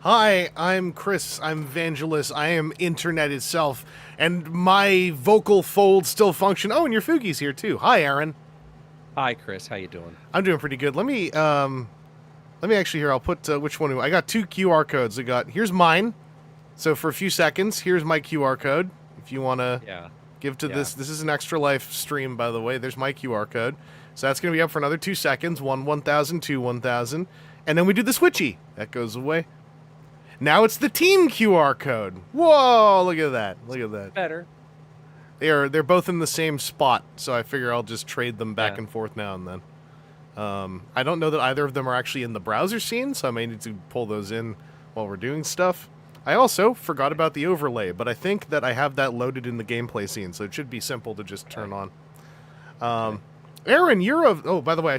Hi, I'm Chris. I'm Vangelus. I am internet itself, and my vocal folds still function. Oh, and your Fugi's here too. Hi, Aaron. Hi, Chris. How you doing? I'm doing pretty good. Let me actually here. I'll put which one. I got two QR codes. Here's mine. So for a few seconds, here's my QR code. If you want to give to this is an Extra Life stream, by the way. There's my QR code. So that's going to be up for another 2 seconds. 1,000, 1,000. And then we do the switchy. That goes away. Now it's the team QR code. Whoa, look at that. Look at that. Better. They're both in the same spot, so I figure I'll just trade them back and forth now and then. I don't know that either of them are actually in the browser scene, so I may need to pull those in while we're doing stuff. I also forgot about the overlay, but I think that I have that loaded in the gameplay scene, so it should be simple to just turn on. Aaron, oh, by the way,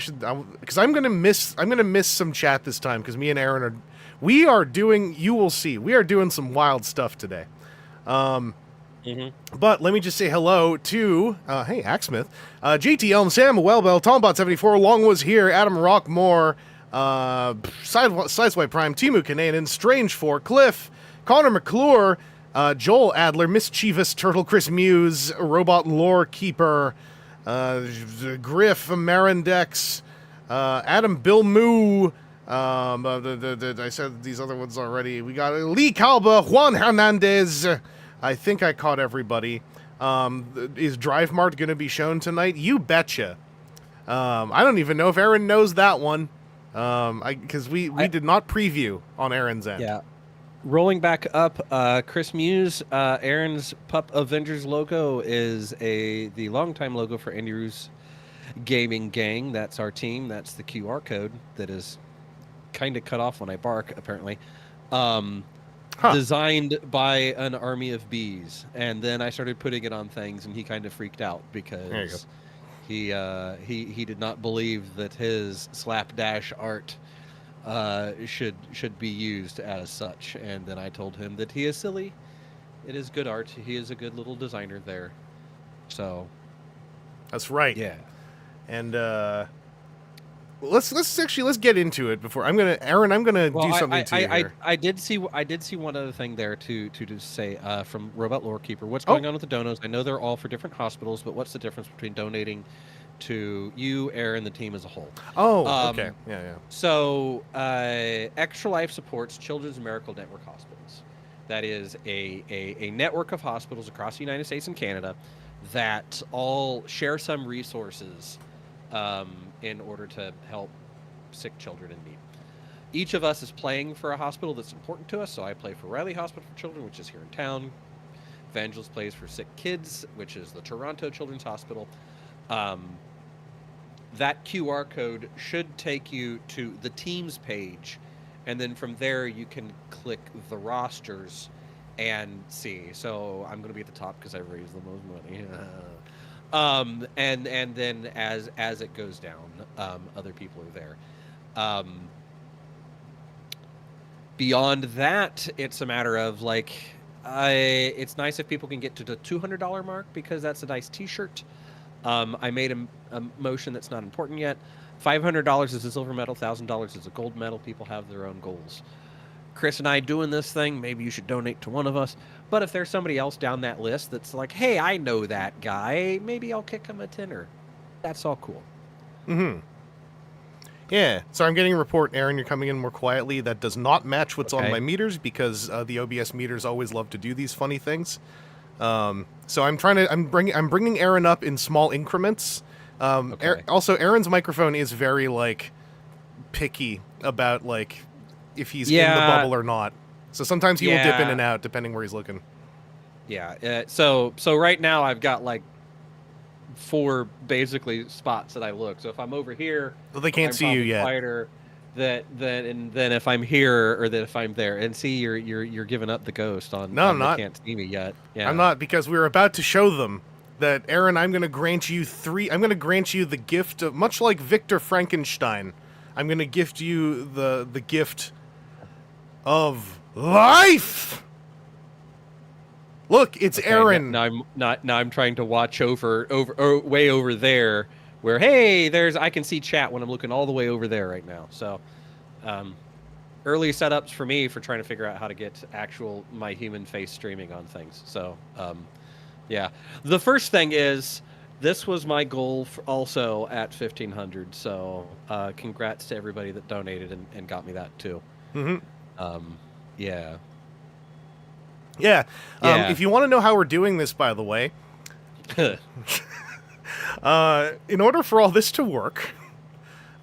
because I'm gonna miss some chat this time, because me and Aaron you will see, we are doing some wild stuff today. But let me just say hello to, hey, Aksmth, JT Elm, Sam Wellbell, Tombot74, Long was here, Adam Rockmore, Sideswipe Prime, Timu Kananen, Strange4, Cliff, Connor McClure, Joel Adler, Mischievous Turtle, Chris Muse, Robot Lore Keeper, Griff, Marindex, Adam Bill Moo, I said these other ones already. We got Lee Calba, Juan Hernandez. I think I caught everybody. Is Drive Mart going to be shown tonight? You betcha. I don't even know if Aaron knows that one. Because we did not preview on Aaron's end. Yeah. Rolling back up, Chris Muse, Aaron's Pup Avengers logo is the longtime logo for Andrew's Gaming Gang. That's our team. That's the QR code that is kind of cut off when I bark, apparently. Designed by an army of bees. And then I started putting it on things, and he kind of freaked out because he did not believe that his slapdash art should be used as such. And then I told him that he is silly. It is good art. He is a good little designer there. So that's right. Yeah. And let's get into it before I'm gonna do something to you here. I did see one other thing there to say from Robot Lorekeeper. What's going on with the donos? I know they're all for different hospitals, but what's the difference between donating to you, Aaron, the team as a whole? Okay. Yeah. So, Extra Life supports Children's Miracle Network Hospitals. That is a network of hospitals across the United States and Canada that all share some resources in order to help sick children in need. Each of us is playing for a hospital that's important to us. So I play for Riley Hospital for Children, which is here in town. Vangelus plays for Sick Kids, which is the Toronto Children's Hospital. That QR code should take you to the team's page, and then from there you can click the rosters and see. So I'm going to be at the top because I raised the most money. And then as it goes down, other people are there. Beyond that, it's a matter of it's nice if people can get to the $200 mark because that's a nice T-shirt. I made a motion that's not important yet. $500 is a silver medal, $1,000 is a gold medal. People have their own goals. Chris and I doing this thing, maybe you should donate to one of us. But if there's somebody else down that list that's like, hey, I know that guy, maybe I'll kick him a tenner. That's all cool. Mm-hmm. Yeah, so I'm getting a report, Aaron, you're coming in more quietly. That does not match what's on my meters because the OBS meters always love to do these funny things. So I'm bringing Aaron up in small increments. Also, Aaron's microphone is very picky about if he's in the bubble or not. So sometimes he will dip in and out depending where he's looking. Yeah. So right now I've got 4 basically spots that I look. So if I'm over here, well, they can't see you yet. Quieter then if I'm here or that if I'm there, and see you're giving up the ghost on. No, I'm not. They can't see me yet. Yeah. I'm not, because we're about to show them that, Aaron, I'm going to grant you the gift of, much like Victor Frankenstein, I'm going to gift you the gift of life. Look, it's Aaron. Now I'm trying to watch way over there where, hey, I can see chat when I'm looking all the way over there right now. So, early setups for me for trying to figure out how to get my human face streaming on things. So, yeah. The first thing is, this was my goal also at 1,500. So, congrats to everybody that donated and got me that too. Mm-hmm. Yeah. Yeah. If you want to know how we're doing this, by the way, in order for all this to work,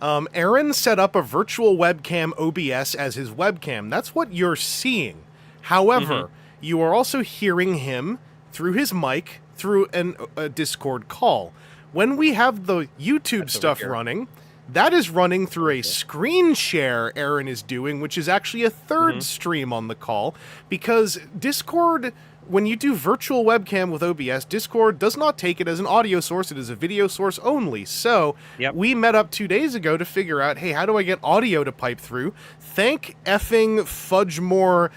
Aaron set up a virtual webcam OBS as his webcam. That's what you're seeing. However, you are also hearing him through his mic through a Discord call. When we have the YouTube stuff running, that is running through a screen share Aaron is doing, which is actually a third stream on the call, because Discord, when you do virtual webcam with OBS, Discord does not take it as an audio source. It is a video source only. So we met up 2 days ago to figure out, hey, how do I get audio to pipe through? Thank effing Fudgemore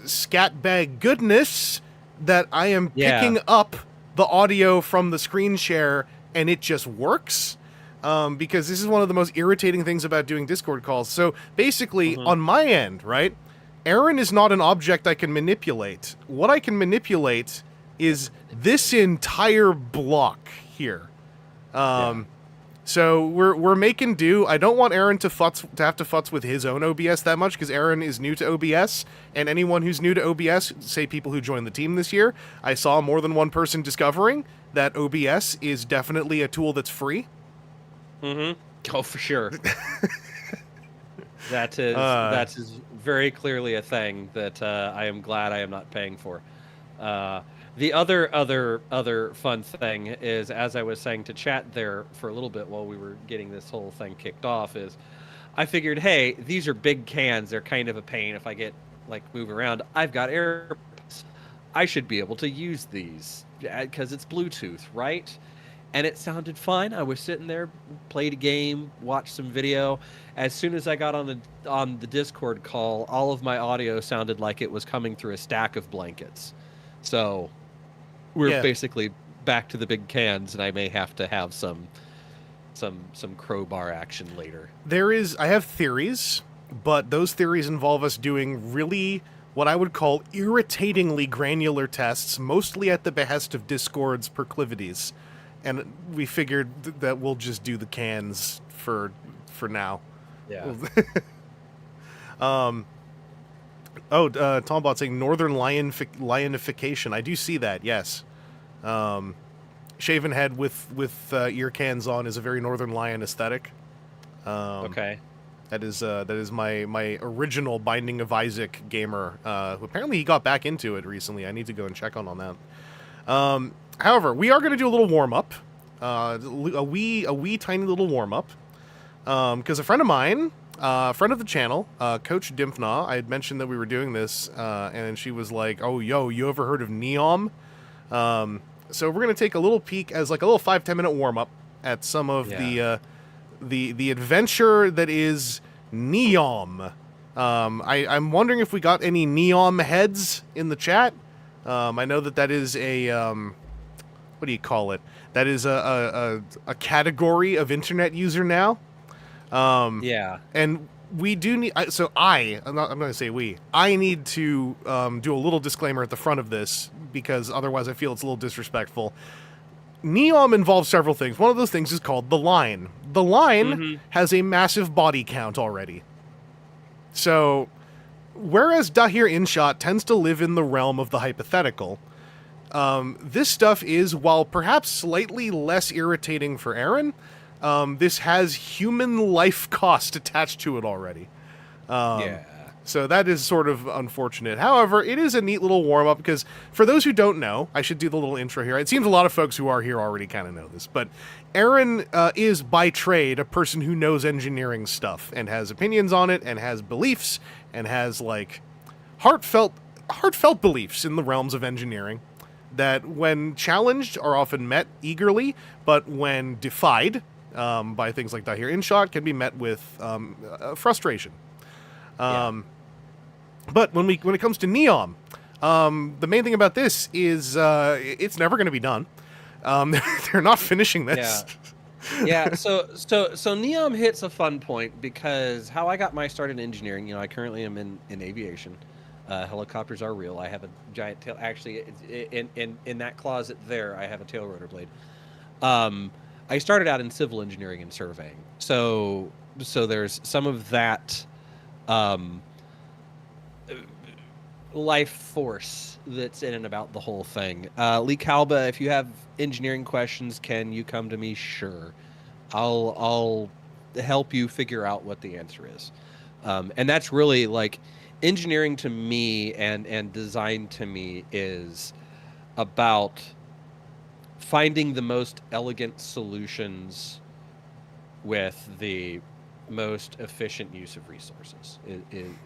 scatbag goodness that I am picking up the audio from the screen share and it just works. Because this is one of the most irritating things about doing Discord calls. So basically, on my end, right, Aaron is not an object I can manipulate. What I can manipulate is this entire block here. So we're making do. I don't want Aaron to have to futz with his own OBS that much because Aaron is new to OBS, and anyone who's new to OBS, say people who joined the team this year, I saw more than one person discovering that OBS is definitely a tool that's free. Mm-hmm. Oh, for sure. That is very clearly a thing that I am glad I am not paying for. The other fun thing is, as I was saying to chat there for a little bit while we were getting this whole thing kicked off, is I figured, hey, these are big cans. They're kind of a pain if I get move around. I've got AirPods. I should be able to use these because it's Bluetooth, right? And it sounded fine. I was sitting there, played a game, watched some video. As soon as I got on the Discord call, all of my audio sounded like it was coming through a stack of blankets. So we're basically back to the big cans, and I may have to have some crowbar action later. I have theories, but those theories involve us doing really what I would call irritatingly granular tests, mostly at the behest of Discord's proclivities. And we figured that we'll just do the cans for now. Yeah. Tombot saying Northern Lionification. I do see that, yes. Shaven head with ear cans on is a very Northern Lion aesthetic. Okay. That is my original Binding of Isaac gamer. Who apparently he got back into it recently. I need to go and check on that. However, we are going to do a little warm-up. A wee tiny little warm-up. Because a friend of mine, friend of the channel, Coach Dimphna, I had mentioned that we were doing this, and she was like, oh, yo, you ever heard of NEOM? So we're going to take a little peek as like a little 5-10 minute warm-up at some of the adventure that is NEOM. I'm wondering if we got any NEOM heads in the chat. I know that is a... what do you call it? That is a category of internet user now. And we do need... I'm going to say we. I need to do a little disclaimer at the front of this, because otherwise I feel it's a little disrespectful. NEOM involves several things. One of those things is called the line. The line has a massive body count already. So, whereas Dahir InShot tends to live in the realm of the hypothetical, this stuff is, while perhaps slightly less irritating for Aaron, this has human life cost attached to it already. So that is sort of unfortunate. However, it is a neat little warm-up, because for those who don't know, I should do the little intro here. It seems a lot of folks who are here already kind of know this, but Aaron is by trade a person who knows engineering stuff and has opinions on it and has beliefs and has heartfelt beliefs in the realms of engineering that, when challenged, are often met eagerly, but when defied by things like Dahir InShot, can be met with frustration. But when it comes to NEOM, the main thing about this is it's never going to be done. They're not finishing this. Yeah. So NEOM hits a fun point, because how I got my start in engineering, I currently am in aviation. Helicopters are real. I have a giant tail. Actually, in that closet there, I have a tail rotor blade. I started out in civil engineering and surveying. So there's some of that life force that's in and about the whole thing. Lee Kalba, if you have engineering questions, can you come to me? Sure. I'll help you figure out what the answer is. And that's really engineering to me and design to me is about finding the most elegant solutions with the most efficient use of resources.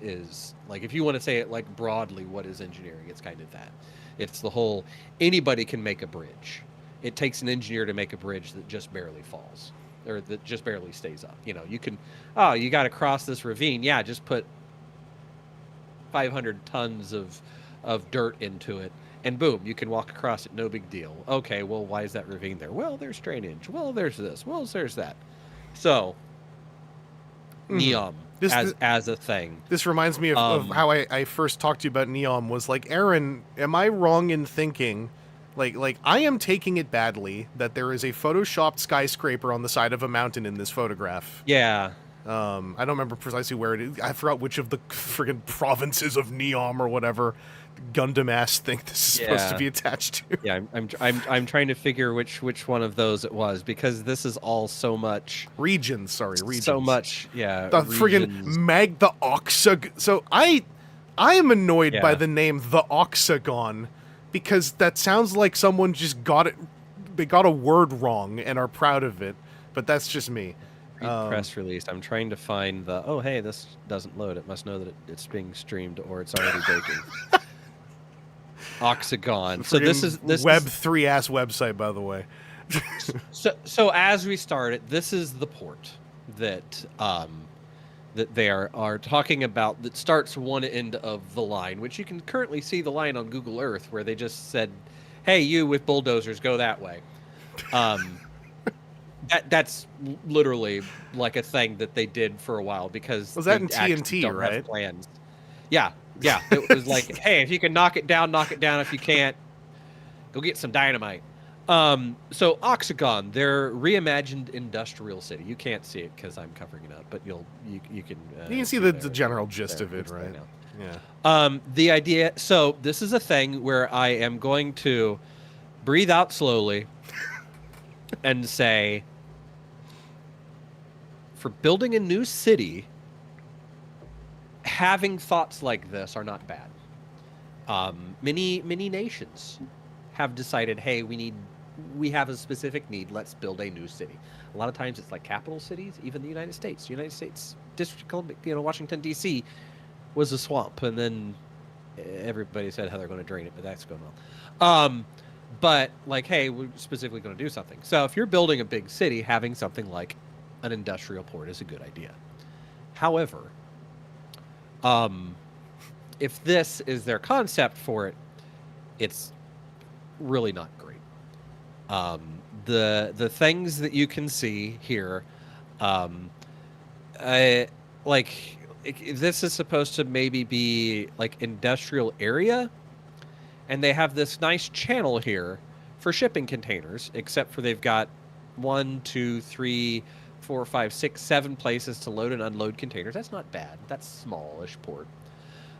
Is if you want to say it broadly, what is engineering? It's kind of that. It's the whole, anybody can make a bridge. It takes an engineer to make a bridge that just barely falls, or that just barely stays up. You can, you got to cross this ravine. Yeah, just put 500 tons of dirt into it, and boom, you can walk across it, no big deal. Okay, well, why is that ravine there? Well, there's drainage. Well, there's this. Well, there's that. So, NEOM as a thing. This reminds me of how I first talked to you about NEOM, was Aaron, am I wrong in thinking Like I am taking it badly that there is a photoshopped skyscraper on the side of a mountain in this photograph. Yeah. I don't remember precisely where it is. I forgot which of the friggin' provinces of NEOM or whatever Gundam ass thing this is supposed to be attached to. Yeah, I'm trying to figure which one of those it was, because this is all so much regions. So much, yeah. The friggin' the Oxagon. So I am annoyed by the name the Oxagon, because that sounds like someone just got it. They got a word wrong and are proud of it, but that's just me. Press release. I'm trying to find the. Oh, hey, this doesn't load. It must know that it's being streamed or it's already baking. Oxagon. So this Web3 ass website, by the way. so as we started, this is the port that that they are talking about, that starts one end of the line, which you can currently see the line on Google Earth, where they just said, "Hey, you with bulldozers, go that way." That's literally like a thing that they did for a while, because was that in TNT, right? Plans. Yeah. It was like, hey, if you can knock it down, knock it down. If you can't, go get some dynamite. So Oxagon, their reimagined industrial city. You can't see it because I'm covering it up, but you can see the general gist of it, right? Yeah. The idea. So this is a thing where I am going to breathe out slowly and say, for building a new city, having thoughts like this are not bad. Many nations have decided, hey, we have a specific need. Let's build a new city. A lot of times it's like capital cities, even the United States. District of Columbia, Washington D.C. was a swamp, and then everybody said how they're going to drain it, but that's going on. But like, hey, we're specifically going to do something. So if you're building a big city, having something like an industrial port is a good idea. However, if this is their concept for it, it's really not great. The things that you can see here, this is supposed to maybe be like industrial area, and they have this nice channel here for shipping containers, except for they've got 1, 2, 3, 4, 5, 6, 7 places to load and unload containers. That's not bad. That's smallish port.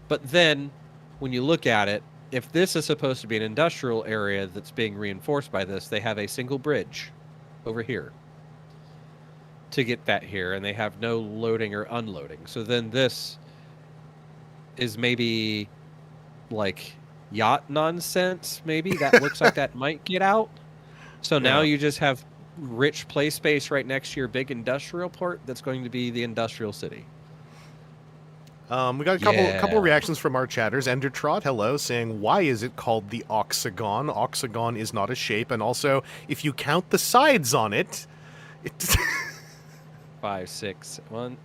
But then when you look at it, if this is supposed to be an industrial area that's being reinforced by this, they have a single bridge over here to get that here, and they have no loading or unloading. So then this is maybe like yacht nonsense, maybe. That looks like that might get out. So now you just have rich play space right next to your big industrial port that's going to be the industrial city. We got a couple reactions from our chatters. Endertrot, hello, saying, why is it called the Oxagon? Oxagon is not a shape, and also, if you count the sides on it... 5, 6, 1...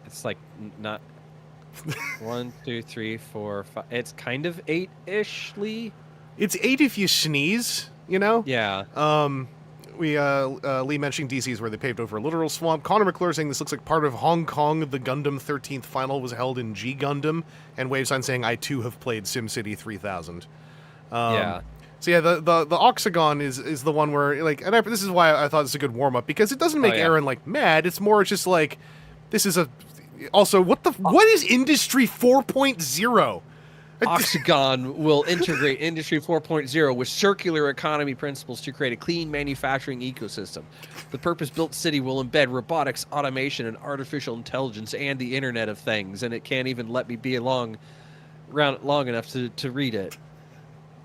It's like, not... 1, 2, 3, 4, 5... It's kind of 8-ishly. It's 8 if you sneeze, you know? Yeah. Lee mentioning DC's where they paved over a literal swamp. Connor McClure saying this looks like part of Hong Kong. The Gundam 13th final was held in G Gundam. And Wavesign saying, I too have played SimCity 3000. Yeah. So yeah, the Oxagon is the one where, like, and this is why I thought this was a good warm-up, because it doesn't make Aaron, like, mad. It's more just like, this is a... Also, what is Industry 4.0? Oxagon will integrate Industry 4.0 with circular economy principles to create a clean manufacturing ecosystem. The purpose-built city will embed robotics, automation, and artificial intelligence and the Internet of Things, and it can't even let me be long enough to read it.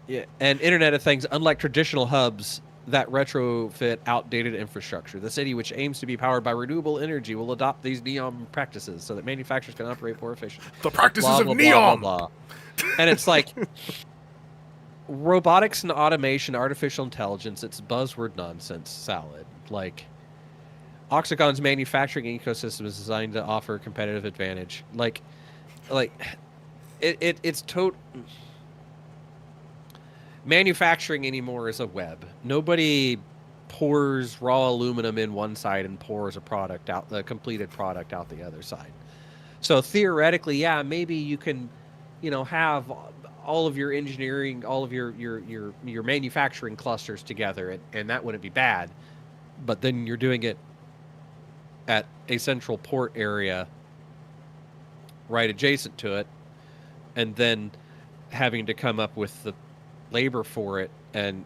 Yeah, and Internet of Things, unlike traditional hubs that retrofit outdated infrastructure. The city, which aims to be powered by renewable energy, will adopt these NEOM practices so that manufacturers can operate more efficiently. The practices of NEOM! Blah, blah, blah. And it's like robotics and automation, artificial intelligence, it's buzzword nonsense salad. Like, Oxagon's manufacturing ecosystem is designed to offer a competitive advantage. It's manufacturing anymore is a web. Nobody pours raw aluminum in one side and pours a completed product out the other side. So theoretically, yeah, maybe you can, have all of your engineering, all of your manufacturing clusters together, and that wouldn't be bad. But then you're doing it at a central port area right adjacent to it, and then having to come up with the labor for it. And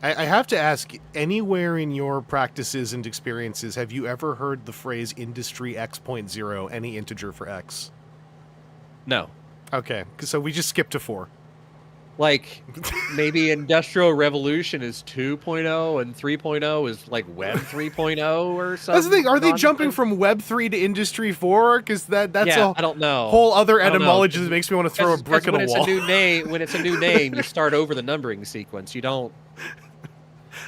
I have to ask, anywhere in your practices and experiences, have you ever heard the phrase industry X.0, any integer for X? No. Okay, so we just skipped to 4. Like, maybe Industrial Revolution is 2.0 and 3.0 is like Web 3.0 or something. That's the thing. Are they jumping from Web 3 to Industry 4? Because that's I don't know. Whole other etymology that makes me want to throw a brick at a wall. When it's a new name, you start over the numbering sequence. You don't.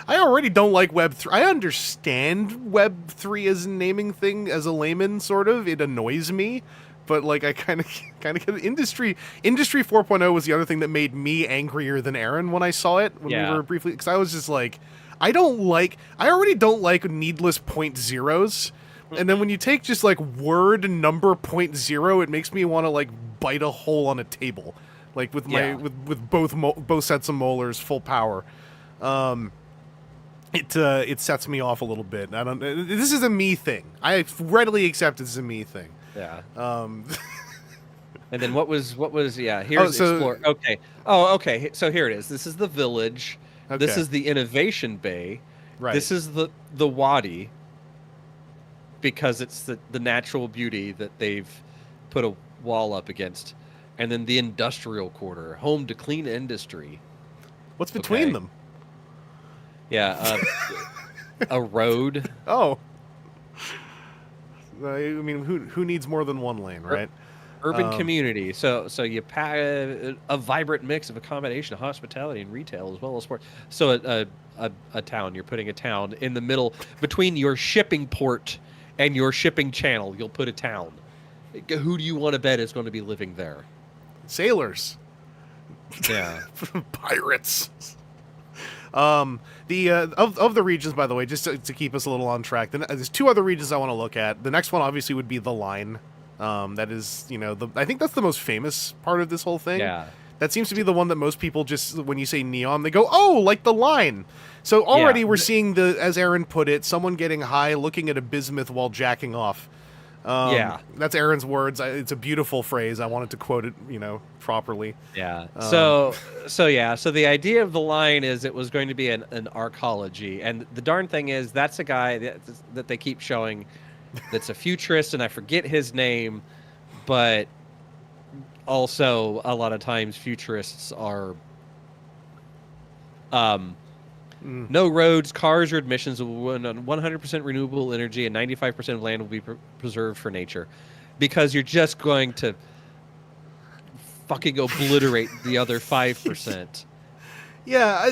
I already don't like Web 3. I understand Web 3 as a naming thing as a layman, sort of. It annoys me. But like I kind of get it. Industry 4.0 was the other thing that made me angrier than Aaron when I saw it when we were briefly, because I was just like, I already don't like needless point zeros, and then when you take just like word number 0.0, it makes me want to like bite a hole on a table, like with my with both sets of molars full power. It sets me off a little bit. I don't. This is a me thing. I readily accept this is a me thing. Yeah. And then what was here's explore. Okay. Oh, okay. So here it is. This is the village. Okay. This is the innovation bay. Right. This is the wadi, because it's the natural beauty that they've put a wall up against. And then the industrial quarter, home to clean industry. What's between them? Yeah, a road. Oh. I mean, who needs more than one lane, right? Urban community. So you pack a vibrant mix of a combination of hospitality and retail as well as sport. So a town. You're putting a town in the middle between your shipping port and your shipping channel. You'll put a town. Who do you want to bet is going to be living there? Sailors. Yeah. Pirates. Of the regions, by the way, just to keep us a little on track, there's 2 other regions I want to look at. The next one obviously would be the line. That is, I think that's the most famous part of this whole thing. Yeah. That seems to be the one that most people just, when you say NEOM, they go, oh, like the line. So already we're seeing as Aaron put it, someone getting high, looking at a bismuth while jacking off. That's Aaron's words. It's a beautiful phrase. I wanted to quote it, properly. Yeah. So the idea of the line is it was going to be an arcology, and the darn thing is that's a guy that they keep showing that's a futurist, and I forget his name, but also a lot of times futurists are no roads, cars, or emissions will run on 100% renewable energy, and 95% of land will be preserved for nature, because you're just going to fucking obliterate the other 5%. Yeah,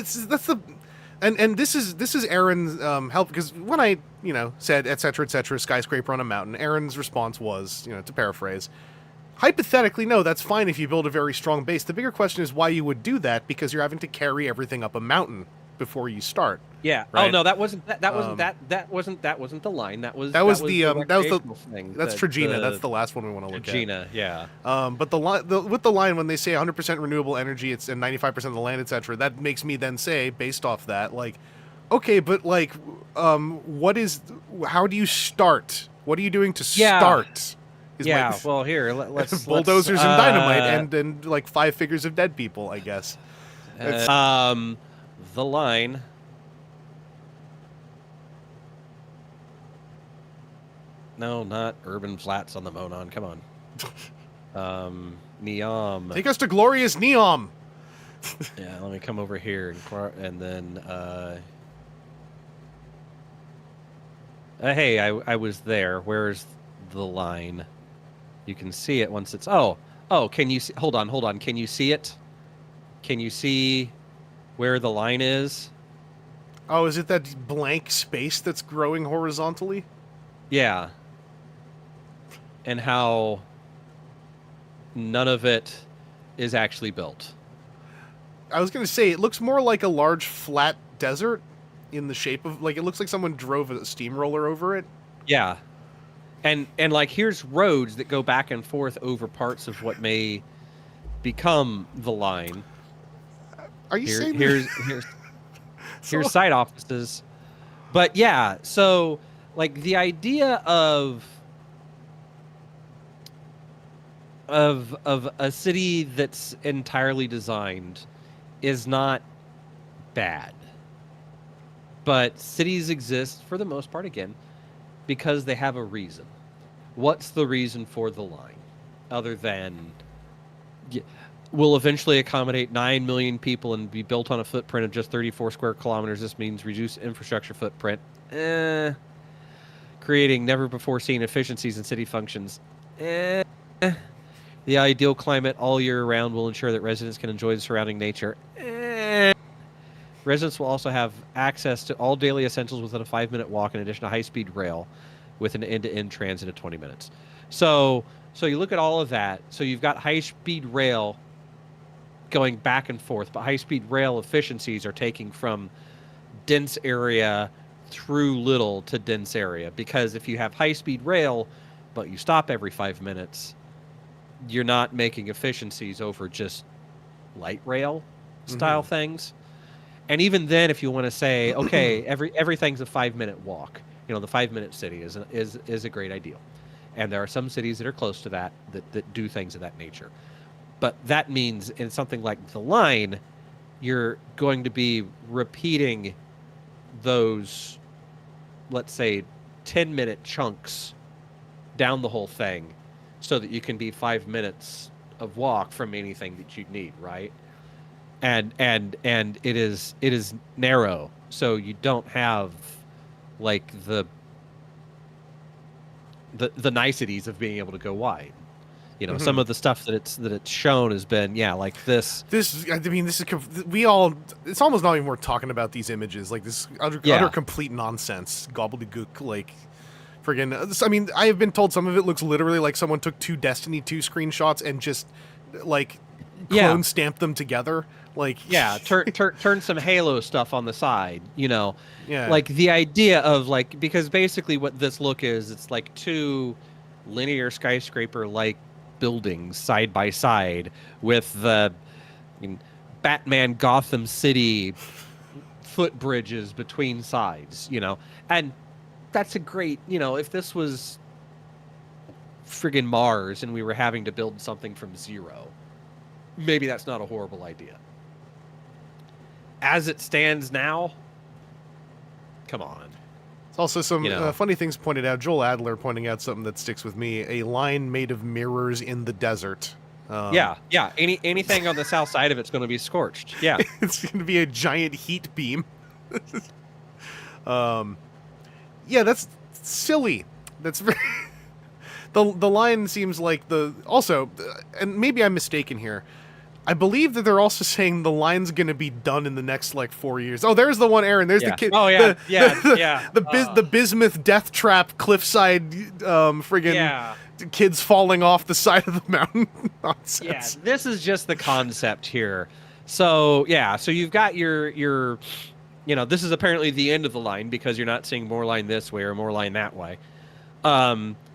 and this is Aaron's help, because when I said etc skyscraper on a mountain, Aaron's response was, to paraphrase, hypothetically, no, that's fine if you build a very strong base. The bigger question is why you would do that, because you're having to carry everything up a mountain before you start. Yeah. Right? Oh no, that wasn't the line. That was the thing. That's Trojena. That's the last one we want to look at. Trojena, yeah. But with the line, when they say 100% renewable energy, it's and 95% of the land, etc. That makes me then say, based off that, like, okay, but like, how do you start? What are you doing to start? Well, here let's bulldozers and dynamite and like 5 figures of dead people, I guess. The line. No, not urban flats on the Monon. Come on. NEOM. Take us to glorious NEOM. Yeah, let me come over here and then. Hey, I was there. Where's the line? You can see it once it's. Oh, can you see? Hold on. Can you see it? Can you see where the line is? Oh, is it that blank space that's growing horizontally? Yeah. And how none of it is actually built. I was going to say, it looks more like a large flat desert in the shape of, like, it looks like someone drove a steamroller over it. Yeah. And like, here's roads that go back and forth over parts of what may become the line. Are you saying Here's side offices. But yeah, so like the idea of a city that's entirely designed is not bad. But cities exist for the most part, again, because they have a reason. What's the reason for the line? Other than will eventually accommodate 9 million people and be built on a footprint of just 34 square kilometers. This means reduce infrastructure footprint. Creating never-before-seen efficiencies in city functions. The ideal climate all year round will ensure that residents can enjoy the surrounding nature. Residents will also have access to all daily essentials within a 5-minute walk, in addition to high-speed rail with an end-to-end transit of 20 minutes. So you look at all of that. So you've got high-speed rail going back and forth, but high-speed rail efficiencies are taking from dense area through little to dense area. Because if you have high-speed rail, but you stop every 5 minutes, you're not making efficiencies over just light rail style things. And even then, if you want to say, okay, everything's a 5-minute walk, the 5-minute city is a great ideal. And there are some cities that are close to that do things of that nature. But that means in something like the line, you're going to be repeating those, let's say, 10-minute chunks down the whole thing so that you can be 5 minutes of walk from anything that you need, right? And it is narrow, so you don't have like the niceties of being able to go wide. Some of the stuff that it's shown has been like this. It's almost not even worth talking about these images. Like this utter complete nonsense, gobbledygook. Like friggin'. I mean, I have been told some of it looks literally like someone took 2 Destiny 2 screenshots and just like clone stamped them together. Like turn some Halo stuff on the side. Like the idea of like, because basically what this look is, it's like 2 linear skyscraper like buildings side by side with the Batman Gotham City footbridges between sides, and that's a great, if this was friggin' Mars and we were having to build something from zero, maybe that's not a horrible idea. As it stands now, come on. It's also some funny things pointed out. Joel Adler pointing out something that sticks with me: a line made of mirrors in the desert. Anything on the south side of it's going to be scorched. Yeah, it's going to be a giant heat beam. That's silly. That's very the line seems like and maybe I'm mistaken here. I believe that they're also saying the line's going to be done in the next, 4 years. Oh, there's the one, Aaron. There's the kid. Oh, yeah, The Bismuth death trap cliffside friggin' kids falling off the side of the mountain nonsense. Yeah, this is just the concept here. So, so you've got your this is apparently the end of the line because you're not seeing more line this way or more line that way.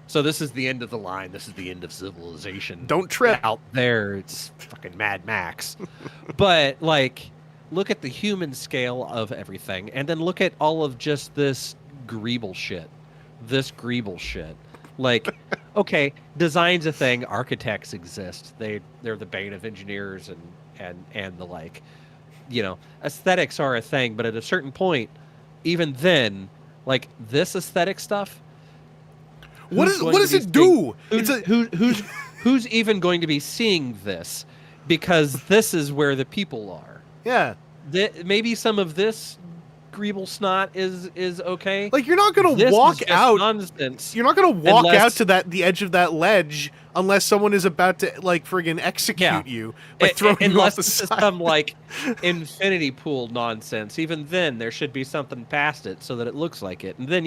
So this is the end of the line. This is the end of civilization. Don't trip. Out there, it's fucking Mad Max. But, look at the human scale of everything, and then look at all of just this greeble shit. Okay, design's a thing. Architects exist. They're the bane of engineers and the like. Aesthetics are a thing, but at a certain point, even then, this aesthetic stuff, what does it do? Who's even going to be seeing this? Because this is where the people are. Yeah. Maybe some of this greeble snot is okay. You're not going to walk out. Nonsense. You're not going to walk out to the edge of that ledge unless someone is about to friggin' execute you by throwing you off the side. Unless it's some infinity pool nonsense. Even then, there should be something past it so that it looks like it. And then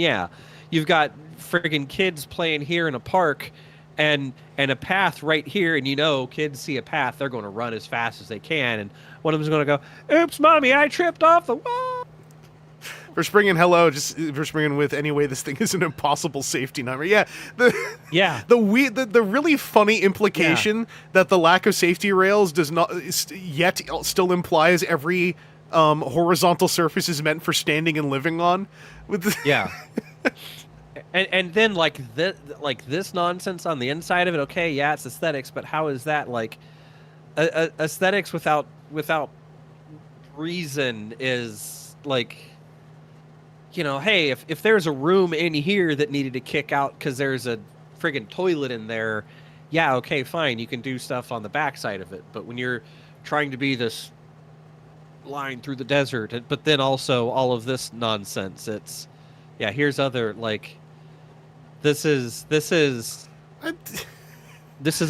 you've got friggin' kids playing here in a park and a path right here, and kids see a path, they're going to run as fast as they can, and one of them's going to go, "Oops, mommy, I tripped off the wall." Verspringen, hello. Just Verspringen with anyway. This thing is an impossible safety number. Yeah, the really funny implication that the lack of safety rails does not yet still implies every horizontal surface is meant for standing and living on. And then this nonsense on the inside of it. Okay, yeah, it's aesthetics, but how is that like aesthetics without reason is like, you know, hey, if there's a room in here that needed to kick out because there's a friggin' toilet in there, yeah, okay, fine, you can do stuff on the backside of it. But when you're trying to be this line through the desert, but then also all of this nonsense, it's here's other like this is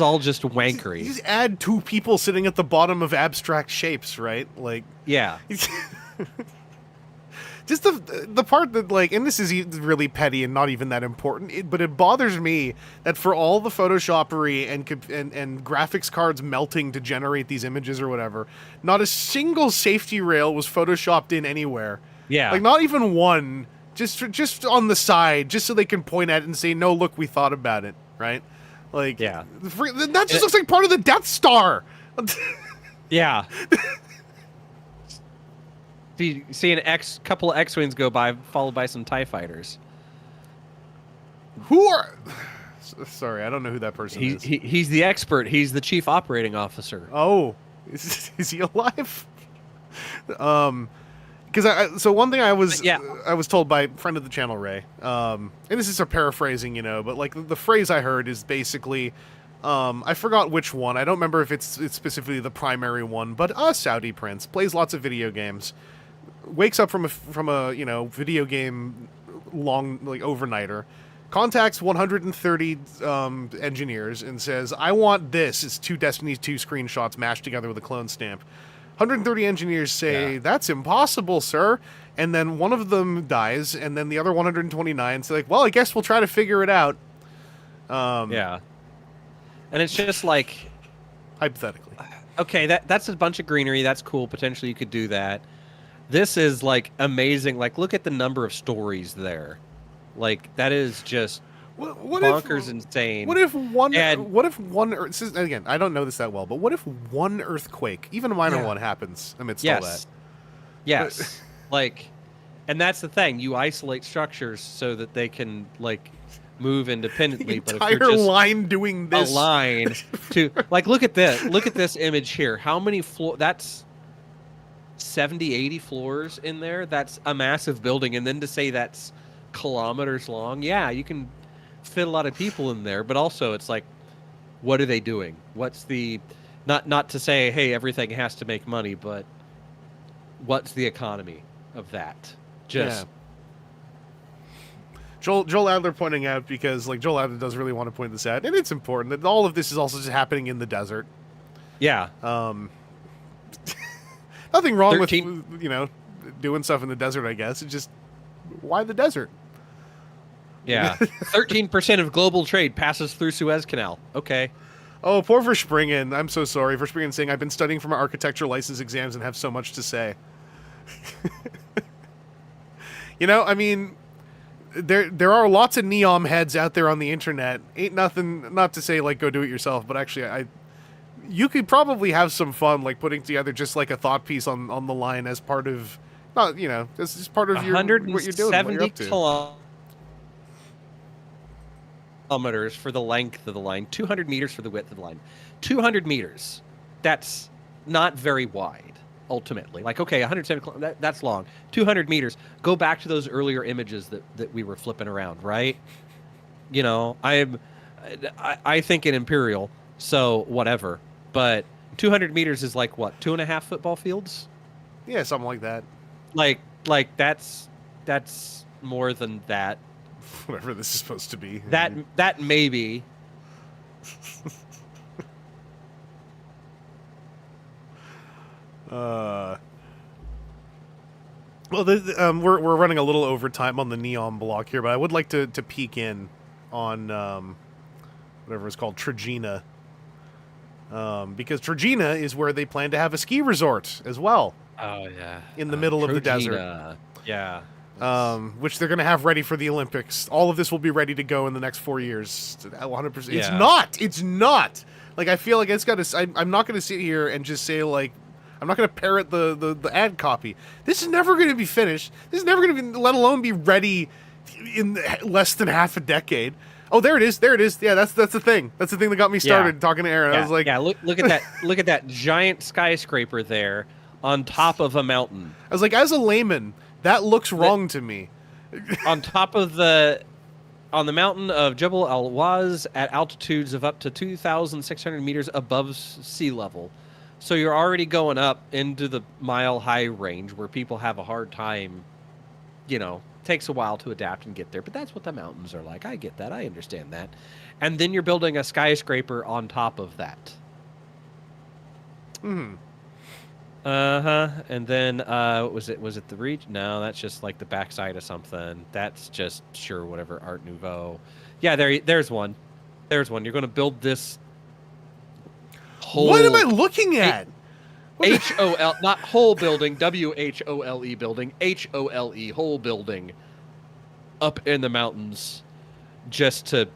all just wankery. You just add 2 people sitting at the bottom of abstract shapes, right? Like, yeah. Just the part that, like, and this is really petty and not even that important, but it bothers me that for all the Photoshoppery and graphics cards melting to generate these images or whatever, not a single safety rail was Photoshopped in anywhere. Yeah. Like, not even one, just on the side, just so they can point at it and say, no, look, we thought about it, right? Like, that just looks like part of the Death Star. Yeah. You see couple of X-Wings go by, followed by some TIE fighters. Who are... Sorry, I don't know who that person is. He's the expert. He's the chief operating officer. Oh. Is he alive? Because so one thing I was told by a friend of the channel, Ray, and this is a paraphrasing, you know, but like the phrase I heard is basically, I forgot which one. I don't remember if it's specifically the primary one, but a Saudi prince plays lots of video games, wakes up from a you know, video game overnighter, contacts 130 engineers and says, I want this. It's 2 Destiny 2 screenshots mashed together with a clone stamp. 130 engineers say, that's impossible, sir. And then one of them dies, and then the other 129 say, like, well, I guess we'll try to figure it out. And it's just like... Hypothetically. Okay, that's a bunch of greenery. That's cool. Potentially you could do that. This is, like, amazing. Like, look at the number of stories there. Like, that is just... bonkers insane. What if one? Again, I don't know this that well, but what if one earthquake, even a minor one, happens amidst all that? Yes. Like, and that's the thing. You isolate structures so that they can like move independently. The but if you're just line doing this, a line to like, look at this. Look at this image here. How many floors? That's 70, 80 floors in there. That's a massive building, and then to say that's kilometers long, you can fit a lot of people in there, but also it's like, what are they doing? What's the not to say, hey, everything has to make money, but what's the economy of that? Just Joel Adler pointing out, because like Joel Adler does really want to point this out, and it's important that all of this is also just happening in the desert. Nothing wrong with, you know, doing stuff in the desert, I guess. It's just, why the desert? 13% of global trade passes through Suez Canal. Okay. Oh, poor Verspringen. I'm so sorry. Verspringen saying, I've been studying for my architecture license exams and have so much to say. You know, I mean, there are lots of NEOM heads out there on the internet. Ain't nothing, not to say, like, go do it yourself, but actually, you could probably have some fun, like, putting together just, like, a thought piece on the line as part of, not, you know, as just part of what you're doing, what you're up to. Kilometers for the length of the line, 200 meters for the width of the line. 200 meters, that's not very wide, ultimately. Like, okay, 170, that's long. 200 meters, go back to those earlier images that we were flipping around, right? You know, I think in Imperial, so whatever. But 200 meters is like, what, 2.5 football fields? Yeah, something like that. Like that's more than that. Whatever this is supposed to be. That maybe. Well, we're running a little over time on the NEOM block here, but I would like to peek in on whatever it's called, Trojena, because Trojena is where they plan to have a ski resort as well. Oh yeah, in the middle of the desert. Yeah. which they're going to have ready for the Olympics. All of this will be ready to go in the next 4 years. 100%. Yeah. It's not. It's not. Like, I feel like it's got to. I'm not going to sit here and just say, like, I'm not going to parrot the ad copy. This is never going to be finished. This is never going to be, let alone be ready in less than half a decade. Oh, there it is. There it is. Yeah, that's the thing. That's the thing that got me started talking to Aaron. I was like, yeah, look at that. Look at that giant skyscraper there on top of a mountain. I was like, as a layman, that looks wrong to me. On top of on the mountain of Jebel Al-Waz at altitudes of up to 2,600 meters above sea level. So you're already going up into the mile-high range where people have a hard time, takes a while to adapt and get there. But that's what the mountains are like. I get that. I understand that. And then you're building a skyscraper on top of that. Hmm. And then was it the reach? No, that's just like the backside of something. That's just whatever Art Nouveau. Yeah, there's one. There's one. You're going to build this whole. What am I looking at? HOL, not whole building. WHOLE building. HOLE whole building. Up in the mountains, just to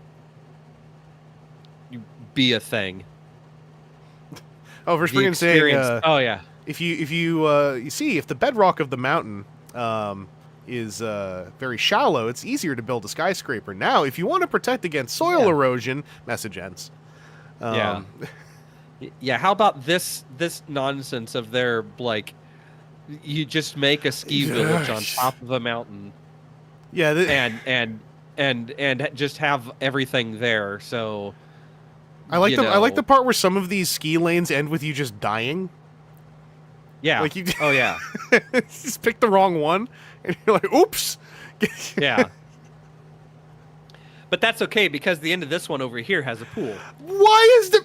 be a thing. Oh, for Spring saying. Oh yeah. If you see if the bedrock of the mountain is very shallow, it's easier to build a skyscraper. Now, if you want to protect against soil erosion, message ends. Yeah. How about this nonsense of their like, you just make a ski village on top of a mountain. Yeah. And just have everything there. So. I like the part where some of these ski lanes end with you just dying. Yeah. Like you, oh yeah. You just picked the wrong one, and you're like, "Oops." Yeah. But that's okay because the end of this one over here has a pool. Why is the?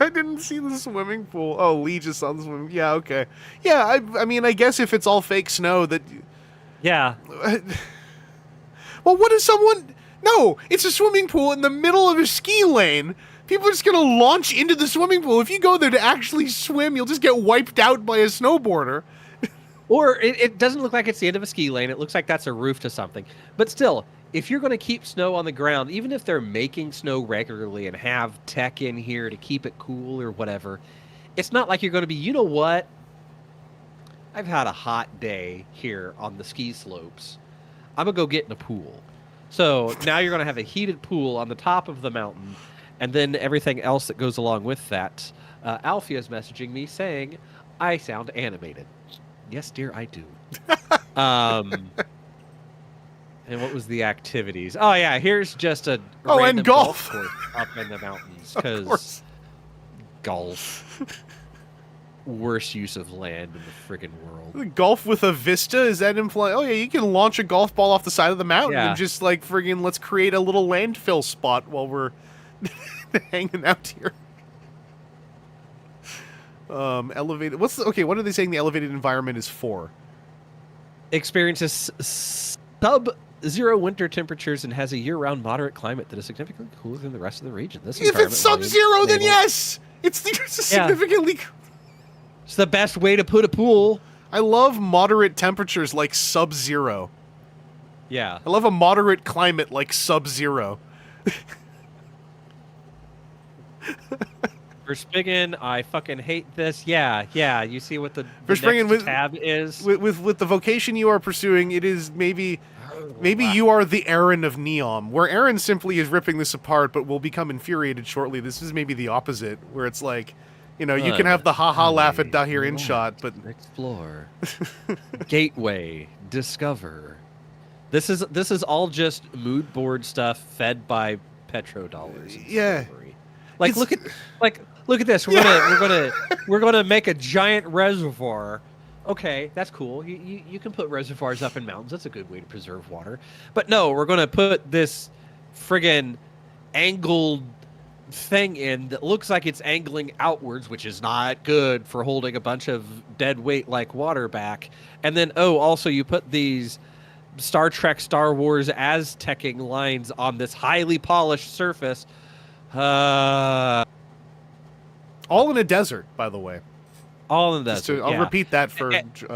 I didn't see the swimming pool. Oh, Lee just saw the swimming. Yeah. Okay. Yeah. I mean, I guess if it's all fake snow, that. Yeah. Well, what if someone? No, it's a swimming pool in the middle of a ski lane. People are just going to launch into the swimming pool. If you go there to actually swim, you'll just get wiped out by a snowboarder. Or it doesn't look like it's the end of a ski lane. It looks like that's a roof to something. But still, if you're going to keep snow on the ground, even if they're making snow regularly and have tech in here to keep it cool or whatever, it's not like you're going to be, you know what? I've had a hot day here on the ski slopes. I'm going to go get in a pool. So now you're going to have a heated pool on the top of the mountain. And then everything else that goes along with that. Alfia is messaging me saying, I sound animated. Yes, dear, I do. And what was the activities? Oh, yeah, here's just a random and golf course up in the mountains. Because golf. Worst use of land in the friggin' world. Golf with a vista? Is that implying? Oh, yeah, you can launch a golf ball off the side of the mountain and just, like, friggin' let's create a little landfill spot while we're... hanging out here. Elevated. What are they saying the elevated environment is for? Experiences sub-zero winter temperatures and has a year-round moderate climate that is significantly cooler than the rest of the region. If it's sub-zero, then yes! It's significantly... It's the best way to put a pool. I love moderate temperatures like sub-zero. Yeah. I love a moderate climate like sub-zero. For Spiggin, I fucking hate this. Yeah. You see what the next tab is? With the vocation you are pursuing, it is maybe you are the Aaron of NEOM, where Aaron simply is ripping this apart, but will become infuriated shortly. This is maybe the opposite, where it's like, you can have the haha laugh at Dahir in shot, but explore, gateway, discover. This is all just mood board stuff fed by petrodollars. Yeah. Like look at this. We're gonna make a giant reservoir. Okay, that's cool. You can put reservoirs up in mountains. That's a good way to preserve water. But no, we're gonna put this friggin' angled thing in that looks like it's angling outwards, which is not good for holding a bunch of dead weight like water back. And then also you put these Star Trek, Star Wars Aztecing lines on this highly polished surface. All in a desert, by the way. All in the Just desert. I'll yeah. repeat that for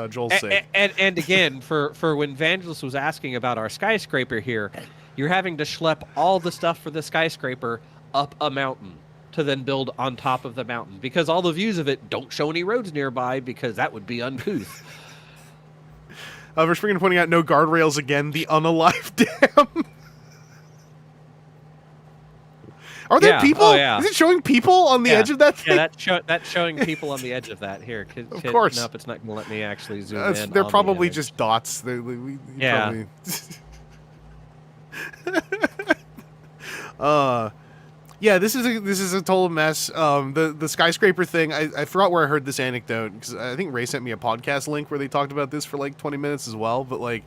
Joel's sake. And again, for when Vangelus was asking about our skyscraper here, you're having to schlep all the stuff for the skyscraper up a mountain to then build on top of the mountain, because all the views of it don't show any roads nearby, because that would be uncouth. Verspringen pointing out no guardrails again. The unalive dam. Are there people? Oh, yeah. Is it showing people on the edge of that thing? Yeah, that's showing people on the edge of that. Here, of course. Nope, it's not going to let me actually zoom in. They're on probably the just dots. Yeah. Yeah, this is a total mess. The skyscraper thing. I forgot where I heard this anecdote, because I think Ray sent me a podcast link where they talked about this for like 20 minutes as well. But like,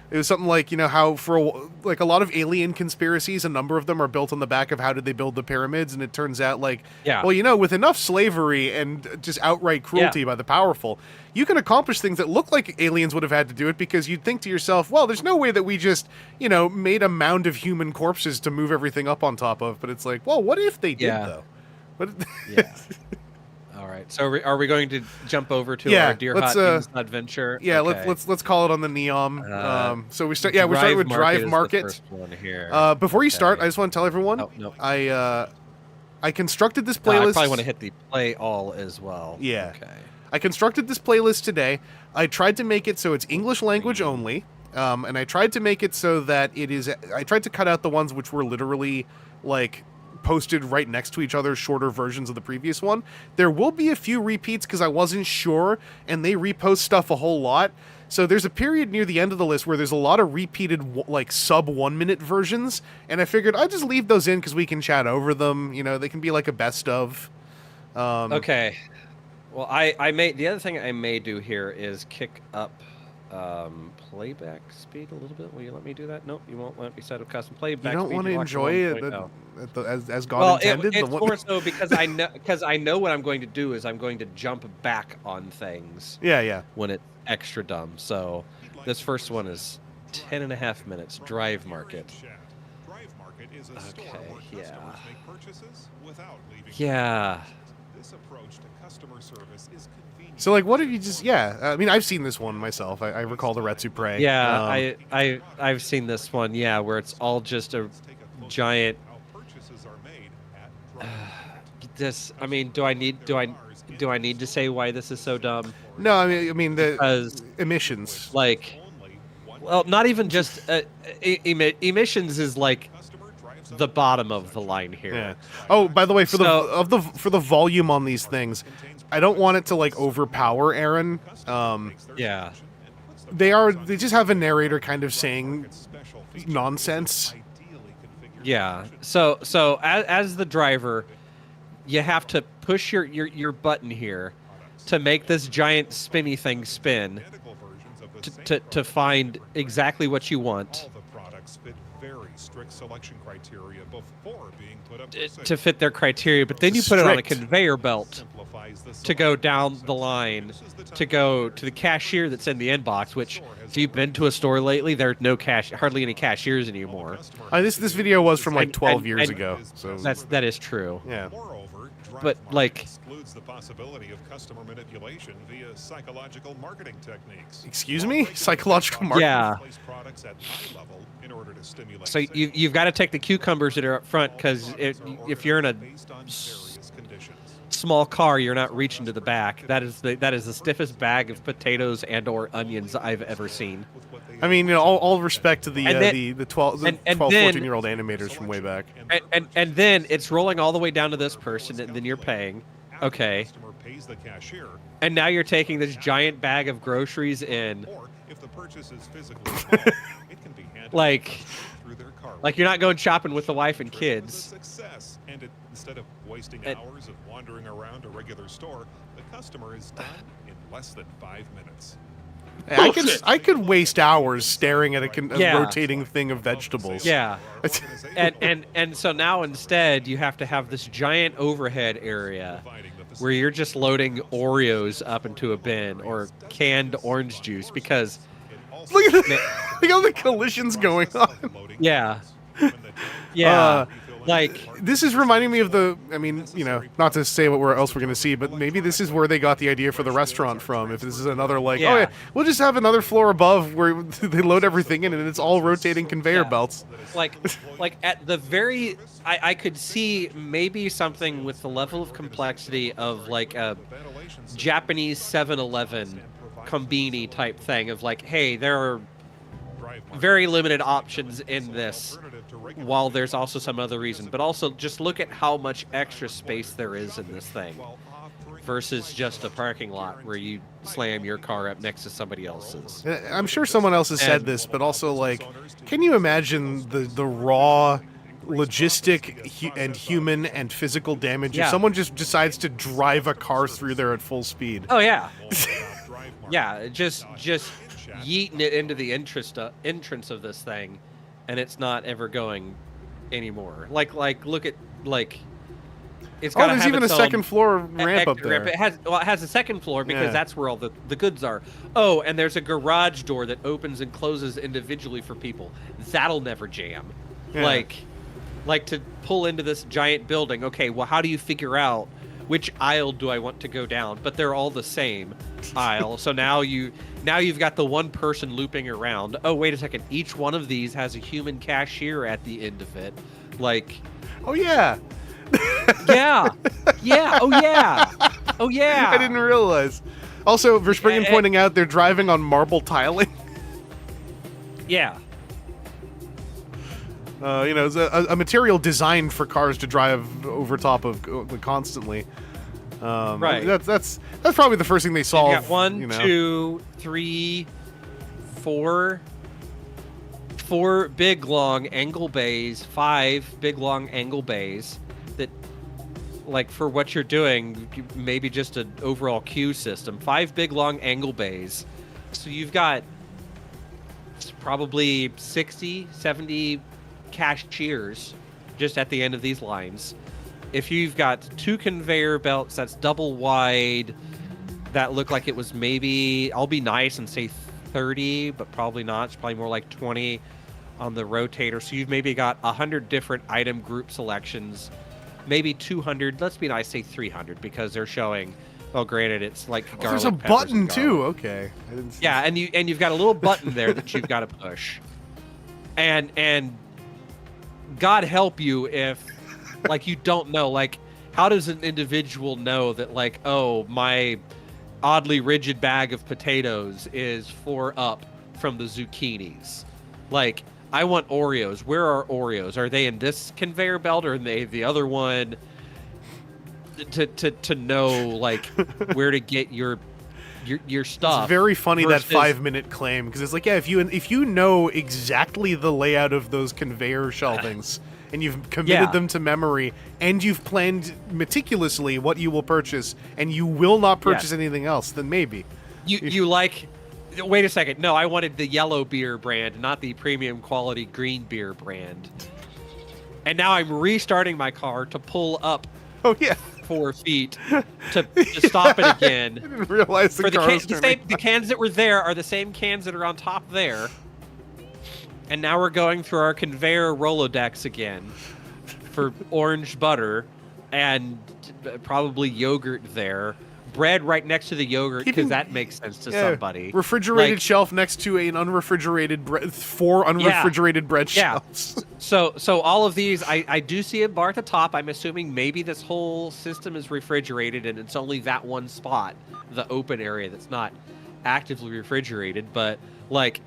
it was something like, how for a lot of alien conspiracies, a number of them are built on the back of how did they build the pyramids, and it turns out like, well, with enough slavery and just outright cruelty by the powerful, you can accomplish things that look like aliens would have had to do it, because you'd think to yourself, well, there's no way that we just, made a mound of human corpses to move everything up on top of. But it's like, well, what if they did though? Yeah. All right. So are we going to jump over to our Deer Hot Insaadventure? Yeah, okay. let's call it on the NEOM. So we start. Yeah, we start with Drive Market. First one here. Before you start, I just want to tell everyone. Oh, no. I constructed this playlist. I probably want to hit the play all as well. Yeah. Okay. I constructed this playlist today. I tried to make it so it's English language only, and I tried to make it so that it is. I tried to cut out the ones which were literally like posted right next to each other, shorter versions of the previous one. There will be a few repeats because I wasn't sure, and they repost stuff a whole lot. So there's a period near the end of the list where there's a lot of repeated like sub 1 minute versions, and I figured I'd just leave those in because we can chat over them. They can be like a best of. Okay. Well, the other thing I may do here is kick up playback speed a little bit. Will you let me do that? Nope, you won't let me set a custom playback. You don't speed. want to enjoy it as God well, intended. It's more so because I know what I'm going to do is I'm going to jump back on things. Yeah. When it's extra dumb. So this first one is 10.5 minutes. Drive Market. Okay. Yeah. Yeah. This approach to customer service is convenient. So, like, what if you just... Yeah, I mean, I've seen this one myself. I recall the Retsu Prey. Yeah, I've seen this one, yeah, where it's all just a giant... I mean, do I need to say why this is so dumb? No, I mean the emissions. Like, well, not even just... emissions is, like, the bottom of the line here. Yeah. Oh, by the way, for the volume on these things, I don't want it to like overpower Aaron. Yeah. They just have a narrator kind of saying nonsense. Yeah. So as the driver, you have to push your button here to make this giant spinny thing spin to find exactly what you want. Strict selection criteria before being put up to fit their criteria, but then you put it on a conveyor belt to go down the line to go to the cashier that's in the inbox, which if you've been to a store lately, there's hardly any cashiers anymore. This video was from like 12 years ago. So that is true. Yeah. But like excludes the possibility of customer manipulation via psychological marketing techniques. Excuse me? Psychological marketing? Yeah. So you've got to take the cucumbers that are up front, because if you're in a small car, you're not reaching to the back. That is the stiffest bag of potatoes and/or onions I've ever seen. I mean, all respect to the 12, 14-year-old animators from way back. And then it's rolling all the way down to this person, and then you're paying. Okay. And now you're taking this giant bag of groceries in. Like you're not going shopping with the wife and kids. And instead of wasting hours of wandering around a regular store, the customer is done in less than 5 minutes. I could waste hours staring at a rotating thing of vegetables. Yeah. and so now instead you have to have this giant overhead area where you're just loading Oreos up into a bin or canned orange juice, because look at all the collisions going on. Yeah. Yeah. Like, This is reminding me of the, I mean, you know, not to say what else we're going to see, but maybe this is where they got the idea for the restaurant from. If this is another, like, oh yeah, we'll just have another floor above where they load everything in and it's all rotating conveyor belts. like at the very, I could see maybe something with the level of complexity of like a Japanese 7-Eleven kombini type thing of like, hey, there are very limited options in this, while there's also some other reason. But also just look at how much extra space there is in this thing versus just a parking lot where you slam your car up next to somebody else's. I'm sure someone else has said this, but also, like, can you imagine the raw logistic and human and physical damage if someone just decides to drive a car through there at full speed? Oh yeah. Yeah, just yeeting it into the entrance of this thing, and it's not ever going anymore. Like look at like it's got. Oh, there's even a second floor ramp up there. It has a second floor because that's where all the goods are. Oh, and there's a garage door that opens and closes individually for people. That'll never jam. Yeah. Like to pull into this giant building. Okay, well, how do you figure out which aisle do I want to go down? But they're all the same aisle. So now you've got the one person looping around. Oh, wait a second. Each one of these has a human cashier at the end of it. Like, oh yeah. Yeah. Yeah. Oh yeah. Oh yeah. I didn't realize. Also, Verspringen pointing out they're driving on marble tiling. Yeah. You know, it's a material designed for cars to drive over top of constantly. Right. That's probably the first thing they solve. You got one, you know? 2, 3, 4 big long angle bays, 5 big long angle bays that, like, for what you're doing, maybe just an overall queue system. 5 big long angle bays. So you've got probably 60, 70 cashiers just at the end of these lines. If you've got 2 conveyor belts that's double wide that look like it was maybe, I'll be nice and say 30, but probably not. It's probably more like 20 on the rotator. So you've maybe got 100 different item group selections, maybe 200. Let's be nice, say 300, because they're showing. Well, granted, it's like garlic. There's a button too. Okay. I didn't see yeah, and you've got a little button there that you've got to push, and God help you if, like, you don't know, like, how does an individual know that, like, oh, my oddly rigid bag of potatoes is 4 up from the zucchinis? Like, I want Oreos. Where are Oreos? Are they in this conveyor belt or are they the other one? To know, like, where to get your stuff. It's very funny versus... that 5-minute claim, because it's like, yeah, if you know exactly the layout of those conveyor shelvings and you've committed them to memory and you've planned meticulously what you will purchase and you will not purchase anything else, then maybe you like. Wait a second. No, I wanted the yellow beer brand, not the premium quality green beer brand. And now I'm restarting my car to pull up. Oh yeah. 4 feet to stop it again. I didn't realize the cans that were there are the same cans that are on top there. And now we're going through our conveyor Rolodex again for orange butter and probably yogurt there. Bread right next to the yogurt, because that makes sense to somebody. Refrigerated shelf next to an unrefrigerated bread, 4 unrefrigerated bread shelves. So all of these, I do see a bar at the top. I'm assuming maybe this whole system is refrigerated and it's only that one spot, the open area, that's not actively refrigerated. But, like,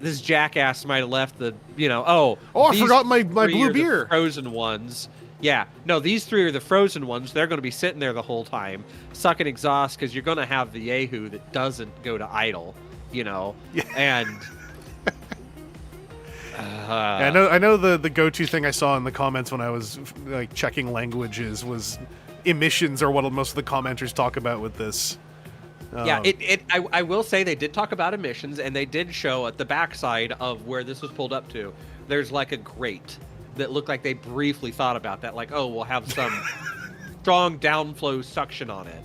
this jackass might have left the, I forgot my blue beer. Frozen ones. Yeah, no, these 3 are the frozen ones. They're going to be sitting there the whole time, sucking exhaust, because you're going to have the yahoo that doesn't go to idle, and... I know the go-to thing I saw in the comments when I was, like, checking languages was emissions, or what most of the commenters talk about with this. Yeah, I will say they did talk about emissions, and they did show at the backside of where this was pulled up to, there's, like, a grate that looked like they briefly thought about that, like, oh, we'll have some strong downflow suction on it.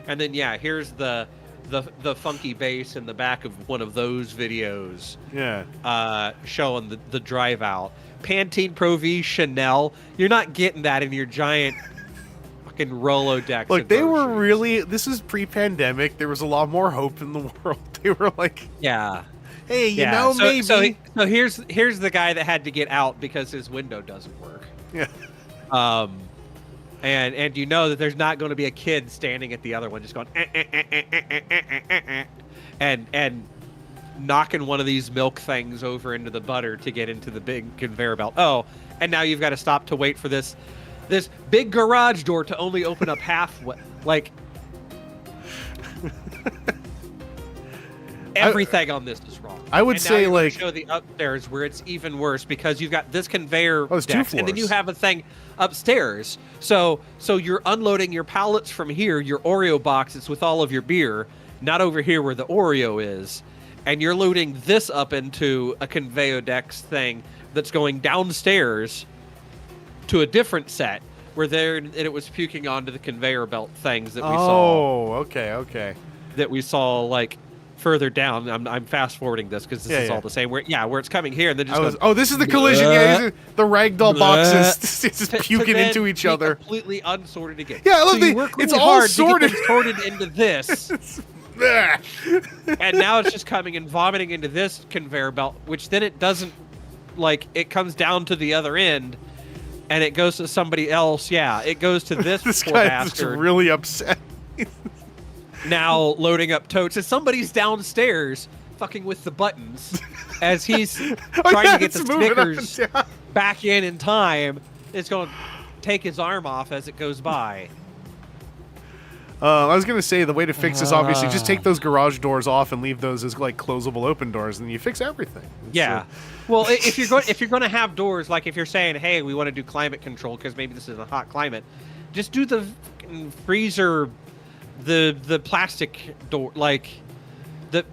And then, here's the the funky bass in the back of one of those videos. Yeah. Showing the drive out. Pantene Pro V Chanel. You're not getting that in your giant fucking Rolodex. Look, of they were groceries. really. This is pre-pandemic. There was a lot more hope in the world. They were like, Yeah. hey, you Yeah. know, so, maybe. So here's the guy that had to get out because his window doesn't work. Yeah. And you know that there's not going to be a kid standing at the other one just going and knocking one of these milk things over into the butter to get into the big conveyor belt. Oh, and now you've got to stop to wait for this big garage door to only open up halfway. Like everything on this is wrong. I would and now say, you're gonna like- show the upstairs where it's even worse because you've got this conveyor Oh, it's 2 deck, and then you floors. have a thing upstairs. So you're unloading your pallets from here, your Oreo boxes with all of your beer, not over here where the Oreo is, and you're loading this up into a conveyor deck thing that's going downstairs to a different set where it was puking onto the conveyor belt things that we saw. Oh, okay. That we saw like further down. I'm fast forwarding this because this is all the same. Where it's coming here and then just goes, this is the collision. Yeah, these are the ragdoll boxes it's just puking then into each be other. completely unsorted again. Yeah, look, so you work it's really all hard sorted. to get them sorted into this, and now it's just coming and vomiting into this conveyor belt, which then it doesn't like it comes down to the other end, and it goes to somebody else. Yeah, it goes to this This poor guy is bastard. really upset. Now loading up totes, and somebody's downstairs fucking with the buttons as he's trying to get the it's moving up and Snickers down. back in time. It's going to take his arm off as it goes by. I was gonna say the way to fix this, obviously, just take those garage doors off and leave those as like closable open doors, and you fix everything. It's, Yeah. Well, if you're going to have doors, like if you're saying, hey, we want to do climate control because maybe this is a hot climate, just do the fucking freezer, the plastic door, like the.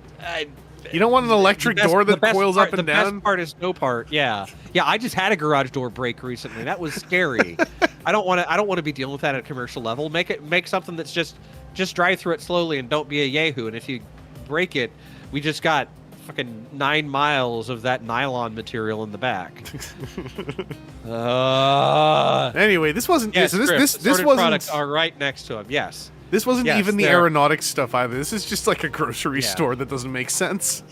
You don't want an electric door that coils up and down. The best part is no part. Yeah. I just had a garage door break recently. That was scary. I don't want to be dealing with that at a commercial level. Make something that's just drive through it slowly and don't be a yahoo. And if you break it, we just got fucking 9 miles of that nylon material in the back. Anyway, this wasn't. Yes, so this assorted wasn't. products are right next to him. Yes. This wasn't Yes, even the they're- aeronautics stuff either. This is just like a grocery Yeah. store that doesn't make sense.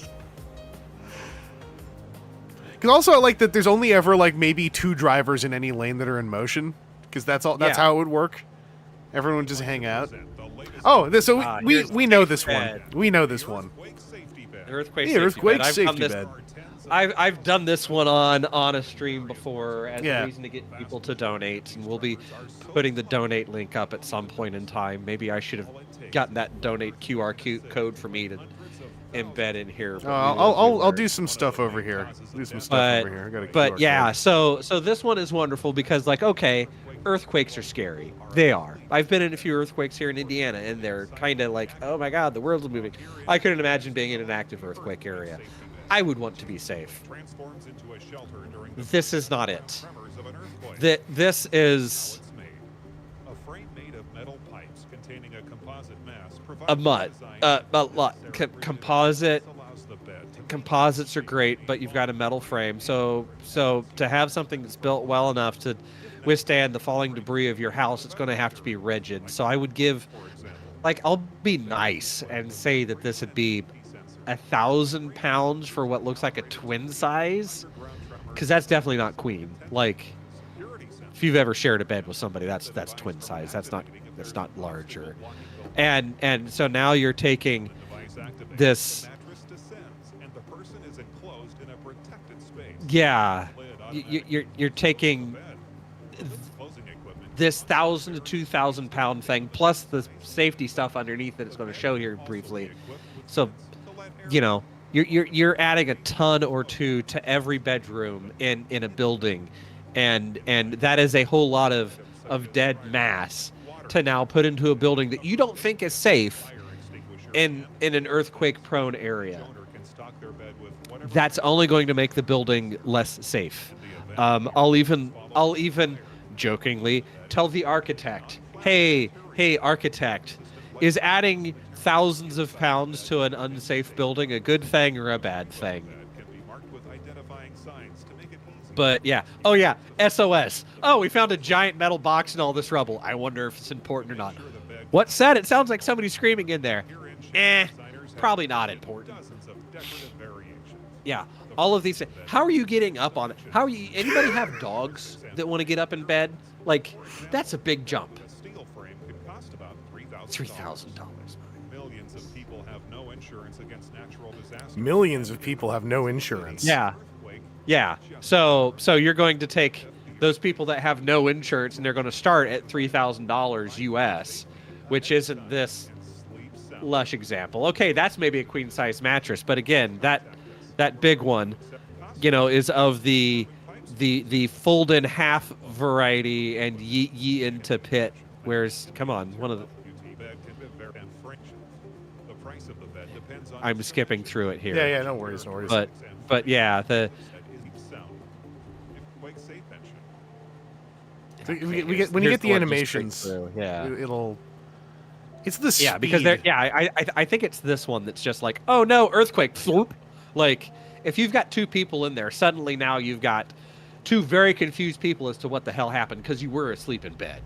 Because also I like that there's only ever like maybe 2 drivers in any lane that are in motion. Because that's all. That's Yeah. how it would work. Everyone would just hang out. Oh, so here's we know this bed. one. We know this one. Earthquake. Yeah, safety earthquake bed. I've safety done this, bed. I've done this one on a stream before as Yeah. a reason to get people to donate, and we'll be putting the donate link up at some point in time. Maybe I should have gotten that donate QR code for me to embed in here. but we won't I'll that. do some stuff over here. Do some stuff over here. I got a But QR yeah, code. so this one is wonderful because like okay, earthquakes are scary. They are. I've been in a few earthquakes here in Indiana, and they're kind of like, oh my god, the world's moving. I couldn't imagine being in an active earthquake area. I would want to be safe. This is not it. This is a frame made of metal pipes containing a composite mass a mud. Composite. Composites are great, but you've got a metal frame. So to have something that's built well enough to withstand the falling debris of your house, it's going to have to be rigid. So I would give, like, I'll be nice and say that this would be 1,000 pounds for what looks like a twin size, because that's definitely not queen. Like, if you've ever shared a bed with somebody, that's twin size. That's not larger. And so now you're taking this. Yeah, you're taking this 1,000 to 2,000 pound thing plus the safety stuff underneath that it's going to show here briefly. So, you know, you're adding a ton or two to every bedroom in a building, and that is a whole lot of dead mass to now put into a building that you don't think is safe in an earthquake prone area. That's only going to make the building less safe. I'll even jokingly tell the architect, hey architect, Is adding thousands of pounds to an unsafe building a good thing or a bad thing? But yeah. Oh yeah. SOS. Oh, we found a giant metal box in all this rubble. I wonder if it's important or not. What's said? It sounds like somebody's screaming in there. Probably not important. Yeah. All of these. How are you getting up on it? How are you? Anybody have dogs that want to get up in bed? Like, that's a big jump. $3,000. Millions of people have no insurance against natural disasters. Millions of people have no insurance. Yeah. Yeah. So you're going to take those people that have no insurance and they're going to start at $3,000 US, which isn't this lush example. Okay, that's maybe a queen size mattress, but again, that big one, is of the fold in half variety and ye into pit. Where's come on, one of the I'm skipping through it here. Yeah, no worries, no worries. But yeah, we get when you get the animations, yeah, it's the speed. Yeah, because I think it's this one that's just like, oh no, earthquake, floop. Like, if you've got two people in there, suddenly now you've got two very confused people as to what the hell happened because you were asleep in bed.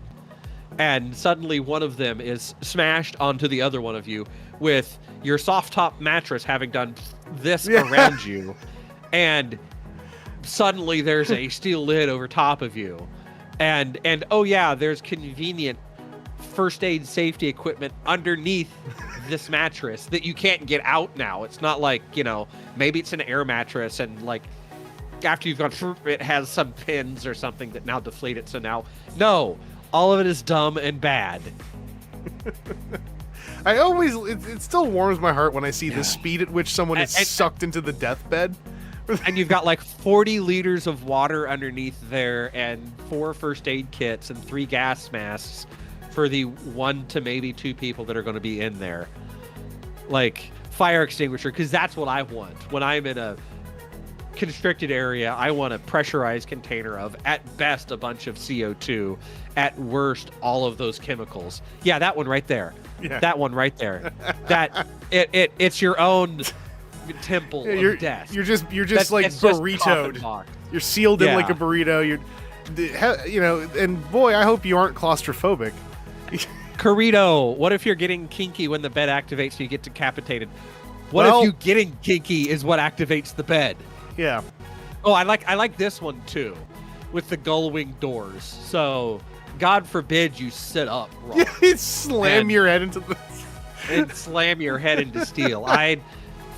And suddenly one of them is smashed onto the other one of you with your soft top mattress having done this around you. And suddenly there's a steel lid over top of you. And oh yeah, there's convenient first aid safety equipment underneath this mattress that you can't get out now. It's not like, maybe it's an air mattress and like after you've gone, it has some pins or something that now deflate it. So now, no. All of it is dumb and bad. It still warms my heart when I see the speed at which someone is sucked into the deathbed. And you've got like 40 liters of water underneath there and 4 first aid kits and 3 gas masks for the 1 to maybe 2 people that are going to be in there. Like, fire extinguisher, because that's what I want. When I'm in a constricted area, I want a pressurized container of, at best, a bunch of CO2. At worst, all of those chemicals. Yeah, that one right there. Yeah. That one right there. It's your own temple of death. You're just like burritoed. You're sealed in like a burrito. And boy, I hope you aren't claustrophobic. Corrito, what if you're getting kinky when the bed activates and you get decapitated? What if you getting kinky is what activates the bed? Yeah. Oh, I like this one too, with the gull wing doors. So, God forbid you sit up wrong. Slam your head into the... and slam your head into steel.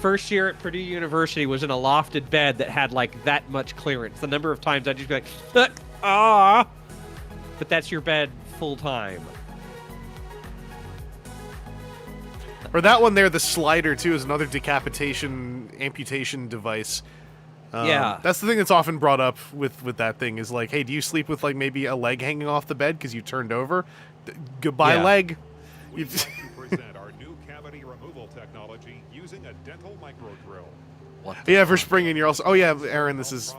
First year at Purdue University was in a lofted bed that had like that much clearance. The number of times I'd just be like, but that's your bed full time. Or that one there, the slider too, is another amputation device. Yeah. That's the thing that's often brought up with that thing is like, hey, do you sleep with like maybe a leg hanging off the bed because you turned over? Goodbye, leg. We present our new cavity removal technology using a dental micro drill. Yeah, for springing, you're also... Oh yeah, Aaron, this is...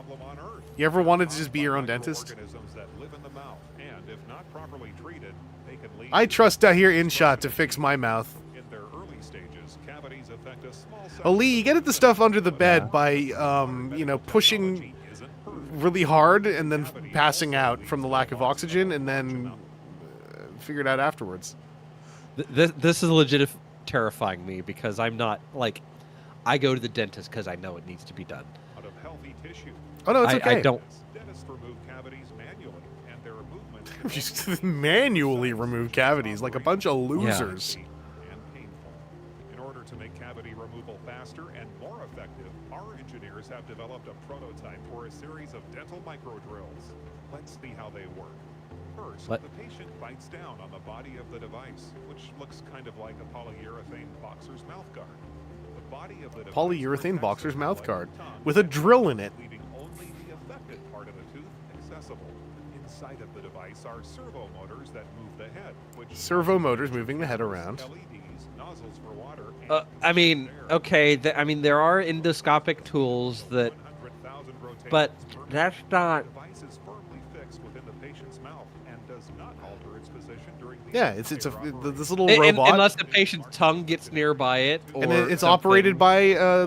You ever wanted to just be your own dentist? I trust Dahir InShot to fix my mouth. Oh, Lee, you get at the stuff under the bed by, pushing really hard and then passing out from the lack of oxygen, and then figure it out afterwards. This is legit terrifying me because I'm not, like, I go to the dentist because I know it needs to be done. Oh, no, it's okay. I don't... Dentists remove cavities manually, and their movement... Just manually remove cavities like a bunch of losers. And painful. In order to make cavity removal faster and more effective, our engineers have developed a prototype for a series of dental micro drills. Let's see how they work. First, the patient bites down on the body of the device, which looks kind of like a polyurethane boxer's mouthguard. The body of the device Polyurethane boxer's mouthguard with a drill in it. Leaving only the affected part of the tooth accessible. Inside of the device are servo motors that move the head, which servo motors moving the head around. LEDs, nozzles for water. There are endoscopic tools that, but that's not. The device is firmly fixed within the patient's mouth and does not alter its position during Yeah, it's this little robot, unless the patient's tongue gets nearby it, or and it's something. operated by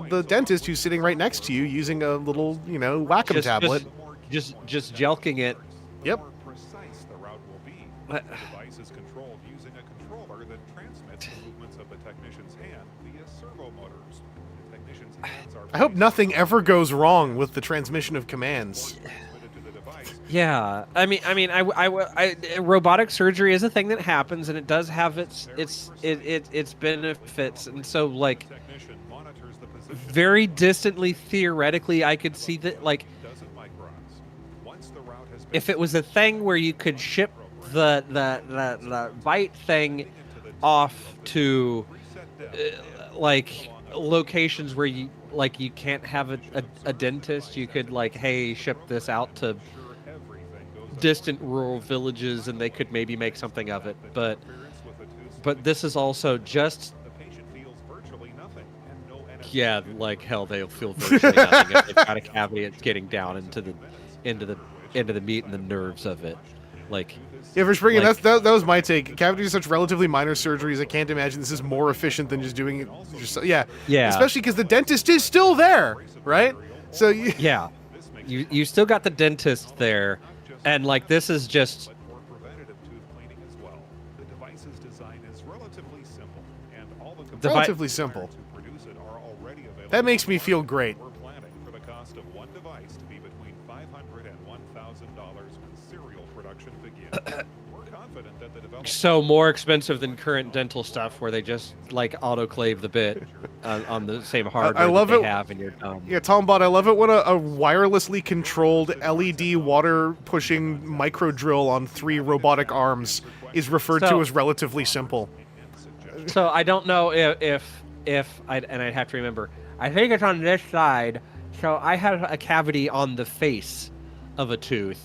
the dentist who's sitting right next to you using a little, Wacom tablet. Just jelking it. Yep. The more precise the route will be. What? The device is controlled using a controller that transmits the movements of the technician's hand via servo motors. The technician's hands are I hope nothing ever goes wrong with the transmission of commands. transmitted to the device. Yeah, I mean, robotic surgery is a thing that happens, and it does have its benefits, and so like Technician monitors the position very distantly, theoretically, I could see that like dozen microns. Once the route has been if it was a thing where you could ship the bite thing off to like locations where you can't have a dentist, you could like, hey, ship this out to distant rural villages and they could maybe make something of it, but this is also just the patient feels virtually nothing and no yeah, like hell they'll feel virtually nothing if they've got a cavity. It's getting down into the meat and the nerves of it, like. Yeah, for springing, Like- that was my take. Cavities are such relatively minor surgeries. I can't imagine this is more efficient than just doing it. Yeah, especially because the dentist is still there, right? So Yeah, you still got the dentist there, and like this is just but for preventative tooth cleaning as well. The device's design is relatively simple, and all the components Relatively simple. to produce it are already available. That makes me feel great. We're planning for the cost of one device to be between $500 and $1,000 when serial production begins. We're confident that the development so more expensive than current dental stuff, where they just like autoclave the bit on the same hardware love that it. they have in your tongue. Yeah, Tombot, I love it when a wirelessly controlled LED water pushing micro drill on 3 robotic arms is referred to So- as relatively simple. So I don't know if I'd have to remember. I think it's on this side. So I have a cavity on the face of a tooth,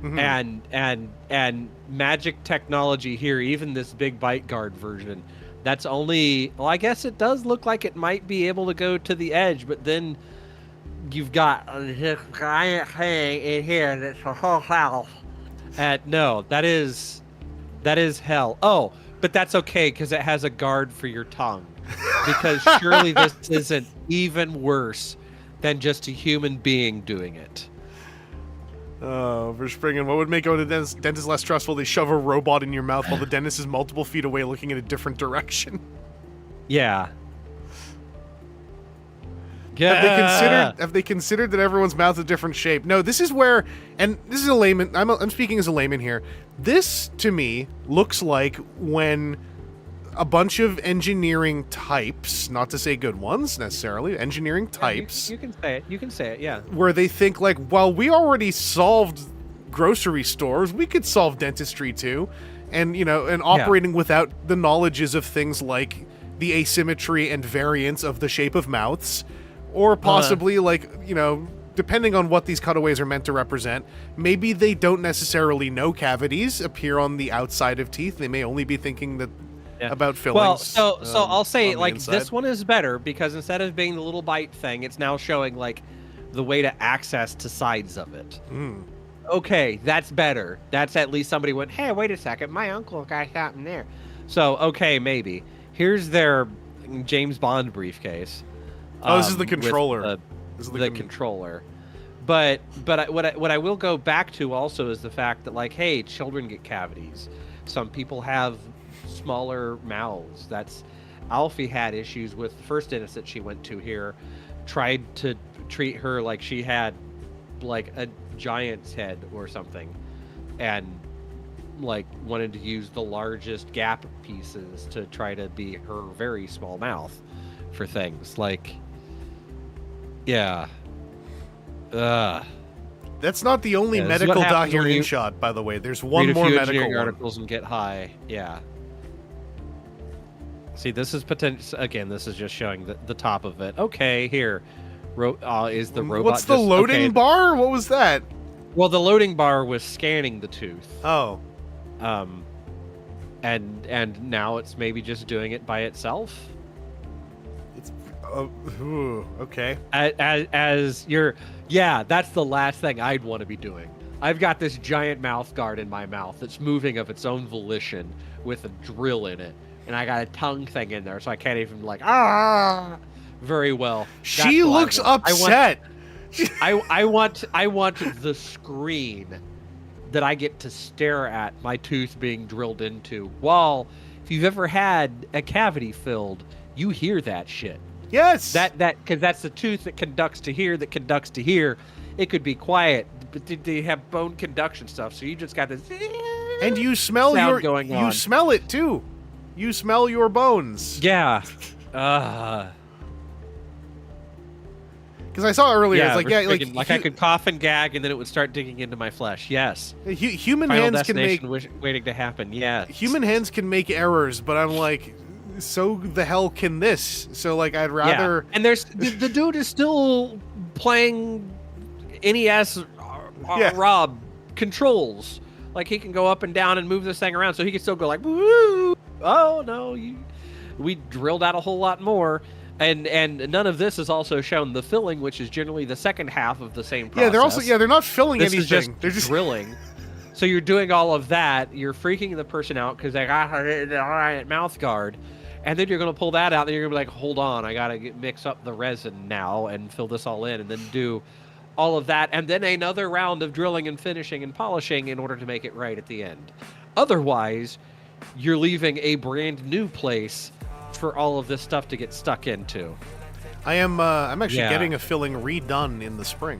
Mhm. and magic technology here, even this big bite guard version, that's only, well, I guess it does look like it might be able to go to the edge, but then you've got this giant thing in here that's a whole house. No, that is hell. Oh, but that's okay because it has a guard for your tongue. Because surely this isn't even worse than just a human being doing it. For springing, what would make going to the dentist less stressful? They shove a robot in your mouth while the dentist is multiple feet away looking in a different direction. Yeah. Have they considered that everyone's mouth is a different shape? No, this is where, and this is a layman. I'm speaking as a layman here. This to me looks like when a bunch of engineering types, not to say good ones necessarily, engineering types, You can say it. You can say it. Yeah. where they think like, well, we already solved grocery stores, we could solve dentistry too, and operating without the knowledges of things like the asymmetry and variance of the shape of mouths, or possibly depending on what these cutaways are meant to represent, maybe they don't necessarily know cavities appear on the outside of teeth. They may only be thinking that about fillings. Well, so I'll say on the like inside. this one is better because instead of being the little bite thing, it's now showing like the way to access to sides of it. Mm. Okay, that's better. That's at least somebody went, hey, wait a second, my uncle got something there. So okay, maybe here's their James Bond briefcase. Oh, this is the with controller. This is the controller. But what I will go back to also is the fact that like, hey, children get cavities. Some people have smaller mouths. That's Alfie had issues with the first dentist that she went to here. Tried to treat her like she had like a giant's head or something, and like wanted to use the largest gap pieces to try to be her very small mouth for things like. Yeah. That's not the only Yeah, this is medical what happens Dahir when you shot, by the way. There's one read a more few medical engineering one. articles and get high. Yeah. See, this is potential. Again, this is just showing the top of it. Okay, here. Is the robot? What's the just, loading okay, bar? What was that? Well, the loading bar was scanning the tooth. Oh. And now it's maybe just doing it by itself. It's okay. As you're, yeah, that's the last thing I'd want to be doing. I've got this giant mouth guard in my mouth that's moving of its own volition with a drill in it, and I got a tongue thing in there, so I can't even like very well. She looks upset. I want the screen that I get to stare at my tooth being drilled into. While if you've ever had a cavity filled, you hear that shit. Yes. That because that's the tooth that conducts to here, that conducts to here. It could be quiet, but they have bone conduction stuff, so you just got this. And you smell sound going on. You smell it too. You smell your bones. Yeah. Because I saw earlier, Yeah, it's like, like I could cough and gag, and then it would start digging into my flesh. Yes. Human Final hands can make destination waiting to happen. Yeah. human hands can make errors, but I'm like, so the hell can this? So like, I'd rather. Yeah. And there's the dude is still playing NES Rob controls. Like he can go up and down and move this thing around, so he can still go like, woo! Oh no, we drilled out a whole lot more. And none of this is also shown the filling, which is generally the second half of the same process. Yeah, they're not filling this anything. They're just drilling. So you're doing all of that. You're freaking the person out because they got a mouth guard, and then you're gonna pull that out. And you're gonna be like, hold on, I gotta mix up the resin now and fill this all in, and then do all of that, and then another round of drilling and finishing and polishing in order to make it right at the end. Otherwise, you're leaving a brand new place for all of this stuff to get stuck into. I'm actually getting a filling redone in the spring.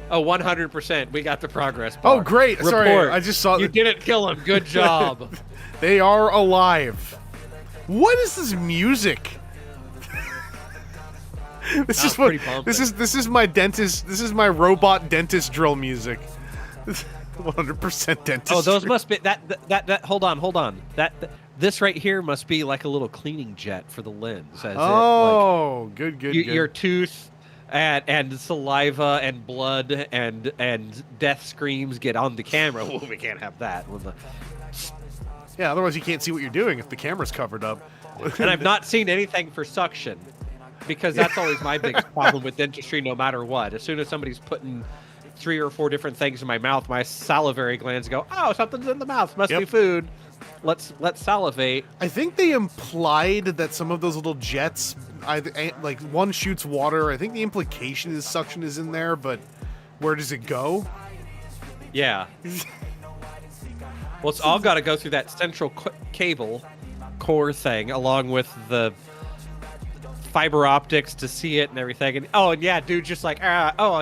Oh, 100%. We got the progress bar. Oh, great. Report. Sorry, I just saw you didn't kill him. Good job. They are alive. What is this music? This is what this is my dentist. This is my robot dentist drill music. 100% dentist. Oh, those must be that. Hold on. This right here must be like a little cleaning jet for the lens. Good. Your tooth and saliva and blood and death screams get on the camera. Well, we can't have that. Yeah, otherwise you can't see what you're doing if the camera's covered up. And I've not seen anything for suction, because that's always my biggest problem with dentistry, no matter what. As soon as somebody's putting 3 or 4 different things in my mouth, my salivary glands go, oh, something's in the mouth. Must be food. Let's salivate. I think they implied that some of those little jets, like one shoots water. I think the implication is suction is in there, but where does it go? Yeah. Well, it's all got to go through that central cable core thing, along with the fiber optics to see it and everything. And yeah, dude, just like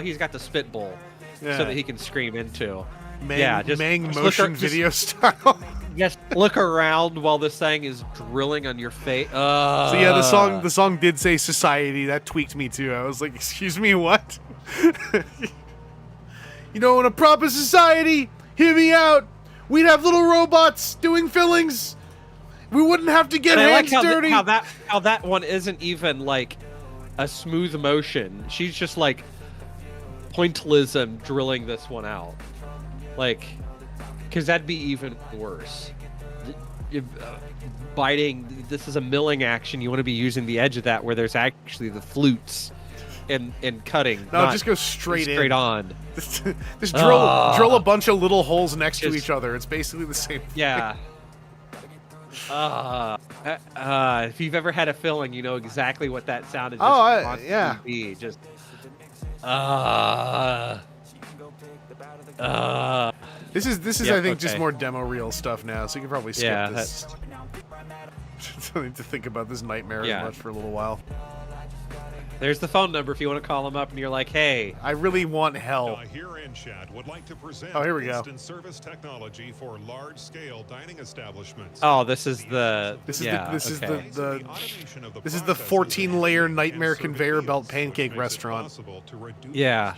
he's got the spit bowl so that he can scream into. Just motion video style. Just look around while this thing is drilling on your face. So yeah, the song did say society. That tweaked me too. I was like, excuse me, what? You know, in a proper society, hear me out. We'd have little robots doing fillings. We wouldn't have to get hands dirty. How that one isn't even like a smooth motion. She's just like pointillism drilling this one out. Like, because that'd be even worse. Biting, this is a milling action. You want to be using the edge of that where there's actually the flutes and cutting. No, just go straight on. Just drill a bunch of little holes next to each other. It's basically the same thing. Yeah. If you've ever had a filling, you know exactly what that sound is. Be. Just This is I think just more demo reel stuff now, so you can probably skip this. Don't need to think about this nightmare as much for a little while. There's the phone number if you want to call them up and you're like, hey, I really want hell. Dahir and Chad would like to present here we go. instant service technology for large-scale dining establishments. Oh, this is the 14-layer nightmare conveyor belt pancake restaurant. Yeah.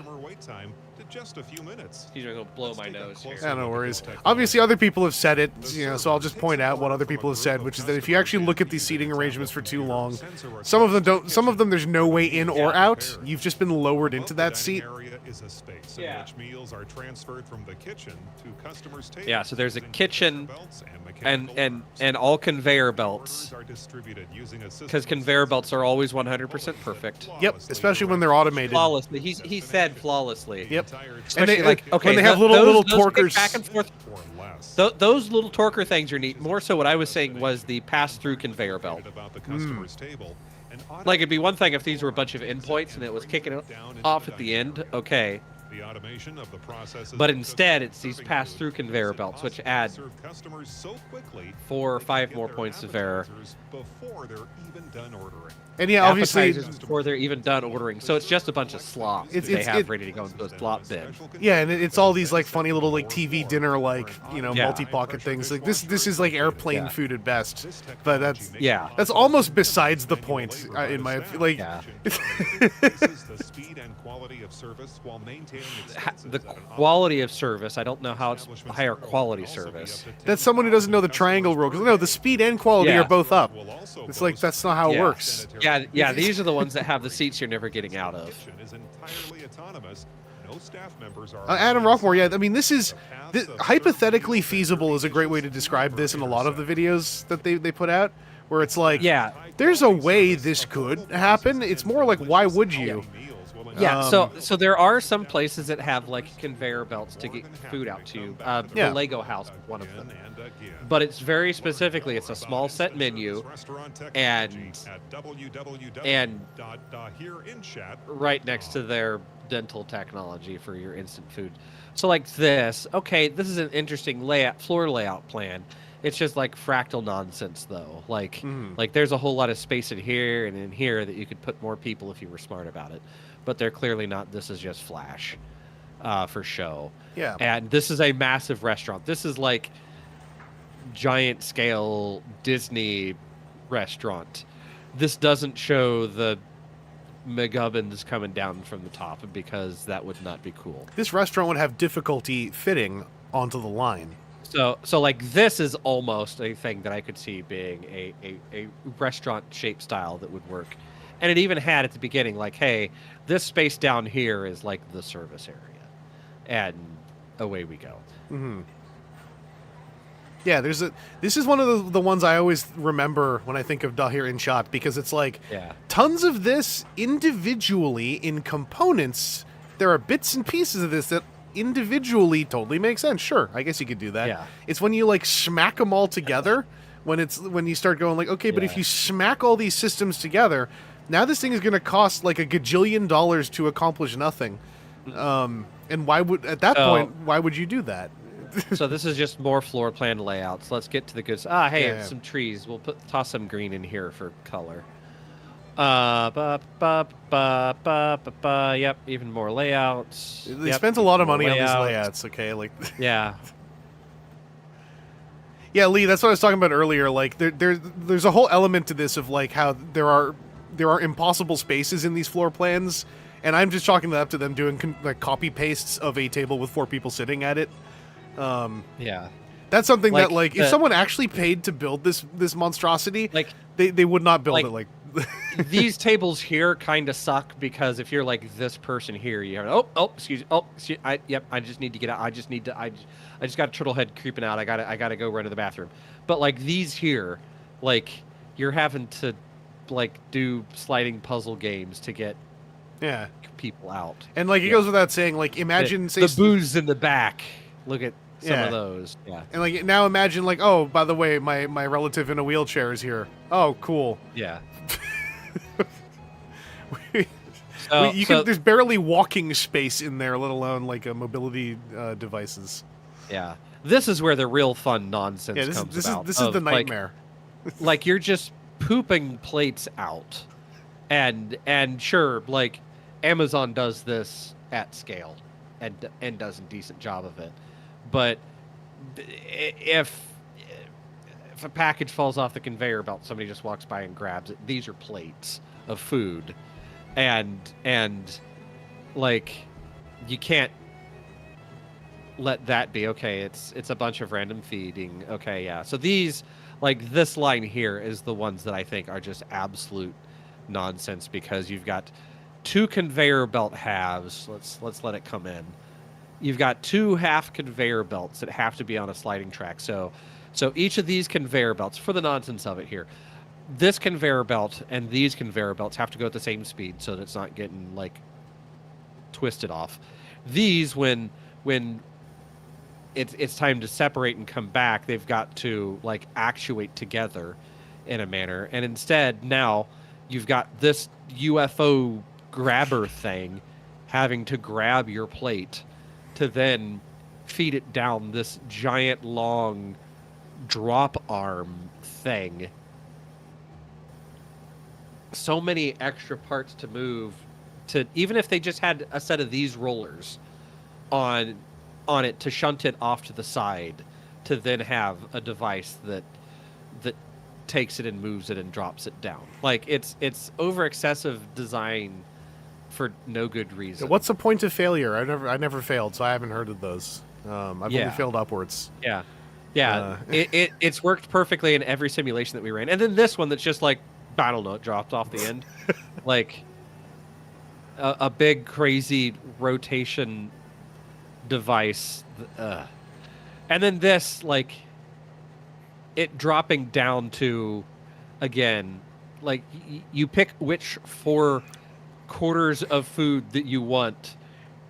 Just a few minutes. He's gonna blow my nose here. Yeah, no worries. Obviously, other people have said it, so I'll just point out what other people have said, which is that if you actually look at these seating arrangements for too long, some of them don't. Some of them there's no way in or out. You've just been lowered into that seat. Is a space in which meals are transferred from the kitchen to customers' tables. Yeah, so there's a kitchen and all conveyor belts. Because conveyor belts are always 100% perfect. Yep, especially when they're automated. Flawlessly. He said flawlessly. Yep. Especially they- like okay, when they have little those big torquers- back and forth. Or less. Those little torquer things are neat. More so, what I was saying was the pass-through conveyor belt. About the customer's table, an Like it'd be one thing if these were a bunch of endpoints and it was kicking it off at the end. Okay, The automation of the processes but instead it's these pass-through conveyor belts, which add serve customers so quickly 4 or they 5 get more their points of error. appetizers before they're even done ordering. And yeah, obviously, Appetizers before they're even done ordering. So it's just a bunch of slop that they have ready to go into a slop bin. yeah, and it's all these like funny little like TV dinner like Yeah. multi-pocket things. Like this is like airplane Yeah. food at best. But that's Yeah. almost besides the point in my like. Yeah. The speed and quality of service while maintaining The quality of service, I don't know how it's higher quality service. That's someone who doesn't know the triangle rule. Because no, the speed and quality Yeah. are both up. It's like that's not how it Yeah. works. Yeah, these are the ones that have the seats you're never getting out of. Is entirely autonomous. No staff members are Adam Rockmore, yeah, I mean, this is hypothetically feasible is a great way to describe this in a lot of the videos that they put out, where it's like, Yeah. there's a way this could happen. It's more like, why would you? Yeah, so there are some places that have like conveyor belts to get food out to you. Yeah. The Lego house is one of them. But it's very specifically, it's a small set menu, and right next to their dental technology for your instant food. So like this, okay, this is an interesting floor layout plan. It's just like fractal nonsense though. Like there's a whole lot of space in here and in here that you could put more people if you were smart about it. But they're clearly not. This is just flash for show. Yeah. And this is a massive restaurant. This is like giant scale Disney restaurant. This doesn't show the McGubbins coming down from the top because that would not be cool. This restaurant would have difficulty fitting onto the line. So like this is almost a thing that I could see being a restaurant shape style that would work. And it even had at the beginning, like, hey, this space down here is like the service area. And away we go. Mm-hmm. Yeah, this is one of the ones I always remember when I think of Dahir in shot, because it's like tons of this individually in components. There are bits and pieces of this that individually totally make sense. Sure, I guess you could do that. Yeah. It's when you like smack them all together when you start going like, okay, but if you smack all these systems together, now this thing is going to cost like $1 gajillion to accomplish nothing. And why would why would you do that? So this is just more floor plan layouts. Let's get to the good. Hey, Yeah. some trees. We'll toss some green in here for color. Yep, even more layouts. They spent a lot of money on these layouts. Okay, like Yeah. yeah, Lee. That's what I was talking about earlier. Like there's a whole element to this of like how there are impossible spaces in these floor plans, and I'm just chalking that up to them doing like copy pastes of a table with 4 people sitting at it. Yeah. That's something Like that like if someone actually paid to build this monstrosity, Like they would not build like- it like. these tables here kind of suck because if you're like this person here, you have excuse I just need to get out. I just got a turtle head creeping out. I gotta go run to the bathroom. But like these here, like you're having to like do sliding puzzle games to get Yeah. people out. And like it goes without saying, like imagine say the booths in the back. Look at some Yeah. of those. Yeah. and like now imagine like, oh, by the way, my relative in a wheelchair is here. Oh, cool. Yeah. There's barely walking space in there, let alone like mobility devices. Yeah. This is where the real fun nonsense Yeah, comes this about. is the of, like, nightmare. like you're just pooping plates out, and sure, like Amazon does this at scale, and does a decent job of it, but if a package falls off the conveyor belt, somebody just walks by and grabs it. These are plates of food, and like you can't let that be okay. It's a bunch of random feeding. Okay, yeah. So these, like this line here, is the ones that I think are just absolute nonsense because you've got 2 conveyor belt halves. Let's let it come in. You've got 2 half conveyor belts that have to be on a sliding track. So each of these conveyor belts, for the nonsense of it here, this conveyor belt and these conveyor belts have to go at the same speed so that it's not getting like twisted off. These, when it's time to separate and come back, they've got to like actuate together in a manner. And instead, now you've got this UFO grabber thing having to grab your plate to then feed it down this giant long drop arm thing. So many extra parts to move, to even if they just had a set of these rollers on it to shunt it off to the side, to then have a device that takes it and moves it and drops it down. Like it's over excessive design for no good reason. What's the point of failure? I never failed, so I haven't heard of those. I've only failed upwards. Yeah. It's worked perfectly in every simulation that we ran. And then this one that's just like, I don't know, it dropped off the end. Like a big crazy rotation device. And then this, like, it dropping down to, again, like you pick which 4 quarters of food that you want,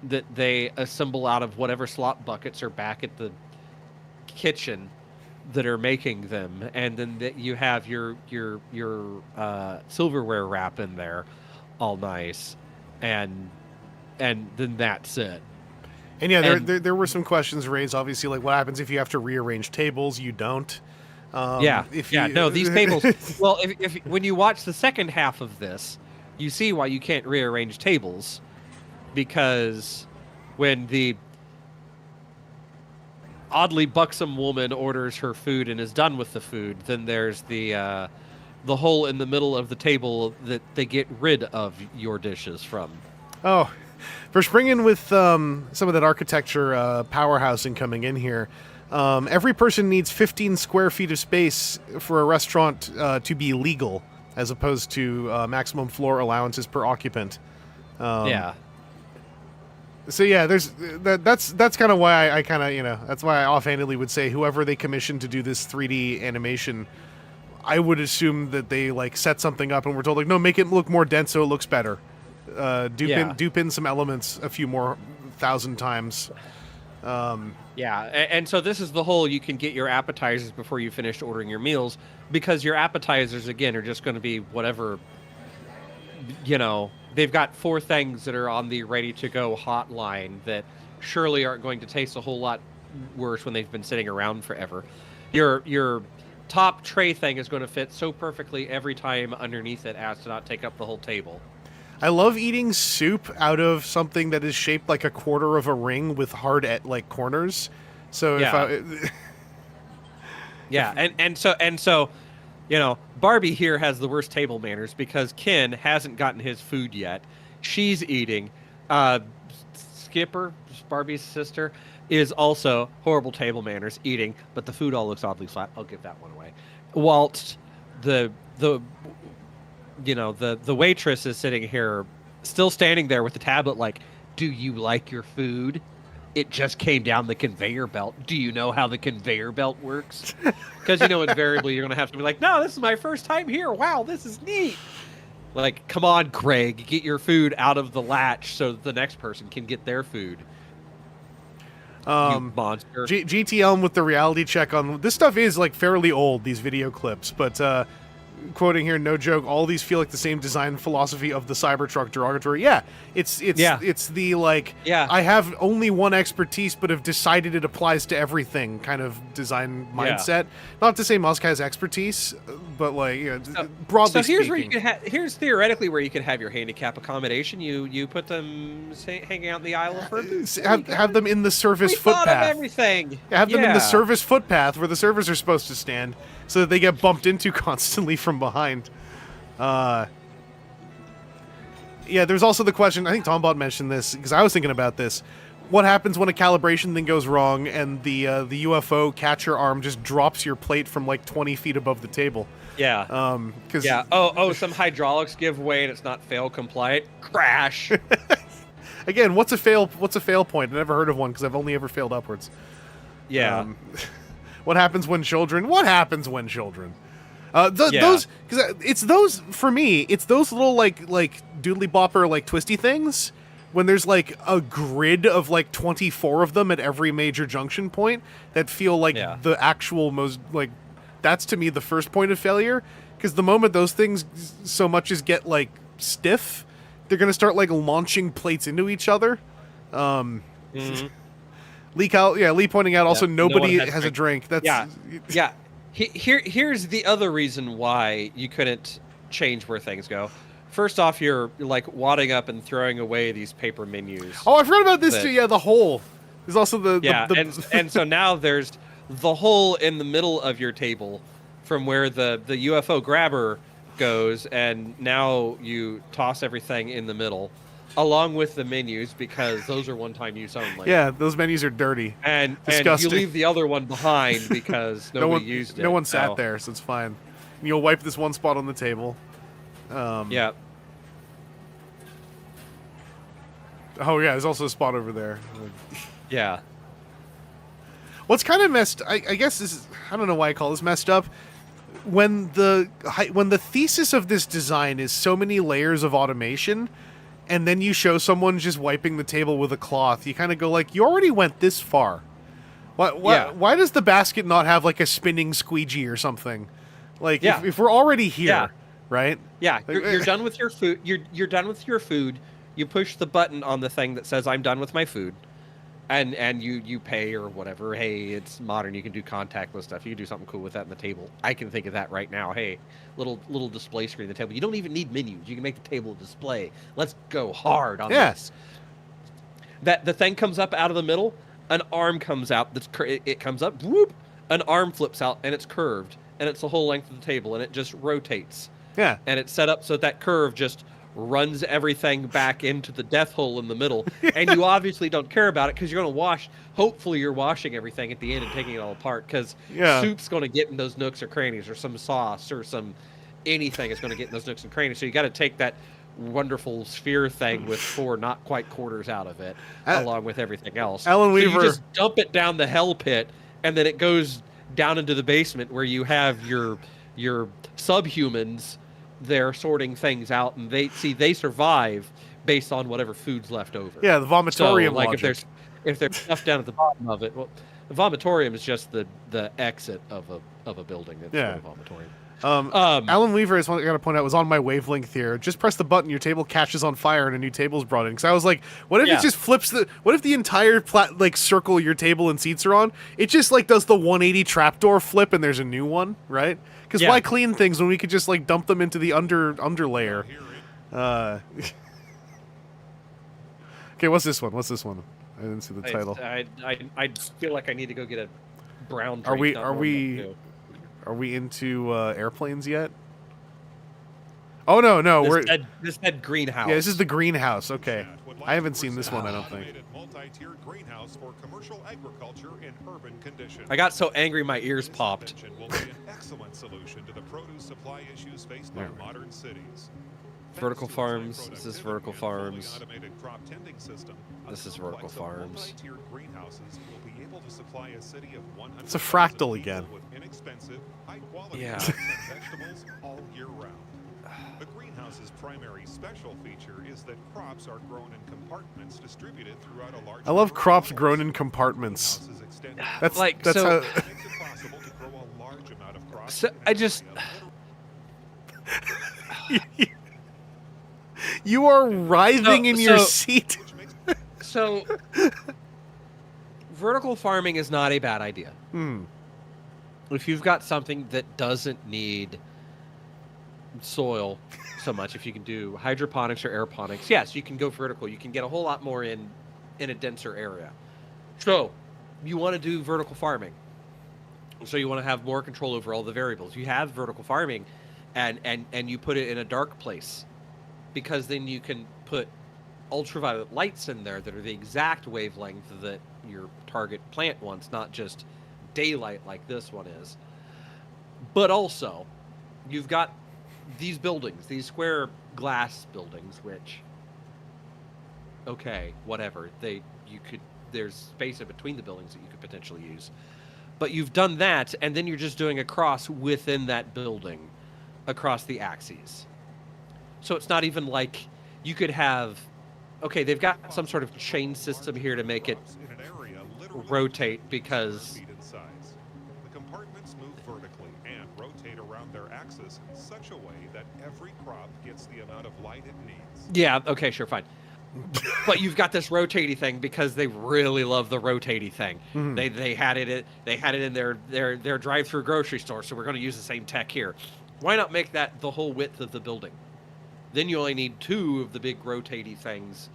that they assemble out of whatever slop buckets are back at the kitchen that are making them, and then that you have your silverware wrap in there, all nice, and then that's it. And yeah, there were some questions raised. Obviously, like what happens if you have to rearrange tables? You don't. No, these tables. Well, if when you watch the second half of this, you see why you can't rearrange tables, because when the oddly buxom woman orders her food and is done with the food, then there's the hole in the middle of the table that they get rid of your dishes from. Oh, for springing with some of that architecture powerhousing coming in here. Every person needs 15 square feet of space for a restaurant to be legal, as opposed to maximum floor allowances per occupant. So yeah, that's kind of why I kind of, that's why I offhandedly would say whoever they commissioned to do this 3D animation, I would assume that they like set something up and we're told like, no, make it look more dense so it looks better. Dupe in some elements a few more 1,000 times. And so this is the whole, you can get your appetizers before you finish ordering your meals, because your appetizers, again, are just going to be whatever, they've got 4 things that are on the ready-to-go hotline that surely aren't going to taste a whole lot worse when they've been sitting around forever. Your top tray thing is going to fit so perfectly every time underneath it as to not take up the whole table. I love eating soup out of something that is shaped like a quarter of a ring with hard corners. So so Barbie here has the worst table manners because Ken hasn't gotten his food yet. She's eating. Skipper, Barbie's sister, is also horrible table manners, eating, but the food all looks oddly flat. I'll give that one away. Whilst the waitress is sitting here, still standing there with the tablet like, do you like your food? It just came down the conveyor belt. Do you know how the conveyor belt works? Because, invariably you're going to have to be like, no, this is my first time here. Wow, this is neat. Like, come on, Craig, get your food out of the latch so that the next person can get their food. You monster. GTL with the reality check on this stuff is like fairly old, these video clips, but quoting here, no joke, all these feel like the same design philosophy of the Cybertruck derogatory. Yeah, it's the like, I have only one expertise but have decided it applies to everything kind of design mindset. Not to say Musk has expertise, but like, broadly speaking. So here's theoretically where you could have your handicap accommodation. You put them hanging out in the aisle of purpose. Have them in the service footpath. Thought of everything. Have them in the service footpath where the servers are supposed to stand, so that they get bumped into constantly from behind. There's also the question, I think Tombot mentioned this, because I was thinking about this. What happens when a calibration thing goes wrong and the UFO catcher arm just drops your plate from like 20 feet above the table? Yeah. Some hydraulics give way and it's not fail compliant. Crash. Again, what's a fail point? I never heard of one because I've only ever failed upwards. Yeah. What happens when children? Those, because it's those, for me, it's those little like doodly bopper like twisty things when there's like a grid of like 24 of them at every major junction point that feel like the actual most, like, that's to me the first point of failure, because the moment those things so much as get like stiff, they're gonna start like launching plates into each other. Lee pointing out also nobody has a drink. That's yeah. Here's the other reason why you couldn't change where things go. First off, you're like wadding up and throwing away these paper menus. Oh, I forgot about this too. Yeah, the hole. There's also and so now there's the hole in the middle of your table from where the UFO grabber goes, and now you toss everything in the middle, along with the menus, because those are one-time use only. Yeah, those menus are dirty. And you leave the other one behind because nobody used it. No one sat there, so it's fine. And you'll wipe this one spot on the table. Yeah. Oh yeah, there's also a spot over there. Yeah. What's kind of messed, I guess this is, I don't know why I call this messed up. When the thesis of this design is so many layers of automation, and then you show someone just wiping the table with a cloth, you kind of go like, you already went this far. Why does the basket not have like a spinning squeegee or something? Like, if we're already here, right? Yeah, you're done with your food. You're done with your food. You push the button on the thing that says "I'm done with my food," and you pay or whatever. Hey, it's modern. You can do contactless stuff. You can do something cool with that in the table. I can think of that right now. Hey, little display screen on the table. You don't even need menus. You can make the table a display. Let's go hard on this. That the thing comes up out of the middle. An arm comes out. It comes up. Whoop! An arm flips out, and it's curved, and it's the whole length of the table, and it just rotates. Yeah. And it's set up so that curve just runs everything back into the death hole in the middle. And you obviously don't care about it because you're going to wash. Hopefully you're washing everything at the end and taking it all apart, because soup's going to get in those nooks or crannies, or some sauce or anything is going to get in those nooks and crannies. So you got to take that wonderful sphere thing with 4 not quite quarters out of it, along with everything else. Alan Weaver. So you just dump it down the hell pit, and then it goes down into the basement where you have your subhumans there sorting things out, and they survive based on whatever food's left over. Yeah, the vomitorium. So, like, logic. if there's stuff down at the bottom of it, well, the vomitorium is just the exit of a building. That's a vomitorium. Alan Weaver is one I got to point out was on my wavelength here. Just press the button, your table catches on fire, and a new table's brought in. Because I was like, what if it just flips what if the entire circle your table and seats are on? It just like does the 180 trapdoor flip, and there's a new one, right? Because why clean things when we could just like dump them into the under layer? Okay, what's this one? I didn't see the title. I feel like I need to go get a brown drink. Are we into airplanes yet? Oh no, this said greenhouse. Yeah, this is the greenhouse. Okay, I haven't seen this one. I don't think. Multi-tiered greenhouse for commercial agriculture in urban conditions. I got so angry my ears popped. Will be an excellent solution to the produce supply issues faced by modern cities. Vertical farms. This is vertical farms. This is vertical farms. It's a fractal again. Yeah. Vegetables all year round. The greenhouse's primary special feature is that crops are grown in compartments distributed throughout a large. I love crops grown in compartments. That's how. Makes it possible to grow a large amount of crops. So I just. You are writhing in your seat. So, vertical farming is not a bad idea. If you've got something that doesn't need soil so much, if you can do hydroponics or aeroponics, yes, you can go vertical. You can get a whole lot more in a denser area. So, you want to do vertical farming. So you want to have more control over all the variables. You have vertical farming, and you put it in a dark place, because then you can put ultraviolet lights in there that are the exact wavelength that your target plant wants, not just daylight like this one is. But also, you've got these buildings, these square glass buildings, which, okay, whatever. There's space in between the buildings that you could potentially use. But you've done that, and then you're just doing a cross within that building, across the axes. So it's not even like you could have okay, they've got some sort of chain system here to make it In an area literally rotate 2 because square feet in size. The compartments move vertically and rotate around their axis in such a way that every crop gets the amount of light it needs. yeah, okay, sure, fine. But you've got this rotatey thing because they really love the rotatey thing. Mhm. They had it in their drive-through grocery store, so we're going to use the same tech here. Why not make that the whole width of the building? Then you only need 2 of the big rotatey things,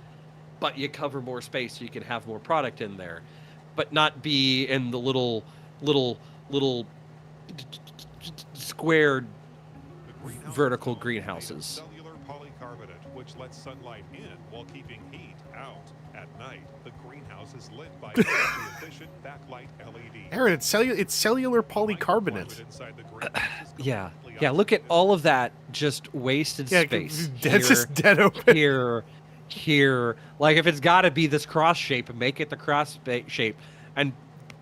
but you cover more space so you can have more product in there, but not be in the little squared The greenhouse vertical is made of greenhouses. cellular polycarbonate, which lets sunlight in while keeping heat out. At night, the greenhouse is lit by energy-efficient backlight LEDs. Aaron, it's cellular polycarbonate. Yeah, look at all of that just wasted Yeah, space. that's just dead open. Here. Like, if it's got to be this cross shape, make it the cross shape and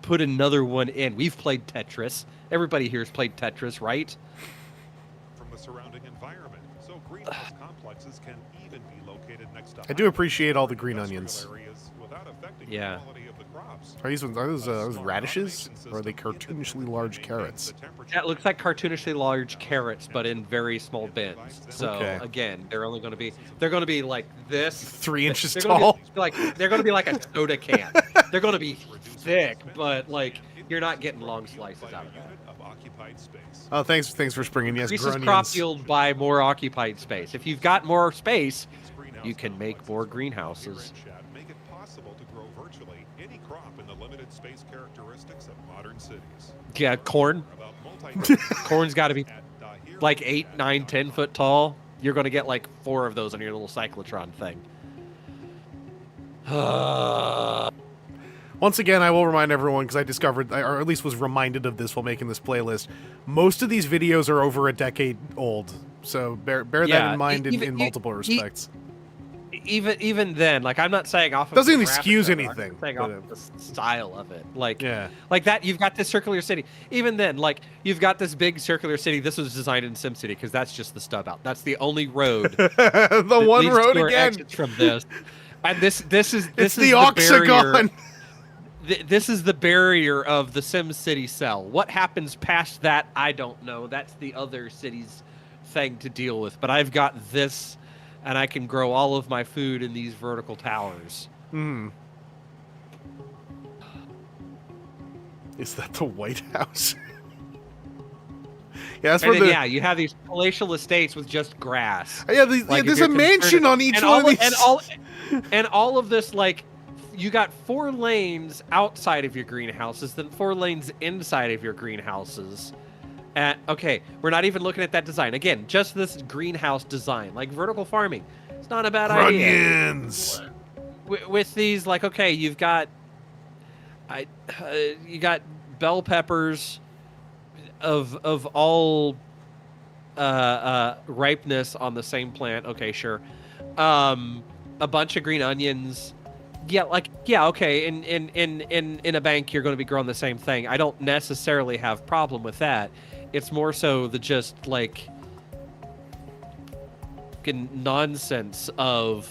put another one in. We've played Tetris. Everybody here's played Tetris, right? From the surrounding environment, so greenhouse complexes can even be located next to I do appreciate all the green onions. areas without affecting Yeah. the quality of the crops. Are those radishes, or are they cartoonishly large carrots? That looks like cartoonishly large carrots, but in very small bins. So Okay. again, they're going to be like this. 3 inches They're tall. they're going to be like a soda can. They're going to be thick, but like you're not getting long slices out of that. Oh, thanks for springing. Yes, Increases grunions. crop yield by more occupied space. If you've got more space, you can make more greenhouses. Make it possible to grow virtually any crop in the limited space characteristics of modern cities. Yeah, corn. About multi- Corn's got to be at Dahir like 8, 9, 10 foot tall. You're going to get like 4 of those on your little cyclotron thing. Once again, I will remind everyone, because I discovered, or at least was reminded of this while making this playlist, most of these videos are over a decade old. So bear that Yeah, in mind even- in multiple respects. Even then, like, I'm not saying off of Doesn't the excuse graphics of it, anything, I'm saying but, off of the style of it. Like, Yeah. like that, you've got this circular city. Even then, like, you've got this big circular city. This was designed in SimCity because that's just the stub out. That's the only road. The that one leads road to or again. exits from this. And this is It's the the octagon. barrier. This is the barrier of the SimCity cell. What happens past that, I don't know. That's the other city's thing to deal with. But I've got this, and I can grow all of my food in these vertical towers. Hmm. Is that the White House? Yeah, that's And where then, the yeah, you have these palatial estates with just grass. There's if a you're mansion concerned- on each and one all of these. and all of this, like, you got 4 lanes outside of your greenhouses, then 4 lanes inside of your greenhouses. Okay, we're not even looking at that design. Again, just this greenhouse design, like vertical farming. It's not a bad idea. Grunions. With these, like, okay, you've got, you got bell peppers of all ripeness on the same plant. Okay, sure. A bunch of green onions. Yeah, okay. In a bank, you're going to be growing the same thing. I don't necessarily have problem with that. It's more so the just like fucking nonsense of,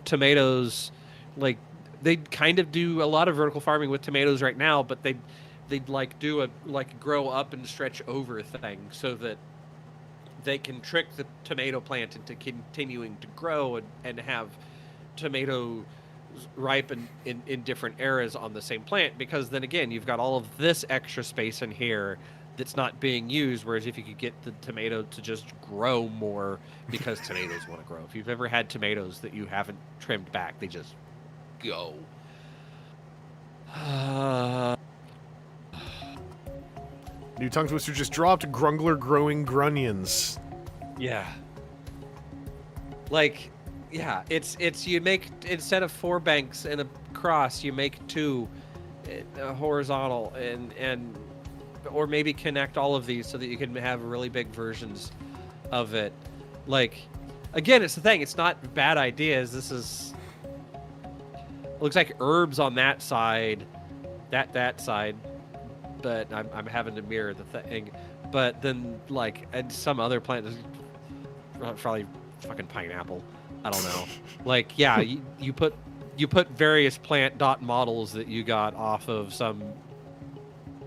tomatoes. Like, they kind of do a lot of vertical farming with tomatoes right now, but they'd like do a grow up and stretch over thing so that they can trick the tomato plant into continuing to grow and have tomatoes ripen in different eras on the same plant, because then again you've got all of this extra space in here that's not being used, whereas if you could get the tomato to just grow more, because tomatoes want to grow. If you've ever had tomatoes that you haven't trimmed back, they just go. New tongue twister just dropped. Grungler growing grunions. Yeah. Like, yeah, it's you make, instead of 4 banks and a cross, you make 2 horizontal and or maybe connect all of these so that you can have really big versions of it. Like, again, it's the thing, it's not bad ideas. This is, looks like herbs on that side, that side, but I'm having to mirror the thing. But then, like, and some other plant, probably fucking pineapple. I don't know. Like, yeah, you put various plant dot models that you got off of some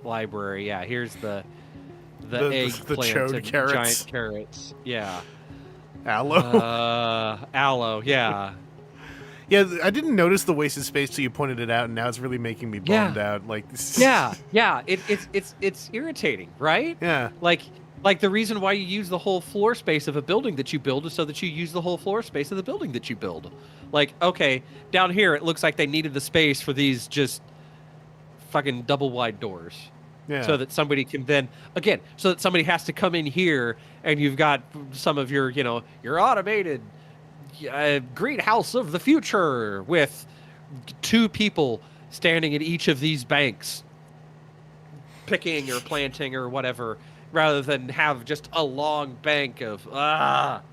library. Yeah, here's the eggplant chode and carrots. giant carrots. Yeah. Aloe. Aloe, yeah. Yeah, I didn't notice the wasted space till you pointed it out, and now it's really making me bummed out. Like, Yeah. It's irritating, right? yeah. Like the reason why you use the whole floor space of a building that you build is so that you use the whole floor space of the building that you build. Like, okay, down here it looks like they needed the space for these just fucking double wide doors. Yeah. So that somebody can then, again, so that somebody has to come in here and you've got some of your, your automated greenhouse of the future with 2 people standing at each of these banks picking or planting or whatever, rather than have just a long bank of First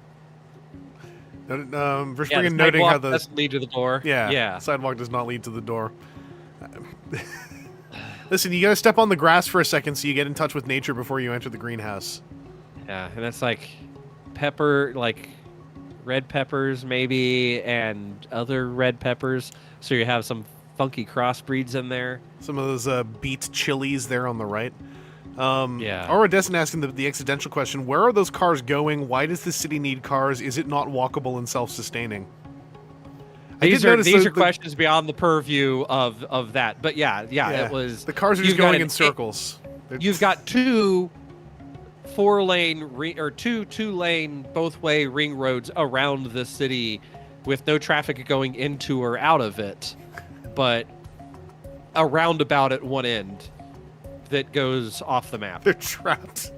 noting how the doesn't lead to the door. Yeah. Sidewalk does not lead to the door. Listen, you gotta step on the grass for a second so you get in touch with nature before you enter the greenhouse. Yeah, and that's like red peppers maybe, and other red peppers. So you have some funky crossbreeds in there. Some of those beet chilies there on the right. Yeah. Aura Destin asking the existential question, where are those cars going? Why does the city need cars? Is it not walkable and self-sustaining? These are questions beyond the purview of that. But yeah, it was... The cars are just going in circles. You've got 2 4-lane two-lane both-way ring roads around the city with no traffic going into or out of it, but a roundabout at one end that goes off the map. They're trapped.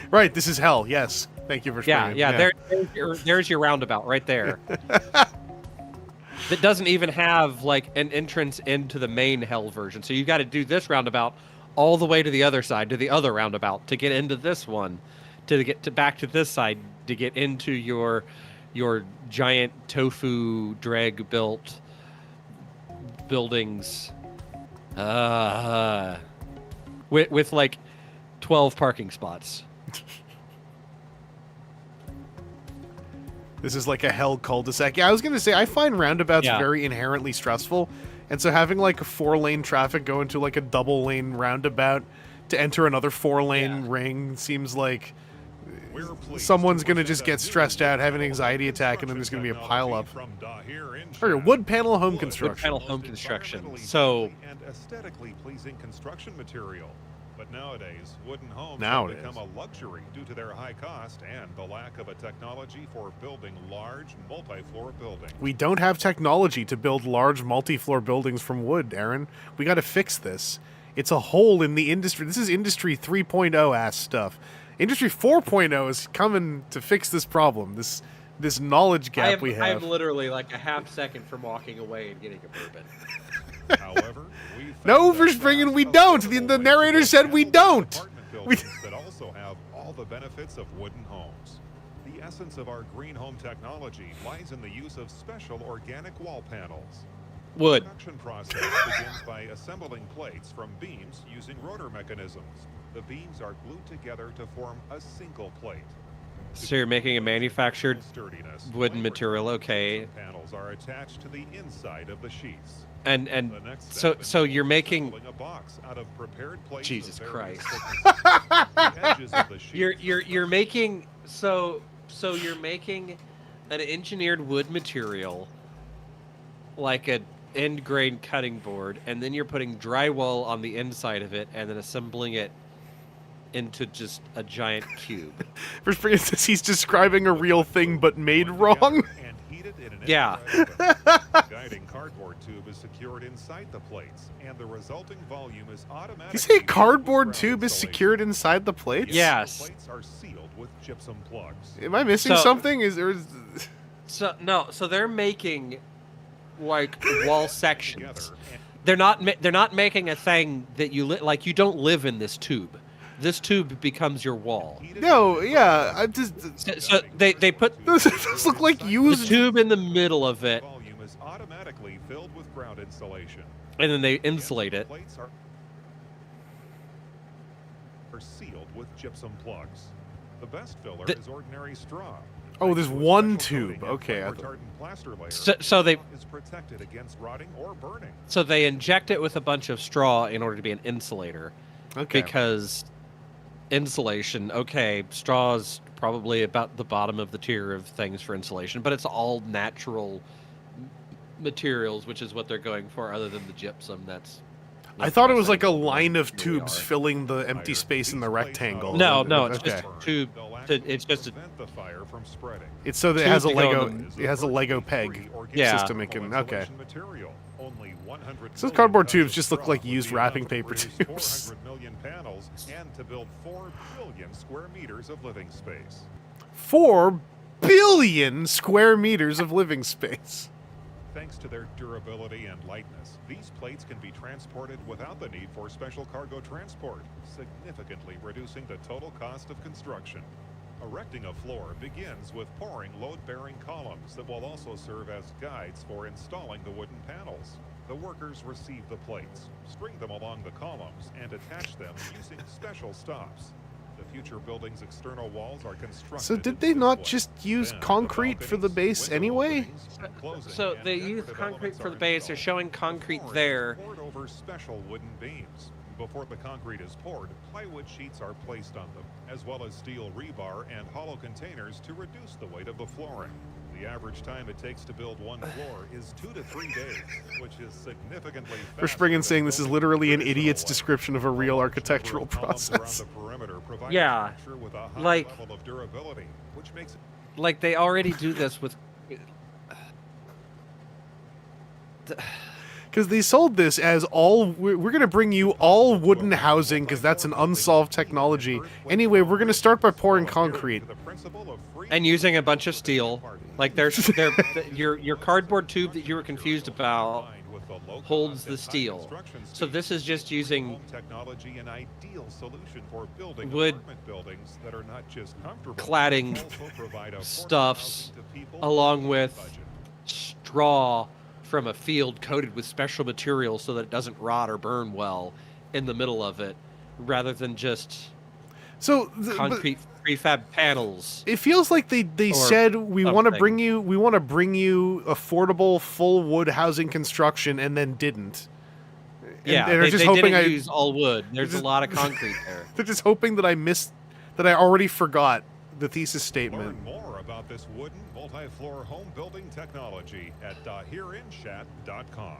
Right, this is hell. Yes. Thank you for explaining. Yeah. There's your roundabout right there. That doesn't even have like an entrance into the main hell version. So you've got to do this roundabout all the way to the other side, to the other roundabout, to get into this one, to get back to this side, to get into your giant tofu drag built buildings, with like 12 parking spots. This is like a hell cul-de-sac. Yeah, I was going to say, I find roundabouts very inherently stressful. And so having like a 4-lane traffic go into like a double-lane roundabout to enter another 4-lane ring seems like someone's going to just get stressed out, have an anxiety attack, and then there's going to be a pileup. Okay, wood panel home construction. Wood panel home construction. So, and aesthetically pleasing construction material. But nowadays, wooden homes have become a luxury due to their high cost and the lack of a technology for building large, multi-floor buildings. We don't have technology to build large, multi-floor buildings from wood, Aaron. We got to fix this. It's a hole in the industry. This is Industry 3.0 ass stuff. Industry 4.0 is coming to fix this problem. This knowledge gap we have. I'm literally like a half second from walking away and getting a bourbon. However, no, for springing, we don't. The narrator said we don't. That also have all the benefits of wooden homes. The essence of our green home technology lies in the use of special organic wall panels. Wood. The production process begins by assembling plates from beams using rotor mechanisms. The beams are glued together to form a single plate. So you're making a manufactured wooden material, okay? Panels are attached to the inside of the sheets. And so you're making a box out of prepared plates. Jesus Christ. You're making so you're making an engineered wood material like an end grain cutting board, and then you're putting drywall on the inside of it and then assembling it into just a giant cube. For instance, he's describing a real thing but made wrong. Yeah. Guiding cardboard tube is secured inside the plates, and the resulting volume is automatic. You say cardboard tube is secured inside the plates? Yes. The plates are sealed with gypsum plugs. Am I missing something? So they're making like wall sections. They're not making a thing that you like. You don't live in this tube. This tube becomes your wall. No, yeah, I just. So they put those look like used the tube in the middle of it. Volume is automatically filled with ground insulation, and then they insulate it. Plates are sealed with gypsum plugs. The best filler is ordinary straw. Oh, there's Thanks to a one special tube. coating and Okay. flame-retardant plaster layer, So they is protected against rotting or burning. so they inject it with a bunch of straw in order to be an insulator. Okay. Because insulation, okay, straw's probably about the bottom of the tier of things for insulation, but it's all natural materials, which is what they're going for, other than the gypsum. That's I thought it was like a nothing. line of Here we tubes are. filling the empty space in the rectangle. No, it's Okay. just tube. It's just a, Prevent the fire from spreading. It's so that it tube has a to go Lego. in It has a Lego peg Free organic Yeah. system. It can. Okay. insulation material. Only 100 So those million cardboard tons tubes of just look straw like would used be wrapping enough to paper produce tubes. 400 million panels and to build 4 billion square meters of living space. 4 billion square meters of living space. Thanks to their durability and lightness, these plates can be transported without the need for special cargo transport, significantly reducing the total cost of construction. Erecting a floor begins with pouring load-bearing columns that will also serve as guides for installing the wooden panels. The workers receive the plates, string them along the columns, and attach them using special stops. The future building's external walls are constructed. So did in they not this way. just use Then the concrete for the balconies, base window anyway? openings, closing, so and they decorative use concrete elements for are the base. They're installed. showing The concrete floor is there. poured over special wooden beams. Before the concrete is poured, plywood sheets are placed on them, as well as steel rebar and hollow containers to reduce the weight of the flooring. The average time it takes to build one floor is 2 to 3 days, which is significantly For faster Springen than saying this is building literally an traditional idiot's way. description of a A real large architectural number of columns around process. the perimeter provide Yeah, a structure with a high like- level of durability, which makes it Like they already do this with. Because they sold this as we're going to bring you all wooden housing because that's an unsolved technology. Anyway, we're going to start by pouring concrete. And using a bunch of steel. Like your cardboard tube that you were confused about holds the steel. So this is just using technology an ideal solution for building wood apartment buildings that are not just comfortable, cladding but also provide affordable stuffs housing to people along on a with budget. straw from a field coated with special materials so that it doesn't rot or burn well in the middle of it, rather than just So concrete prefab panels. it feels like they Or said we want to something. bring you affordable full wood housing construction and then didn't. Yeah, and are they just hoping didn't use all wood. There's just- a lot of concrete there. they're just hoping that I already forgot the thesis statement. Learn more about this wooden multi-floor home building technology at dahirinchat.com.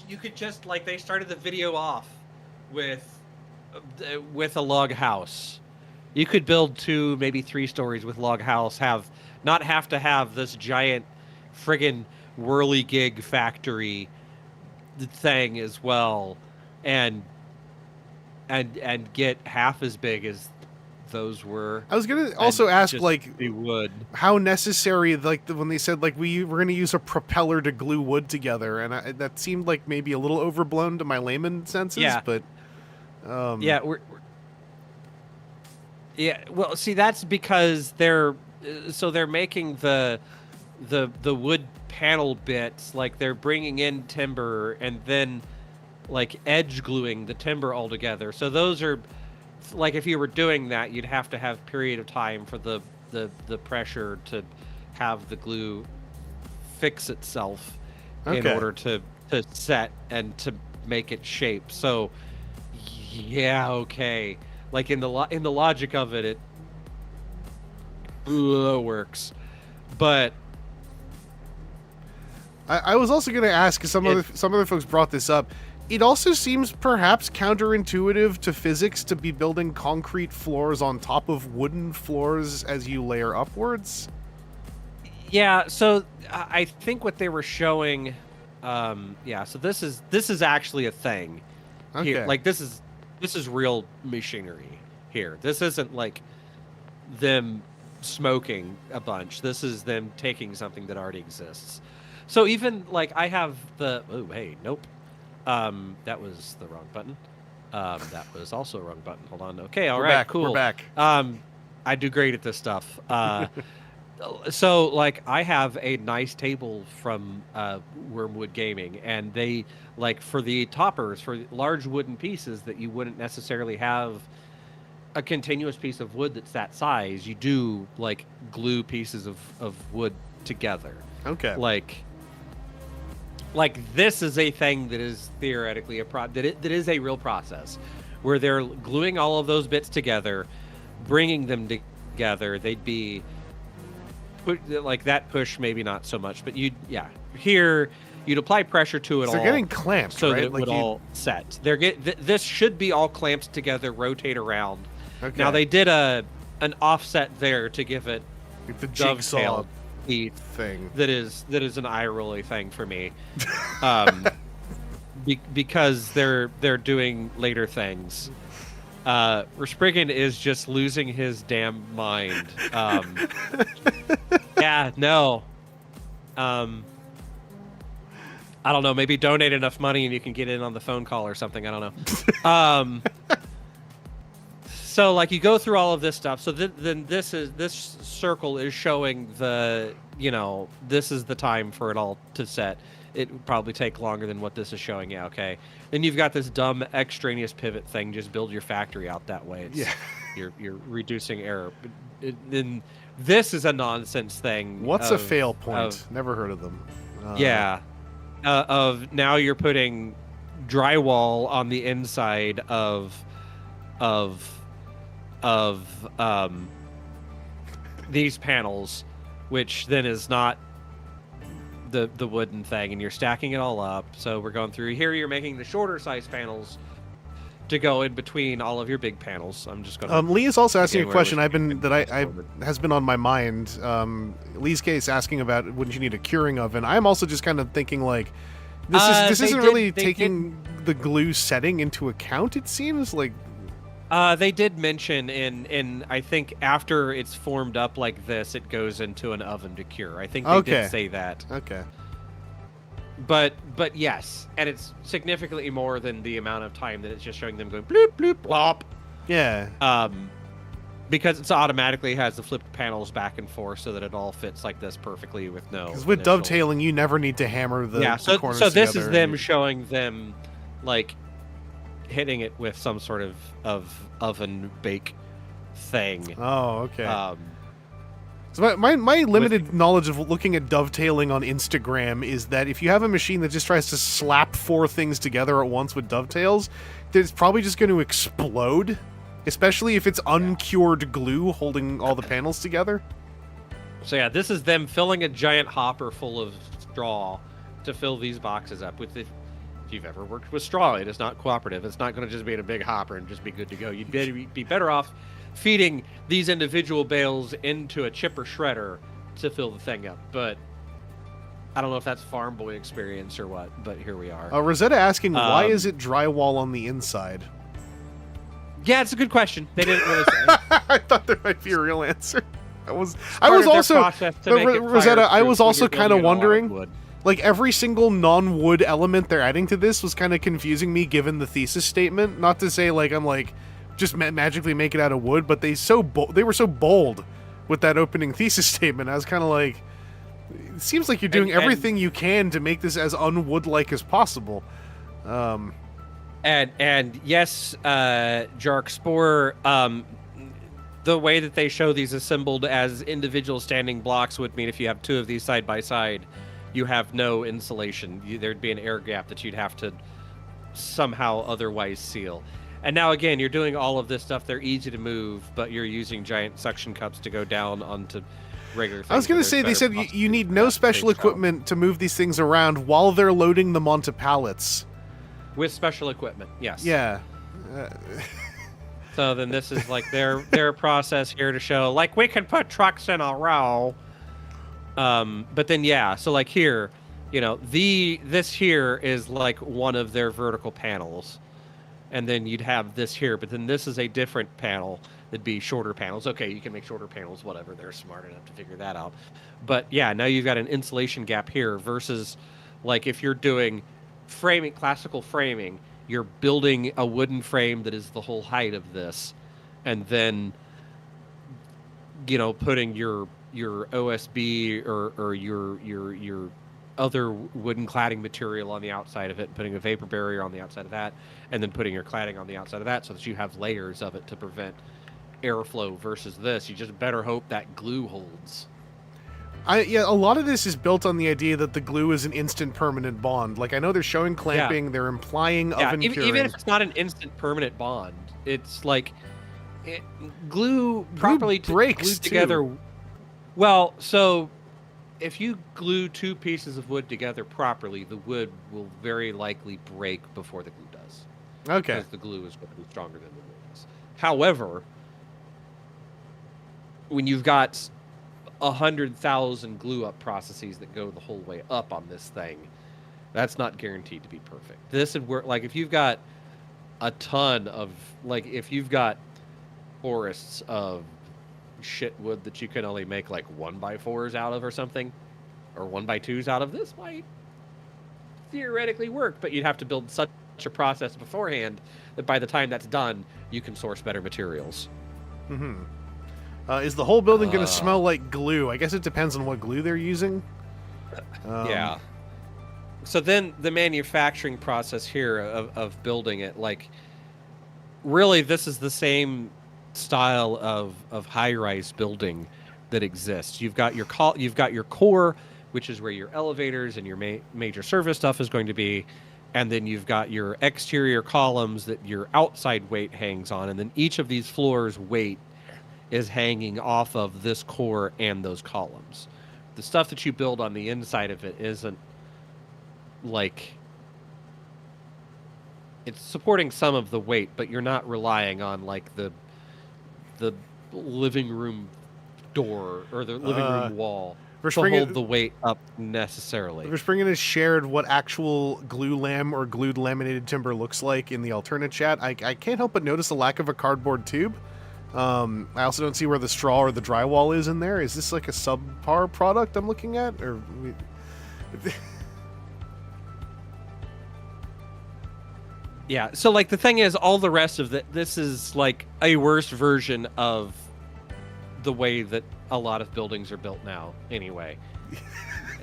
You could just like they started the video off with a log house. You could build 2, maybe 3 stories with log house. Not have to have this giant friggin' whirligig factory thing as well, and get half as big as those were. I was gonna also and ask just like be wood. how necessary when they said like we're gonna use a propeller to glue wood together, and that seemed like maybe a little overblown to my layman senses. Yeah. But Yeah, yeah. Well, see, that's because they're making the wood panel bits, like they're bringing in timber and then like edge gluing the timber all together. So those are like if you were doing that, you'd have to have period of time for the pressure to have the glue fix itself in Okay. order to set and to make it shape. So yeah, okay. Like in the logic of it, works. But I was also going to ask, because some other folks brought this up. It also seems perhaps counterintuitive to physics to be building concrete floors on top of wooden floors as you layer upwards. yeah, so I think what they were showing, so this is actually a thing. Okay. Here. Like this is real machinery here. This isn't like them smoking a bunch. This is them taking something that already exists. So even like I have that was the wrong button. That was also a wrong button. Hold on. Okay, all We're right, back. cool. We're back. I do great at this stuff. So like I have a nice table from Wormwood Gaming, and they like for the toppers for large wooden pieces that you wouldn't necessarily have a continuous piece of wood that's that size, you do like glue pieces of wood together. Okay. Like this is a thing that is theoretically that is a real process where they're gluing all of those bits together, bringing them together. They'd be like that push, maybe not so much, but here you'd apply pressure to it all. They're getting clamped, so right? that it would all set. This should be all clamped together, rotate around. Okay. Now they did an offset there to give it like the jigsaw teeth thing. That is an eye rolly thing for me, because they're doing later things. Respriggan is just losing his damn mind. Yeah, no. I don't know. Maybe donate enough money and you can get in on the phone call or something. I don't know. So like you go through all of this stuff. So then this circle is showing this is the time for it all to set. It would probably take longer than what this is showing. Yeah, okay. Then you've got this dumb extraneous pivot thing. Just build your factory out that way. You're reducing error. Then this is a nonsense thing. What's a fail point? Never heard of them. Of now you're putting drywall on the inside of these panels, which then is not the wooden thing, and you're stacking it all up. So we're going through here. You're making the shorter size panels to go in between all of your big panels. I'm just going to... Lee is also asking a question has been on my mind. Lee's case asking about wouldn't you need a curing oven. I'm also just kind of thinking like this isn't really taking the glue setting into account, it seems like. They did mention in I think after it's formed up like this, it goes into an oven to cure. I think they did say that. Okay. But yes, and it's significantly more than the amount of time that it's just showing them going bloop bloop blop. Yeah. Because it's automatically has the flipped panels back and forth so that it all fits like this perfectly with no. Because with dovetailing, you never need to hammer the corners so this together. is them showing them like hitting it with some sort of oven bake thing. Oh, okay. So my limited knowledge of looking at dovetailing on Instagram is that if you have a machine that just tries to slap 4 things together at once with dovetails, it's probably just going to explode, especially if it's uncured glue holding all the panels together. So yeah, this is them filling a giant hopper full of straw to fill these boxes up with. If you've ever worked with straw, it is not cooperative. It's not going to just be in a big hopper and just be good to go. You'd be better off feeding these individual bales into a chipper shredder to fill the thing up. But I don't know if that's farm boy experience or what, but here we are. Rosetta asking, why is it drywall on the inside? Yeah, it's a good question. They didn't really say. I thought there might be a real answer. I was also Rosetta, I was also kind of wondering, like every single non-wood element they're adding to this was kind of confusing me given the thesis statement. Not to say like I'm like just magically make it out of wood, but they were so bold with that opening thesis statement. I was kind of like, it seems like you're doing everything you can to make this as unwood-like as possible. And yes, Jark Spore, the way that they show these assembled as individual standing blocks would mean if you have 2 of these side by side, you have no insulation. There'd be an air gap that you'd have to somehow otherwise seal. And now again, you're doing all of this stuff. They're easy to move, but you're using giant suction cups to go down onto regular things. I was going to say, they said you need no special equipment to move these things around while they're loading them onto pallets. With special equipment, yes. Yeah. So then this is like their process here to show, like, we can put trucks in a row. But then, yeah, so like here, this here is like one of their vertical panels. And then you'd have this here, but then this is a different panel. That'd be shorter panels. Okay, you can make shorter panels, whatever. They're smart enough to figure that out. But yeah, now you've got an insulation gap here versus like if you're doing framing, classical framing, you're building a wooden frame that is the whole height of this, and then putting your OSB or your other wooden cladding material on the outside of it, putting a vapor barrier on the outside of that, and then putting your cladding on the outside of that so that you have layers of it to prevent airflow versus this. You just better hope that glue holds. Yeah, a lot of this is built on the idea that the glue is an instant permanent bond. Like, I know they're showing clamping, they're implying oven curing. Even if it's not an instant permanent bond, it's like glue properly breaks glued together. Well, so if you glue two pieces of wood together properly, the wood will very likely break before the glue does. Okay. Because the glue is going to be stronger than the wood is. However, when you've got 100,000 glue up processes that go the whole way up on this thing, that's not guaranteed to be perfect. This would work like if you've got a ton of, like, if you've got forests of shit wood that you can only make like 1x4s out of or something, or 1x2s out of, this might theoretically work, but you'd have to build such a process beforehand that by the time that's done, you can source better materials. Mm-hmm. Is the whole building going to smell like glue? I guess it depends on what glue they're using. Yeah. So then the manufacturing process here of building it, like, really this is the same style of high-rise building that exists. You've got your core, which is where your elevators and your major service stuff is going to be, and then you've got your exterior columns that your outside weight hangs on, and then each of these floors' weight is hanging off of this core and those columns. The stuff that you build on the inside of it isn't like, it's supporting some of the weight, but you're not relying on like the living room door or the living room wall to hold the weight up necessarily. Verspringen has shared what actual glue lam or glued laminated timber looks like in the alternate chat. I can't help but notice the lack of a cardboard tube. I also don't see where the straw or the drywall is in there. Is this like a subpar product I'm looking at? Or yeah, so like the thing is, all the rest of this is like a worse version of the way that a lot of buildings are built now anyway.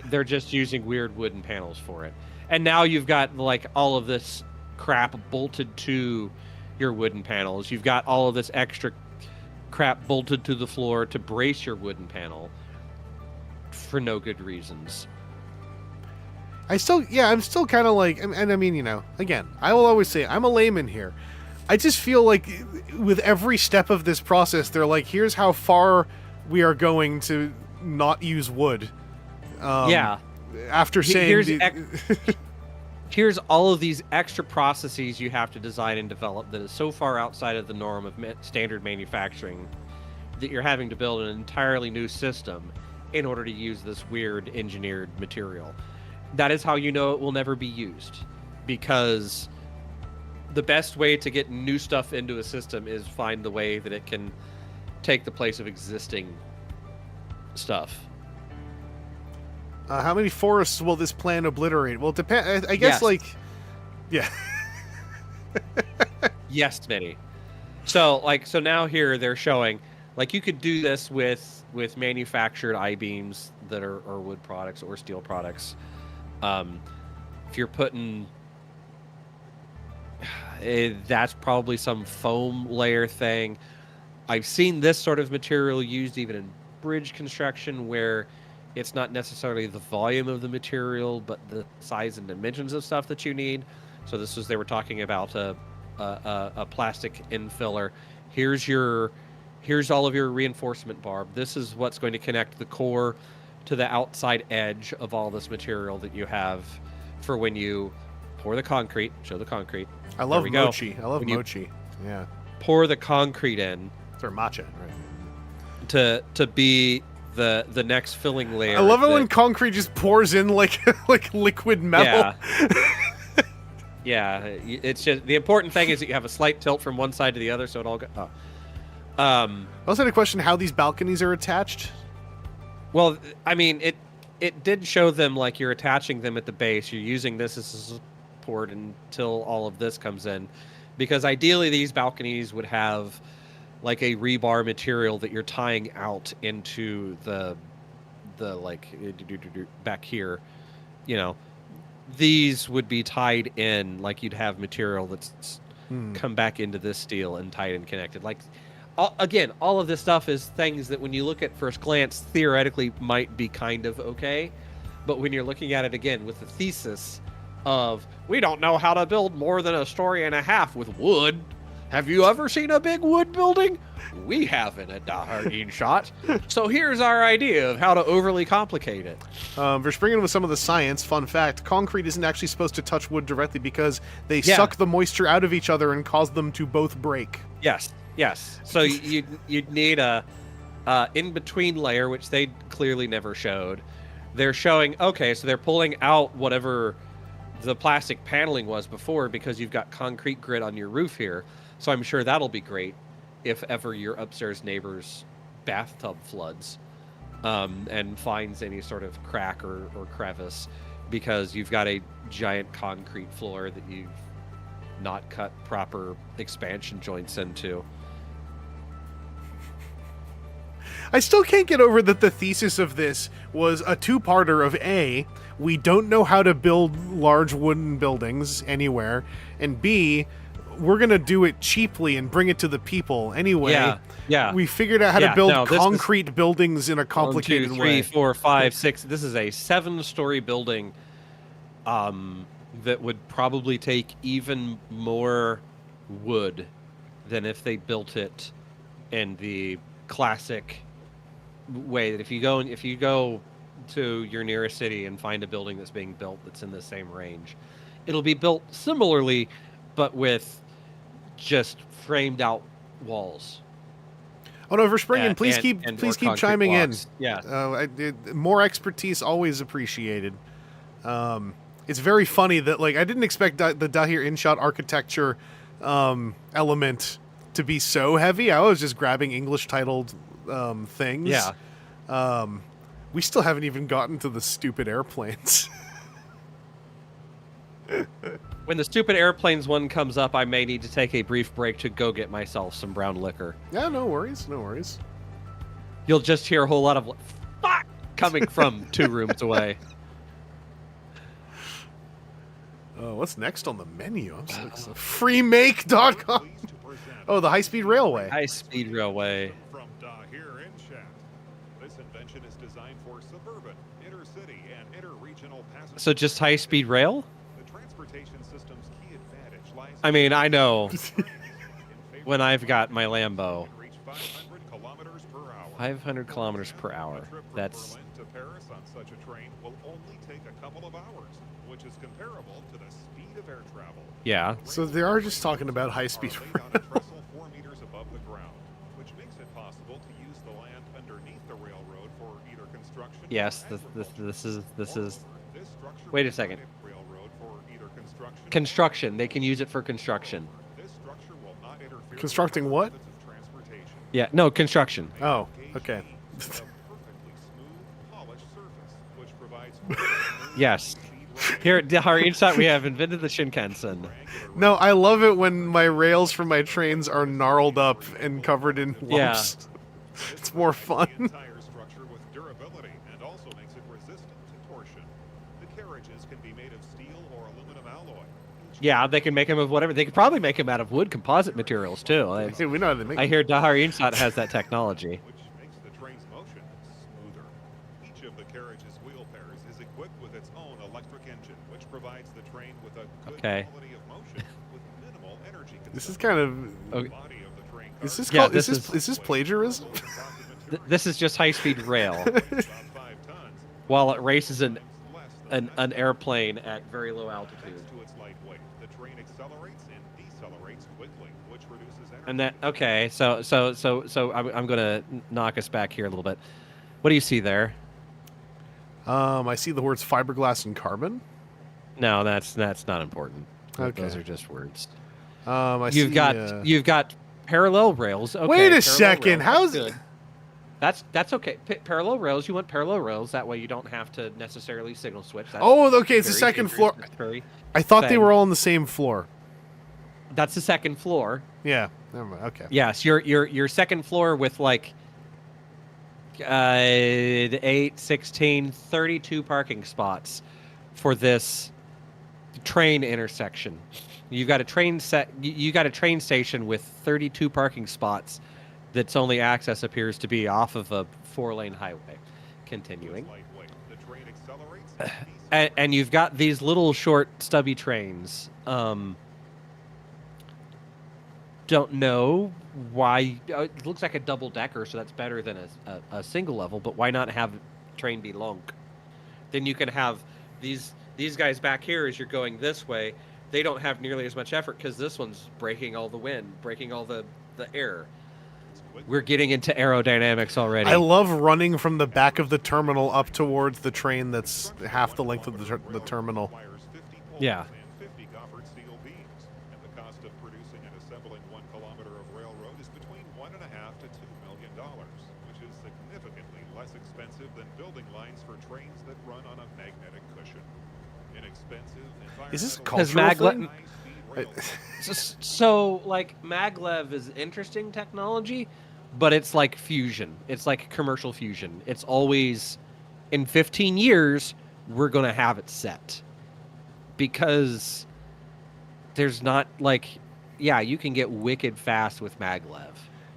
They're just using weird wooden panels for it. And now you've got like all of this crap bolted to your wooden panels. You've got all of this extra crap bolted to the floor to brace your wooden panel for no good reasons. I'm still kind of like, and I mean, you know, again, I will always say I'm a layman here. I just feel like with every step of this process, they're like, here's how far we are going to not use wood. After saying here's all of these extra processes you have to design and develop that is so far outside of the norm of standard manufacturing that you're having to build an entirely new system in order to use this weird engineered material. That is how you know it will never be used, because the best way to get new stuff into a system is find the way that it can take the place of existing stuff. How many forests will this plan obliterate? Well, it depends. I guess, like, yeah. Yes, many. So now here they're showing, like, you could do this with manufactured I-beams that are wood products or steel products. If you're putting, that's probably some foam layer thing. I've seen this sort of material used even in bridge construction, where it's not necessarily the volume of the material, but the size and dimensions of stuff that you need. So this was, they were talking about a plastic infiller. Here's all of your reinforcement barb. This is what's going to connect the core to the outside edge of all this material that you have for when you pour the concrete. Show the concrete. I love mochi. I love mochi. Yeah. Pour the concrete in. Or matcha, right? To be the next filling layer. I love it when concrete just pours in like liquid metal. Yeah. Yeah, it's just, the important thing is that you have a slight tilt from one side to the other, so it all goes. I also had a question: how these balconies are attached? Well, I mean, it did show them like you're attaching them at the base. You're using this as a support until all of this comes in, because ideally these balconies would have like a rebar material that you're tying out into the like back here. You know, these would be tied in, like you'd have material that's come back into this steel and tied and connected. Like again, all of this stuff is things that when you look at first glance, theoretically might be kind of okay. But when you're looking at it again with the thesis of, we don't know how to build more than a story and a half with wood. Have you ever seen a big wood building? We haven't at Dahir shot. So here's our idea of how to overly complicate it. We're springing with some of the science. Fun fact, concrete isn't actually supposed to touch wood directly because they suck the moisture out of each other and cause them to both break. Yes. So you'd need a in-between layer, which they clearly never showed. They're showing, okay, so they're pulling out whatever the plastic paneling was before because you've got concrete grid on your roof here. So I'm sure that'll be great if ever your upstairs neighbor's bathtub floods and finds any sort of crack or crevice because you've got a giant concrete floor that you've not cut proper expansion joints into. I still can't get over that the thesis of this was a two-parter of A, we don't know how to build large wooden buildings anywhere, and B, we're going to do it cheaply and bring it to the people anyway. Yeah. We figured out how to build concrete buildings in a complicated 1, 2, 3, way. 4, 5, 6. This is a 7-story building that would probably take even more wood than if they built it in the classic way that if you go to your nearest city and find a building that's being built that's in the same range, it'll be built similarly but with just framed out walls. Oh no, Verspringen, please keep chiming blocks. in. Yeah. More expertise always appreciated. It's very funny that I didn't expect the Dahir InShot architecture element to be so heavy. I was just grabbing English titled things. Yeah. We still haven't even gotten to the stupid airplanes. When the stupid airplanes one comes up, I may need to take a brief break to go get myself some brown liquor. Yeah, no worries. You'll just hear a whole lot of fuck coming from 2 rooms away. What's next on the menu? I'm so excited. Freemake.com. Oh, the high-speed railway. High-speed railway. From Dahir Inchat. This invention is designed for suburban, intercity, and interregional passengers. So just high-speed rail? The transportation system's key advantage lies I mean, I know when I've got my Lambo. 500 kilometers per hour. That's Berlin to Paris on such a train will only take a couple of hours, which is comparable to the speed of air travel. yeah. So they are just talking about high-speed Are laid on a trestle 4 meters above the ground, which makes it possible to use the land underneath the railroad for either construction. Yes. or This is. This structure Wait a will second. permit railroad for either construction. Construction. They can use it for construction. This structure will not interfere with Constructing other what? methods of transportation. Yeah. No, construction. Oh, okay. A perfectly smooth, polished surface, which provides Yes. Here at Dahir Insight, we have invented the Shinkansen. No, I love it when my rails from my trains are gnarled up and covered in lumps. It's more fun. The entire structure with durability and also makes it resistant to torsion. The carriages can be made of steel or aluminum alloy. Yeah, they can make them of whatever. They could probably make them out of wood composite materials too. Hey, we know how to make I hear Dahir Insight has that technology. Which makes the train's motion smoother. Each of the carriage's wheel pairs is equipped with its own electric engine, which provides the train with a good quality of motion with minimal energy consumption. This is kind of. Okay. The body of the train Is this Yeah, called? this Is this plagiarism? This is just high-speed rail, about 5 tons, while it races less than an airplane at very low altitude. Thanks to its light weight, the train accelerates and decelerates quickly, which reduces energy. And that okay, so I'm gonna knock us back here a little bit. What do you see there? I see the words fiberglass and carbon. No, that's not important. Okay. Those are just words. You've You've got parallel rails. Okay, Wait a parallel second. rails, How's that's good? That's okay. Parallel rails. You want parallel rails. That way you don't have to necessarily signal switch. That's Oh, okay. It's the very second dangerous. floor. It's very- I thought they thing. were all on the same floor. That's the second floor. Yeah. Never mind. Okay. Yes, your second floor with like 8, 16, 32 parking spots for this train intersection. You've got a train You got a train station with 32 parking spots that's only access appears to be off of a 4-lane highway. Continuing. Lightweight. The train accelerates And you've got these little short stubby trains. Don't know why. It looks like a double decker, so that's better than a single level. But why not have train be long? Then you can have these guys back here as you're going this way. They don't have nearly as much effort because this one's breaking all the wind, breaking all the air. We're getting into aerodynamics already. I love running from the back of the terminal up towards the train that's half the length of the terminal. Yeah. And 50 coppered steel beams, and the cost of producing and assembling 1 kilometer of railroad is between $1.5 to $2 million, which is significantly less expensive than building lines for trains that run on a magnetic cushion. Inexpensive. Is this a Because cultural thing? So, like, maglev is interesting technology, but it's like fusion. It's like commercial fusion. It's always, in 15 years, we're going to have it set. Because there's not, like, yeah, you can get wicked fast with maglev.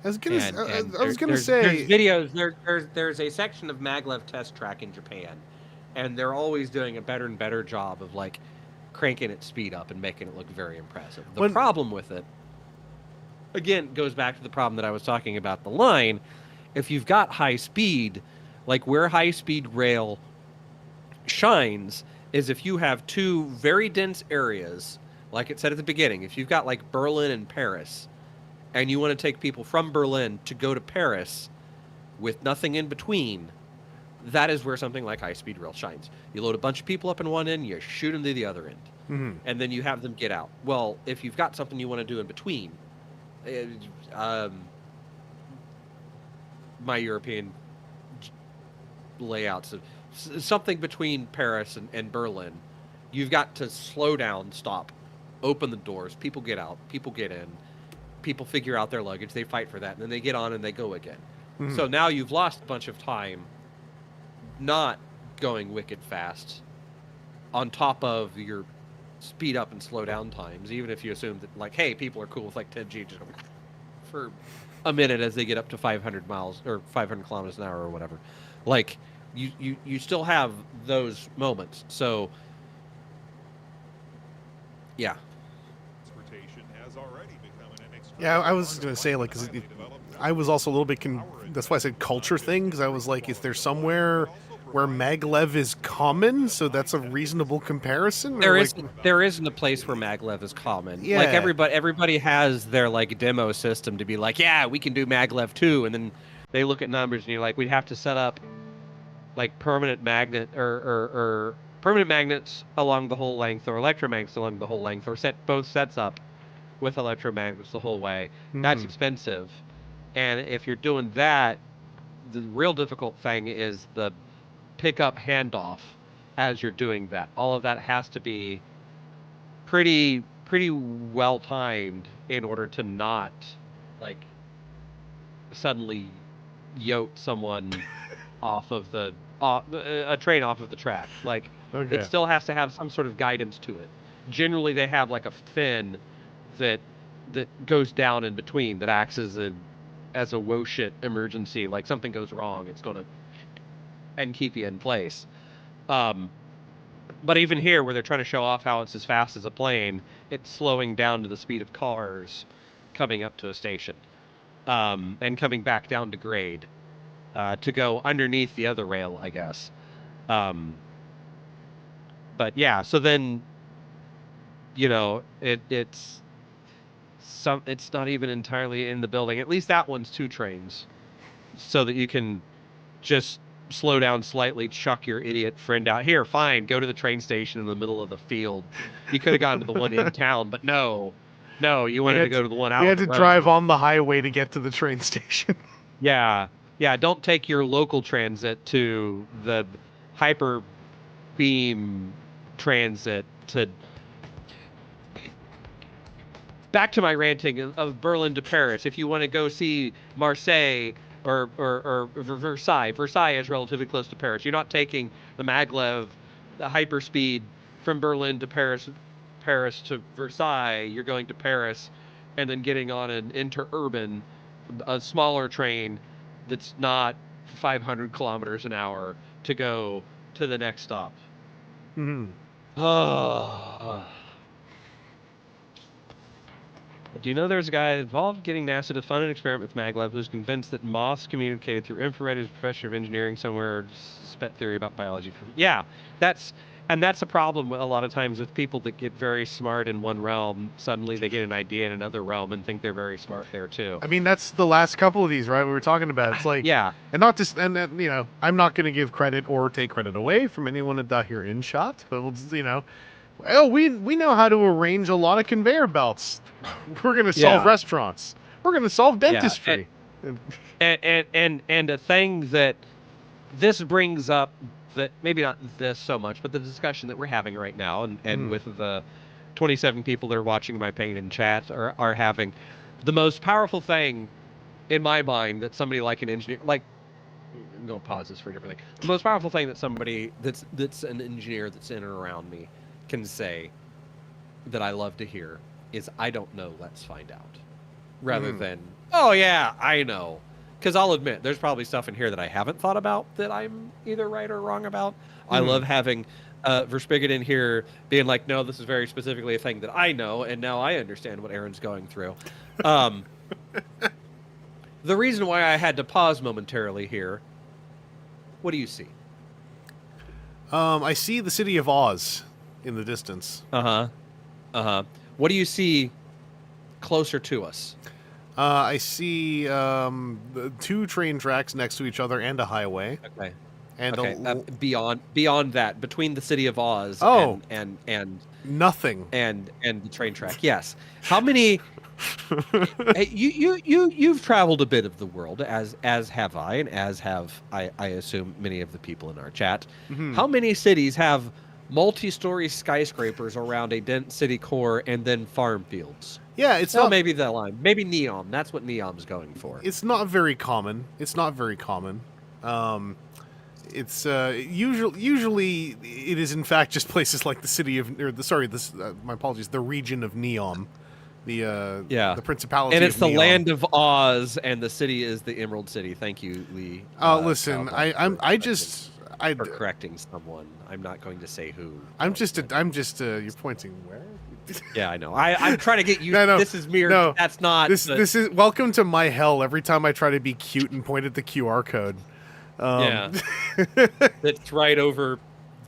I was gonna There's say videos. There's a section of maglev test track in Japan, and they're always doing a better and better job of, like, cranking its speed up and making it look very impressive. The problem with it, again, goes back to the problem that I was talking about the line. If you've got high speed, like where high speed rail shines is if you have two very dense areas, like it said at the beginning, if you've got like Berlin and Paris, and you want to take people from Berlin to go to Paris with nothing in between, that is where something like high-speed rail shines. You load a bunch of people up in one end, you shoot them to the other end, and then you have them get out. Well, if you've got something you want to do in between, my European layouts, something between Paris and Berlin, you've got to slow down, stop, open the doors, people get out, people get in, people figure out their luggage, they fight for that, and then they get on and they go again. So now you've lost a bunch of time not going wicked fast on top of your speed up and slow down times, even if you assume that, like, hey, people are cool with like 10 G for a minute as they get up to 500 miles or 500 kilometers an hour or whatever. Like, you still have those moments. So yeah. Transportation has already become an Yeah, I was gonna say, like, 'cause I was also a little bit that's why I said culture thing, because I was like, is there somewhere where maglev is common, so that's a reasonable comparison? There isn't a place where maglev is common. Yeah. Like everybody has their like demo system to be like, yeah, we can do maglev too, and then they look at numbers and you're like, we'd have to set up like permanent magnet or permanent magnets along the whole length, or electromagnets along the whole length, or set both sets up with electromagnets the whole way. That's expensive. And if you're doing that, the real difficult thing is the pickup handoff as you're doing that. All of that has to be pretty well timed in order to not like suddenly yoke someone off of a train off of the track. Like, it still has to have some sort of guidance to it. Generally, they have like a fin that goes down in between that acts as a whoa shit emergency. Like something goes wrong, it's gonna and keep you in place. But even here, where they're trying to show off how it's as fast as a plane, it's slowing down to the speed of cars coming up to a station, and coming back down to grade to go underneath the other rail, I guess. But yeah, so then, you know, it's not even entirely in the building. At least that one's 2 trains, so that you can just slow down slightly, chuck your idiot friend out. Here, fine, go to the train station in the middle of the field. You could have gone to the one in town, but no, you wanted to go to the one out. We had to drive on the highway to get to the train station. Yeah, don't take your local transit to the hyper beam transit to... Back to my ranting of Berlin to Paris. If you want to go see Marseille or Versailles. Versailles is relatively close to Paris. You're not taking the maglev, the hyperspeed from Berlin to Paris to Versailles. You're going to Paris and then getting on an interurban a smaller train that's not 500 kilometers an hour to go to the next stop. Hmm. Oh. Do you know there's a guy involved getting NASA to fund an experiment with maglev who's convinced that moths communicated through infrared is a professor of engineering somewhere, spet theory about biology? Yeah, that's a problem a lot of times with people that get very smart in one realm. Suddenly they get an idea in another realm and think they're very smart there too. I mean, that's the last couple of these, right? We were talking about. It's like, Yeah. and not just, and you know, I'm not going to give credit or take credit away from anyone at Dahir InShot, but you know, well, we know how to arrange a lot of conveyor belts. We're going to solve Yeah. restaurants. We're going to solve dentistry. And a thing that this brings up, that maybe not this so much, but the discussion that we're having right now, and with the 27 people that are watching my pain in chat are having, the most powerful thing in my mind that somebody like an engineer, like, I'm going to pause this for a different thing. The most powerful thing that somebody that's an engineer that's in and around me can say that I love to hear is, I don't know, let's find out. Rather than, oh yeah, I know. Because I'll admit, there's probably stuff in here that I haven't thought about that I'm either right or wrong about. I love having Verspigot in here being like, no, this is very specifically a thing that I know, and now I understand what Aaron's going through. The reason why I had to pause momentarily here, what do you see? I see the city of Oz in the distance. What do you see closer to us? I see the 2 train tracks next to each other and a highway. Okay. And beyond that, between the city of Oz and nothing. And the train track. Yes. How many? Hey, you've traveled a bit of the world, as have I, and as have I assume many of the people in our chat. How many cities have multi-story skyscrapers around a dense city core and then farm fields? Yeah, it's not. Maybe that line. Maybe NEOM. That's what NEOM's going for. It's not very common. It's usually it is in fact just places like the city of, or the my apologies, the region of NEOM, the principality. And it's of the NEOM. land of Oz, and the city is the Emerald City. Thank you, Lee. Listen, for correcting someone. I'm not going to say who. I'm just. You're pointing where? Yeah, I know. I'm trying to get you. No, this is mirrored. No, that's not. This is welcome to my hell. Every time I try to be cute and point at the QR code. Yeah. It's right over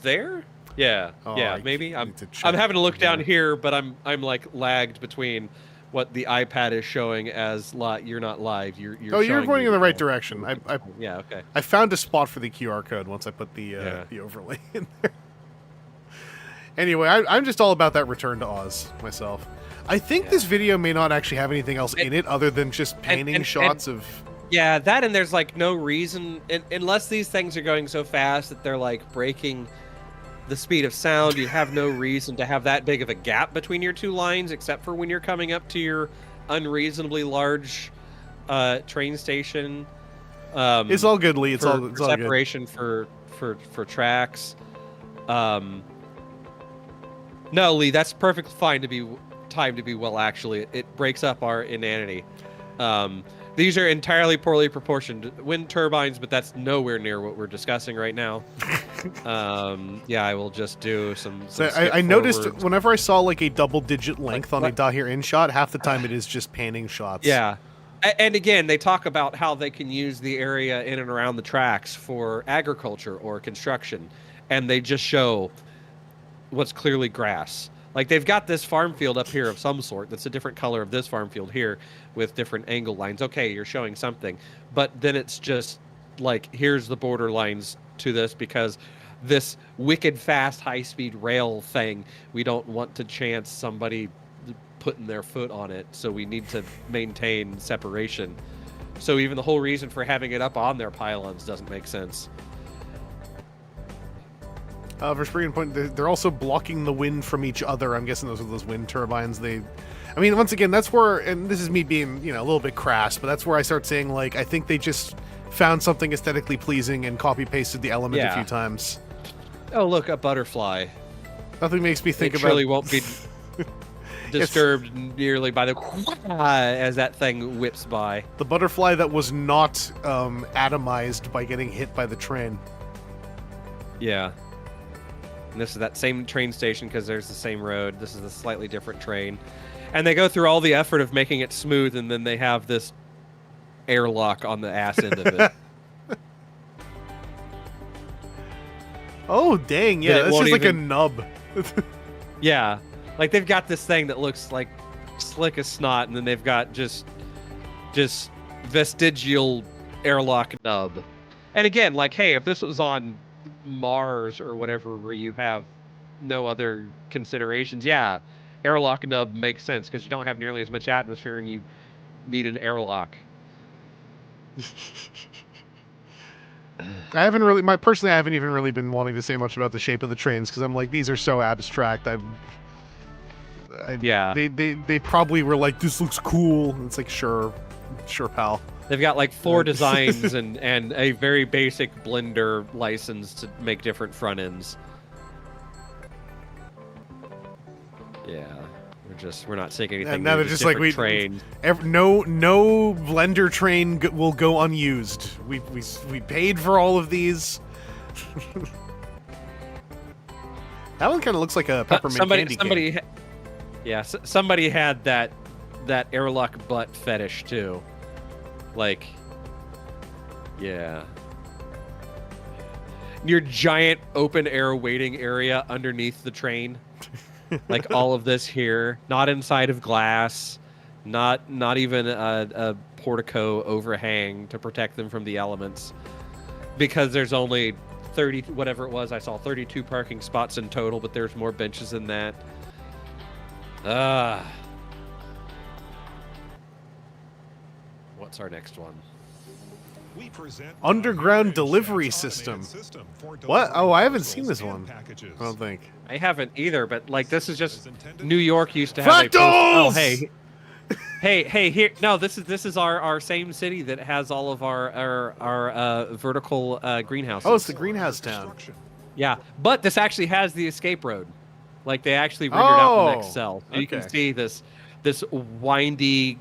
there. Yeah. Yeah. Maybe I'm having to look down here, but I'm like lagged between what the iPad is showing as you're not live. You're pointing in the right direction. Yeah. Okay. I found a spot for the QR code once I put the overlay in there. Anyway, I'm just all about that return to Oz myself. I think this video may not actually have anything else in it other than just painting shots of... Yeah, that, and there's like no reason, unless these things are going so fast that they're like breaking the speed of sound, you have no reason to have that big of a gap between your 2 lines, except for when you're coming up to your unreasonably large train station. It's all good, Lee. It's all good. Separation for tracks. No, Lee, that's perfectly fine to be timed to be well. Actually, it breaks up our inanity. These are entirely poorly proportioned wind turbines, but that's nowhere near what we're discussing right now. Yeah, I will just do some so I noticed whenever I saw like a double-digit length on a Dahir InShot, half the time it is just panning shots. Yeah. And again, they talk about how they can use the area in and around the tracks for agriculture or construction, and they just show what's clearly grass. Like, they've got this farm field up here of some sort that's a different color of this farm field here with different angle lines. Okay, you're showing something. But then it's just like, here's the border lines to this, because this wicked fast high-speed rail thing, we don't want to chance somebody putting their foot on it, so we need to maintain separation. So even the whole reason for having it up on their pylons doesn't make sense. For point, they're also blocking the wind from each other. I'm guessing those are those wind turbines. I mean, once again, that's where, and this is me being, a little bit crass, but that's where I start saying, like, I think they just found something aesthetically pleasing and copy-pasted the element a few times. Oh, look, a butterfly. Nothing makes me think it about... surely won't be... disturbed nearly by the as that thing whips by. The butterfly that was not atomized by getting hit by the train. Yeah. And this is that same train station because there's the same road. This is a slightly different train. And they go through all the effort of making it smooth, and then they have this airlock on the ass end of it. Oh, dang, yeah, that's just like a nub. Yeah. Like, they've got this thing that looks like slick as snot, and then they've got just vestigial airlock nub. And again, like, hey, if this was on Mars or whatever where you have no other considerations, yeah, airlock nub makes sense because you don't have nearly as much atmosphere and you need an airlock. I haven't even really been wanting to say much about the shape of the trains because I'm like, these are so abstract. Yeah. They probably were like, this looks cool. And it's like, sure, pal. They've got like 4 designs and a very basic Blender license to make different front ends. Yeah, we're not seeing anything. And now they're just like, trains. No Blender train will go unused. We paid for all of these. That one kind of looks like a peppermint candy cane. Somebody had that airlock butt fetish too. Like, yeah. Your giant open air waiting area underneath the train. Like all of this here, not inside of glass, not even a portico overhang to protect them from the elements. Because there's only 30, whatever it was, I saw 32 parking spots in total, but there's more benches than that. What's our next one? We present Underground delivery system. What? Oh, I haven't seen this one. I don't think. I haven't either, but like this is just New York used to Fractals! have oh, hey, here. No, this is our same city that has all of our vertical greenhouses. Oh, it's the greenhouse town. Yeah, but this actually has the escape road. Like they actually rendered out the next cell. So you can see this windy,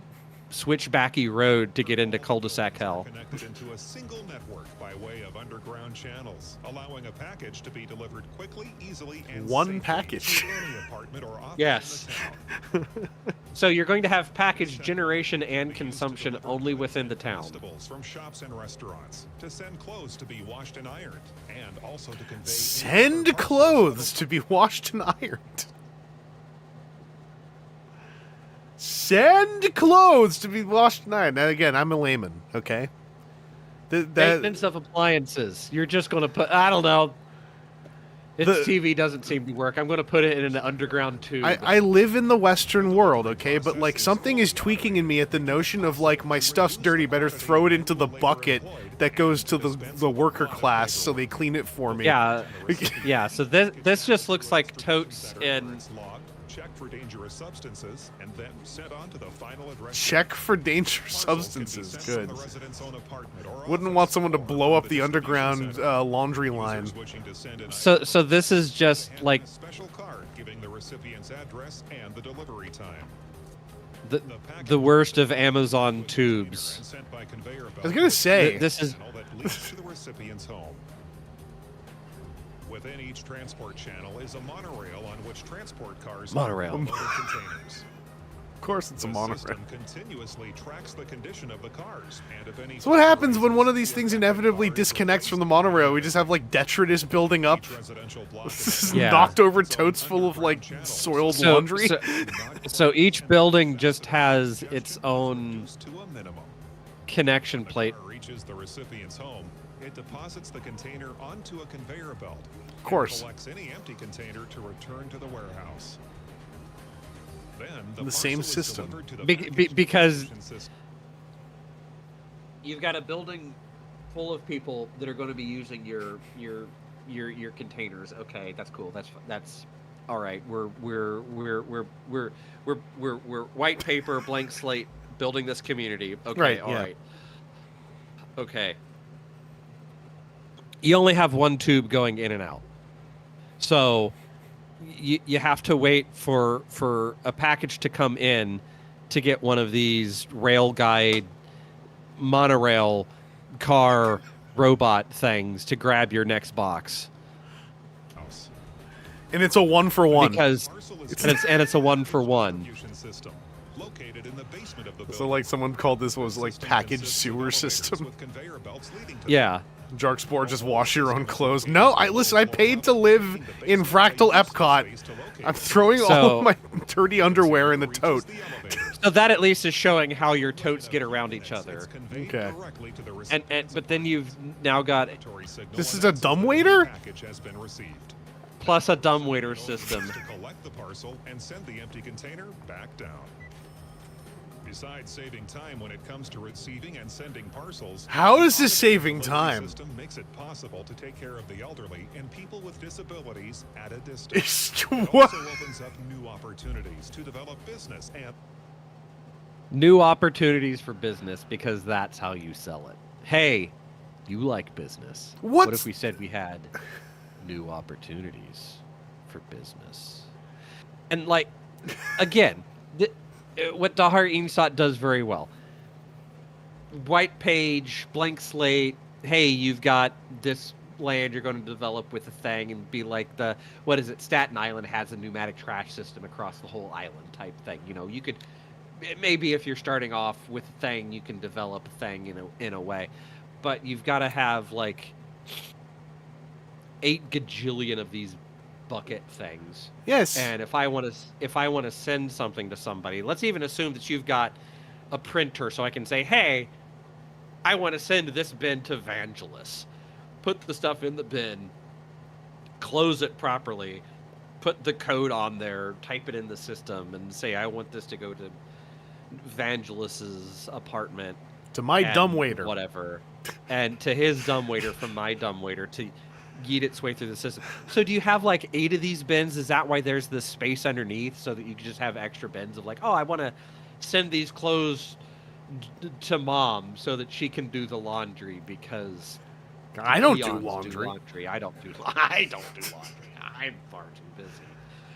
switchbacky road to get into cul-de-sac hell. Connected into a single network by way of underground channels, allowing a package to be delivered quickly, easily, and one safely package. to any apartment or office Yes. in the town. So you're going to have package generation and consumption only within the town. Vegetables from shops and restaurants, to send clothes to be washed and ironed, and also to convey Send clothes to be washed and ironed. Send clothes to be washed and ironed. Now, again, I'm a layman, okay? Maintenance of appliances. You're just going to put, I don't know. Its TV doesn't seem to work. I'm going to put it in an underground tube. I live in the Western world, okay? But, like, something is tweaking in me at the notion of, like, my stuff's dirty, better throw it into the bucket that goes to the worker class so they clean it for me. Yeah, yeah. So this just looks like totes in... Check for dangerous substances and then sent on to the final address. Check for dangerous substances. Good. The resident's own apartment or Wouldn't office want someone to or blow up the distribution underground center. laundry line. Users wishing to send an So item this is just and like a special card giving the recipient's address and the delivery time. the worst of Amazon tubes. And sent by conveyor belt I was gonna say This is channel that leads to the recipient's home. Within each transport channel is a monorail on which transport cars Monorail. unload containers. Of course, it's a The monorail. system continuously tracks the condition of the cars and if any. So what happens when one of these things inevitably disconnects from the monorail? We just have like detritus building up. Each residential block This is Yeah. knocked over totes full of like soiled laundry. So each building just has its own to a minimum. connection When the plate. car reaches the recipient's home, it deposits the container onto a conveyor belt. Of course. And collects any empty container to return to the warehouse. Then The same parcel is system. delivered to the Because package system. you've got a building full of people that are going to be using your containers. Okay, that's cool. That's all right. We're white paper, blank slate, building this community. Okay, Right, all yeah. right. Okay. You only have one tube going in and out. So you have to wait for a package to come in to get one of these rail guide monorail car robot things to grab your next box. And it's a 1-for-1. Because it's a 1-for-1. So like someone called this was like package sewer system. Yeah. Jarksport, just wash your own clothes. No, listen, I paid to live in Fractal Epcot. I'm throwing all of my dirty underwear in the tote. So that at least is showing how your totes get around each other. Okay. But then you've now got This is a dumbwaiter? plus a dumbwaiter system. To collect the parcel and send the empty container back down. Besides saving time when it comes to receiving and sending parcels, How is this saving the time? system makes it possible to take care of the elderly and people with disabilities at a distance. It's, It what? also opens up new opportunities to develop business and New opportunities for business, because that's how you sell it. Hey, you like business. What? What if we said we had new opportunities for business? And like, again, what Dahir Insaad does very well. White page, blank slate. Hey, you've got this land you're going to develop with a thing, and be like what is it? Staten Island has a pneumatic trash system across the whole island type thing. You know, you could maybe if you're starting off with a thing, you can develop a thing in a way, but you've got to have like 8 gajillion of these bucket things. Yes. And if I want to send something to somebody, let's even assume that you've got a printer, so I can say, hey, I want to send this bin to Vangelus. Put the stuff in the bin, close it properly, put the code on there, type it in the system, and say I want this to go to Vangelus's apartment. To my and dumbwaiter. whatever, and to his dumbwaiter from my dumbwaiter to yeet its way through the system. So do you have like 8 of these bins? Is that why there's this space underneath, so that you can just have extra bins of like, oh, I want to send these clothes to mom so that she can do the laundry, because I don't do peons laundry. I don't do laundry. I'm far too busy.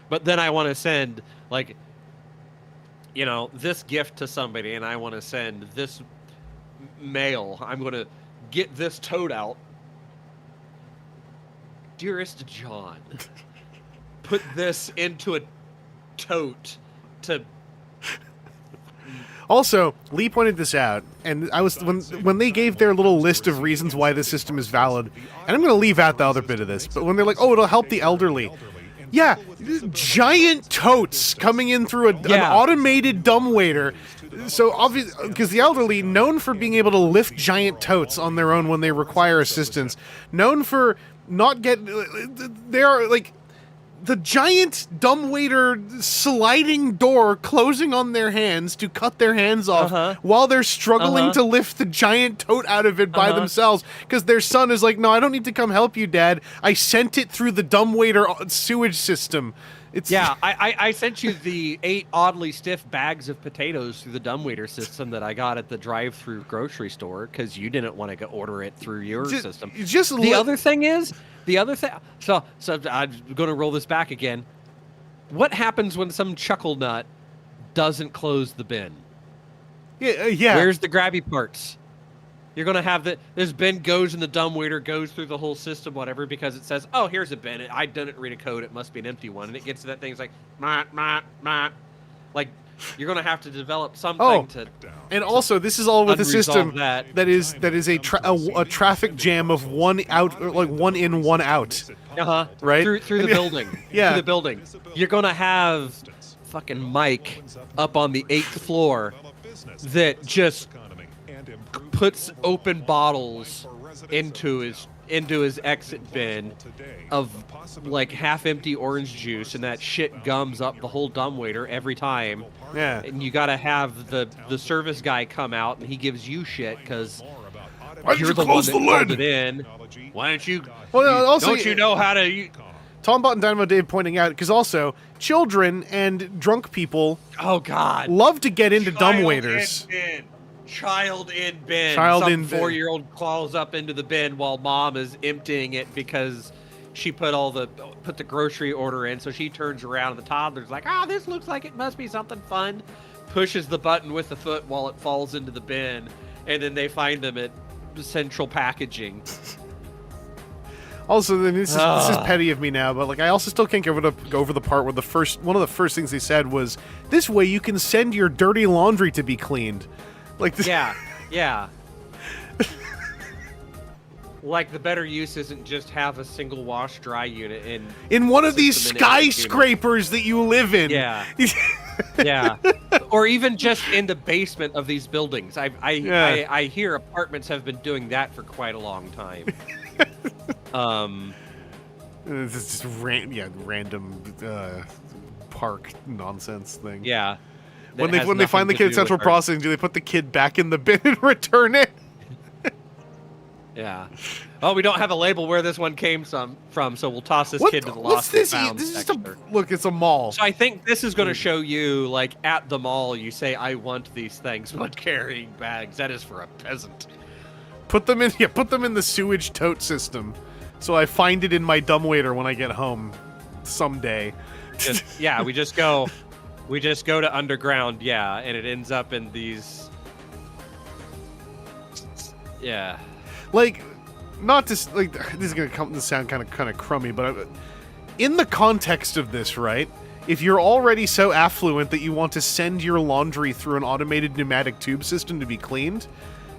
But then I want to send like, you know, this gift to somebody, and I want to send this mail. I'm going to get this tote out. Dearest John, put this into a tote to... Also, Lee pointed this out, and I was when they gave their little list of reasons why this system is valid, and I'm going to leave out the other bit of this, but when they're like, oh, it'll help the elderly. Yeah, giant totes coming in through an automated dumbwaiter. So obviously, because the elderly, known for being able to lift giant totes on their own when they require assistance, known for not they are like the giant dumbwaiter sliding door closing on their hands to cut their hands off while they're struggling to lift the giant tote out of it by themselves, because their son is like, no, I don't need to come help you, Dad. I sent it through the dumbwaiter sewage system. It's I sent you the 8 oddly stiff bags of potatoes through the dumbwaiter system that I got at the drive-through grocery store, because you didn't want to order it through your system. The other thing, so I'm going to roll this back again. What happens when some chuckle nut doesn't close the bin? Yeah. Where's the grabby parts? You're going to have this bin goes in the dumbwaiter, goes through the whole system, whatever, because it says, oh, here's a bin. I didn't read a code. It must be an empty one. And it gets to that thing. It's like, like, you're going to have to develop something to... And also, this is all with a system that is a traffic jam of one out, or like one in, one out. Right? Through the building. Yeah. Through the building. You're going to have fucking Mike up on the 8th floor that just puts open bottles into his exit bin of like half-empty orange juice, and that shit gums up the whole dumbwaiter every time. Yeah. And you got to have the service guy come out, and he gives you shit because you're the one that called it in. Why don't you? Well, also, don't you know how to? Tombot and Dynamo Dave pointing out, because also children and drunk people, oh god, love to get into dumbwaiters. Child in bin. Child Some in bin. 4-year-old crawls up into the bin while mom is emptying it because she put the grocery order in, so she turns around and the toddler's like, "Oh, this looks like it must be something fun." Pushes the button with the foot while it falls into the bin, and then they find them at central packaging. Also, this is petty of me now, but like I also still can't go over the part where one of the first things they said was, "This way you can send your dirty laundry to be cleaned." Like this. Yeah. Like the better use isn't just have a single wash dry unit in one of these skyscrapers that you live in. Yeah. Yeah. Or even just in the basement of these buildings. I hear apartments have been doing that for quite a long time. It's just random park nonsense thing. Yeah. When they find the kid at Central Processing, do they put the kid back in the bin and return it? Yeah. Oh, we don't have a label where this one came from, so we'll toss this kid to the lost and found section. Look, it's a mall. So I think this is going to show you, like, at the mall, you say, "I want these things," but carrying bags. That is for a peasant. Put them in the sewage tote system, so I find it in my dumbwaiter when I get home someday. We just go to underground, and it ends up in these. Yeah. Like, not to like this is gonna sound kind of crummy, but in the context of this, right? If you're already so affluent that you want to send your laundry through an automated pneumatic tube system to be cleaned,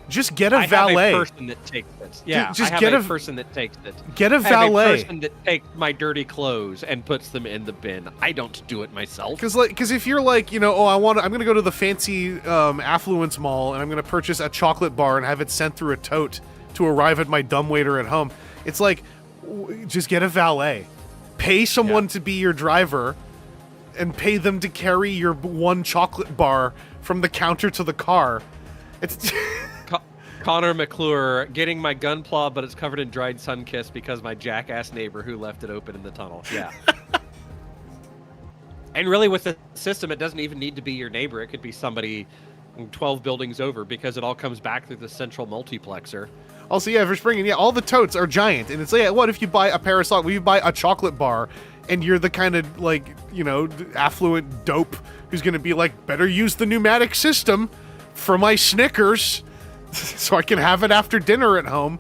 just get a valet. I have a person that takes it. Yeah, just I have get a person that takes it. Get a valet. I have a person that takes my dirty clothes and puts them in the bin. I don't do it myself. Because if you're like, I'm gonna go to the fancy affluence mall and I'm gonna purchase a chocolate bar and have it sent through a tote to arrive at my dumbwaiter at home. It's like, just get a valet, pay someone to be your driver, and pay them to carry your one chocolate bar from the counter to the car. It's Connor McClure, getting my Gunpla, but it's covered in dried Sunkiss because my jackass neighbor who left it open in the tunnel. Yeah. And really, with the system, it doesn't even need to be your neighbor. It could be somebody 12 buildings over, because it all comes back through the central multiplexer. Also, for spring, all the totes are giant, and it's like, what if you buy a pair of socks? Well, you buy a chocolate bar, and you're the kind of, like, affluent dope who's going to be like, better use the pneumatic system for my Snickers so I can have it after dinner at home.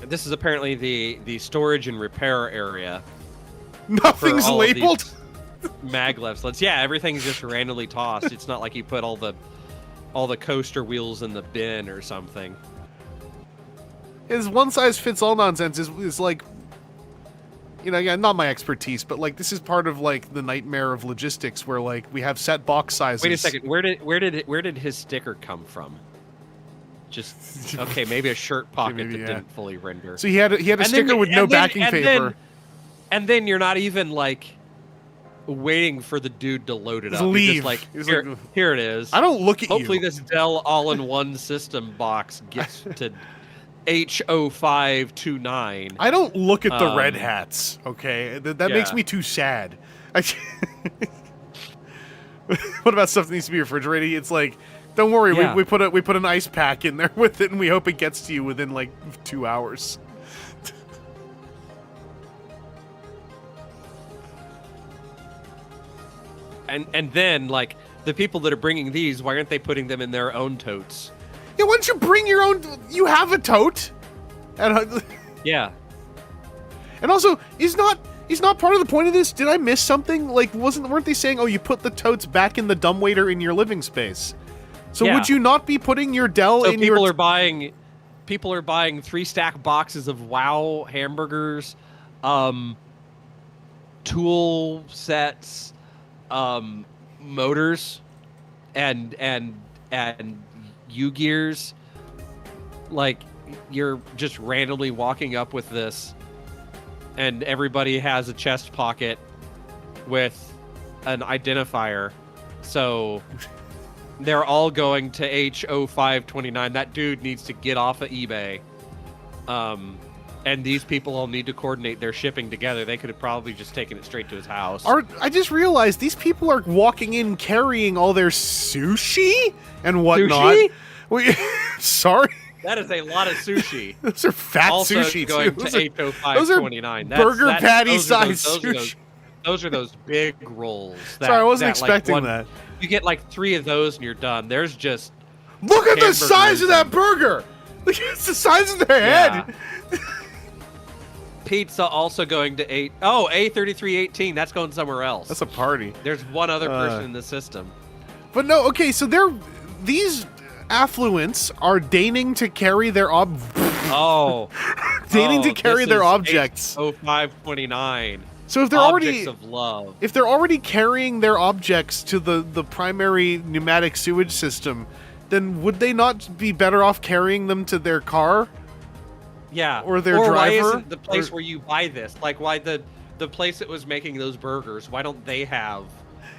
This is apparently the storage and repair area. Nothing's labeled? Maglev sleds. Yeah, everything's just randomly tossed. It's not like you put all the coaster wheels in the bin or something. His one-size-fits-all nonsense is like, not my expertise, but like this is part of like the nightmare of logistics, where like we have set box sizes. Wait a second, where did his sticker come from? Just okay, maybe a shirt pocket that didn't fully render. So he had a sticker with no backing paper. And then you're not even like waiting for the dude to load it up. Leave. Just like, here it is. I don't look at Hopefully you. This Dell all-in-one system box gets to H0529. I don't look at the red hats, okay? That makes me too sad. What about stuff that needs to be refrigerated? It's like, don't worry, we put an ice pack in there with it, and we hope it gets to you within like 2 hours. And then, like, the people that are bringing these, why aren't they putting them in their own totes? Yeah, why don't you bring your own? You have a tote. Yeah. And also, he's not part of the point of this. Did I miss something? Like, weren't they saying, oh, you put the totes back in the dumbwaiter in your living space? So would you not be putting your Dell in your? People are buying 3-stack boxes of Wow hamburgers, tool sets, motors, and U-gears. Like, you're just randomly walking up with this, and everybody has a chest pocket with an identifier. So they're all going to H0529. That dude needs to get off of eBay. And these people all need to coordinate their shipping together. They could have probably just taken it straight to his house. I just realized these people are walking in carrying all their sushi and whatnot. Sushi? Sorry. That is a lot of sushi. Those are fat Also sushi going too. to 805.29. Burger patty size sushi. Those are those big rolls. Sorry, I wasn't expecting that. You get like 3 of those and you're done. There's just look at the size of that burger. Look at the size of their head. Pizza also going to A3318. That's going somewhere else. That's a party. There's one other person in the system. But no, okay, so these affluents are deigning to carry their deigning to carry their objects. 0529. So if they're Objects of love. if they're already carrying their objects to the primary pneumatic sewage system, then would they not be better off carrying them to their car? Yeah. Or their Why driver? isn't the place where you buy this? Like, why the place that was making those burgers, why don't they have...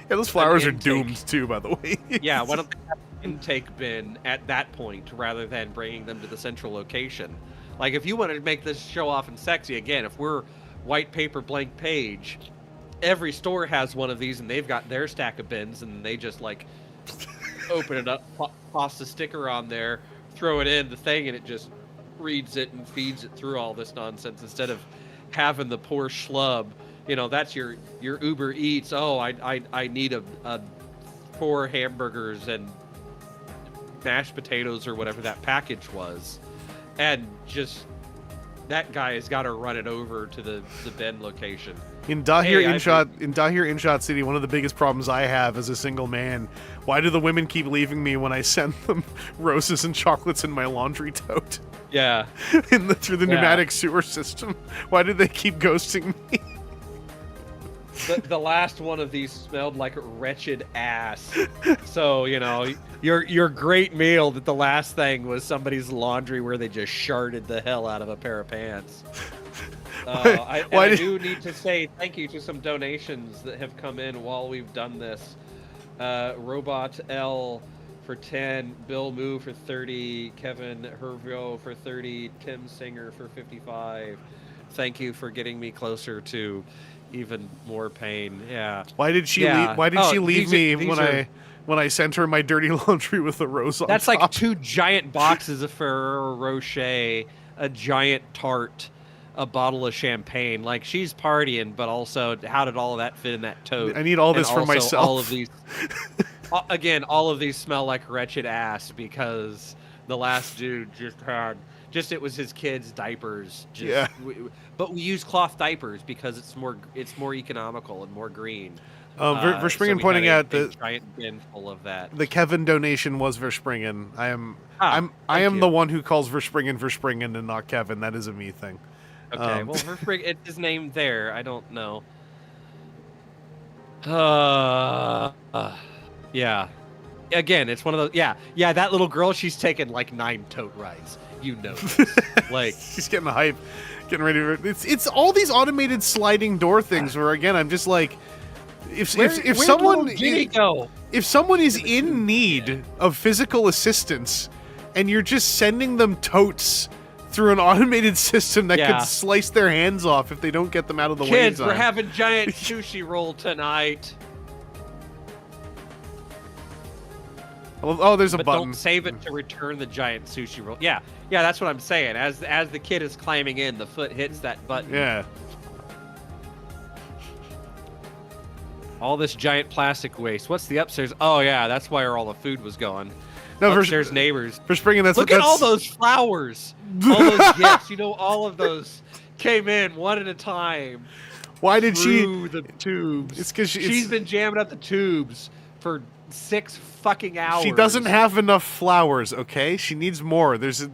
Yeah, those flowers are doomed too, by the way. Yeah, why don't they have an intake bin at that point rather than bringing them to the central location? Like, if you wanted to make this show off and sexy, again, if we're white paper blank page, every store has one of these and they've got their stack of bins and they just, like, open it up, toss the sticker on there, throw it in the thing, and it just reads it and feeds it through all this nonsense instead of having the poor schlub. You know, that's your Uber Eats. Oh, I need a 4 hamburgers and mashed potatoes or whatever that package was, and just that guy has got to run it over to the bin location. In Dahir InShot City, one of the biggest problems I have as a single man, why do the women keep leaving me when I send them roses and chocolates in my laundry tote? Yeah. Through the pneumatic sewer system. Why do they keep ghosting me? The last one of these smelled like wretched ass. So, you know, your great meal, that the last thing was somebody's laundry where they just sharded the hell out of a pair of pants. I do need to say thank you to some donations that have come in while we've done this. Robot L for 10, Bill Moo for 30, Kevin Hervio for 30, Tim Singer for 55. Thank you for getting me closer to even more pain. Yeah. Why did she leave? Why did she leave me when I sent her my dirty laundry with a rose on top? That's like 2 giant boxes of Ferrero Rocher, a giant tart, a bottle of champagne. Like, she's partying, but also, how did all of that fit in that tote? I need all this for myself. All of these, again, all of these smell like wretched ass because the last dude it was his kids' diapers. But we use cloth diapers because it's more economical and more green. Verspringen pointing out the giant bin full of that. The Kevin donation was Verspringen. I am the one who calls Verspringen and not Kevin. That is a me thing. Okay, well, Verspringen, it is named there. I don't know. Yeah. Again, it's one of those. Yeah. That little girl, she's taken like 9 tote rides. You know this. Like, she's getting hype, getting ready for it. It's all these automated sliding door things where, again, I'm just like, if someone is in need of physical assistance and you're just sending them totes through an automated system that could slice their hands off if they don't get them out of the way. Kids, we're having giant sushi roll tonight. Oh, there's a button. Don't save it to return the giant sushi roll. Yeah, that's what I'm saying. As the kid is climbing in, the foot hits that button. Yeah. All this giant plastic waste. What's the upstairs? Oh yeah, that's where all the food was going. No, upstairs neighbors. Verspringen, look at all those flowers. All those gifts. You know, all of those came in one at a time. Why did through the tubes? It's because she's been jamming up the tubes for 6 fucking hours. She doesn't have enough flowers, okay? She needs more. There's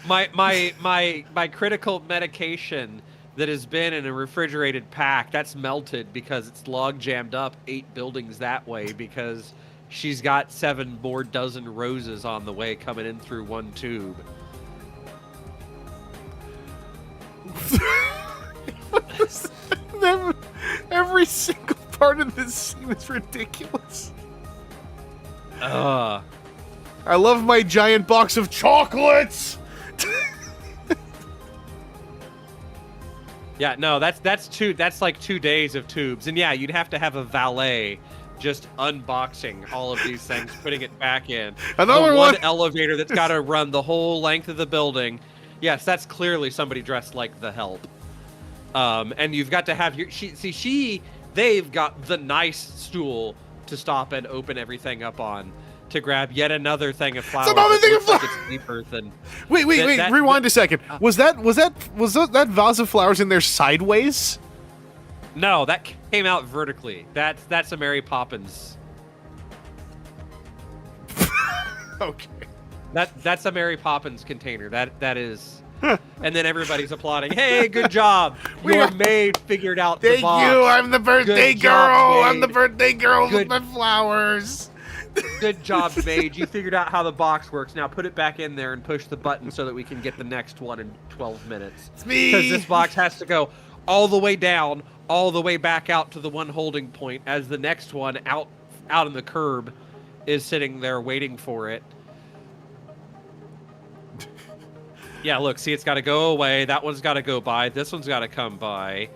my critical medication that has been in a refrigerated pack, that's melted because it's log jammed up 8 buildings that way because she's got 7 more dozen roses on the way coming in through one tube. Every single part of this scene is ridiculous. I love my giant box of chocolates. Yeah, no, that's like 2 days of tubes, and yeah, you'd have to have a valet just unboxing all of these things, putting it back in. Another the one elevator that's got to run the whole length of the building. Yes, that's clearly somebody dressed like the Help. And you've got to have your they've got the nice stool to stop and open everything up on, to grab yet another thing of flour. Another thing of like flour! It's deeper than. Wait, rewind a second. Was that vase of flowers in there sideways? No, that came out vertically. That's a Mary Poppins. Okay. That's a Mary Poppins container. That is. And then everybody's applauding. Hey, good job. Your maid figured out the box. Thank you. I'm the birthday Good girl. job, I'm the maid. birthday girl with Good- my flowers. Good job, maid. You figured out how the box works. Now put it back in there and push the button so that we can get the next one in 12 minutes. It's me. Because this box has to go all the way down, all the way back out to the one holding point, as the next one out on the curb is sitting there waiting for it. Yeah, look, see, it's got to go away. That one's got to go by. This one's got to come by.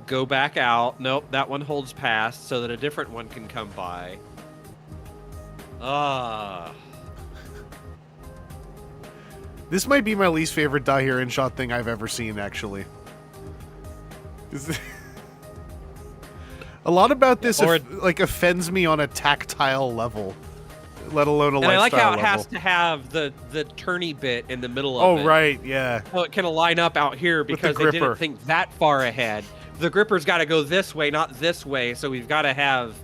Go back out. Nope, that one holds past so that a different one can come by. This might be my least favorite Dahir InShot thing I've ever seen, actually. A lot about this offends me on a tactile level, let alone a lifestyle And I like how it level. has to have the turny bit in the middle of it. Oh, right, yeah. So it can line up out here because they gripper. didn't think that far ahead. The gripper's got to go this way, not this way. So we've got to have,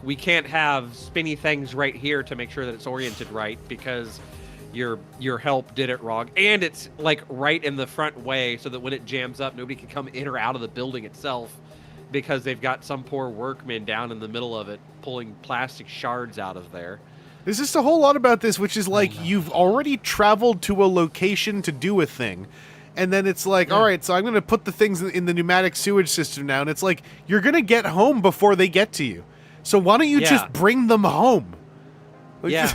we can't have spinny things right here to make sure that it's oriented right, because your Help did it wrong. And it's right in the front way so that when it jams up, nobody can come in or out of the building itself, because they've got some poor workman down in the middle of it pulling plastic shards out of there. There's just a whole lot about this, which is you've already traveled to a location to do a thing. And then it's all right, so I'm going to put the things in the pneumatic sewage system now. And it's you're going to get home before they get to you. So why don't you just bring them home? Yeah.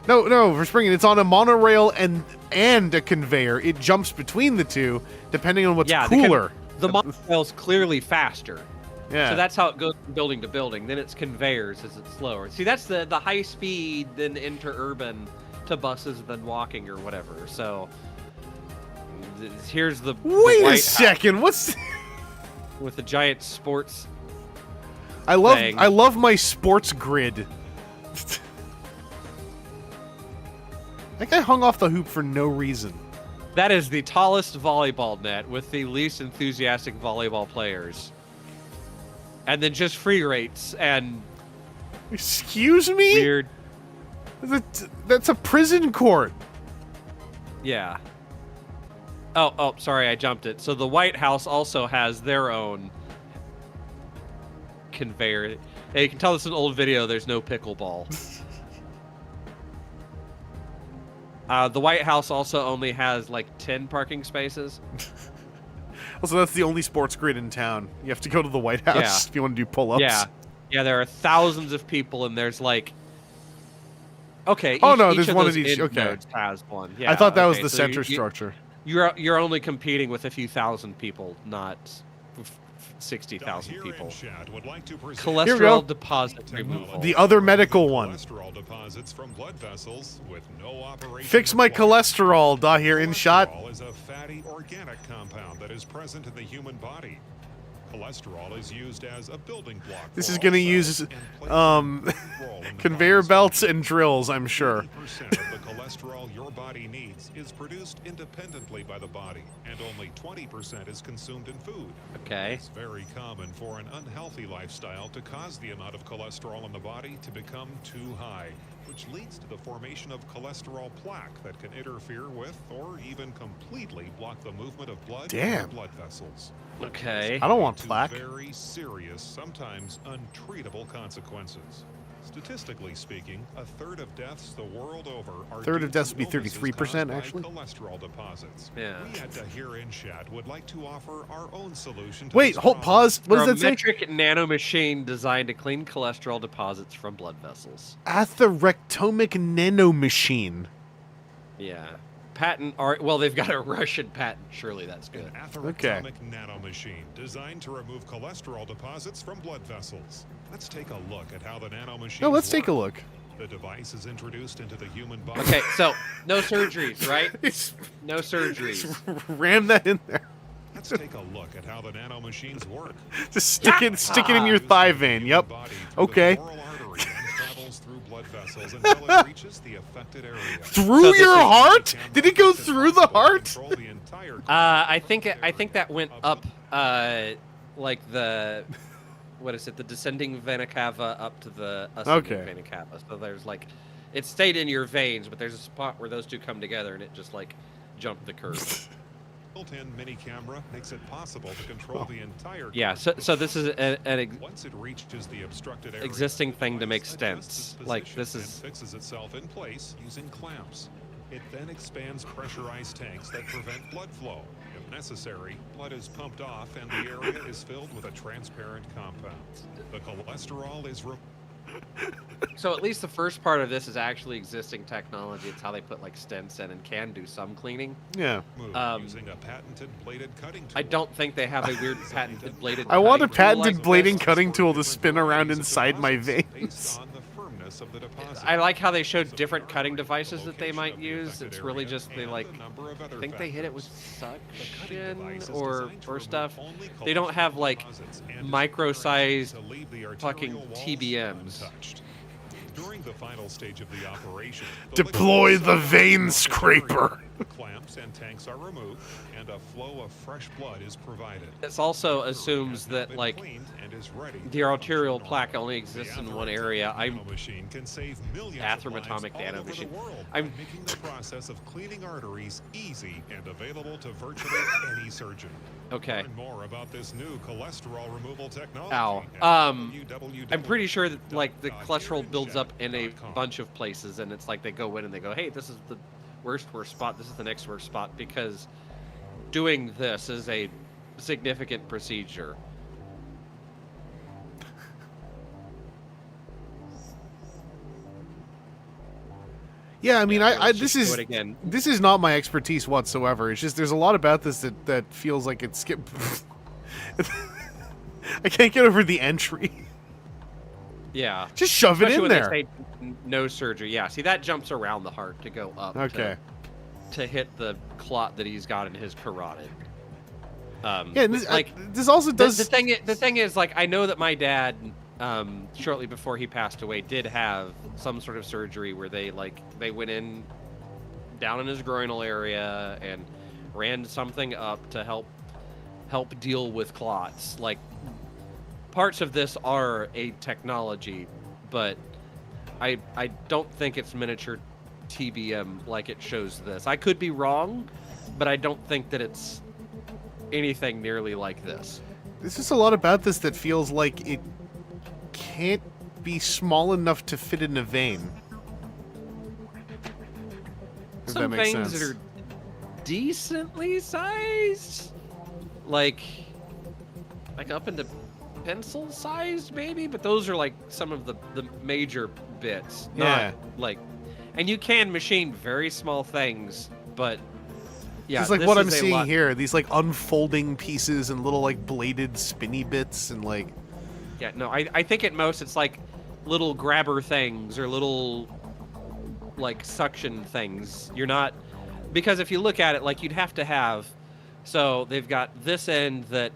No, for springing, it's on a monorail and a conveyor. It jumps between the two, depending on what's cooler. The monorail's clearly faster. Yeah. So that's how it goes from building to building. Then it's conveyors as it's slower. See, that's the high speed, then interurban to buses, then walking or whatever. So here's the Wait White a second. House What's with the giant sports I love thing. I love my sports grid. That guy hung off the hoop for no reason. That is the tallest volleyball net with the least enthusiastic volleyball players. And then just free rates and Excuse me? weird. That's a prison court. Yeah. Oh, sorry, I jumped it. So the White House also has their own conveyor. Hey, you can tell this is an old video. There's no pickleball. The White House also only has 10 parking spaces. Also, that's the only sports grid in town. You have to go to the White House if you want to do pull-ups. Yeah, there are thousands of people, and there's okay. Oh, each, no, each there's of one those of each. end Okay. nodes has one. Yeah, I thought that was okay, the so center structure. You're only competing with a few thousand people, not 60,000 Dahir people. InShad would like to present Here we go. Cholesterol deposit removal. The other medical one. Cholesterol deposits from blood vessels with no operation Fix my required. cholesterol, Dahir InShot. Cholesterol is a fatty organic compound that is present in the human body. Cholesterol is used as a building block. This for is all going to cells use and plays a role in the conveyor body's belts and drills, I'm sure. 80% of the cholesterol your body needs is produced independently by the body, and only 20% is consumed in food. Okay. It's very common for an unhealthy lifestyle to cause the amount of cholesterol in the body to become too high, which leads to the formation of cholesterol plaque that can interfere with or even completely block the movement of blood in Damn. your blood vessels. Okay. I don't want To plaque. very serious, sometimes untreatable consequences. Statistically speaking, a third of deaths the world over are Third due of deaths to would be illnesses 33%, caused by actually. cholesterol deposits. Yeah. We at Dahir InShad would like to offer our own solution to Wait, this hold, problem. pause. What does that say? Metric nanomachine designed to clean cholesterol deposits from blood vessels. Atherectomic nanomachine. Yeah. patent art. Well, they've got a Russian patent. Surely that's good. An atheratomic nanomachine designed to remove cholesterol deposits from blood vessels. Let's take a look at how the nanomachine. No, let's take a look. The device is introduced into the human body. Okay, so no surgeries, right? It's, No surgeries. ram that in there. Let's take a look at how the nanomachines work. Just stick it in your thigh vein. Yep. Okay. Through blood vessels until it reaches the affected area. Through So this your is- heart? Did it go through the heart? Control the entire I think that went up, like the, what is it? The descending vena cava up to the ascending Okay. vena cava. So there's like, it stayed in your veins, but there's a spot where those two come together, and it just like jumped the curve. built-in mini camera makes it possible to control the entire. Yeah. So this is Once it reaches the obstructed area, existing thing to make the device adjusts stents. its Like position this and is fixes itself in place using clamps. It then expands pressurized tanks that prevent blood flow. If necessary, blood is pumped off and the area is filled with a transparent compound. The cholesterol is so at least the first part of this is actually existing technology. It's how they put like stents in and can do some cleaning. Yeah. removed using a patented bladed cutting tool. I don't think they have a weird patented bladed. I want a cutting tool patented like blading this. cutting tool to spin around inside my Based veins. on the firmness of the deposit. I like how they showed different cutting devices that they might use. It's really just they like. I think they hit it with suction or stuff. They don't have like micro-sized fucking TBMs. During the final stage of the operation, Deploy the vein scraper. Clamps and tanks are removed, and a flow of fresh blood is provided. This also assumes that like the arterial plaque only exists in one area. Machine can save millions Atheratomic of lives all over the nanomachine. world I'm- by making the process of cleaning arteries easy and available to virtually any surgeon. Okay. Learn more about this new cholesterol removal technology. Ow. at I'm pretty sure that like the cholesterol builds up in a www.dahir.com. bunch of places, and it's like they go in and they go, "Hey, this is the worst spot. This is the next worst spot," because doing this is a significant procedure. Yeah, I mean, Yeah, I let's this just do is it again. this is not my expertise whatsoever. It's just there's a lot about this that feels like it's skip. I can't get over the entry. Yeah. Just shove Especially it in when there. they say no surgery. Yeah. See, that jumps around the heart to go up. Okay. To hit the clot that he's got in his carotid. Yeah, and this, like this also does. the thing is, like, I know that my dad, shortly before he passed away, did have some sort of surgery where they went in down in his groinal area and ran something up to help deal with clots. Like, parts of this are a technology, but I don't think it's miniature TBM like it shows this. I could be wrong, but I don't think that it's anything nearly like this. There's just a lot about this that feels like it can't be small enough to fit in a vein. If Some that makes veins sense. that are decently sized, like up into pencil sized maybe, but those are like some of the major bits. Yeah. Not like, and you can machine very small things, but yeah, It's like this what I'm is a seeing lot- here. These like unfolding pieces and little like bladed spinny bits and like. Yeah, no, I think at most it's like little grabber things or little like suction things. You're not, because if you look at it, like you'd have to have, so they've got this end that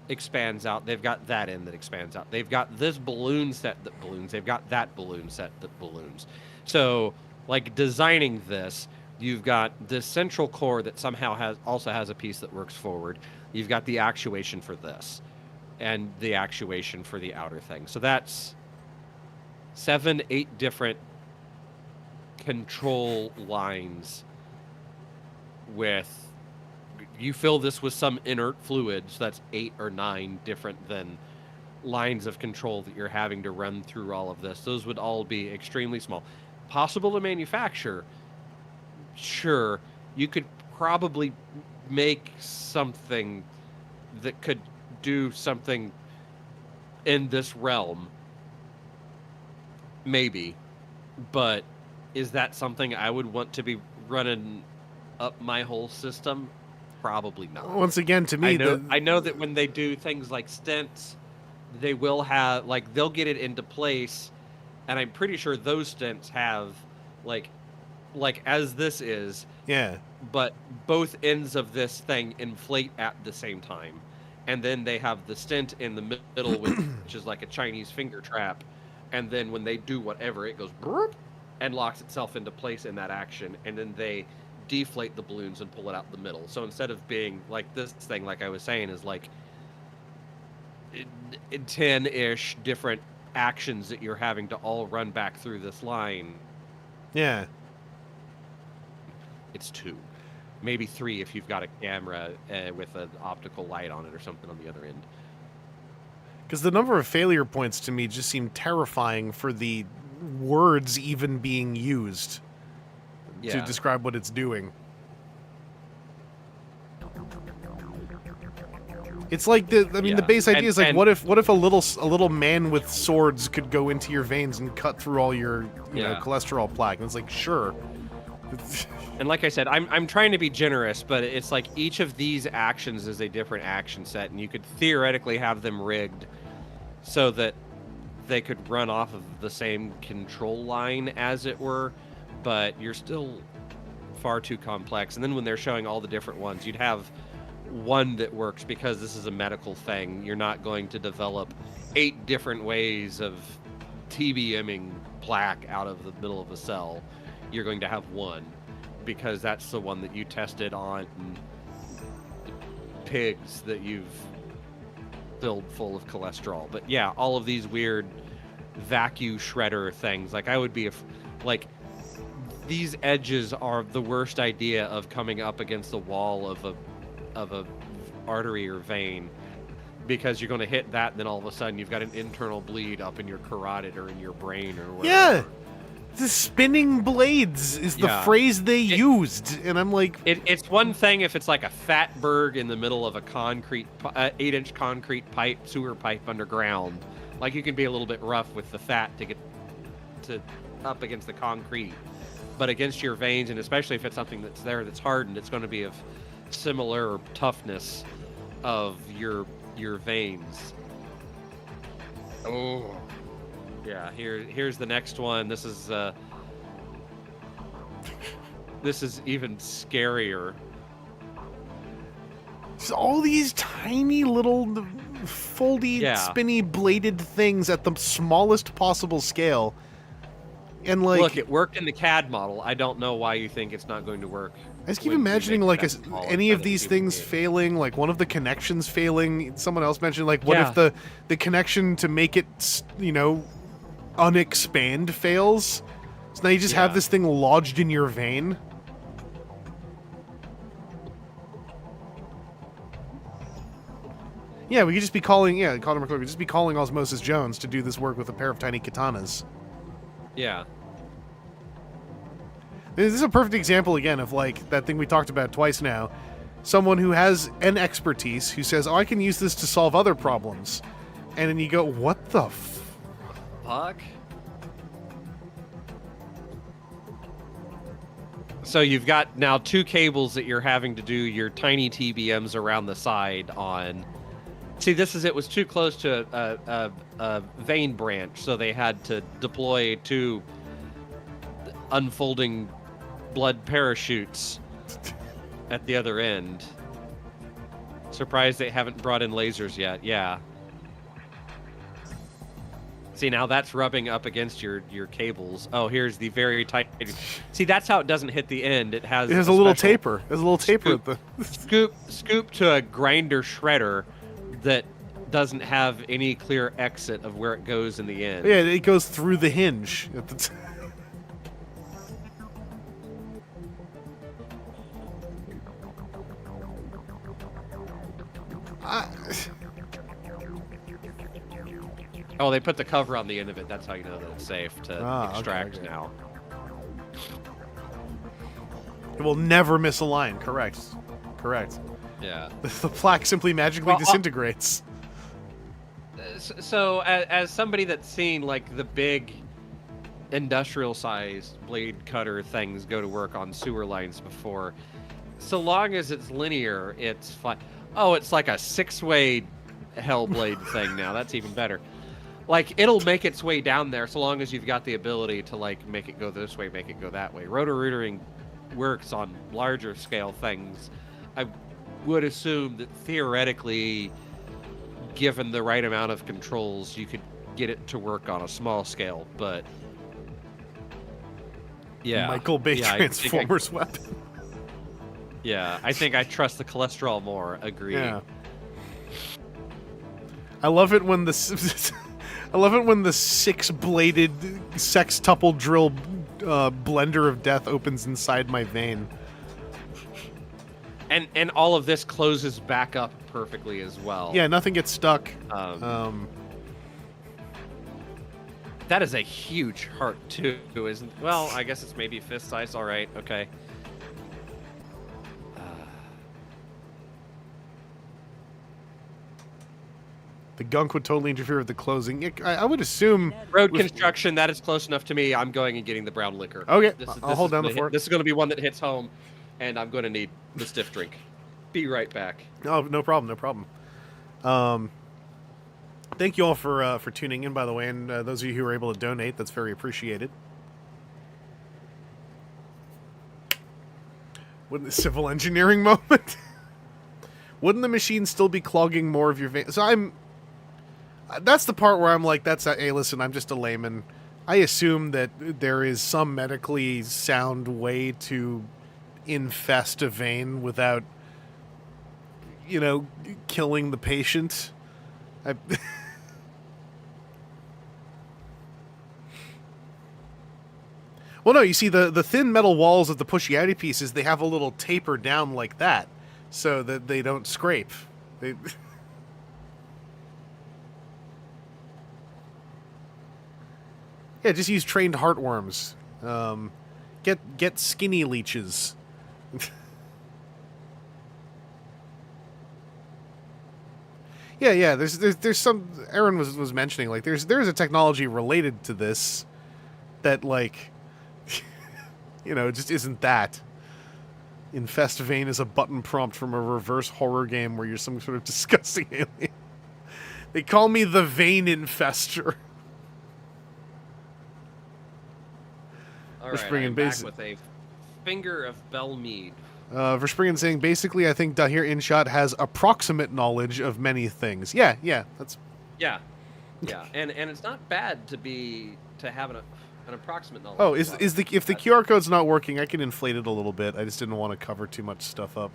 expands out, they've got that end that expands out, they've got this balloon set that balloons, they've got that balloon set that balloons. So like designing this, you've got this central core that somehow also has a piece that works forward. You've got the actuation for this and the actuation for the outer thing. So that's 7-8 different control lines with, you fill this with some inert fluid, so that's 8 or 9 different than lines of control that you're having to run through all of this. Those would all be extremely small. Possible to manufacture, sure. You could probably make something that could do something in this realm, maybe, but is that something I would want to be running up my whole system? Probably not. Once again, to me, I know that when they do things like stents, they will have like they'll get it into place, and I'm pretty sure those stents have like as this is, yeah. but both ends of this thing inflate at the same time, and then they have the stent in the middle, which is like a Chinese finger trap, and then when they do whatever, it goes broop, and locks itself into place in that action, and then they deflate the balloons and pull it out the middle. So instead of being like this thing, like I was saying, is like 10-ish different actions that you're having to all run back through this line. Yeah. It's 2, maybe 3 if you've got a camera with an optical light on it or something on the other end. Because the number of failure points to me just seem terrifying for the words even being used to describe what it's doing. It's like the base idea is like, what if a little man with swords could go into your veins and cut through all your you know cholesterol plaque? And it's like, sure. And like I said, I'm trying to be generous, but it's like each of these actions is a different action set, and you could theoretically have them rigged so that they could run off of the same control line, as it were, but you're still far too complex. And then when they're showing all the different ones, you'd have one that works because this is a medical thing. You're not going to develop 8 different ways of TBMing plaque out of the middle of a cell. You're going to have one because that's the one that you tested on pigs that you've filled full of cholesterol. But yeah, all of these weird vacuum shredder things, like I would be like, these edges are the worst idea of coming up against the wall of a artery or vein, because you're going to hit that and then all of a sudden you've got an internal bleed up in your carotid or in your brain or whatever. Yeah. The spinning blades is the phrase they used, and I'm like... It's one thing if it's like a fatberg in the middle of a 8-inch concrete pipe, sewer pipe underground. Like, you can be a little bit rough with the fat to get to up against the concrete. But against your veins, and especially if it's something that's there that's hardened, it's going to be of similar toughness of your veins. Oh. Yeah, here's the next one. This is even scarier. Just all these tiny little foldy, spinny, bladed things at the smallest possible scale. And like, look, it worked in the CAD model. I don't know why you think it's not going to work. I just keep imagining like any of these things failing, like one of the connections failing. Someone else mentioned like, what if the connection to make it, you know, unexpand fails? So now you just have this thing lodged in your vein. Yeah, we could just be calling, Connor McClure, we could just be calling Osmosis Jones to do this work with a pair of tiny katanas. Yeah. This is a perfect example, again, of, like, that thing we talked about twice now. Someone who has an expertise, who says, oh, I can use this to solve other problems. And then you go, what the fuck? So you've got now 2 cables that you're having to do your tiny TBMs around the side on. See, it was too close to a vein branch, so they had to deploy 2 unfolding blood parachutes at the other end. Surprised they haven't brought in lasers yet. Yeah. See, now that's rubbing up against your cables. Oh, here's the very tight. See, that's how it doesn't hit the end. It has a little taper. There's a little taper at the scoop to a grinder shredder that doesn't have any clear exit of where it goes in the end. Yeah, it goes through the hinge at the Oh, they put the cover on the end of it. That's how you know that it's safe to extract now. It will never miss a line. Correct. Yeah. The plaque simply magically disintegrates. So, as somebody that's seen, like, the big industrial-sized blade cutter things go to work on sewer lines before, so long as it's linear, it's fine. Oh, it's like a 6-way Hellblade thing now. That's even better. Like, it'll make its way down there so long as you've got the ability to, like, make it go this way, make it go that way. Roto-rootering works on larger scale things. I would assume that theoretically, given the right amount of controls, you could get it to work on a small scale, but yeah. Michael Bay Yeah, Transformers weapon. Yeah, I think I trust the cholesterol more. Agree. Yeah. I love it when the I love it when the 6-bladed sextuple drill blender of death opens inside my vein. And all of this closes back up perfectly as well. Yeah, nothing gets stuck. That is a huge heart too, isn't? Well, I guess it's maybe fist size. All right, okay. The gunk would totally interfere with the closing. I would assume Road construction, that is close enough to me. I'm going and getting the brown liquor. Okay, This I'll hold is down the gonna fort. This is going to be one that hits home, and I'm going to need the stiff drink. Be right back. Oh, no problem, no problem. Thank you all for tuning in, by the way, and those of you who were able to donate, that's very appreciated. Wouldn't the civil engineering moment? Wouldn't the machine still be clogging more of your veins? So that's the part where I'm like, hey, listen, I'm just a layman. I assume that there is some medically sound way to infest a vein without, killing the patient. Well, no, you see, the thin metal walls of the pushy-outy pieces, they have a little taper down like that, so that they don't scrape. Yeah, just use trained heartworms. Get skinny leeches. Yeah. There's some. Aaron was mentioning, like, there's a technology related to this that, like, just isn't that. Infest vein is a button prompt from a reverse horror game where you're some sort of disgusting alien. They call me the vein infester. All right, I'm back with a finger of Belmead. Verspringen saying, basically, I think Dahir InShot has approximate knowledge of many things. Yeah, that's... Yeah, and it's not bad to have an approximate knowledge. Oh, if the QR code's not working, I can inflate it a little bit. I just didn't want to cover too much stuff up.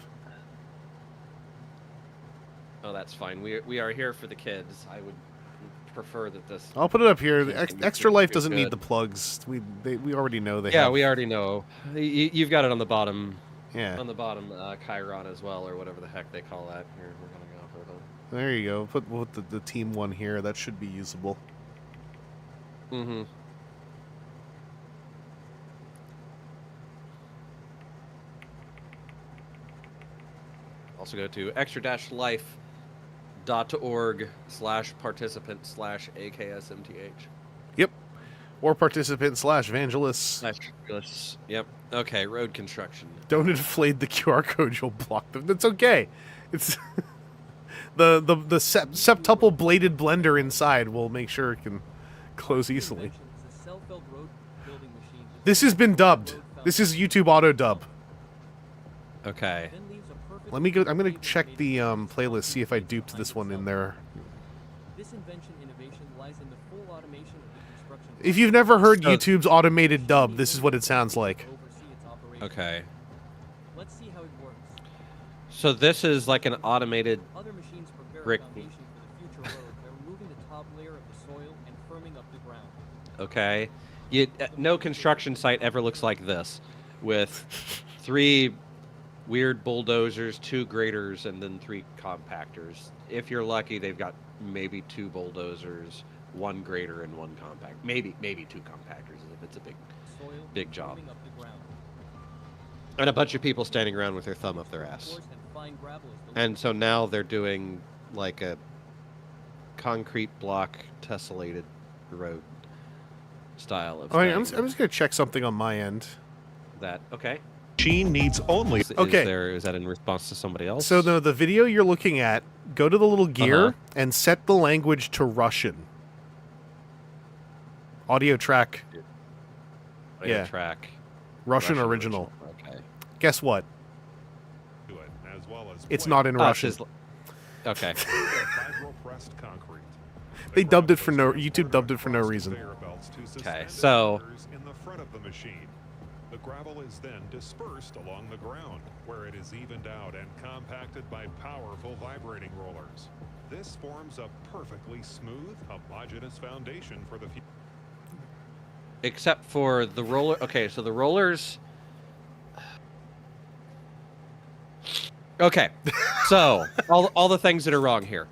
Oh, that's fine. We are here for the kids. I would prefer that this... I'll put it up here. Extra Life doesn't need the plugs. We already know they have... Yeah, we already know. You've got it on the bottom. Yeah. On the bottom, Chiron as well, or whatever the heck they call that. Here, we're going to go for them. There you go. Put the team one here. That should be usable. Mm-hmm. Also go to extra-life.org/participant/AKSMTH. Yep. Or participant/Vangelus. Vangelus. Yep. Okay, road construction. Don't inflate the QR code, you'll block them. That's okay. It's the septuple bladed blender inside will make sure it can close easily. This has been dubbed. This is YouTube auto dub. Okay. Let me go. I'm gonna check the playlist, see if I duped this one in there. This invention innovation lies in the full automation of the construction. If you've never heard YouTube's automated dub, this is what it sounds like. Okay. Let's see how it works. So this is like an automated Other machines prepare brick. a foundation for the future road by removing the top layer of the soil and firming up the ground. Okay. No construction site ever looks like this, with 3 weird bulldozers, 2 graders, and then 3 compactors. If you're lucky, they've got maybe 2 bulldozers, 1 grader, and 1 compact. Maybe 2 compactors if it's a big job. Firming up the ground. And a bunch of people standing around with their thumb up their ass. Coarse and fine gravel is the And so now they're doing like a concrete block tessellated road style of All right, thing. I'm just gonna check something on my end. That okay. machine needs only. Okay. Is that in response to somebody else? So the video you're looking at, go to the little gear and set the language to Russian. Audio track. Audio track. Russian original. Okay. Guess what? To it, as well as It's not in Russian. Okay. vibro-pressed concrete. They dubbed it for no. YouTube dubbed it for no reason. Okay, so in the front of the machine, the gravel is then dispersed along the ground, where it is evened out and compacted by powerful vibrating rollers. This forms a perfectly smooth, homogeneous foundation for the future. except for the roller. Okay, so the rollers. Okay, so all the things that are wrong here.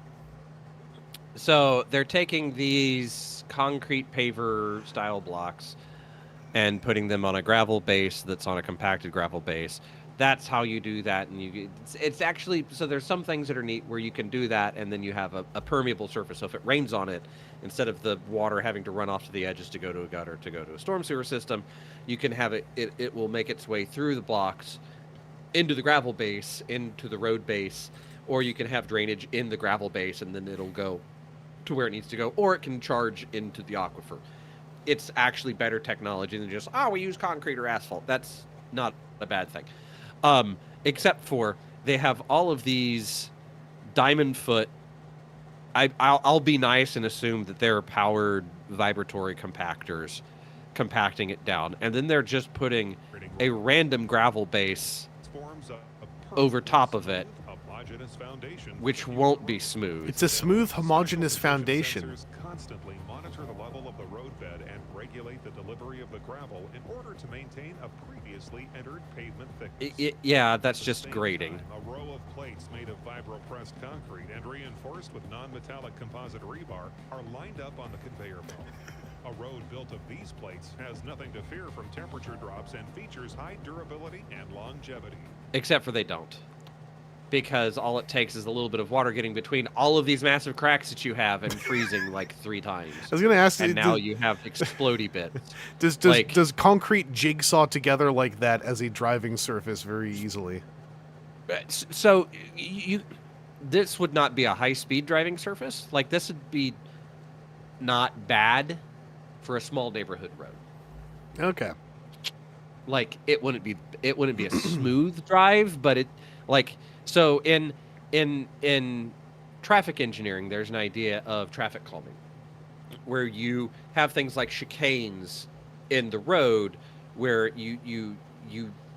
So they're taking these concrete paver style blocks and putting them on a gravel base that's on a compacted gravel base. That's how you do that, and it's actually, so there's some things that are neat where you can do that, and then you have a permeable surface. So if it rains on it, instead of the water having to run off to the edges to go to a gutter to go to a storm sewer system, you can have it will make its way through the blocks into the gravel base, into the road base, or you can have drainage in the gravel base, and then it'll go to where it needs to go, or it can charge into the aquifer. It's actually better technology than just, we use concrete or asphalt. That's not a bad thing. Except for they have all of these diamond foot. I'll be nice and assume that they're powered vibratory compactors compacting it down, and then they're just putting a random gravel base over top of it, which won't be smooth. It's a smooth, homogeneous foundation. Constantly monitor the level of the roadbed and regulate the delivery of the gravel in order to maintain a previously entered pavement thickness. Yeah, that's just grading. A row of plates made of vibro-pressed concrete and reinforced with non-metallic composite rebar are lined up on the conveyor belt. A road built of these plates has nothing to fear from temperature drops and features high durability and longevity. Except for they don't. Because all it takes is a little bit of water getting between all of these massive cracks that you have and freezing like 3 times. I was going to ask you, and now you have explodey bits. Does concrete jigsaw together like that as a driving surface very easily? So this would not be a high-speed driving surface. Like, this would be not bad for a small neighborhood road. Okay. Like, it wouldn't be a smooth drive, but it, like, so in traffic engineering, there's an idea of traffic calming, where you have things like chicanes in the road where you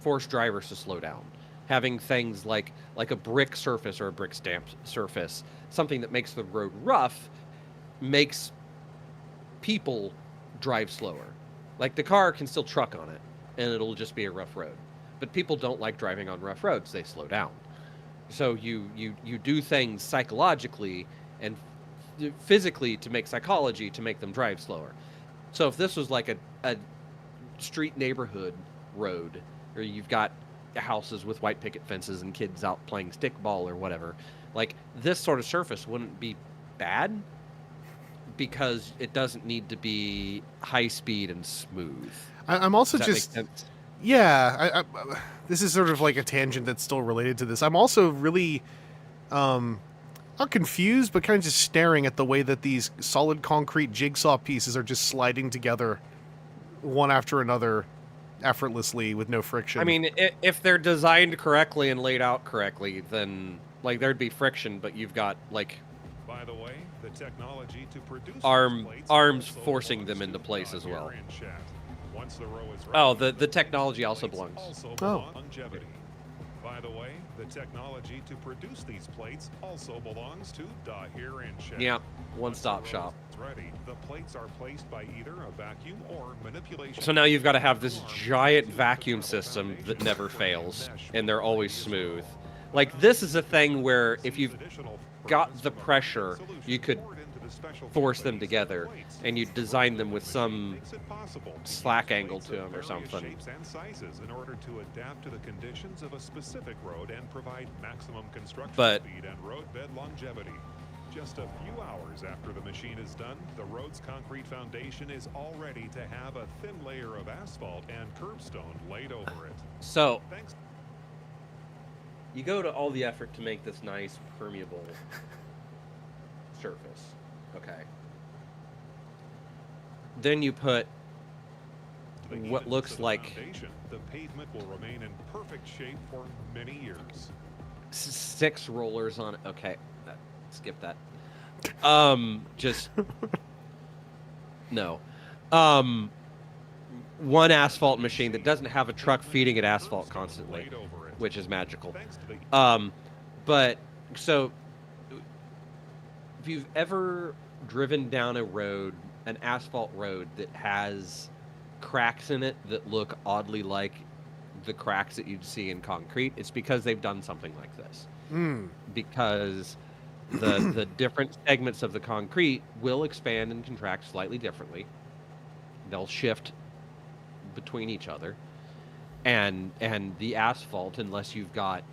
force drivers to slow down. Having things like a brick surface or a brick stamped surface, something that makes the road rough, makes people drive slower. Like, the car can still truck on it, and it'll just be a rough road. But people don't like driving on rough roads. They slow down. So you do things psychologically and physically to make psychology to make them drive slower. So if this was like a street neighborhood road, or you've got houses with white picket fences and kids out playing stickball or whatever, like, this sort of surface wouldn't be bad because it doesn't need to be high speed and smooth. I'm also Does that just... make sense? Yeah, this is sort of like a tangent that's still related to this. I'm also really, not confused, but kind of just staring at the way that these solid concrete jigsaw pieces are just sliding together one after another effortlessly with no friction. I mean, if they're designed correctly and laid out correctly, then, like, there'd be friction, but you've got, like, by the way, the technology to produce arms forcing them into place as well. Once the row is Oh, the technology also belongs. Longevity. By the way, the technology to produce these plates also belongs to Dahir and Shed. Yeah, one-stop shop. Ready. The plates are placed by either a vacuum or manipulation. So now you've got to have this giant vacuum system that never fails, and they're always smooth. Like, this is a thing where if you've got the pressure, you could force them together, and you design them with some slack angle to them or something. Shapes and sizes in order to adapt to the conditions of a specific road and provide maximum construction speed and roadbed longevity. Just a few hours after the machine is done, the road's concrete foundation is all ready to have a thin layer of asphalt and curbstone laid over it. So Thanks. you go to all the effort to make this nice permeable surface. Okay. Then you put To the what evenness looks of the like foundation, the pavement will remain in perfect shape for many years. 6 rollers on it. Okay, skip that. Just no. One asphalt machine that doesn't have a truck feeding it asphalt constantly, Laid over it. which is magical. Thanks to the But so if you've ever driven down a road, an asphalt road that has cracks in it that look oddly like the cracks that you'd see in concrete, it's because they've done something like this. Because the different segments of the concrete will expand and contract slightly differently. They'll shift between each other, and the asphalt, unless you've got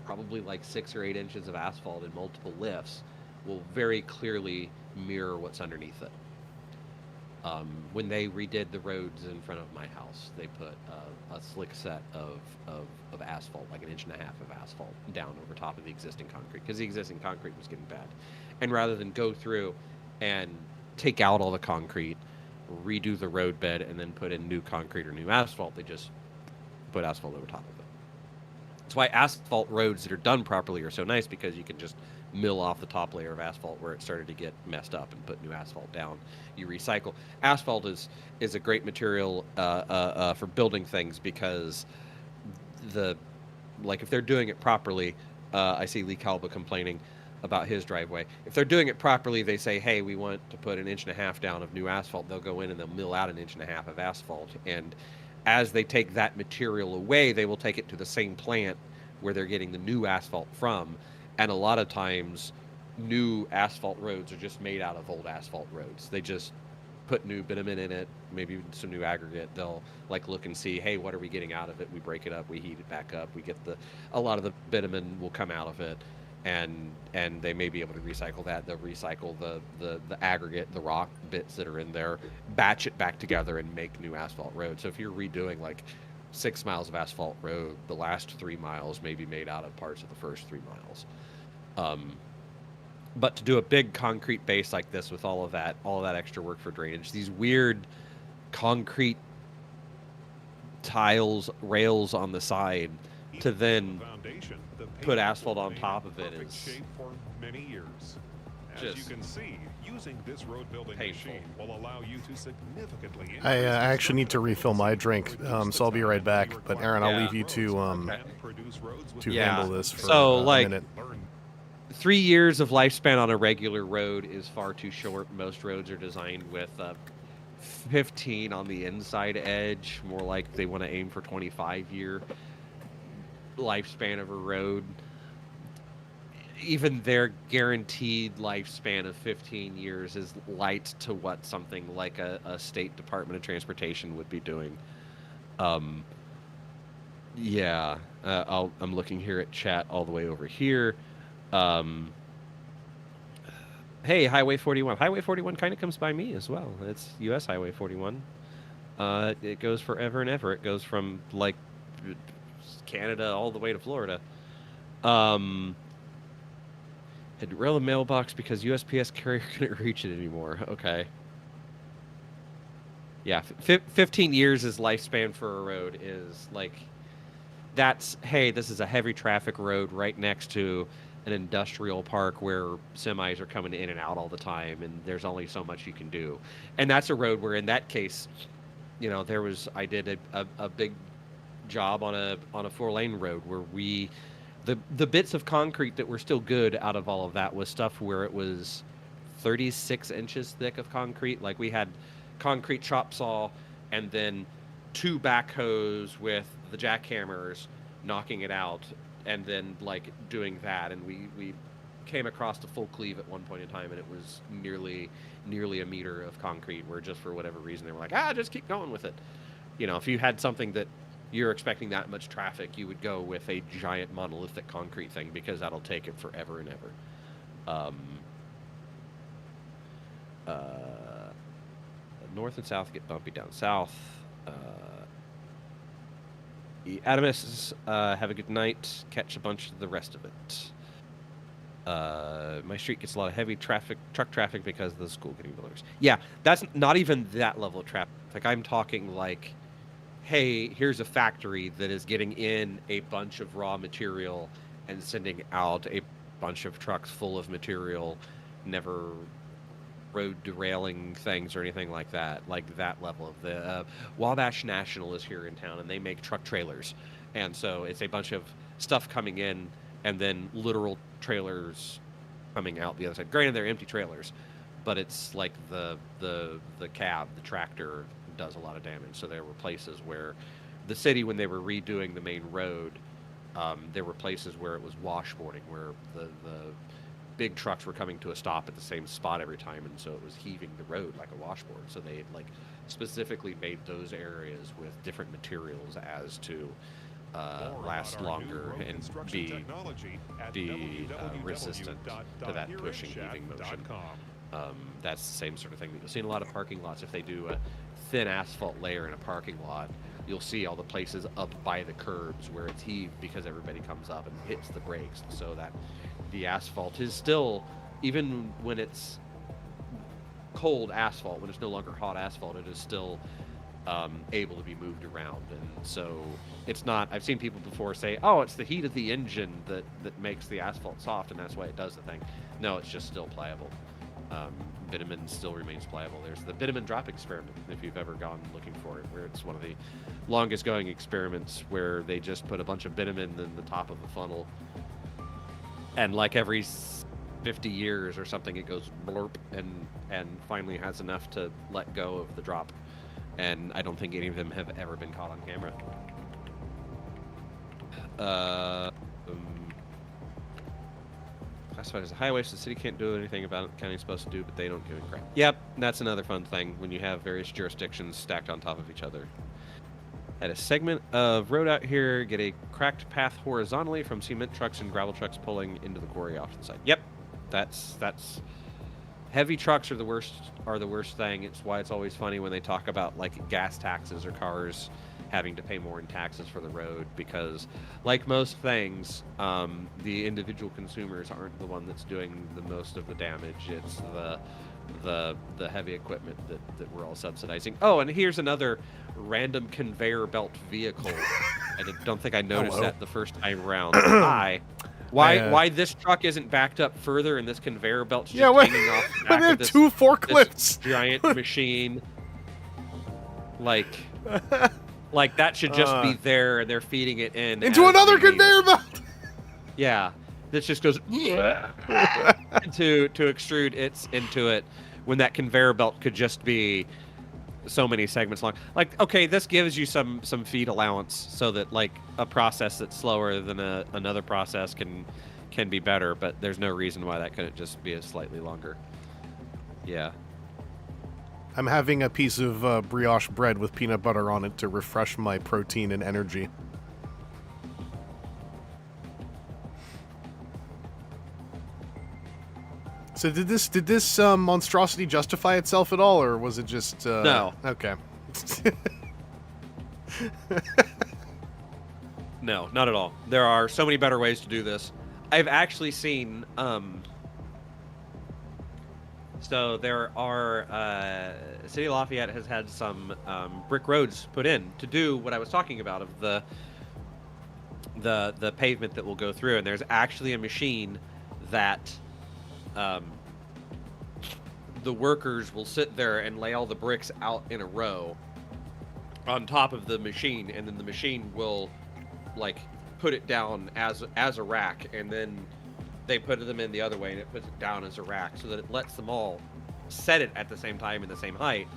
probably like 6 or 8 inches of asphalt in multiple lifts, will very clearly mirror what's underneath it. When they redid the roads in front of my house, they put a slick set of asphalt, like 1.5 inches of asphalt, down over top of the existing concrete, because the existing concrete was getting bad. And rather than go through and take out all the concrete, redo the road bed, and then put in new concrete or new asphalt, they just put asphalt over top of it. That's why asphalt roads that are done properly are so nice, because you can just mill off the top layer of asphalt where it started to get messed up and put new asphalt down. You recycle. Asphalt is a great material for building things, because if they're doing it properly, I see Lee Calba complaining about his driveway. If they're doing it properly, they say, hey, we want to put 1.5 inches down of new asphalt. They'll go in and they'll mill out 1.5 inches of asphalt. And as they take that material away, they will take it to the same plant where they're getting the new asphalt from. And a lot of times, new asphalt roads are just made out of old asphalt roads. They just put new bitumen in it, maybe some new aggregate. They'll look and see, hey, what are we getting out of it? We break it up, we heat it back up, we get a lot of the bitumen will come out of it, and they may be able to recycle that. They'll recycle the aggregate, the rock bits that are in there, batch it back together, and make new asphalt roads. So if you're redoing 6 miles of asphalt road, the last 3 miles may be made out of parts of the first 3 miles. But to do a big concrete base like this with all of that extra work for drainage, these weird concrete tiles, rails on the side, to then put asphalt on top of it is shape for many years. As just you can see, using this road building painful. machine will allow you to significantly increase I actually need to construction refill my drink, efficiency, so I'll be right back. reduce the But time Aaron, I'll Yeah. leave you to and produce roads with Yeah. handle this for So, a minute. learn 3 years of lifespan on a regular road is far too short. Most roads are designed with 15 on the inside edge, more like they want to aim for 25-year lifespan of a road. Even their guaranteed lifespan of 15 years is light to what something like a state Department of Transportation would be doing. Yeah, I'm looking here at chat all the way over here. Hey, Highway 41. Highway 41 kind of comes by me as well. It's U.S. Highway 41. It goes forever and ever. It goes from Canada all the way to Florida. Had to rail the mailbox because USPS carrier couldn't reach it anymore. Okay. Yeah, 15 years is lifespan for a road is that's, hey, this is a heavy traffic road right next to an industrial park where semis are coming in and out all the time, and there's only so much you can do. And that's a road where, in that case, I did a big job on a 4-lane road where the bits of concrete that were still good out of all of that was stuff where it was 36 inches thick of concrete. Like, we had concrete chop saw and then 2 backhoes with the jackhammers knocking it out, and then doing that, and we came across the full cleave at one point in time, and it was nearly a meter of concrete, where just for whatever reason they were like, just keep going with it. If you had something that you're expecting that much traffic, you would go with a giant monolithic concrete thing because that'll take it forever and ever. North and south get bumpy down south. The Atomists, have a good night. Catch a bunch of the rest of it. My street gets a lot of heavy truck traffic because of the school getting builders. Yeah, that's not even that level of traffic. Like, I'm talking like, hey, here's a factory that is getting in a bunch of raw material and sending out a bunch of trucks full of material, never road derailing things or anything like that. Like that level of the Wabash National is here in town, and they make truck trailers, and so it's a bunch of stuff coming in and then literal trailers coming out the other side. Granted, they're empty trailers, but it's like the cab, the tractor, does a lot of damage. So there were places where the city, when they were redoing the main road, there were places where it was washboarding, where the big trucks were coming to a stop at the same spot every time, and so it was heaving the road like a washboard. So they like specifically made those areas with different materials as to last longer and be resistant to that pushing, heaving motion. That's the same sort of thing that you'll see in a lot of parking lots. If they do a thin asphalt layer in a parking lot, you'll see all the places up by the curbs where it's heaved because everybody comes up and hits the brakes, so that the asphalt is still, even when it's cold asphalt, when it's no longer hot asphalt, it is still able to be moved around. And so it's not, I've seen people before say, oh, it's the heat of the engine that makes the asphalt soft and that's why it does the thing. No, it's just still pliable. Bitumen still remains pliable. There's the bitumen drop experiment, if you've ever gone looking for it, where it's one of the longest going experiments, where they just put a bunch of bitumen in the top of the funnel, and like every 50 years or something, it goes blurp and finally has enough to let go of the drop. And I don't think any of them have ever been caught on camera. Classified as a highway, so the city can't do anything about it. The county's supposed to do, but they don't give a crap. Yep, that's another fun thing when you have various jurisdictions stacked on top of each other. At a segment of road out here, get a cracked path horizontally from cement trucks and gravel trucks pulling into the quarry off to the side. Yep, that's heavy trucks are the worst thing. It's why it's always funny when they talk about like gas taxes or cars having to pay more in taxes for the road, because like most things, the individual consumers aren't the one that's doing the most of the damage. It's the heavy equipment that we're all subsidizing. Oh, and here's another random conveyor belt vehicle. I don't think I noticed that the first time around. Why this truck isn't backed up further and this conveyor belt's just hanging off the back of this, two forklifts, this giant machine? Like that should just be there, and they're feeding it into another conveyor belt. Yeah, this just goes to extrude it's into it, when that conveyor belt could just be so many segments long. Like, okay, this gives you some feed allowance so that like a process that's slower than another process can be better, but there's no reason why that couldn't just be a slightly longer. Yeah. I'm having a piece of brioche bread with peanut butter on it to refresh my protein and energy. So did this monstrosity justify itself at all, or was it just No. Okay. No, not at all. There are so many better ways to do this. I've actually seen so there are City of Lafayette has had some brick roads put in to do what I was talking about, of the pavement that will go through, and there's actually a machine that the workers will sit there and lay all the bricks out in a row on top of the machine, and then the machine will like put it down as a rack, and then they put them in the other way and it puts it down as a rack, so that it lets them all set it at the same time in the same height.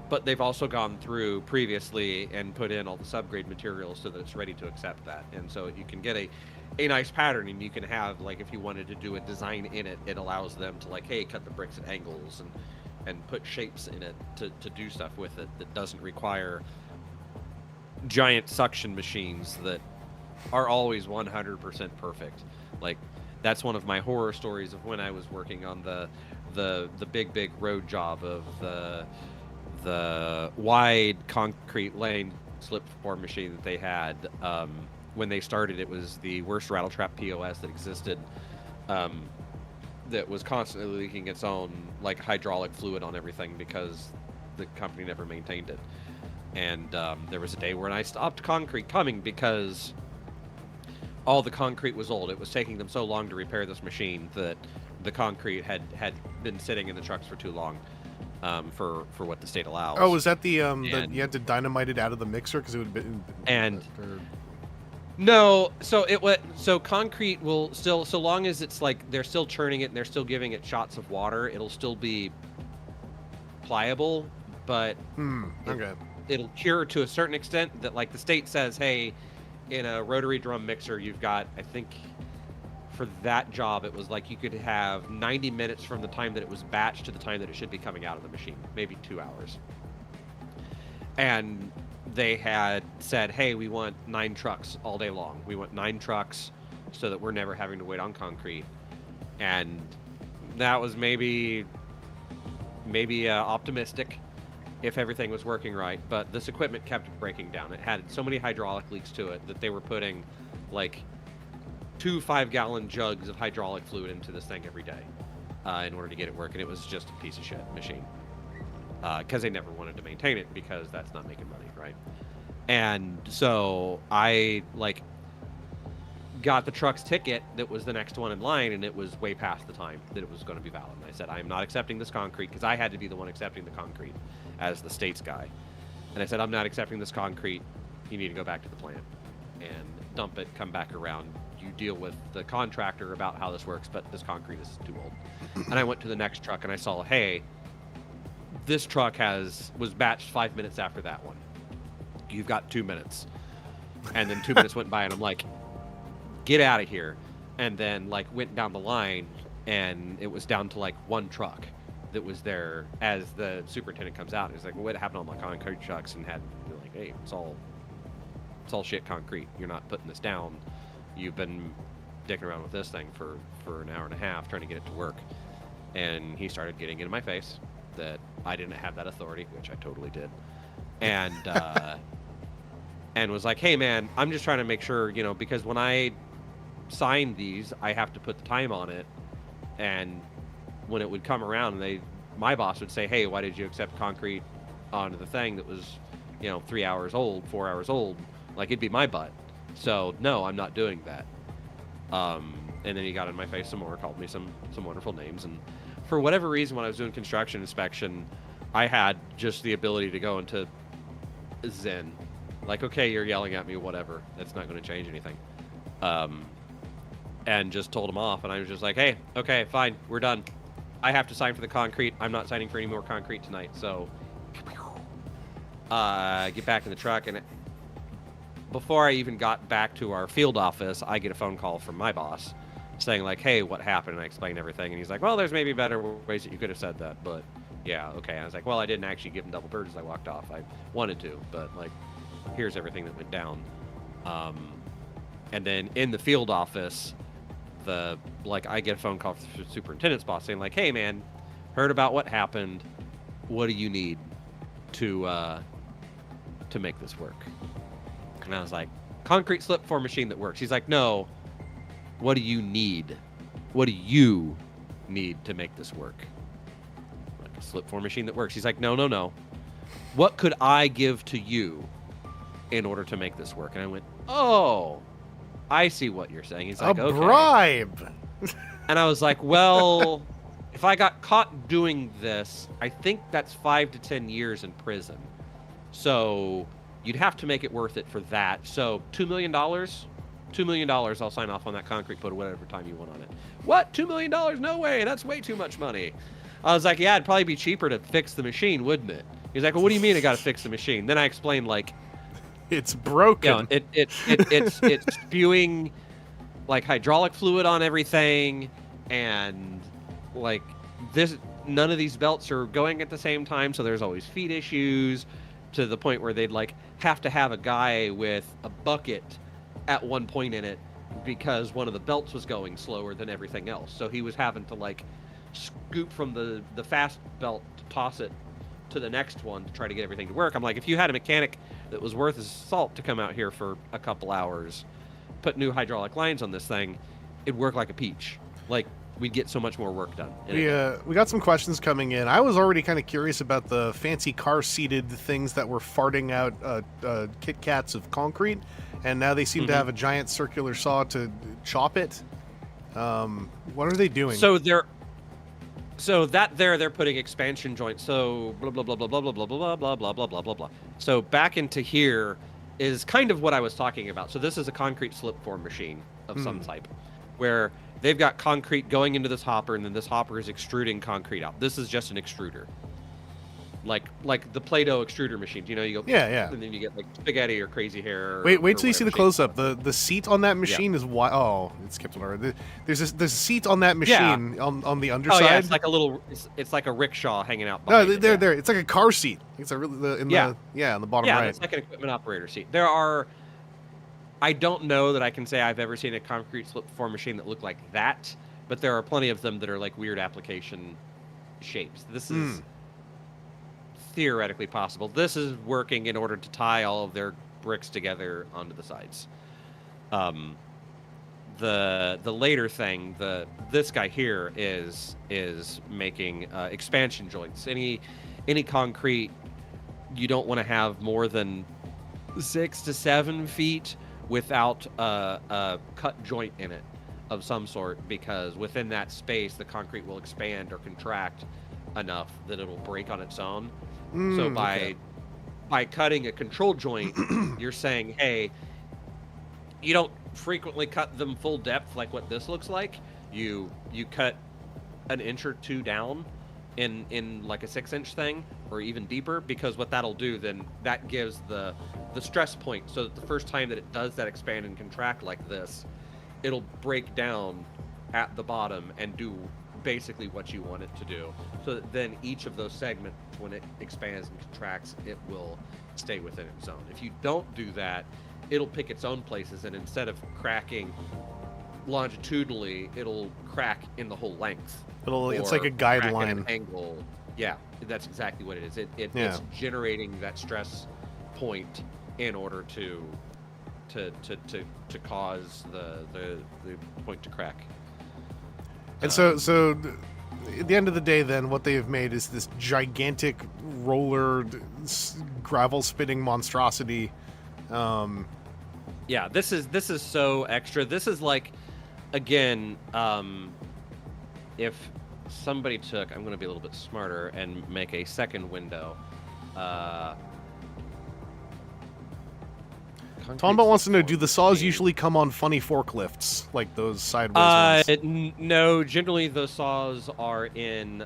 But they've also gone through previously and put in all the subgrade materials so that it's ready to accept that, and so you can get a nice pattern, and you can have, like, if you wanted to do a design in it, it allows them to like, hey, cut the bricks at angles and put shapes in it to do stuff with it that doesn't require giant suction machines that are always 100% perfect. Like, that's one of my horror stories of when I was working on the big road job of the wide concrete lane slip form machine that they had. When they started, it was the worst rattle trap POS that existed. That was constantly leaking its own like hydraulic fluid on everything because the company never maintained it. And there was a day when I stopped concrete coming because all the concrete was old. It was taking them so long to repair this machine that the concrete had been sitting in the trucks for too long for what the state allows. Oh, was that the you had to dynamite it out of the mixer because it would have been and no, so concrete will still, so long as it's like they're still churning it and they're still giving it shots of water, it'll still be pliable, but okay. It'll cure to a certain extent that like the state says, hey, in a rotary drum mixer, you've got, I think for that job, it was like you could have 90 minutes from the time that it was batched to the time that it should be coming out of the machine, maybe 2 hours. And they had said, hey, we want 9 trucks all day long. We want 9 trucks so that we're never having to wait on concrete. And that was maybe optimistic if everything was working right, but this equipment kept breaking down. It had so many hydraulic leaks to it that they were putting like 2 5-gallon jugs of hydraulic fluid into this thing every day in order to get it working. It was just a piece of shit machine because they never wanted to maintain it because that's not making money, right? And so I like got the truck's ticket that was the next one in line, and it was way past the time that it was going to be valid. And I said, I am not accepting this concrete, because I had to be the one accepting the concrete as the state's guy. And I said, I'm not accepting this concrete. You need to go back to the plant and dump it, come back around. You deal with the contractor about how this works, but this concrete is too old. And I went to the next truck and I saw, hey, this truck was batched 5 minutes after that one. You've got 2 minutes. And then 2 minutes went by and I'm like, get out of here. And then like went down the line and it was down to like 1 truck that was there as the superintendent comes out. He's like, well, what happened to all my concrete trucks? And had like, hey, it's all shit concrete. You're not putting this down. You've been dicking around with this thing for an hour and a half trying to get it to work. And he started getting into my face that I didn't have that authority, which I totally did. And and was like, hey man, I'm just trying to make sure, because when I sign these, I have to put the time on it. And when it would come around, my boss would say, hey, why did you accept concrete onto the thing that was, 3 hours old, 4 hours old? Like, it'd be my butt. So no, I'm not doing that. And then he got in my face some more, called me some wonderful names. And for whatever reason, when I was doing construction inspection, I had just the ability to go into Zen. Like, okay, you're yelling at me, whatever. That's not going to change anything. And just told him off. And I was just like, hey, okay, fine, we're done. I have to sign for the concrete. I'm not signing for any more concrete tonight. So get back in the truck. And before I even got back to our field office, I get a phone call from my boss saying like, hey, what happened? And I explained everything. And he's like, well, there's maybe better ways that you could have said that. But yeah, okay. And I was like, well, I didn't actually give him double birds as I walked off. I wanted to, but like, here's everything that went down. And then in the field office, I get a phone call from the superintendent's boss saying like, hey man, heard about what happened. What do you need to make this work? And I was like, concrete slip form machine that works. He's like, no, what do you need? What do you need to make this work? Like a slip form machine that works. He's like, no. What could I give to you in order to make this work? And I went, oh, I see what you're saying. He's like, okay. Bribe. And I was like, well, if I got caught doing this, I think that's 5 to 10 years in prison. So you'd have to make it worth it for that. So $2 million? $2 million, I'll sign off on that concrete, put whatever time you want on it. What? $2 million? No way. That's way too much money. I was like, yeah, it'd probably be cheaper to fix the machine, wouldn't it? He's like, well, what do you mean I got to fix the machine? Then I explained, like, it's broken. It's spewing like hydraulic fluid on everything, and like none of these belts are going at the same time, so there's always feed issues to the point where they'd like have to have a guy with a bucket at one point in it because one of the belts was going slower than everything else. So he was having to like scoop from the fast belt to toss it to the next one to try to get everything to work. I'm like, if you had a mechanic that was worth his salt to come out here for a couple hours, put new hydraulic lines on this thing, it'd work like a peach. Like, we'd get so much more work done. We got some questions coming in. I was already kind of curious about the fancy car-seated things that were farting out Kit Kats of concrete, and now they seem to have a giant circular saw to chop it. What are they doing? So they're putting expansion joints. So blah blah blah blah blah blah blah blah blah blah blah blah blah blah. So back into here is kind of what I was talking about. So this is a concrete slip form machine of some type, where they've got concrete going into this hopper, and then this hopper is extruding concrete out. This is just an extruder, like the Play-Doh extruder machines. You know, you go and then you get like spaghetti or crazy hair. Wait till you see the close-up. The seat on that machine is wide. Oh, it skipped an order. There's a seat on that machine on the underside. Oh yeah, it's like a little. It's like a rickshaw hanging out. No, there. It's like a car seat. It's a really on the bottom right. Yeah, it's like an equipment operator seat. There are. I don't know that I can say I've ever seen a concrete slip form machine that looked like that, but there are plenty of them that are like weird application shapes. This is theoretically possible. This is working in order to tie all of their bricks together onto the sides. The later thing, this guy here is making expansion joints. Any concrete, you don't want to have more than 6 to 7 feet without a cut joint in it of some sort, because within that space the concrete will expand or contract enough that it'll break on its own. So by cutting a control joint, you're saying, hey, you don't frequently cut them full depth like what this looks like. You cut an inch or two down in like a 6-inch thing, or even deeper, because what that'll do, then that gives the stress point, so that the first time that it does that expand and contract like this, it'll break down at the bottom and do basically what you want it to do. So that then each of those segments, when it expands and contracts, it will stay within its zone. If you don't do that, it'll pick its own places, and instead of cracking longitudinally, it'll crack in the whole length. It's like a guideline angle. Yeah, that's exactly what it is. It's generating that stress point in order to cause the point to crack. And so at the end of the day, then what they have made is this gigantic roller gravel spitting monstrosity. Yeah, this is so extra. This is like, again, if somebody took, I'm going to be a little bit smarter and make a second window. Tombot wants to know, do the saws usually come on funny forklifts, like those sideways ones? No, generally those saws are in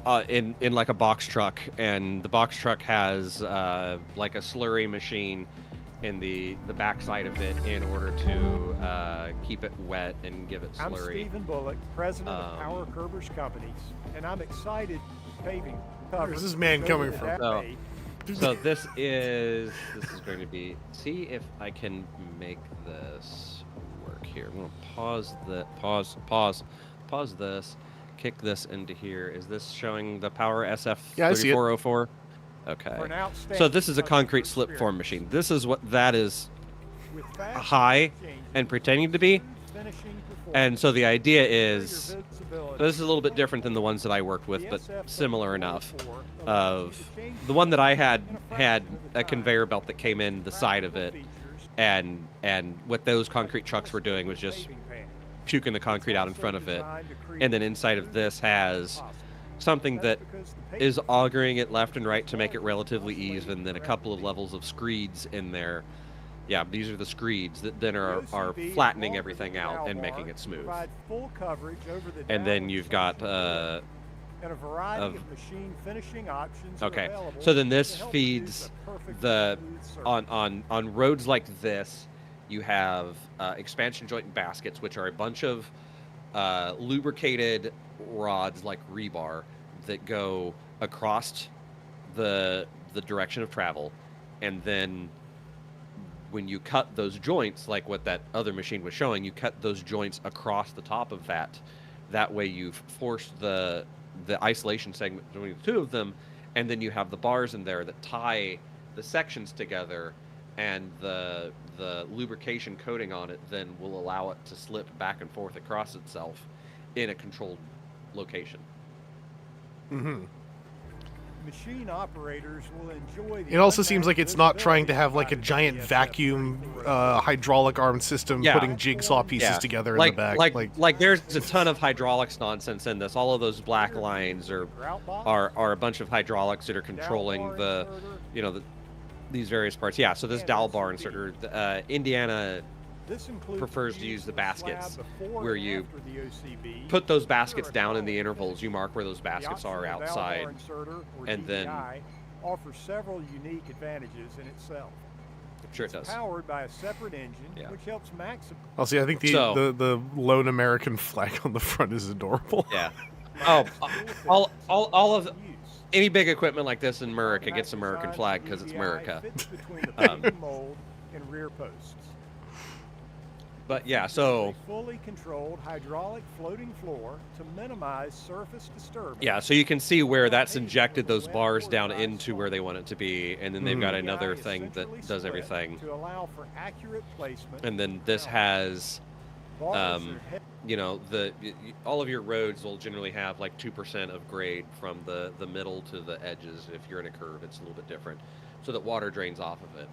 like a box truck, and the box truck has like a slurry machine in the backside of it in order to keep it wet and give it slurry. I'm Stephen Bullock, president of Power Curbers Companies, and I'm excited paving. Where's this man coming from? So this is going to be. See if I can make this work here. I'm gonna pause this. Kick this into here. Is this showing the Power SF3404? Okay. So this is a concrete slip form machine. This is what that is high and pretending to be. And so the idea is, this is a little bit different than the ones that I worked with, but similar enough. Of the one that I had a conveyor belt that came in the side of it, and what those concrete trucks were doing was just puking the concrete out in front of it. And then inside of this has something that is augering it left and right to make it relatively even, then a couple of levels of screeds in there. Yeah, these are the screeds that then are flattening everything out and making it smooth. And then you've got and a variety of machine finishing options. Okay, so then this feeds the on roads like this. You have expansion joint baskets, which are a bunch of lubricated rods like rebar that go across the direction of travel, and then when you cut those joints, like what that other machine was showing, you cut those joints across the top of that. That way you've forced the isolation segment between the two of them, and then you have the bars in there that tie the sections together, and the lubrication coating on it then will allow it to slip back and forth across itself in a controlled location. Mm-hmm. Machine operators will enjoy the It also seems like unmatched it's not trying to visibility have like a provided by giant the SF vacuum 3404. hydraulic arm system Yeah. putting jigsaw pieces together in the back. Like there's a ton of hydraulics nonsense in this. All of those black lines are a bunch of hydraulics that are controlling the, you know, these various parts. Yeah, so this dowel bar inserter, Indiana prefers to use the baskets, where you put those baskets down in the intervals. You mark where those baskets are outside, and then offers several unique advantages in itself. sure it does. Powered by a separate engine, Yeah. which helps maximize. I'll see. I think the lone American flag on the front is adorable. Yeah. Oh, all of any big equipment like this in America gets American flag because it's America. Mold and rear posts. But yeah, so A fully controlled hydraulic floating floor to minimize surface disturbance. yeah, so you can see where that's injected those bars down into where they want it to be, and then they've got another thing that does everything. To allow for accurate placement. And then this has, you know, all of your roads will generally have like 2% of grade from the middle to the edges. If you're in a curve, it's a little bit different, so that water drains off of it.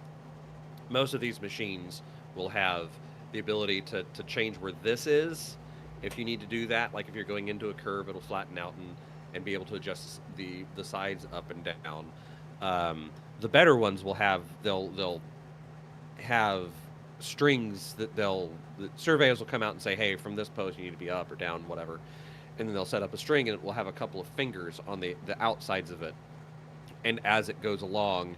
Most of these machines will have the ability to change where this is if you need to do that. Like if you're going into a curve, it'll flatten out and be able to adjust the sides up and down. The better ones will have, they'll have strings that the surveyors will come out and say, hey, from this post you need to be up or down, whatever, and then they'll set up a string, and it will have a couple of fingers on the outsides of it, and as it goes along,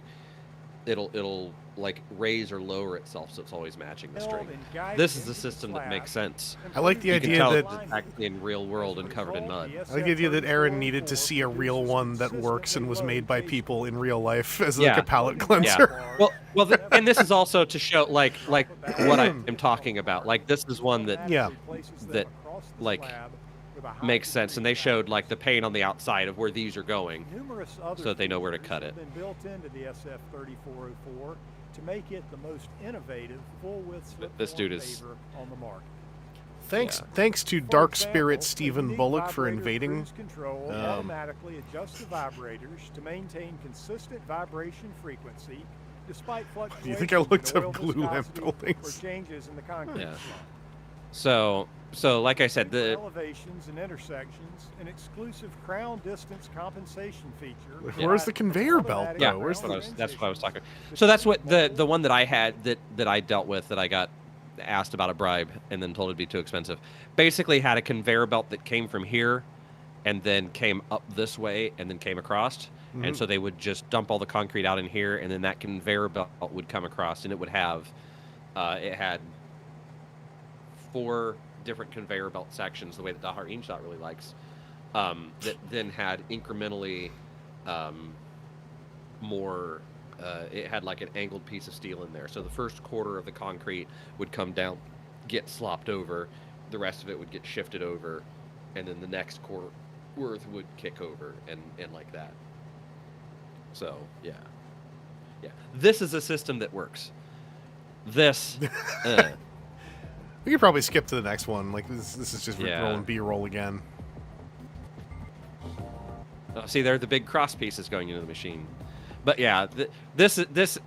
it'll like raise or lower itself, so it's always matching the string. This is a system that makes sense. I like the You can idea tell that it's actually in real world and covered in mud. I like the idea that Aaron needed to see a real one that works and was made by people in real life as like a palate cleanser. Well, and this is also to show like what I am talking about. Like this is one that like makes sense, and they showed like the paint on the outside of where these are going, so that they know where to cut it. Been built into the SF3404 to make it the most innovative full-width slip This dude form is- paver on the market. Thanks to For Dark example, Spirit the Stephen unique Bullock for vibrator invading. cruise control automatically adjusts the vibrators to maintain consistent vibration frequency despite fluctuations. You think I looked in oil up glue lamp viscosity buildings? or changes in the concrete Yeah. slump. So like I said, the elevations and intersections, an exclusive crown distance compensation feature. Where's the conveyor belt though? yeah, Where's that's what I was talking. So that's what the one that I had that I dealt with, that I got asked about a bribe and then told it'd be too expensive. Basically had a conveyor belt that came from here and then came up this way and then came across. And so they would just dump all the concrete out in here, and then that conveyor belt would come across, and it would have it had 4 different conveyor belt sections, the way that Dahir Insaad really likes, that then had incrementally more. It had like an angled piece of steel in there. So the first quarter of the concrete would come down, get slopped over, the rest of it would get shifted over, and then the next quarter worth would kick over, and like that. So yeah. This is a system that works. This. We could probably skip to the next one. Like this is just Yeah. rolling B-roll again. See, there are the big cross pieces going into the machine. But yeah, this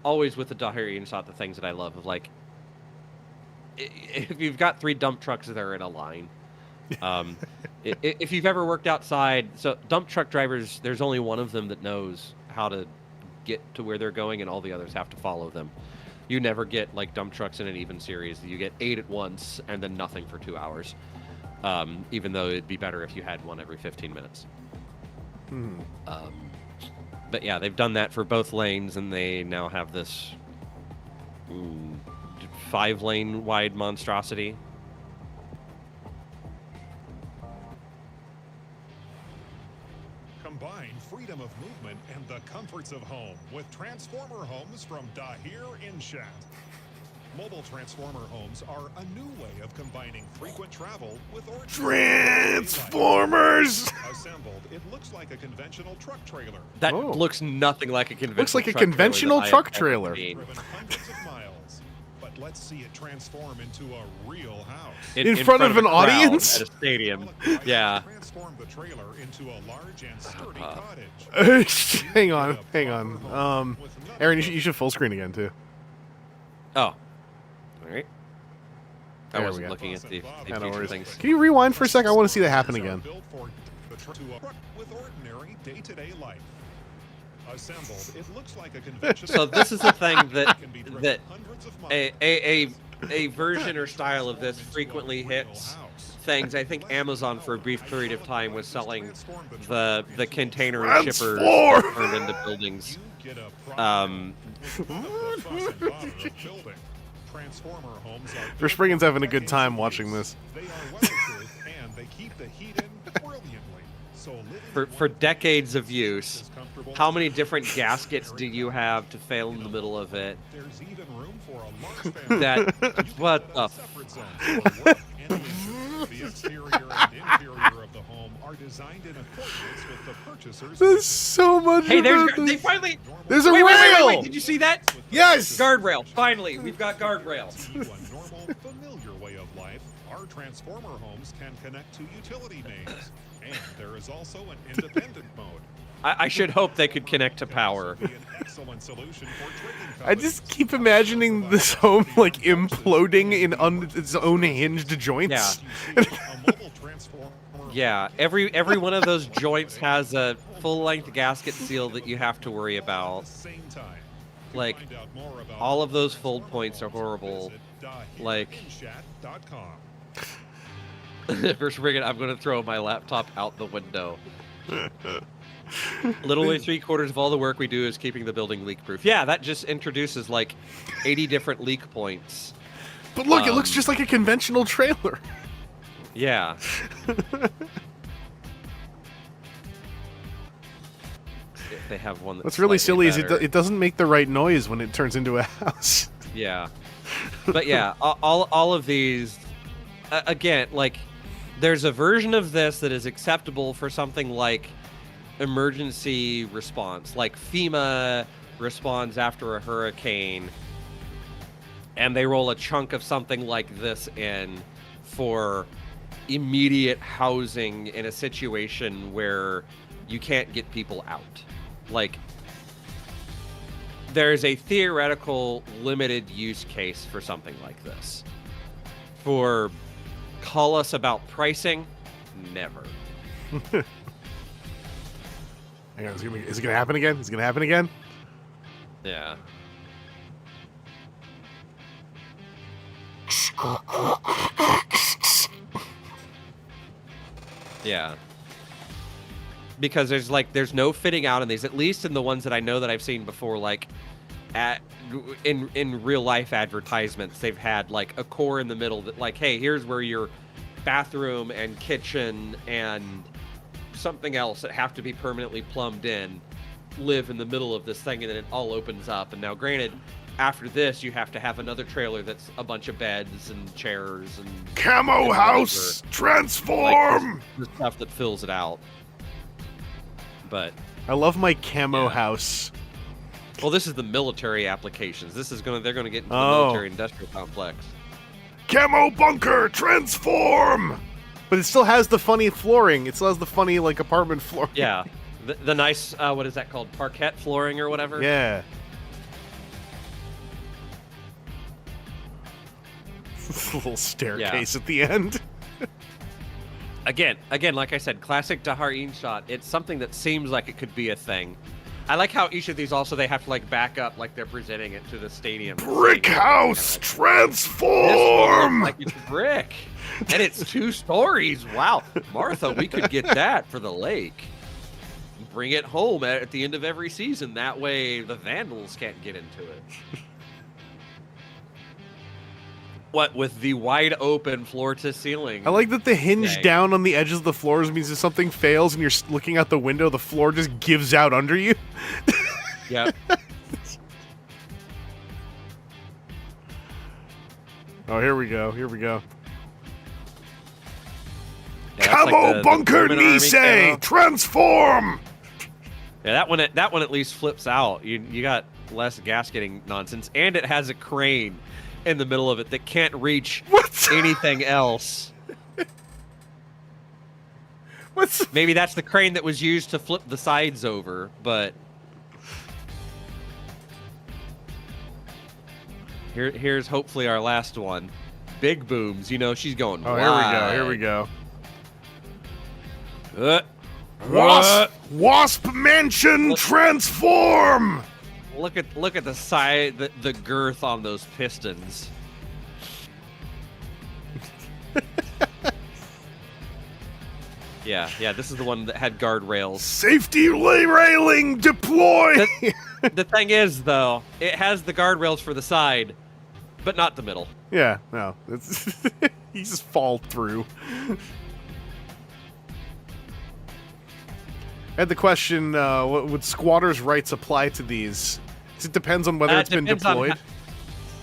always with the Dahir Insaad, the things that I love of like, if you've got 3 dump trucks that are in a line, if you've ever worked outside, so dump truck drivers, there's only one of them that knows how to get to where they're going, and all the others have to follow them. You never get like dump trucks in an even series. You get 8 at once and then nothing for 2 hours. Even though it'd be better if you had one every 15 minutes. But yeah, they've done that for both lanes, and they now have this 5-lane wide monstrosity. Combine freedom of movement and the comforts of home with Transformer Homes from Dahir Insaad. Mobile Transformer homes are a new way of combining frequent travel with ordinary Transformers! Assembled, it looks like a conventional truck trailer. That Oh. looks nothing like a conventional. Looks like a truck trailer conventional that I truck have ever trailer. seen. Driven hundreds of miles. But let's see it transform into a real house. In front of an a crowd audience? at a stadium. Yeah. Transform the trailer into a large and sturdy cottage. hang on. Aaron, you should full screen again, too. Oh. All right. I There we wasn't go. looking at the Yeah, no future worries. things. Can you rewind for a sec? I want to see that happen again. Built for the to a truck with ordinary day-to-day life. Assembled, it looks like a conventional. So this is the thing that Can be driven that hundreds of miles. a version or style of this frequently hits things. I think Amazon for a brief period of time was selling the container shippers that turned into buildings. You get a Transformer homes are First Brigand's having a good time watching this. They are weatherproof and they keep the heat in brilliantly. So living For decades of use, is comfortable. how many different gaskets do you have to fail in the middle of it? There's even room for a large family. That what the Separate zones for work and leisure. The exterior and interior of the home are designed in accordance with the purchaser's There's so much Hey, about they this. finally. There's a Wait, rail! Did you see that? Yes! Guardrail. Finally, we've got guardrails. To a normal, familiar way of life, our Transformer homes can connect to utility mains. And there is also an independent mode. I should hope they could connect to power. Be an excellent solution for trading I just companies. keep imagining this home like imploding in its own hinged joints. Yeah. You see, a mobile transformer Yeah, every one of those joints has a full-length gasket seal that you have to worry at about. the same time. To Like, find out more about all of those fold points are horrible. visit Like- dahirinsaad.com. First Brigand, I'm going to throw my laptop out the window. Literally 3/4 of all the work we do is keeping the building leak-proof. Yeah, that just introduces like 80 different leak points. But look, it looks just like a conventional trailer. Yeah. They have one that's What's really silly slightly is better. it doesn't make the right noise when it turns into a house. Yeah, but yeah, all of these, again, like, there's a version of this that is acceptable for something like emergency response, like FEMA responds after a hurricane, and they roll a chunk of something like this in for immediate housing in a situation where you can't get people out. Like, there's a theoretical limited use case for something like this. For call us about pricing, never. Hang on, is it gonna happen again? Is it gonna happen again? Yeah. Yeah. Because there's no fitting out in these, at least in the ones that I know that I've seen before, like in real life advertisements, they've had like a core in the middle that, like, hey, here's where your bathroom and kitchen and something else that have to be permanently plumbed in live in the middle of this thing, and then it all opens up. And now, granted, after this, you have to have another trailer that's a bunch of beds and chairs and Camo and house, whatever, transform! like the stuff that fills it out. But I love my camo Yeah. house. well, this is the military applications. They're gonna get into the Oh. military industrial complex. Camo bunker, transform! But it still has the funny flooring. It still has the funny like apartment floor. Yeah, the nice what is that called, parquet flooring or whatever. Yeah. Little staircase at the end. Again, like I said, classic Dahir Insaad. It's something that seems like it could be a thing. I like how each of these also they have to like back up like they're presenting it to the stadium. Brick house, This one transform! looks like it's brick, and it's 2 stories. Wow, Martha, we could get that for the lake. Bring it home at the end of every season. That way, the vandals can't get into it. What with the wide open floor to ceiling? I like that the hinge Okay. down on the edges of the floors means if something fails and you're looking out the window, the floor just gives out under you. Yep. Oh, here we go. Here we go. Yeah, that's like Camo the bunker German army Nisei, camo. transform! Yeah, that one at least flips out. You got less gasketing nonsense, and it has a crane in the middle of it that can't reach What? anything else. What's Maybe that's the crane that was used to flip the sides over, but here's hopefully our last one. Big booms, you know, she's going Oh, wide. here we go. Wasp Mansion, Look. transform! Look at the side, the girth on those pistons. Yeah, this is the one that had guardrails. Safety railing, deploy! The thing is, though, it has the guardrails for the side, but not the middle. Yeah, no. It's you just fall through. I had the question, what would squatters' rights apply to these? It depends on whether it's been Depends on deployed.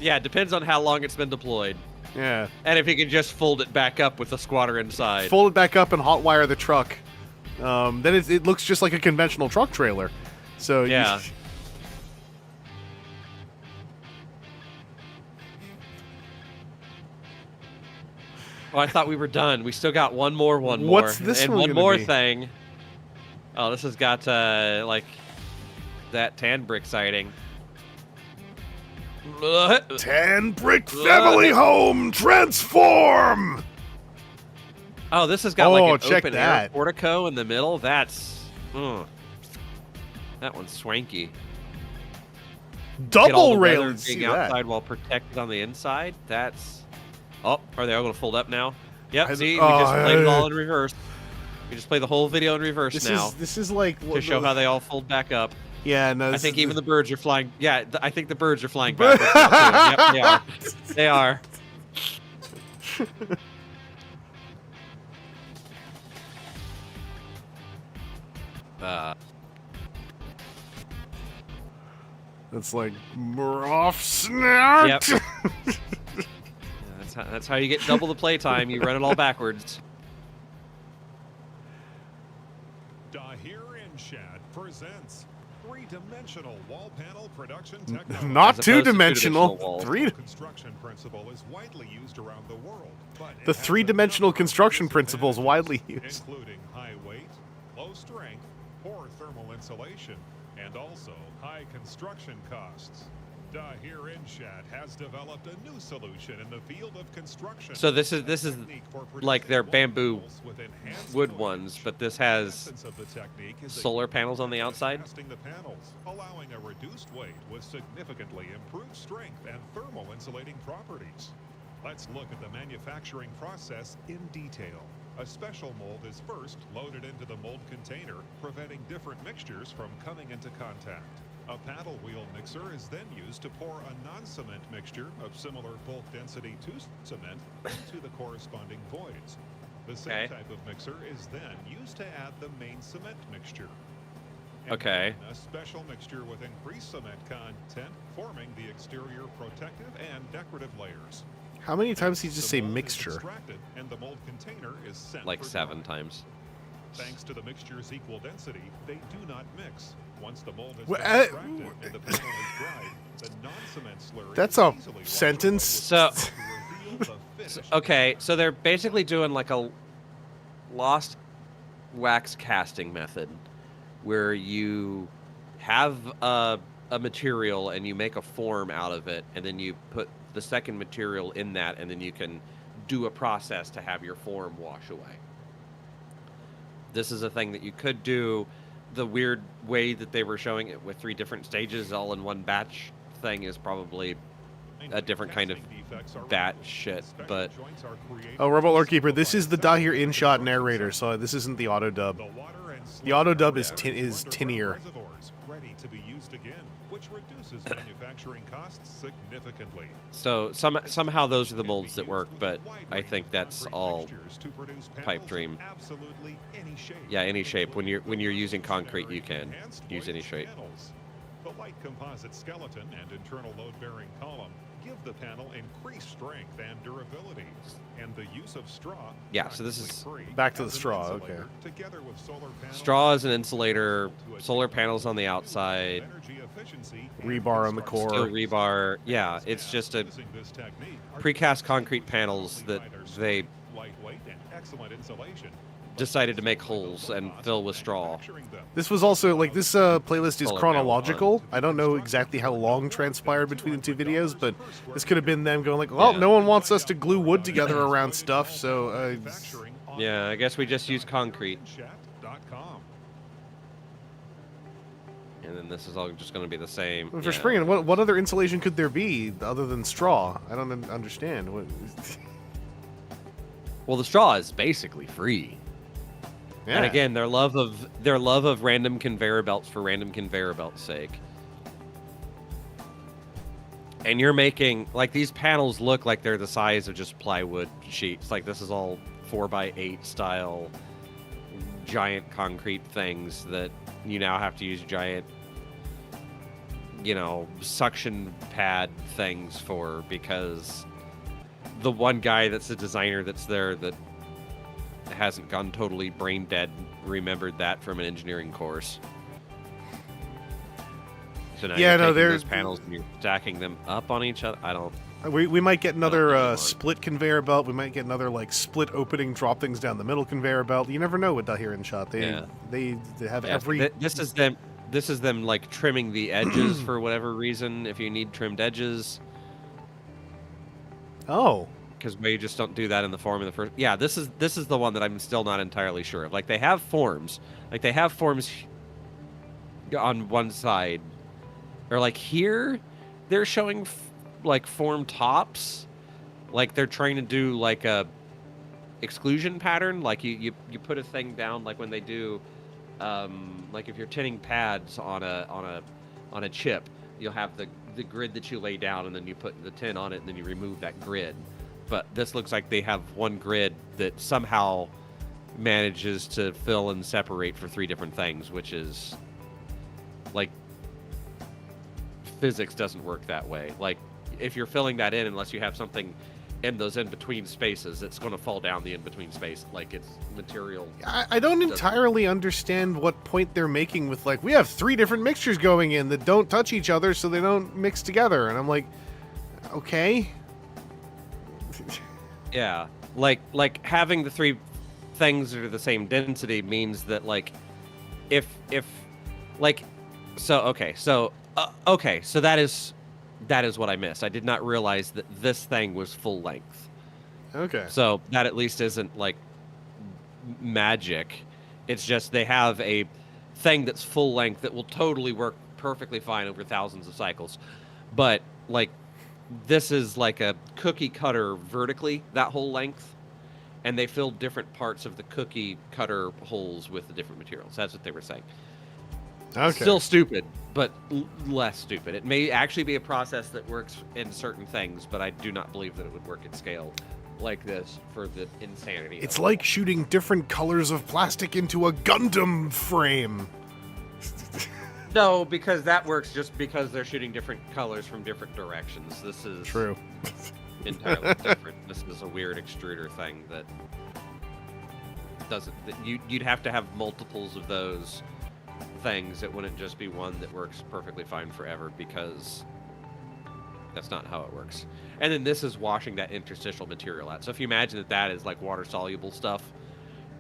Yeah, it depends on how long it's been deployed. Yeah. And if you can just fold it back up with the squatter inside. Fold it back up and hotwire the truck. Then it looks just like a conventional truck trailer. So Yeah. Oh, I thought we were done. We still got one more. What's this and one one gonna more be? thing. Oh, this has got like that tan brick sighting. Tan brick family home, transform! Oh, this has got Oh, like an check open air that. portico in the middle. That's that one's swanky. Get all Double the rail. weather See being that? outside while protected on the inside. That's are they all going to fold up now? Yep. I- See, we oh, just played it all in reverse. We just play the whole video in reverse now This is like to show how they all fold back up. Yeah, no. I think even the birds are flying. Yeah, I think the birds are flying backwards. Now, too. Yep, they are. They are. It's like off snap. Yep. That's how you get double the playtime. You run it all backwards. Dahir Inshad presents three-dimensional wall panel production technology. Not As opposed to two-dimensional. two-dimensional walls. Three. Construction principle is widely used around the world. But it The has a three-dimensional number of construction principle is widely disadvantages, used. including high weight, low strength, poor thermal insulation, and also high construction costs. Dahir Inshad has developed a new solution in the field of construction. So this is A technique for like producing their wall bamboo panels with enhanced wood foliage. ones, but this The has essence of the technique is the solar panels on the outside. casting the panels, allowing a reduced weight with significantly improved strength and thermal insulating properties. Let's look at the manufacturing process in detail. A special mold is first loaded into the mold container, preventing different mixtures from coming into contact. A paddle wheel mixer is then used to pour a non-cement mixture of similar bulk density to cement into the corresponding voids. The same Okay. type of mixer is then used to add the main cement mixture. And Okay. then a special mixture with increased cement content, forming the exterior protective and decorative layers. How many times did you The just say mold is mixture? extracted and the mold container is sent Like for 7 drying. times. Thanks to the mixture's equal density, they do not mix. Once the mold has Well, been extracted and the panel is dried, the non-cement slurry That's is a easily washed sentence. away So- to reveal the finished Okay, so they're basically doing like a lost wax casting method where you have a material and you make a form out of it, and then you put the second material in that, and then you can do a process to have your form wash away. This is a thing that you could do. The weird way that they were showing it with 3 different stages all in one batch thing is probably a different kind of Casting defects are bat removed. shit, Special but joints are created Oh, Robot to Lord Keeper, this is the simplify Dahir the InShot construction narrator, process. so this isn't the auto dub. The water and The auto dub slurry is underground tinier. reservoirs ready to be used again, which reduces manufacturing costs significantly. So somehow those are the molds that work, but I think that's all pipe dream. Absolutely any shape. Yeah, any shape. When you're using concrete, you can use any shape. The light composite skeleton and internal load-bearing column give the panel increased strength and durability, and the use of straw. Yeah, so this is back to the straw. Okay. Together with solar panels, straw as an insulator, solar panels on the outside, energy efficiency, Rebar on the core. steel rebar. Yeah, it's just a precast concrete panels that they lightweight and excellent insulation. decided to make holes and fill with straw. This was also, like, this playlist is Solar chronological. I don't know exactly how long transpired between the two videos, but this could have been them going like, well, no one wants us to glue wood together around stuff, so... Yeah, I guess we just use concrete. And then this is all just going to be the same. For springing, what other insulation could there be other than straw? I don't understand. What... Well, the straw is basically free. Yeah. And again, their love of random conveyor belts for random conveyor belts' sake. And you're making, like, these panels look like they're the size of just plywood sheets. Like, this is all 4x8 style giant concrete things that you now have to use giant, suction pad things for, because the one guy that's the designer that's there that hasn't gone totally brain dead remembered that from an engineering course. So now you're taking those panels and you're stacking them up on each other. I don't. We might get another split conveyor belt. We might get another split opening, drop things down the middle conveyor belt. You never know with Dahir and Shot. They have every. This is them like trimming the edges for whatever reason. If you need trimmed edges. Oh. Because we just don't do that in the form in the first. Yeah, this is the one that I'm still not entirely sure of. Like, they have forms. Like, they have forms on one side. Or, like, here, they're showing, form tops. Like, they're trying to do, like, a exclusion pattern. Like, you put a thing down, like, when they do, like, if you're tinning pads on a chip, you'll have the grid that you lay down, and then you put the tin on it, and then you remove that grid. But this looks like they have one grid that somehow manages to fill and separate for three different things, which is, like, physics doesn't work that way. Like, if you're filling that in, unless you have something in those in-between spaces, it's going to fall down the in-between space. Like, it's material. I don't entirely understand what point they're making with, like, we have three different mixtures going in that don't touch each other so they don't mix together. And I'm like, okay. Yeah, like having the three things that are the same density means that, like, if like, so that is what I missed. I did not realize that this thing was full length. Okay. So that at least isn't like magic. It's just they have a thing that's full length that will totally work perfectly fine over thousands of cycles, but like. This is like a cookie cutter vertically, that whole length, and they filled different parts of the cookie cutter holes with the different materials. That's what they were saying. Okay. Still stupid, but less stupid. It may actually be a process that works in certain things, but I do not believe that it would work at scale like this for the insanity. It's like shooting different colors of plastic into a Gundam frame. No, because that works just because they're shooting different colors from different directions. This is true. Entirely different. This is a weird extruder thing that doesn't. You'd have to have multiples of those things. It wouldn't just be one that works perfectly fine forever, because that's not how it works. And then this is washing that interstitial material out. So if you imagine that is like water soluble stuff,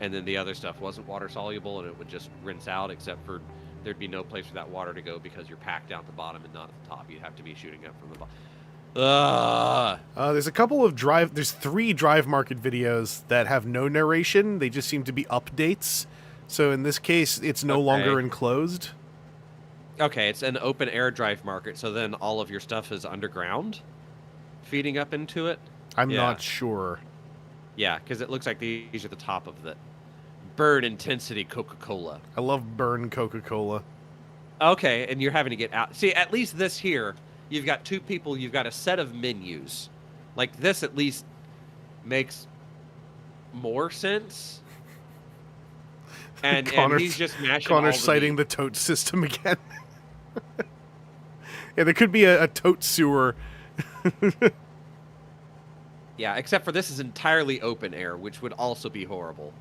and then the other stuff wasn't water soluble, and it would just rinse out, except for there'd be no place for that water to go because you're packed down at the bottom and not at the top. You'd have to be shooting up from the bottom. There's 3 Drive Market videos that have no narration. They just seem to be updates. So in this case, it's no longer enclosed. Okay, it's an open air Drive Market, so then all of your stuff is underground, feeding up into it? I'm not sure. Yeah, because it looks like these are the top of the Burn Intensity Coca-Cola. I love Burn Coca-Cola. Okay, and you're having to get out. See, at least this here, you've got 2 people, you've got a set of menus. Like, this at least makes more sense. And he's just mashing all the citing meat. the tote system again. Yeah, there could be a tote sewer. Yeah, except for this is entirely open air, which would also be horrible.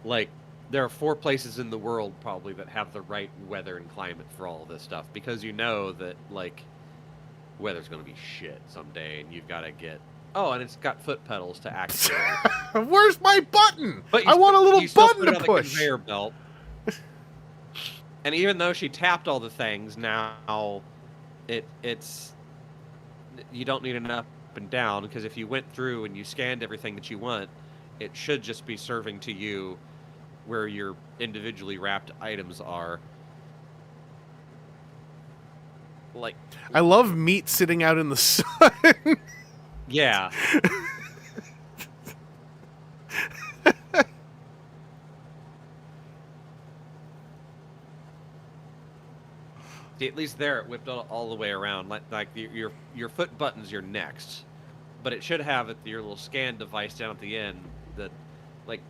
Like, there are 4 places in the world probably that have the right weather and climate for all of this stuff, because you know that, like, weather's going to be shit someday, and you've got to get... Oh, and it's got foot pedals to activate. Where's my button? But I want a little you still button put it to on push. The conveyor belt. And even though she tapped all the things, now it's... You don't need an up and down, because if you went through and you scanned everything that you want, it should just be serving to you where your individually wrapped items are. Like, I love meat sitting out in the sun. yeah. See, at least there it whipped all the way around. Like your foot button's your next, but it should have your little scan device down at the end that, like.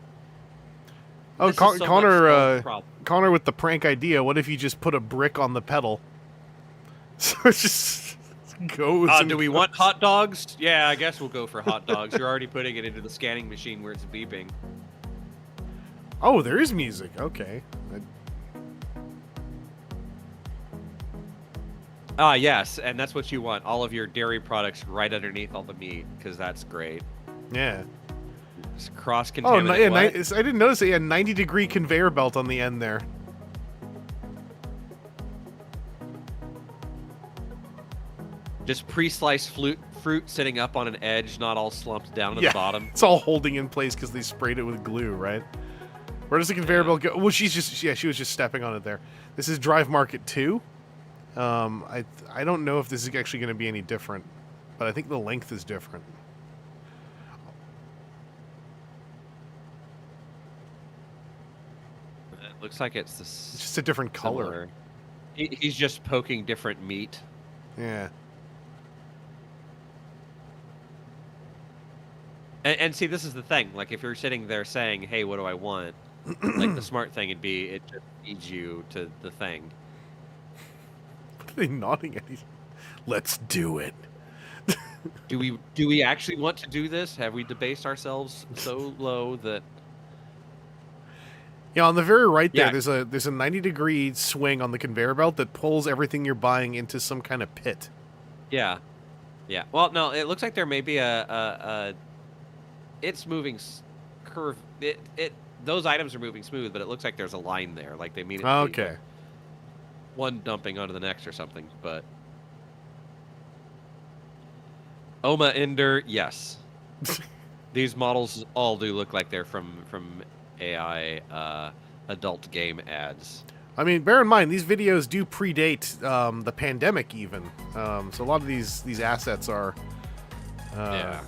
Oh, this is so much Connor, solved problem. Connor with the prank idea. What if you just put a brick on the pedal? So it just goes. And Do we want hot dogs? Yeah, I guess we'll go for hot dogs. You're already putting it into the scanning machine where it's beeping. Oh, there is music. Okay. Yes, and that's what you want. All of your dairy products right underneath all the meat, because that's great. Yeah. It's Oh, cross-contaminant. yeah, what? I didn't notice it. Yeah, 90-degree conveyor belt on the end there. Just pre-sliced fruit sitting up on an edge, not all slumped down to Yeah. the bottom. It's all holding in place because they sprayed it with glue, right? Where does the conveyor belt go? Well, she was just stepping on it there. This is Drive Market 2. I don't know if this is actually going to be any different, but I think the length is different. It looks like it's It's just a different color. similar. He's just poking different meat. Yeah. And see, this is the thing. Like, if you're sitting there saying, "Hey, what do I want?" Like, the smart thing would be it just feeds you to the thing. What are they nodding at each? Let's do it. Do we actually want to do this? Have we debased ourselves so low that? Yeah, on the very right there, Yeah. there's a 90-degree swing on the conveyor belt that pulls everything you're buying into some kind of pit. Yeah, yeah. Well, no, it looks like there may be a it's moving curve. Those items are moving smooth, but it looks like there's a line there. Like they mean it to be Okay. one dumping onto the next or something. But Oma Ender, yes. These models all do look like they're from AI adult game ads. I mean, bear in mind these videos do predate the pandemic even. So a lot of these assets are. Yeah.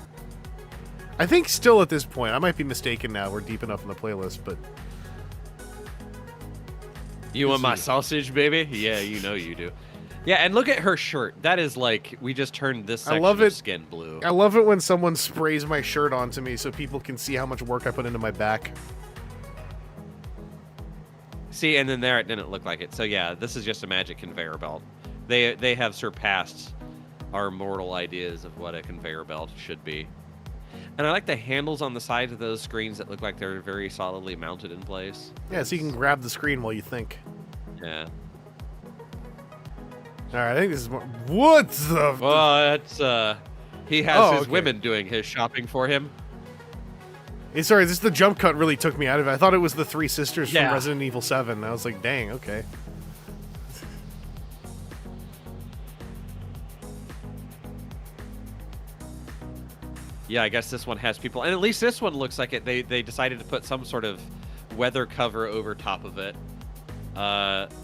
I think still at this point, I might be mistaken now. We're deep enough in the playlist, but You want my see. sausage, baby? Yeah, you know you do. Yeah, and look at her shirt. That is like we just turned this section love of it. skin blue. I love it when someone sprays my shirt onto me so people can see how much work I put into my back. See, and then there it didn't look like it. So yeah, this is just a magic conveyor belt. They have surpassed our mortal ideas of what a conveyor belt should be. And I like the handles on the sides of those screens that look like they're very solidly mounted in place. Yeah, so you can grab the screen while you think. Yeah. All right, I think this is more. What the? Well, that's he has Oh, his okay. women doing his shopping for him. Hey, sorry, the jump cut really took me out of it. I thought it was the three sisters Yeah. from Resident Evil 7. I was like, dang, okay. Yeah, I guess this one has people, and at least this one looks like it. They decided to put some sort of weather cover over top of it.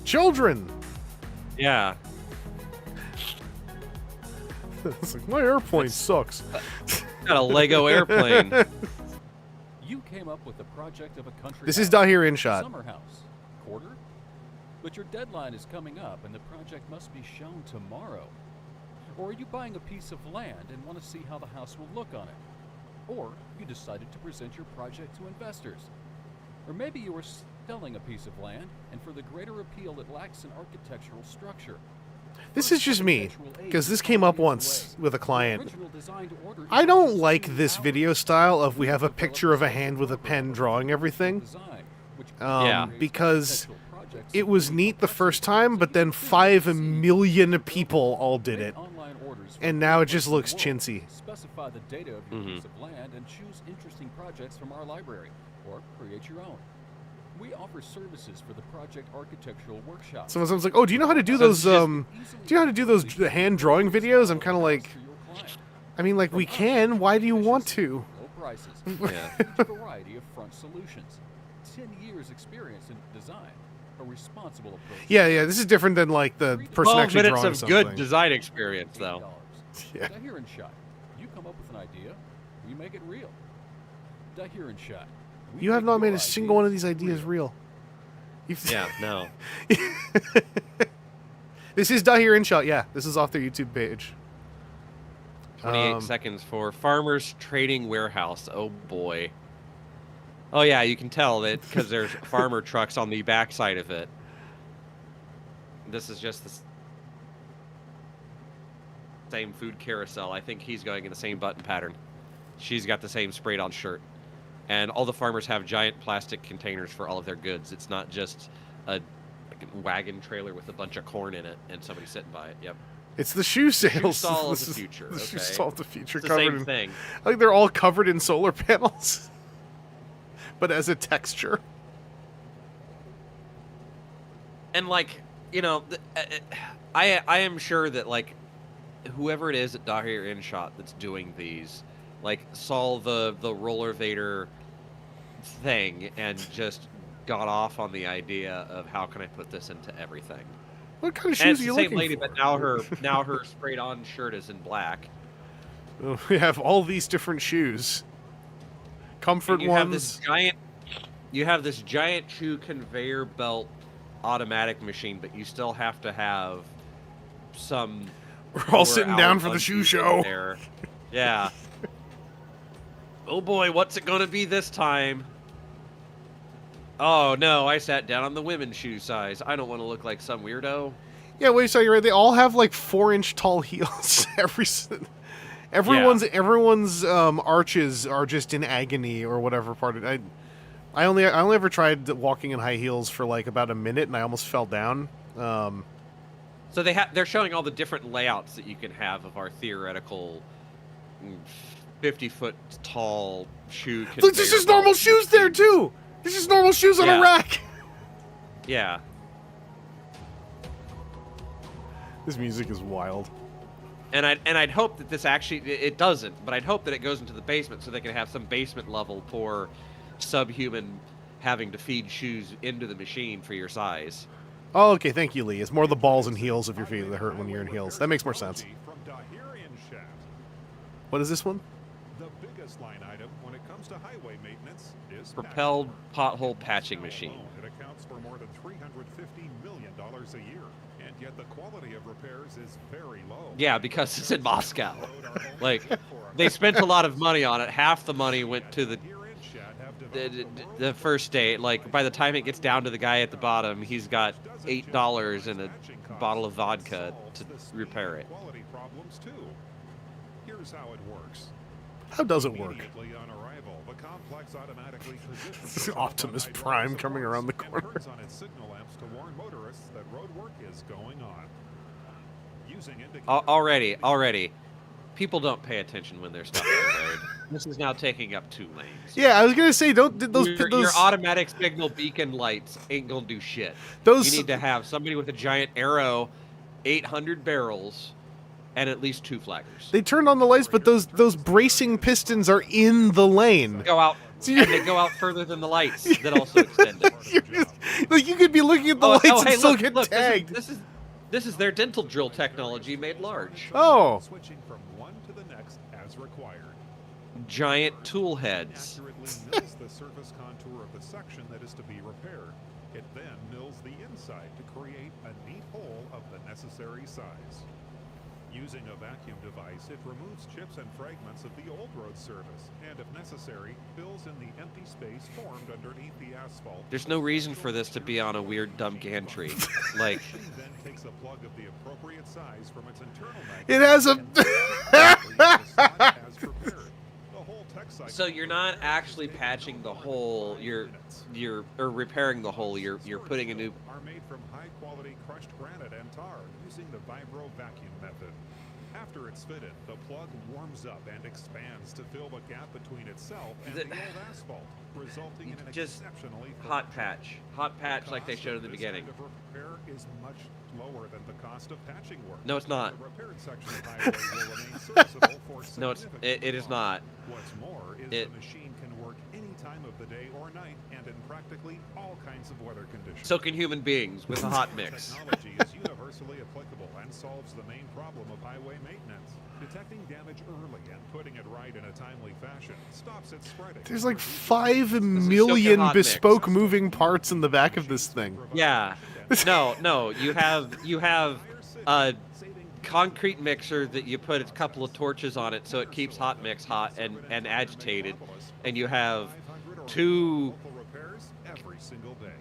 Children! Yeah. It's like, my airplane sucks. Got a Lego airplane. You came up with the project of a country This is house, Dahir in shot. summer house, quarter, But your deadline is coming up and the project must be shown tomorrow. Or are you buying a piece of land and want to see how the house will look on it? Or you decided to present your project to investors. Or maybe you are selling a piece of land, and for the greater appeal it lacks an architectural structure. This is just me, because this came up once with a client. I don't like this video style of we have a picture of a hand with a pen drawing everything. Because it was neat the first time, but then 5 million people all did it. And now it just looks chintzy. Specify the data of your piece of land and choose interesting projects from our library, or create your own. We offer services for the project architectural workshop. Someone's like, "Oh, do you know how to do those? Do you know how to do those hand drawing videos?" I'm kind of like, I mean, like we can. Why do you want to? Low prices. Yeah. A variety of front solutions. 10 years experience in design. A responsible approach. Yeah. This is different than like the person 12 actually minutes drawing of something. good design experience, though. Yeah. Dahir and Shot. You come up with an idea, we make it real. Dahir and Shot. You have not made a single one of these ideas real. Yeah, no. This is Dahir InShot. Yeah, this is off their YouTube page. 28 seconds for Farmers Trading Warehouse. Oh, boy. Oh, yeah, you can tell that because there's farmer trucks on the backside of it. This is just the same food carousel. I think he's going in the same button pattern. She's got the same sprayed-on shirt. And all the farmers have giant plastic containers for all of their goods. It's not just a wagon trailer with a bunch of corn in it and somebody sitting by it. Yep. It's the shoe sales. Shoe stall of This the is future. The shoe Okay. stall of the future. It's the covered same in, thing. I think they're all covered in solar panels, but as a texture. And like, you know, I am sure that like whoever it is at Dahir InShot that's doing these, like, saw the Roller Vader thing and just got off on the idea of how can I put this into everything. What kind of And shoes it's are the you same looking lady, for? but now her sprayed on shirt is in black. We have all these different shoes. Comfort And you have this giant shoe conveyor belt automatic machine, but you still have to have some. We're all sitting down for the shoe show. There. Yeah. Oh boy, what's it gonna be this time? Oh no, I sat down on the women's shoe size. I don't want to look like some weirdo. Yeah, wait, so you're right. They all have like 4-inch tall heels. Everyone's arches are just in agony or whatever part of it. I only ever tried walking in high heels for like about a minute and I almost fell down. So they're showing all the different layouts that you can have of our theoretical 50-foot tall shoe. Look, there's just normal shoes there too. There's just normal shoes on a rack. Yeah. This music is wild. And I'd hope that this actually it doesn't, but I'd hope that it goes into the basement so they can have some basement level poor subhuman having to feed shoes into the machine for your size. Oh, okay, thank you, Lee. It's more the balls and heels of your feet that hurt when you're in heels. That makes more sense. From Dahir InShot. What is this one? The biggest line item when it comes to highway maintenance is Propelled pothole patching machine. It accounts for more than $350 million a year, and yet the quality of repairs is very low. Yeah, because it's in Moscow. Like, they spent a lot of money on it. Half the money went to the first day. Like, by the time it gets down to the guy at the bottom, he's got $8 and a bottle of vodka to repair it. Quality problems too. Here's how it works. How does it work? Immediately on arrival, the complex automatically positions This is Optimus Prime coming around the corner. and turns on its signal lamps to warn motorists that road work is going on. Using indicators Already. People don't pay attention when they're stopped on the road. This is now taking up 2 lanes. Yeah, I was gonna say, don't those Your automatic signal beacon lights ain't gonna do shit. Those- You need to have somebody with a giant arrow, 800 barrels, and at least 2 flaggers. They turned on the lights, but those bracing pistons are in the lane. Go out, So and they go out further than the lights that also extend it. You're just, like, you could be looking at the lights and hey, still look, get look, tagged. This is their dental drill technology made large. Oh, switching from one to the next as required. Giant tool heads. Accurately mills the surface contour of the section that is to be repaired. It then mills the inside to create a neat hole of the necessary size. Using a vacuum device, it removes chips and fragments of the old road surface, and if necessary, fills in the empty space formed underneath the asphalt. There's no reason for this to be on a weird dumb gantry. Like, The machine then takes a plug of the appropriate size from its internal magnet. It has a- and fits it directly in the slot as prepared. The whole tech cycle so you're not actually patching the hole. You're repairing the hole. You're putting a new. Are made from high quality crushed granite and tar using the vibro vacuum method. After it's fitted, the plug warms up and expands to fill the gap between itself and the old asphalt, resulting in an Just exceptionally thin hot patch like they cost showed of in the this beginning. kind of repair is much lower than the cost of patching work. No, it's not. The repaired section of highway will remain serviceable for No, it is not. What's more is the machine can work any time of the day or night and in practically all kinds of weather conditions. So can human beings with a hot mix. Technology is universally applicable and solves the main problem of highway maintenance. Detecting damage early and putting it right in a timely fashion stops it spreading. There's like Reduces 5 the million hot mix. bespoke moving parts in the back of this thing. Yeah. No. You have a concrete mixer that you put a couple of torches on it so it keeps hot mix hot and agitated, and you have 2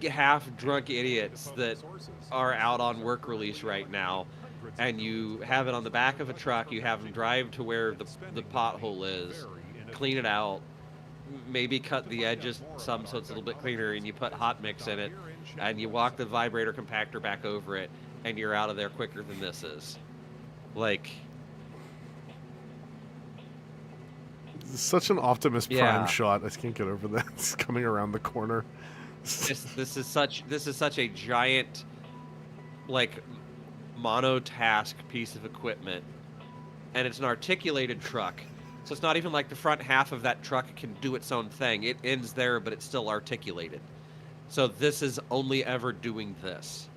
half-drunk idiots that are out on work release right now, and you have it on the back of a truck. You have them drive to where the pothole is, clean it out, maybe cut the edges some so it's a little bit cleaner, and you put hot mix in it, and you walk the vibrator compactor back over it, and you're out of there quicker than this is. Like, Such an Optimus Prime Yeah. shot. I just can't get over that. It's coming around the corner. this is such a giant, like, monotask piece of equipment, and it's an articulated truck. So it's not even like the front half of that truck can do its own thing. It ends there, but it's still articulated. So this is only ever doing this.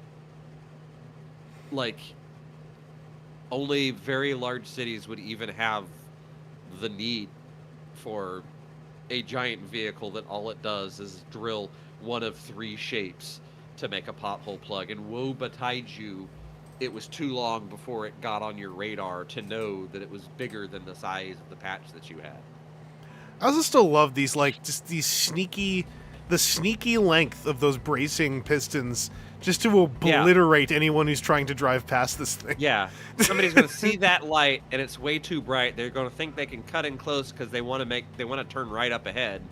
Like, only very large cities would even have the need for a giant vehicle that all it does is drill one of 3 shapes to make a pothole plug. And woe betide you, it was too long before it got on your radar to know that it was bigger than the size of the patch that you had. I also still love these, like, just the sneaky length of those bracing pistons just to obliterate anyone who's trying to drive past this thing. Yeah, somebody's going to see that light and it's way too bright. They're going to think they can cut in close because they want to turn right up ahead,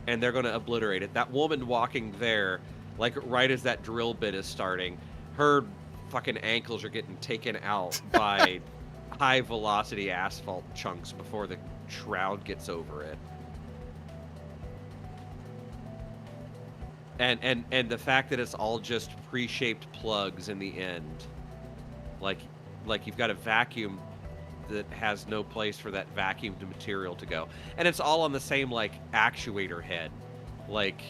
and they're going to obliterate it. That woman walking there, like right as that drill bit is starting, her fucking ankles are getting taken out by high velocity asphalt chunks before the shroud gets over it. And the fact that it's all just pre-shaped plugs in the end, like you've got a vacuum that has no place for that vacuumed material to go, and it's all on the same like actuator head. Like,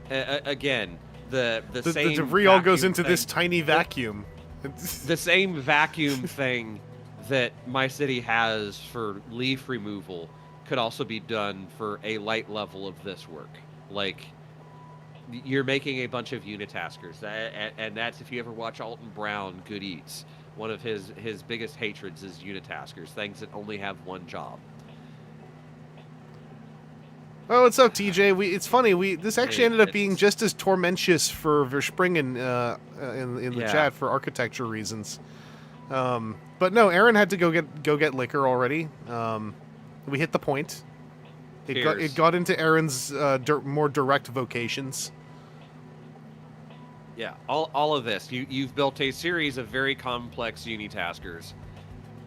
again, the same debris all goes vacuum into thing- this tiny vacuum. the same vacuum thing that my city has for leaf removal could also be done for a light level of this work. Like, you're making a bunch of unitaskers, and that's, if you ever watch Alton Brown, Good Eats, one of his biggest hatreds is unitaskers, things that only have one job. Oh, what's up, TJ? It's funny. This actually ended up being it's- just as tormentous for Verspringen in the Yeah. chat for architecture reasons. But no, Aaron had to go get liquor already. We hit the point. It got into Aaron's more direct vocations. Yeah, all of this. You've built a series of very complex unitaskers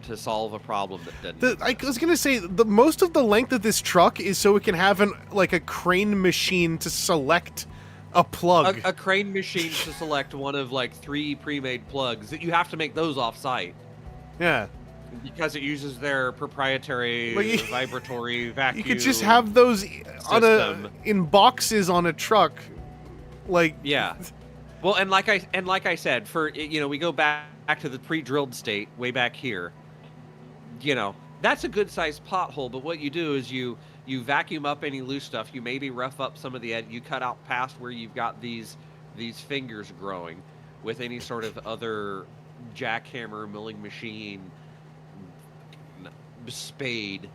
to solve a problem that didn't I exist. was gonna say most of the length of this truck is so it can have a crane machine to select a plug. A crane machine to select one of like 3 pre-made plugs that you have to make those off-site Yeah, because it uses their proprietary Like, vibratory vacuum. you could just have those system. in boxes on a truck. Like, Yeah. Well, and like I said, for we go back to the pre-drilled state way back here. That's a good sized pothole, but what you do is you vacuum up any loose stuff. You maybe rough up some of the edge. You cut out past where you've got these these fingers growing with any sort of other jackhammer, milling machine, spade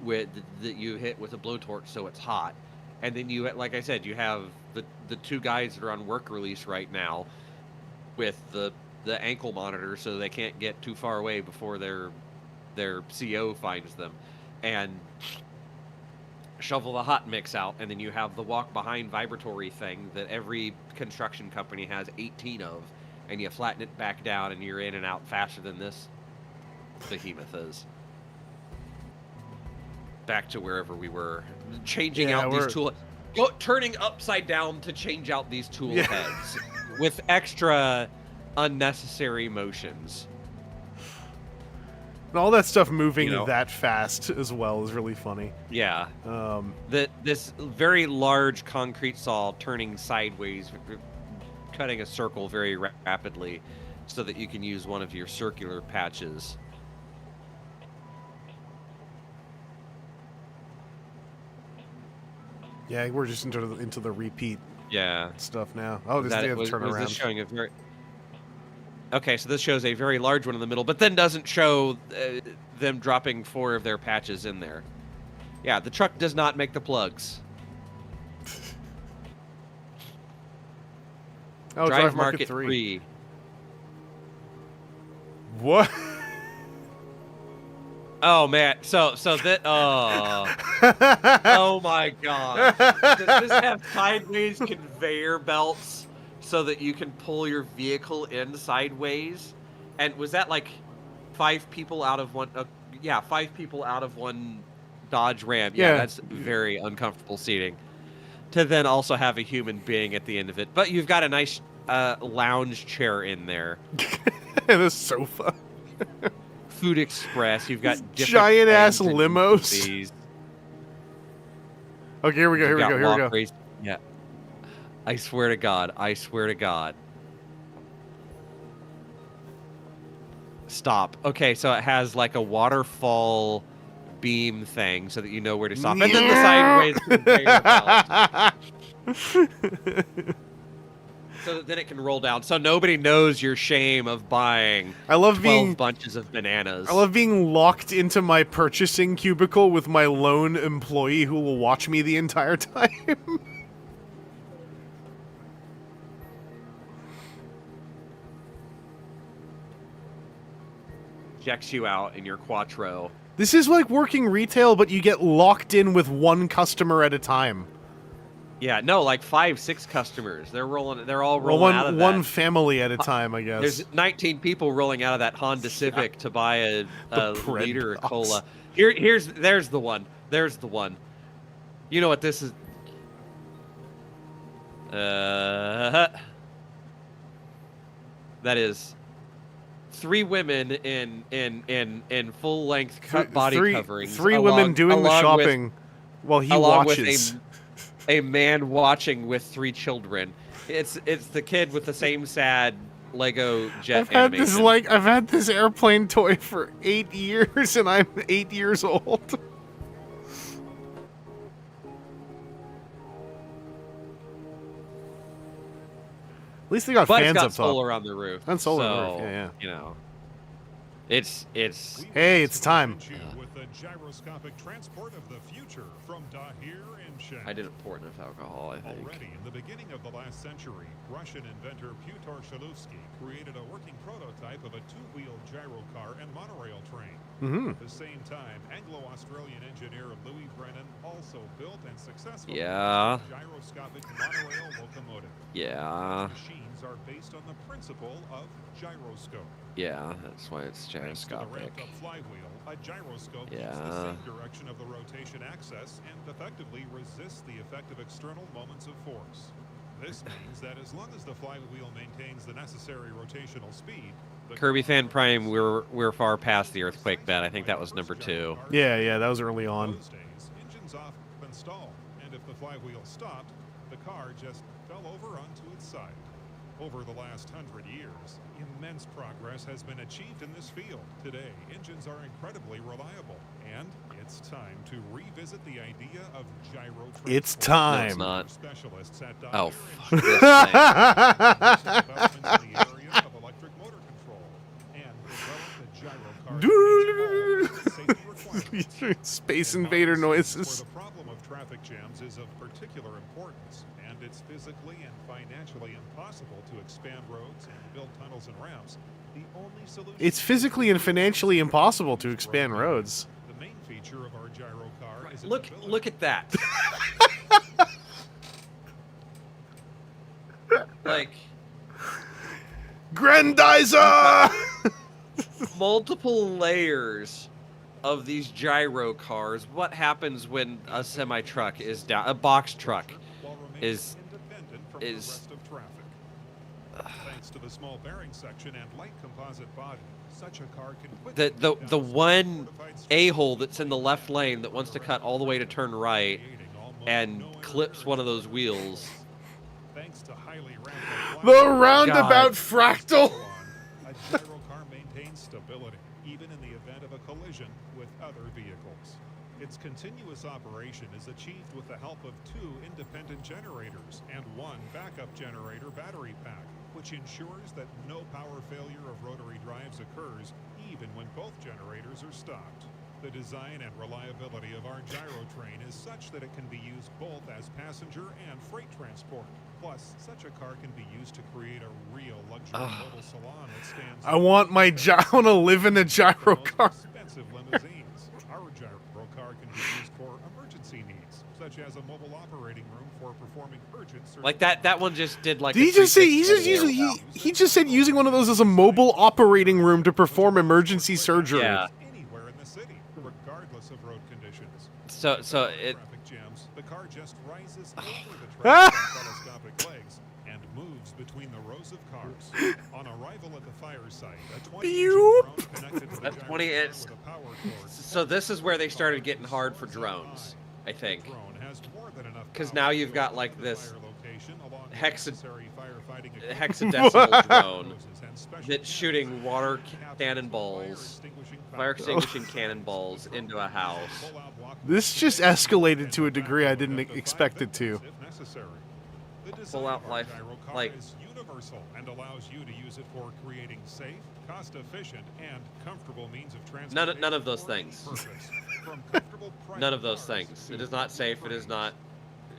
that you hit with a blowtorch so it's hot. And then you, like I said, you have the two guys that are on work release right now with the ankle monitor so they can't get too far away before their CO finds them, and shovel the hot mix out, and then you have the walk behind vibratory thing that every construction company has 18 of, and you flatten it back down and you're in and out faster than this behemoth is. Back to wherever we were, changing out these tool, turning upside down to change out these tool heads with extra unnecessary motions. And all that stuff moving that fast as well is really funny. Yeah. This very large concrete saw turning sideways, cutting a circle very rapidly so that you can use one of your circular patches. Yeah, we're just into the repeat stuff now. Oh, this day of turnaround. Was this showing a very... Okay, so this shows a very large one in the middle, but then doesn't show them dropping 4 of their patches in there. Yeah, the truck does not make the plugs. Drive Market 3. What? Oh man, so that oh my god. Does this have sideways conveyor belts so that you can pull your vehicle in sideways? And was that like 5 people out of one 5 people out of one Dodge Ram. Yeah, that's very uncomfortable seating. To then also have a human being at the end of it. But you've got a nice lounge chair in there. And a sofa. Food Express. You've got different giant ass limos. Okay, here we go. Yeah. I swear to God. Stop. Okay, so it has like a waterfall beam thing so that you know where to stop. And then the sideways conveyor belt. So that then it can roll down. So nobody knows your shame of buying 12 bunches of bananas. I love being locked into my purchasing cubicle with my lone employee who will watch me the entire time. Checks you out in your Quattro. This is like working retail, but you get locked in with one customer at a time. Yeah, no, like 5-6 customers. They're all rolling out of that. One family at a time, I guess. There's 19 people rolling out of that Honda Civic to buy a liter of cola. There's the one. You know what this is? That is 3 women in full length body coverings. 3 women doing the shopping while he watches. With a man watching with 3 children. It's the kid with the same sad Lego jet animation. I've had this airplane toy for 8 years, and I'm 8 years old. At least they got fans up top. Solar on the roof. And solar on the roof, yeah. You know, it's. Hey, it's time. With the gyroscopic transport of the future from Dahir and Shen. I didn't pour enough alcohol, I think. Already in the beginning of the last century, Russian inventor Pyotr Shaluvsky created a working prototype of a 2-wheel gyro car and monorail train. Mm-hmm. At the same time, Anglo-Australian engineer Louis Brennan also built and successfully a gyroscopic monorail locomotive. Yeah. These machines are based on the principle of gyroscope. Yeah, that's why it's gyroscopic. The flywheel, a gyroscope Yeah. keeps the same direction of the rotation axis and effectively resists the effect of external moments of force. This means that as long as the flywheel maintains the necessary rotational speed, Kirby Fan Prime, we're far past the earthquake bed. I think that was number 2. Yeah, that was early on. Those days, engines off and stalled, and if the flywheel stopped, the car just fell over onto its side. Over the last 100 years, immense progress has been achieved in this field. Today, engines are incredibly reliable, and it's time to revisit the idea of gyro transport. It's time. No, it's not. Specialists at Dahir Oh, ensure this thing. developments in the area of electric motor control and develop the gyro car to meet all safety requirements. Space In invader modern cities noises. where the problem of traffic jams is of particular importance, and it's physically and financially impossible to expand roads and build tunnels and ramps. The only solution It's physically and financially impossible to expand roads. The main feature of our gyro car is its Look ability at that. Like Grandizer! multiple layers of these gyro cars. What happens when a semi truck is down? A box truck while remaining is independent from is- the rest of traffic. Thanks to the small bearing section and light composite body, such a car can quickly the get the down one fortified streets, a-hole that's in the left lane that wants to cut all the way to turn right creating almost and no air clips one of those currents. wheels. Thanks to highly ramped The flywheel, roundabout fractal! a gyro car maintains stability, even in the event of a collision with other vehicles. Its continuous operation is achieved with the help of 2 independent generators and 1 backup generator battery pack, which ensures that no power failure of rotary drives occurs even when both generators are stopped. The design and reliability of our gyro train is such that it can be used both as passenger and freight transport. Plus, such a car can be used to create a real luxury mobile salon that stands. I want my I want to live in a gyro car. Expensive limousines. Our gyro car can be used for emergency needs, such as a mobile operating room for performing urgent surgery. Like that one just did like. Did he just say he just said using one of those as a mobile operating room to perform emergency surgery? Yeah. Anywhere in the city, regardless of road conditions. So it Traffic jams, the car just rises over the traffic on telescopic legs and moves between the rows of cars. On arrival at the fire site, a 20-engine drone connected to the That's gyro 20 car it's- with a power cord. so this is where they started getting hard for drones, I think. The drone has more than enough 'Cause power now to you've go got, to like, the this fire location along with hexa- necessary firefighting equipment, hexadecimal drone hoses, and special that's shooting water cannonballs, fire extinguishing cannonballs into a house. This just escalated to a degree I didn't expect it to. Full out life, like- is universal and allows you to use it for creating safe, cost-efficient, and comfortable means of transportation. None of those for any things. purpose. From comfortable private None of those cars things. to It is not safe. It is not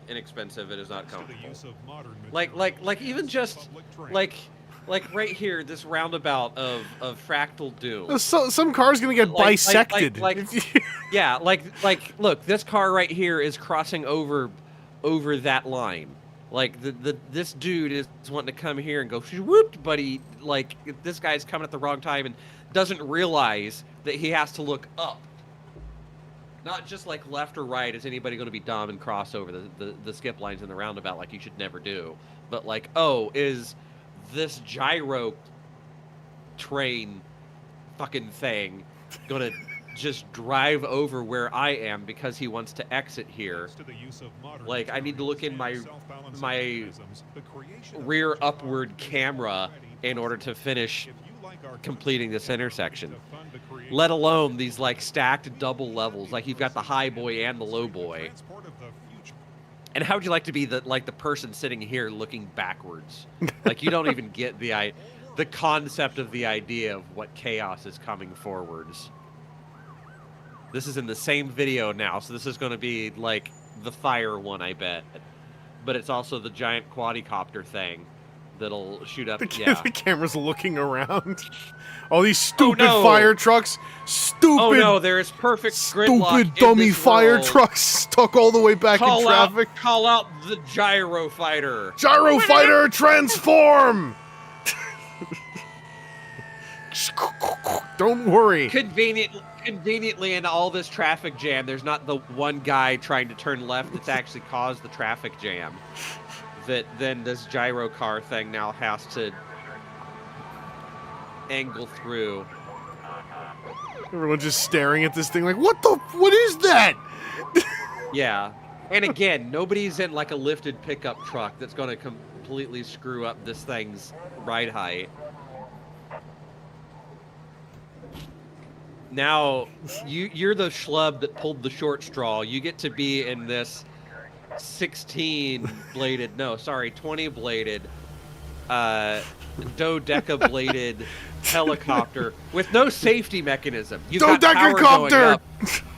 inexpensive. It is not to the comfortable. use of modern Like materials even and just public trains. like right here, this roundabout of fractal doom. Some car's gonna get Like- bisected. like- Yeah, like look, this car right here is crossing over that line. Like this dude is wanting to come here and go whoop, buddy. Like this guy's coming at the wrong time and doesn't realize that he has to look up. Not just like left or right. Is anybody going to be dumb and cross over the skip lines in the roundabout like you should never do? But like, oh, is this gyro train fucking thing gonna just drive over where I am because he wants to exit here? Thanks to the use of modern Like, I need to look in materials my- and self-balancing my mechanisms, the creation of rear such a car upward is camera already in order possible. to finish If you like our completing this country, intersection. to fund the creation Let of alone such these a like car, stacked double levels. Like you've got the high boy and the low boy. Transport of the future. And how would you like to be the person sitting here looking backwards? Like you don't even get the concept of the idea of what chaos is coming forwards. This is in the same video now, so this is going to be like the fire one, I bet. But it's also the giant quadcopter thing that'll shoot up. Yeah. The camera's looking around. All these stupid no. fire trucks. Stupid. Oh no, there is perfect gridlock Stupid in dummy this fire world. trucks stuck all the way back in traffic. Call out the gyro fighter. Gyro fighter transform! Don't worry. Conveniently in all this traffic jam, there's not the one guy trying to turn left that's actually caused the traffic jam. That then this gyro car thing now has to angle through. Everyone's just staring at this thing like, what is that? Yeah. And again, nobody's in like a lifted pickup truck that's going to completely screw up this thing's ride height. Now, you're the schlub that pulled the short straw. You get to be in this 16-bladed, no, sorry, 20-bladed, dodeca-bladed helicopter with no safety mechanism. You've got power going up,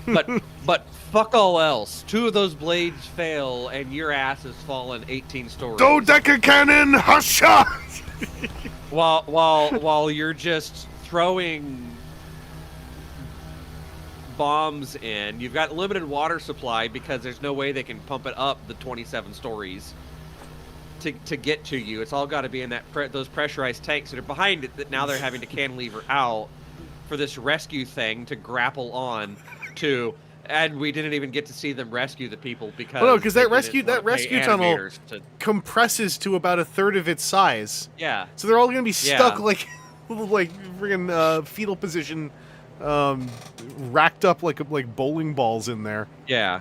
but fuck all else. 2 of those blades fail, and your ass has fallen 18 stories. Dodeca cannon, husha! while you're just throwing bombs in. You've got limited water supply because there's no way they can pump it up the 27 stories to get to you. It's all got to be in that those pressurized tanks that are behind it that now they're having to cantilever out for this rescue thing to grapple on to. And we didn't even get to see them rescue the people because that rescue tunnel compresses to about 1/3 of its size. Yeah. So they're all going to be stuck like friggin' fetal position, racked up like bowling balls in there. Yeah.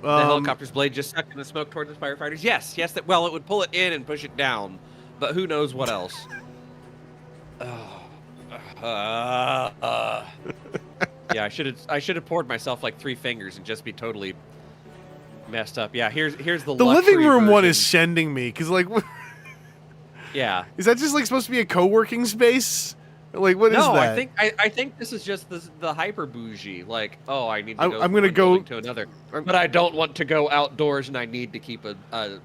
The helicopter's blade just sucked in the smoke towards the firefighters. Yes, it would pull it in and push it down, but who knows what else. Yeah, I should have poured myself like 3 fingers and just be totally messed up. Yeah, here's the living room version. one is sending me because like, yeah, is that just like supposed to be a co-working space? Like what is that? No, I think this is just the hyper bougie. Like, oh, I need to go. I'm gonna go to another, but I don't want to go outdoors, and I need to keep a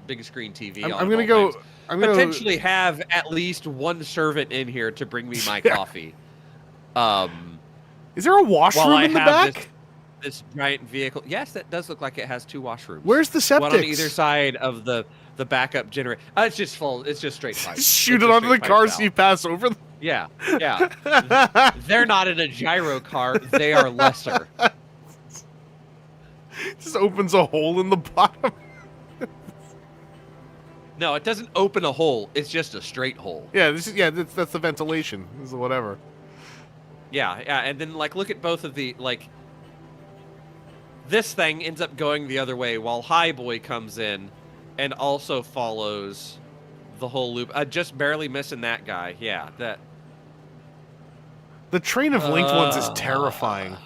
big screen TV. I'm gonna go. I'm gonna potentially have at least one servant in here to bring me my coffee. Is there a washroom in the back? This giant vehicle. Yes, that does look like it has 2 washrooms. Where's the septic? One on either side of the backup generator. It's just full. It's just straight pipes. Shoot it onto the car so you pass over them. Yeah. They're not in a gyro car. They are lesser. Just opens a hole in the bottom. No, it doesn't open a hole. It's just a straight hole. Yeah, that's the ventilation. This is whatever. Yeah, and then like look at both of the like. This thing ends up going the other way while High Boy comes in, and also follows the whole loop. Just barely missing that guy. Yeah, that. The train of linked ones is terrifying.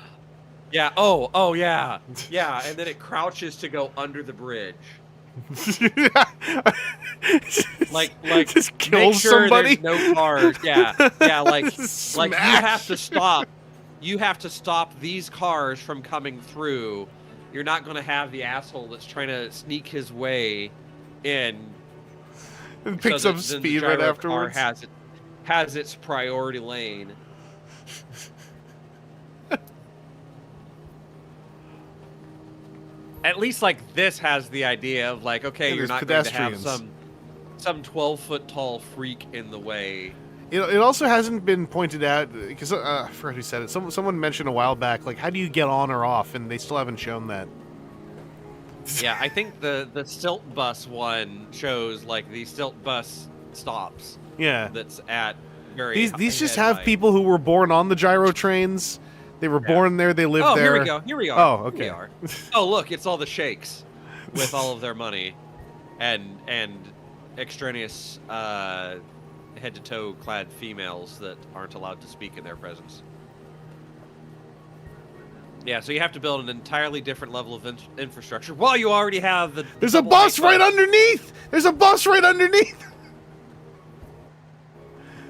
Yeah. Oh yeah. Yeah, and then it crouches to go under the bridge. like just kills make sure somebody. There's no cars. Yeah, like Smash. you have to stop. You have to stop these cars from coming through. You're not going to have the asshole that's trying to sneak his way in. And picks up speed right afterwards. Car has its priority lane. At least like this has the idea of like, okay, you're not going to have some 12-foot tall freak in the way. It also hasn't been pointed out because I forgot who said it. Someone mentioned a while back, like how do you get on or off, and they still haven't shown that. Yeah, I think the stilt bus one shows like the stilt bus stops. Yeah, that's at very. These just have people who were born on the gyro trains. They were born there. They live there. Here we are. Oh, okay. Here we are. Oh, look, it's all the sheikhs with all of their money and extraneous head-to-toe clad females that aren't allowed to speak in their presence. Yeah, so you have to build an entirely different level of infrastructure while you already have the. There's a bus right underneath. There's a bus right underneath.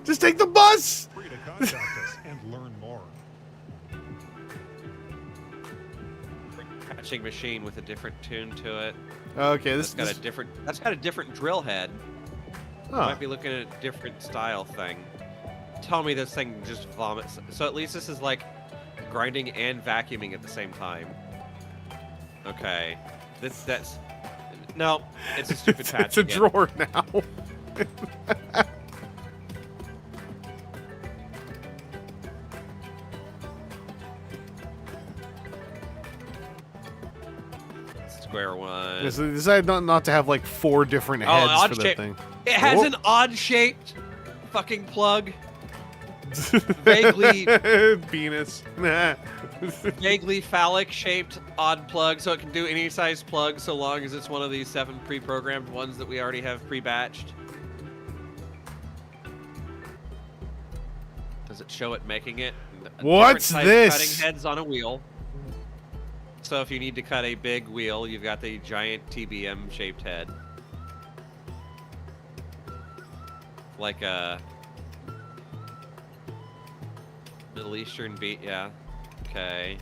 Just take the bus. Free to contact us and learn more. Patching machine with a different tune to it. Okay, That's got a different drill head. Huh. Might be looking at a different style thing. Tell me this thing just vomits. So at least this is like grinding and vacuuming at the same time. Okay, that's no, it's a stupid patch. It's a drawer now. Square one. They decided not to have like 4 different heads for that thing. It has an odd-shaped fucking plug. vaguely penis. vaguely phallic shaped odd plug, so it can do any size plug so long as it's one of these 7 pre-programmed ones that we already have pre-batched. Does it show it making it? What's Different size this? Cutting heads on a wheel. So if you need to cut a big wheel, you've got the giant TBM shaped head. Like a Middle Eastern beat, yeah. Okay.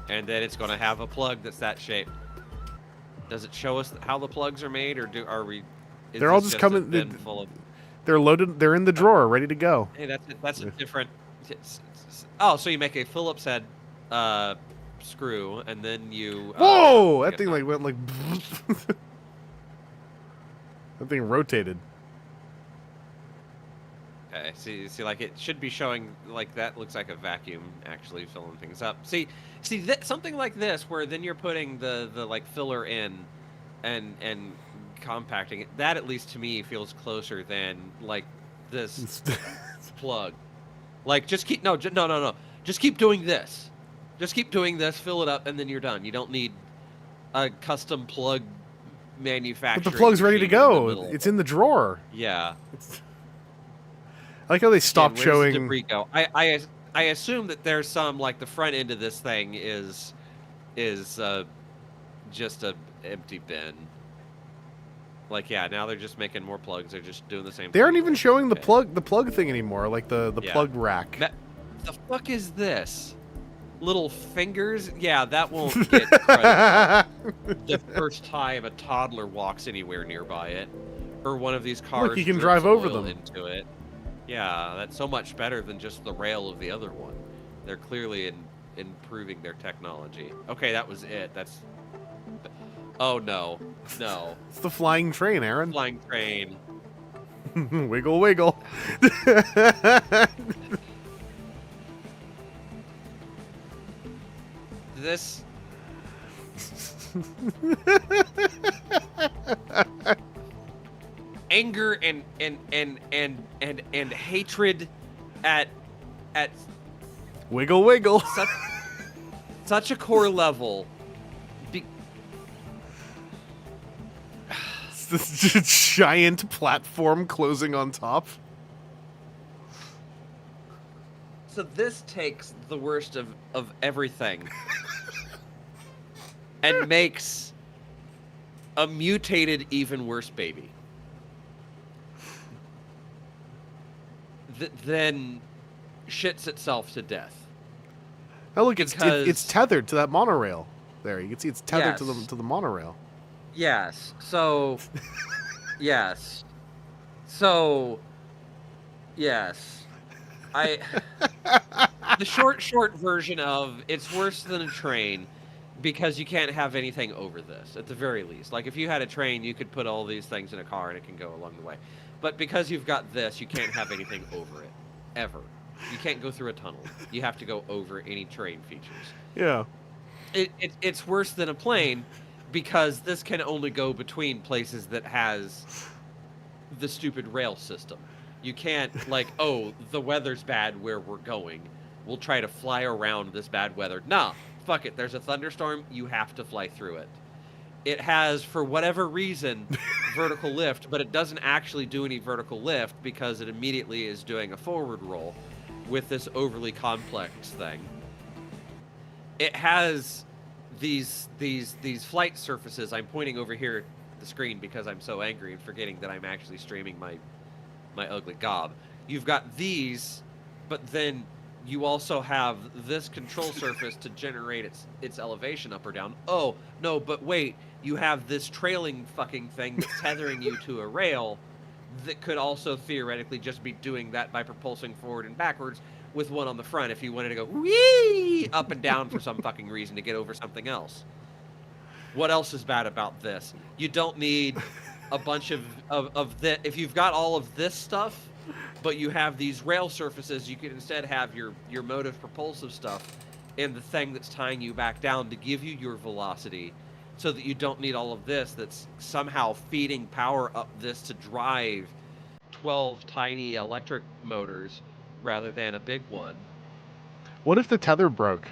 And then it's going to have a plug that's that shape. Does it show us how the plugs are made, or are we? They're all just coming. Full of, they're loaded. They're in the drawer, ready to go. hey, that's a different. Oh, so you make a Phillips head screw, and then you. Whoa! That thing like went like. That thing rotated. Okay, see, like it should be showing like that looks like a vacuum actually filling things up. See, something like this where then you're putting the like filler in, and compacting it. That at least to me feels closer than like this plug. Like just keep no, just keep doing this. Just keep doing this, fill it up, and then you're done. You don't need a custom plug manufacturer. But the plug's ready to go. It's in the drawer. Yeah. I like how they stopped Where's the showing. debris go? I assume that there's some like the front end of this thing is just a empty bin. Like yeah, now they're just making more plugs. They're just doing the same. They aren't thing. even showing the Okay. plug thing anymore, like the Yeah. plug rack. The fuck is this? Little fingers? Yeah, that won't get credit the first time a toddler walks anywhere nearby it, or one of these cars. Look, you can drips drive over oil them. into it. Yeah, that's so much better than just the rail of the other one. They're clearly improving their technology. Okay, that was it. That's. Oh no, no. It's the flying train, Aaron. Flying train. Wiggle, wiggle. This. Anger and hatred at Wiggle, wiggle. such a core level. It's this giant platform closing on top. So this takes the worst of everything and makes a mutated, even worse baby. Then shits itself to death. Oh look, it's Because- tethered to that monorail. There, you can see it's tethered Yes. to the monorail. Yes. So. Yes. So. Yes. The short version of it's worse than a train because you can't have anything over this at the very least. Like if you had a train, you could put all these things in a car and it can go along the way. But because you've got this, you can't have anything over it ever. You can't go through a tunnel. You have to go over any terrain features. Yeah. It's worse than a plane because this can only go between places that has the stupid rail system. You can't, like, oh, the weather's bad where we're going. We'll try to fly around this bad weather. Nah, fuck it. There's a thunderstorm. You have to fly through it. It has, for whatever reason, vertical lift, but it doesn't actually do any vertical lift because it immediately is doing a forward roll with this overly complex thing. It has these flight surfaces. I'm pointing over here at the screen because I'm so angry and forgetting that I'm actually streaming my ugly gob. You've got these, but then you also have this control surface to generate its elevation up or down. Oh, no, but wait, you have this trailing fucking thing that's tethering you to a rail that could also theoretically just be doing that by propulsing forward and backwards with one on the front if you wanted to go whee up and down for some fucking reason to get over something else. What else is bad about this? You don't need a bunch of this. If you've got all of this stuff, but you have these rail surfaces, you can instead have your motive propulsive stuff in the thing that's tying you back down to give you your velocity so that you don't need all of this that's somehow feeding power up this to drive 12 tiny electric motors rather than a big one. What if the tether broke?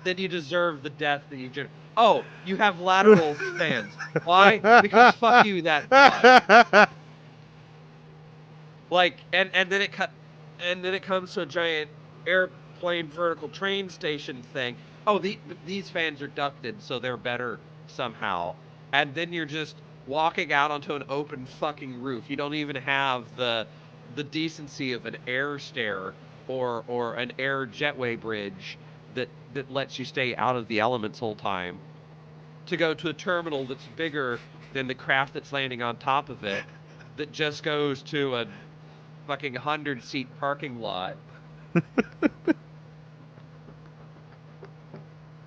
Then you deserve the death that you just. Oh, you have lateral fans. Why? Because fuck you, that thought. Like, and then it comes to a giant airplane vertical train station thing. Oh, these fans are ducted, so they're better somehow. And then you're just walking out onto an open fucking roof. You don't even have the decency of an air stair or an air jetway bridge that lets you stay out of the elements whole time. To go to a terminal that's bigger than the craft that's landing on top of it, that just goes to a fucking 100-seat parking lot.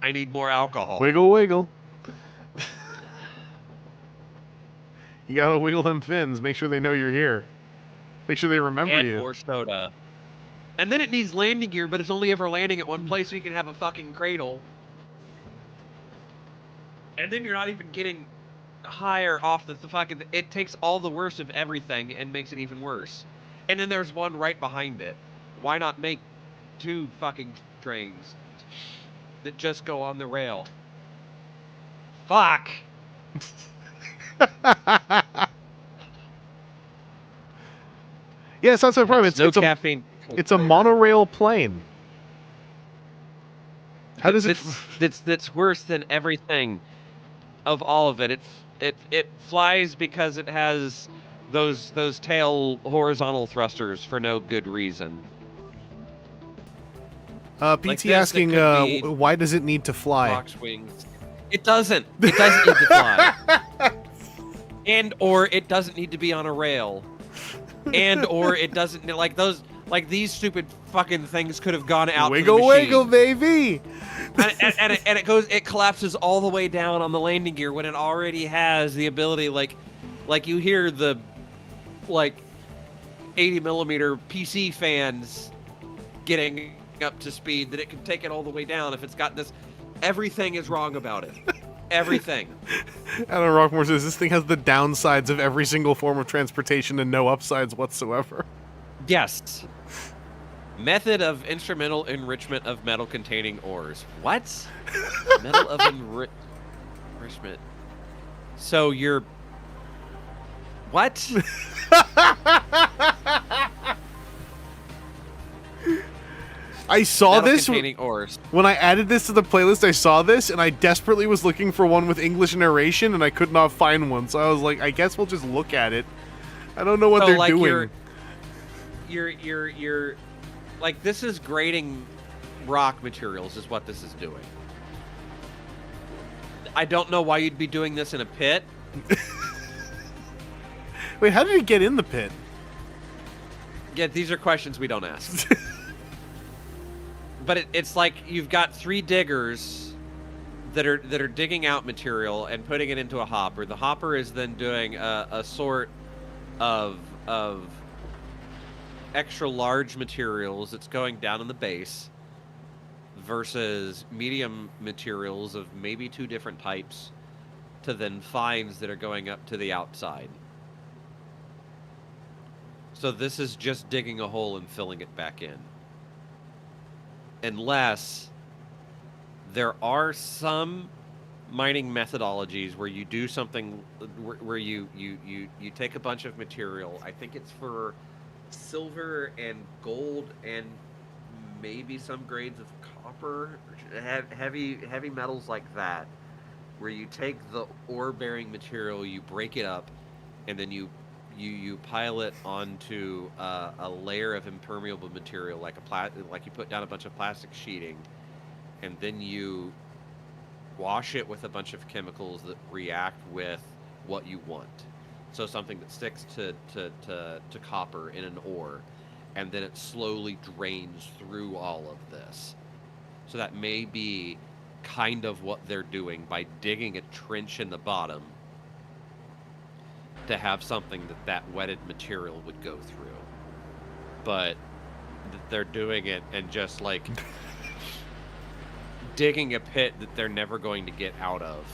I need more alcohol. Wiggle, wiggle. You gotta wiggle them fins. Make sure they know you're here. Make sure they remember And you. more soda. And then it needs landing gear, but it's only ever landing at one place, so you can have a fucking cradle. And then you're not even getting higher off the fucking. It takes all the worst of everything and makes it even worse. And then there's one right behind it. Why not make 2 fucking trains that just go on the rail? Fuck. Yeah, it's not so problem. No caffeine. It's a monorail plane. How does it? That's worse than everything. Of all of it, it flies because it has those tail horizontal thrusters for no good reason. PT Like this, asking, it could be why does it need to fly? Box wings. It doesn't. It doesn't need to fly. And or it doesn't need to be on a rail. And or it doesn't like those. Like these stupid fucking things could have gone out. Wiggle, to the machine. wiggle, baby. and it collapses all the way down on the landing gear when it already has the ability, like you hear the 80mm PC fans getting up to speed, that it can take it all the way down if it's got this. Everything is wrong about it. Everything. Alan Rockmore says this thing has the downsides of every single form of transportation and no upsides whatsoever. Yes. Method of instrumental enrichment of metal-containing ores. What? Metal of enrichment. So you're... What? I saw this Metal-containing ores. when I added this to the playlist. I saw this and I desperately was looking for one with English narration and I could not find one. So I was like, I guess we'll just look at it. I don't know what they're doing. You're like, this is grading rock materials is what this is doing. I don't know why you'd be doing this in a pit. Wait, how did it get in the pit? Yeah, these are questions we don't ask. But it's like you've got 3 diggers that are digging out material and putting it into a hopper. The hopper is then doing a sort of extra large materials that's going down in the base versus medium materials of maybe 2 different types to then fines that are going up to the outside. So this is just digging a hole and filling it back in. Unless there are some mining methodologies where you do something where you take a bunch of material. I think it's for silver and gold and maybe some grades of copper, heavy metals like that, where you take the ore-bearing material, you break it up, and then you pile it onto a layer of impermeable material, like you put down a bunch of plastic sheeting, and then you wash it with a bunch of chemicals that react with what you want. So something that sticks to copper in an ore, and then it slowly drains through all of this. So that may be kind of what they're doing by digging a trench in the bottom to have something that wetted material would go through. But they're doing it and just like digging a pit that they're never going to get out of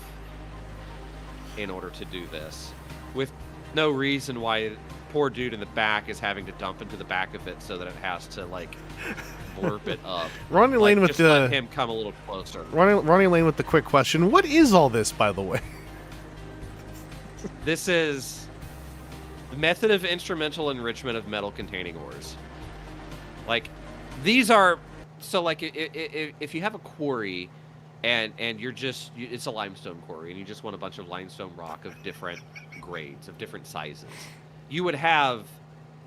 in order to do this. With no reason why poor dude in the back is having to dump into the back of it so that it has to like blurp it up. Ronnie Like, Lane with just let him come a little closer. Ronnie Lane with the quick question. What is all this, by the way? This is the method of instrumental enrichment of metal-containing ores. Like, these are... So, like, if you have a quarry and it's a limestone quarry and you just want a bunch of limestone rock of different grades, of different sizes, you would have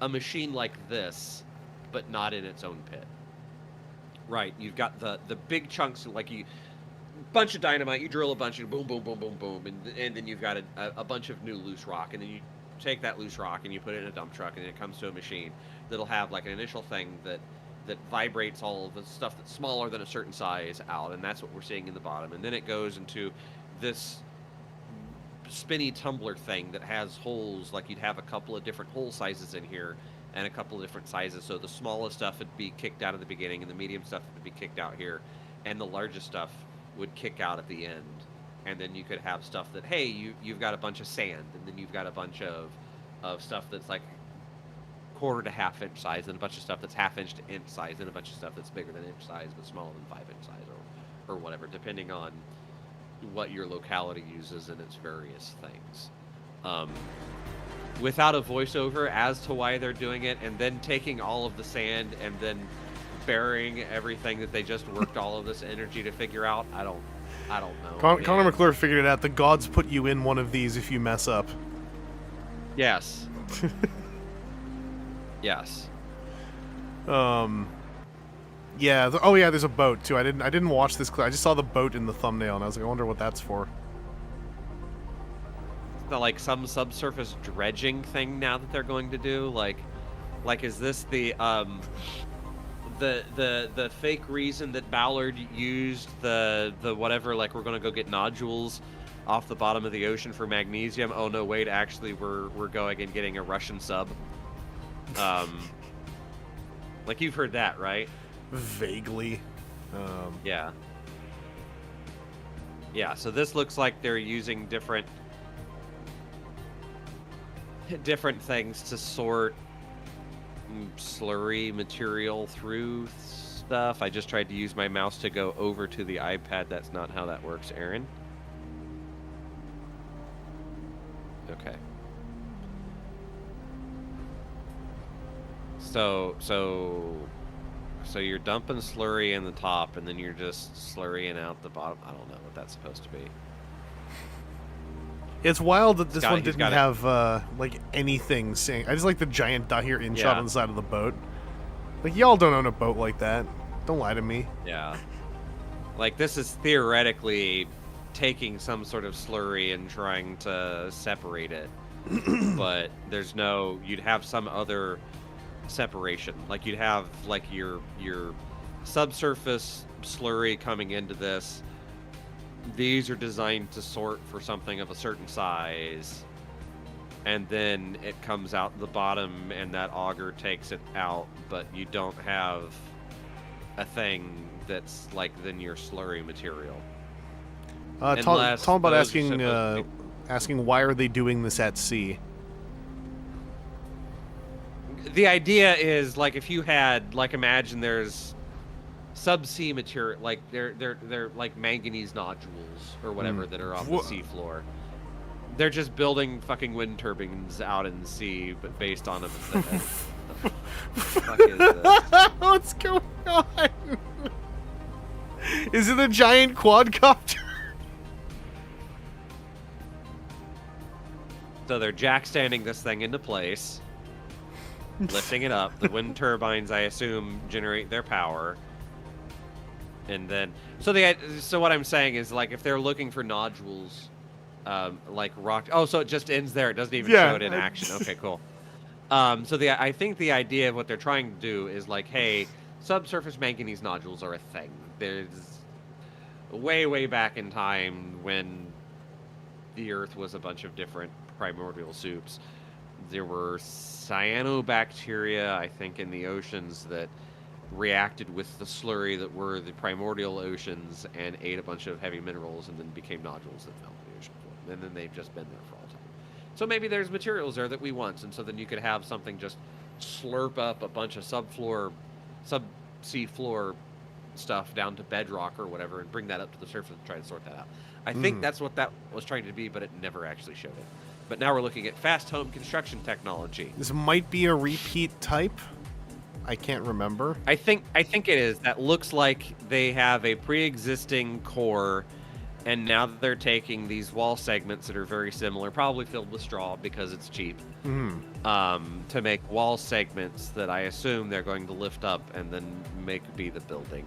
a machine like this, but not in its own pit. Right, you've got the big chunks, like you... bunch of dynamite, you drill a bunch of boom, boom, boom, boom, boom, and then you've got a bunch of new loose rock, and then you take that loose rock and you put it in a dump truck, and then it comes to a machine that'll have like an initial thing that vibrates all of the stuff that's smaller than a certain size out, and that's what we're seeing in the bottom. And then it goes into this spinny tumbler thing that has holes, like you'd have a couple of different hole sizes in here, and a couple of different sizes. So the smallest stuff would be kicked out at the beginning, and the medium stuff would be kicked out here, and the largest stuff would kick out at the end. And then you could have stuff that, hey, you've got a bunch of sand, and then you've got a bunch of stuff that's like quarter to half inch size, and a bunch of stuff that's half inch to inch size, and a bunch of stuff that's bigger than inch size but smaller than 5 inch size, or whatever, depending on what your locality uses and its various things. Without a voiceover as to why they're doing it, and then taking all of the sand and then burying everything that they just worked all of this energy to figure out, I don't know. Connor McClure figured it out. The gods put you in one of these if you mess up. Yes. Yes. Yeah. Oh yeah, there's a boat too. I didn't watch this clip. I just saw the boat in the thumbnail, and I was like, I wonder what that's for. It's not like some subsurface dredging thing now that they're going to do. Like is this the fake reason that Ballard used the whatever, like we're gonna go get nodules off the bottom of the ocean for magnesium? Oh no, wait, actually we're going and getting a Russian sub. Like you've heard that, right? Vaguely. Yeah. Yeah, so this looks like they're using different things to sort slurry material through stuff. I just tried to use my mouse to go over to the iPad. That's not how that works, Aaron. Okay. So you're dumping slurry in the top, and then you're just slurrying out the bottom. I don't know what that's supposed to be. It's wild that this one didn't have like anything saying. I just like the giant Dahir in-shot on the side of the boat. Like, y'all don't own a boat like that. Don't lie to me. Yeah. Like, this is theoretically taking some sort of slurry and trying to separate it. But there's no... You'd have some other separation. Like, you'd have, like, your subsurface slurry coming into this. These are designed to sort for something of a certain size, and then it comes out the bottom, and that auger takes it out, but you don't have a thing that's like then your slurry material. Talk about asking why are they doing this at sea? The idea is, like, if you had, like, imagine there's subsea material, like they're like manganese nodules or whatever that are on the seafloor. They're just building fucking wind turbines out in the sea, but based on them. What the fuck is this? What's going on? Is it a giant quadcopter? So they're jack standing this thing into place, lifting it up. The wind turbines, I assume, generate their power. And then, so what I'm saying is, like, if they're looking for nodules, like rock. Oh, so it just ends there. It doesn't even show it in action. Okay, cool. So I think the idea of what they're trying to do is, like, hey, subsurface manganese nodules are a thing. There's way back in time when the Earth was a bunch of different primordial soups. There were cyanobacteria, I think, in the oceans that reacted with the slurry that were the primordial oceans and ate a bunch of heavy minerals and then became nodules that fell in the ocean floor. And then they've just been there for all time. So maybe there's materials there that we want, and so then you could have something just slurp up a bunch of sub-sea floor stuff down to bedrock or whatever, and bring that up to the surface and try to sort that out. I think that's what that was trying to be, but it never actually showed it. But now we're looking at fast home construction technology. This might be a repeat type. I can't remember. I think it is. That looks like they have a pre-existing core, and now that they're taking these wall segments that are very similar, probably filled with straw because it's cheap, to make wall segments that I assume they're going to lift up and then make be the building.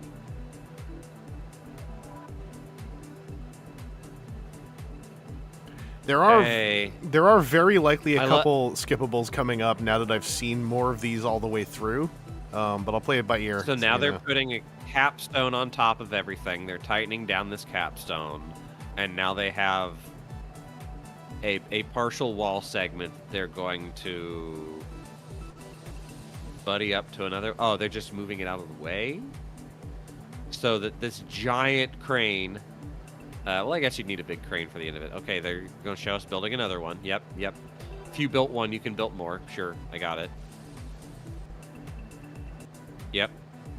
There are very likely a couple skippables coming up now that I've seen more of these all the way through. But I'll play it by ear. So now they're putting a capstone on top of everything. They're tightening down this capstone, and now they have a partial wall segment. They're going to buddy up to another. Oh, they're just moving it out of the way so that this giant crane. Well, I guess you'd need a big crane for the end of it. Okay, they're going to show us building another one. Yep. If you built one, you can build more. Sure, I got it. Yep.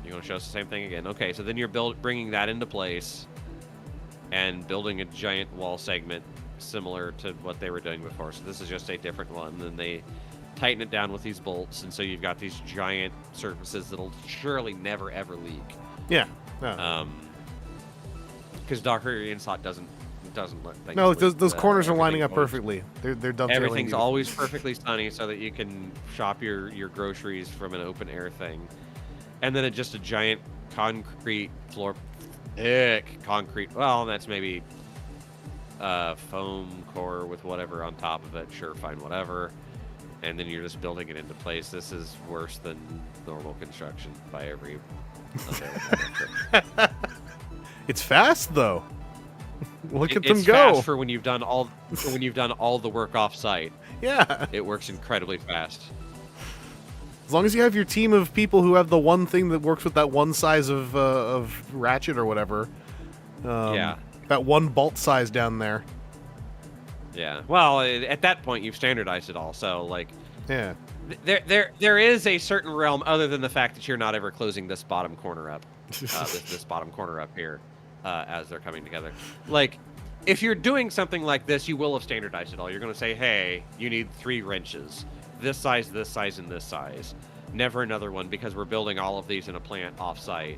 You're going to show us the same thing again. Okay, so then you're bringing that into place and building a giant wall segment similar to what they were doing before. So this is just a different one. And then they tighten it down with these bolts, and so you've got these giant surfaces that'll surely never, ever leak. Yeah. Because Dahir Insaad doesn't let things. No, those corners are lining up perfectly. They're dovetailing. Everything's always perfectly sunny so that you can shop your groceries from an open air thing. And then just a giant concrete floor, thick concrete. Well, that's maybe foam core with whatever on top of it. Sure, fine, whatever. And then you're just building it into place. This is worse than normal construction by every available metric. It's fast though. Look at them it's go. Fast for when you've done all the work off site. Yeah. It works incredibly fast. As long as you have your team of people who have the one thing that works with that one size of ratchet or whatever. Yeah. That one bolt size down there. Yeah. Well, at that point you've standardized it all. So like. Yeah. There is a certain realm other than the fact that you're not ever closing this bottom corner up. This bottom corner up here. As they're coming together. Like, if you're doing something like this, you will have standardized it all. You're going to say, hey, you need 3 wrenches. This size, and this size. Never another one, because we're building all of these in a plant off-site.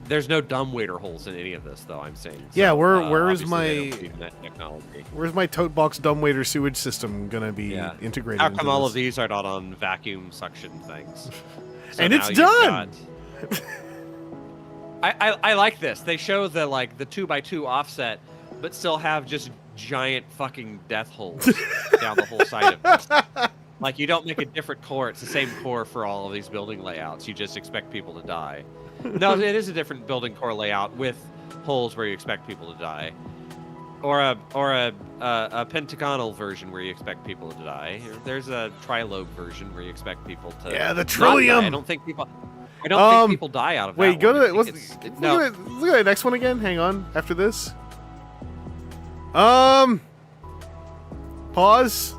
There's no dumbwaiter holes in any of this, though, I'm saying. So, yeah, where's my tote box dumbwaiter sewage system going to be integrated How into come all this? of these are not on vacuum suction things? So and it's done! I like this. They show the 2x2 offset, but still have just giant fucking death holes down the whole side of this. Like, you don't make a different core. It's the same core for all of these building layouts. You just expect people to die. No, it is a different building core layout with holes where you expect people to die, or a pentagonal version where you expect people to die. There's a trilobe version where you expect people to. Yeah, the trillium. I don't think people die out of wait, that. Go one. to look at the next one again. Hang on. After this. Pause.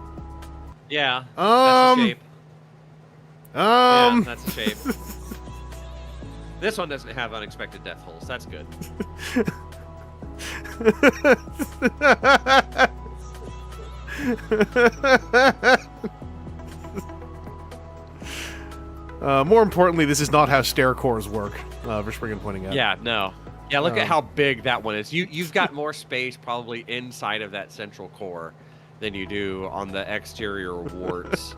Yeah. That's a shape. Yeah, that's a shape. This one doesn't have unexpected death holes. That's good. More importantly, this is not how stair cores work. Versprigen pointing out. Yeah, no. Yeah, look at how big that one is. You've got more space probably inside of that central core than you do on the exterior warts.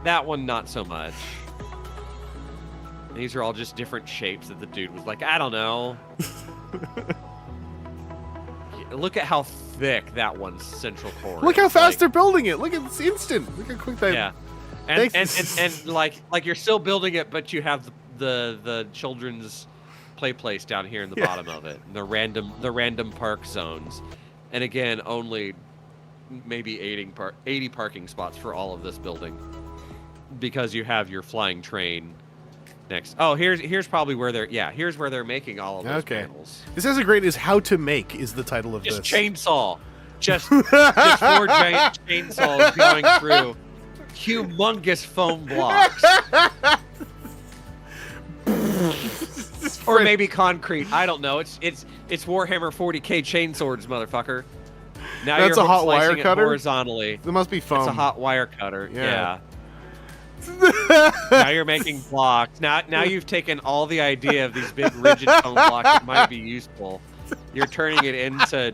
That one, not so much. These are all just different shapes that the dude was like, I don't know. Look at how thick that one's central core is. Look how fast they're building it. Look, it's instant. Look how quick they. Yeah. And like you're still building it, but you have the children's play place down here in the bottom of it. The random park zones. And again, only maybe 80 parking spots for all of this building. Because you have your flying train next. Oh, here's probably where here's where they're making all of those panels. This has a great is how to make is the title of Just this. chainsaw. Just 4 giant chainsaws going through humongous foam blocks. Or maybe concrete. I don't know. It's Warhammer 40k chainswords, motherfucker. Now That's you're a hot wire slicing it cutter? horizontally. There must be foam. It's a hot wire cutter. Yeah. Now you're making blocks. Now you've taken all the idea of these big rigid foam blocks that might be useful. You're turning it into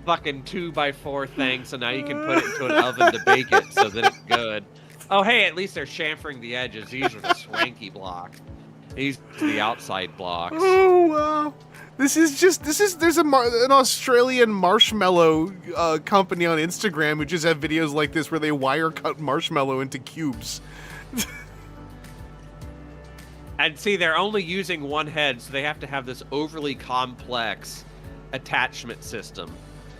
fucking 2x4 thing, so now you can put it into an oven to bake it so that it's good. Oh, hey, at least they're chamfering the edges. These are the swanky blocks. These are the outside blocks. Oh wow! There's an Australian marshmallow company on Instagram who just have videos like this where they wire cut marshmallow into cubes. And see, they're only using one head, so they have to have this overly complex attachment system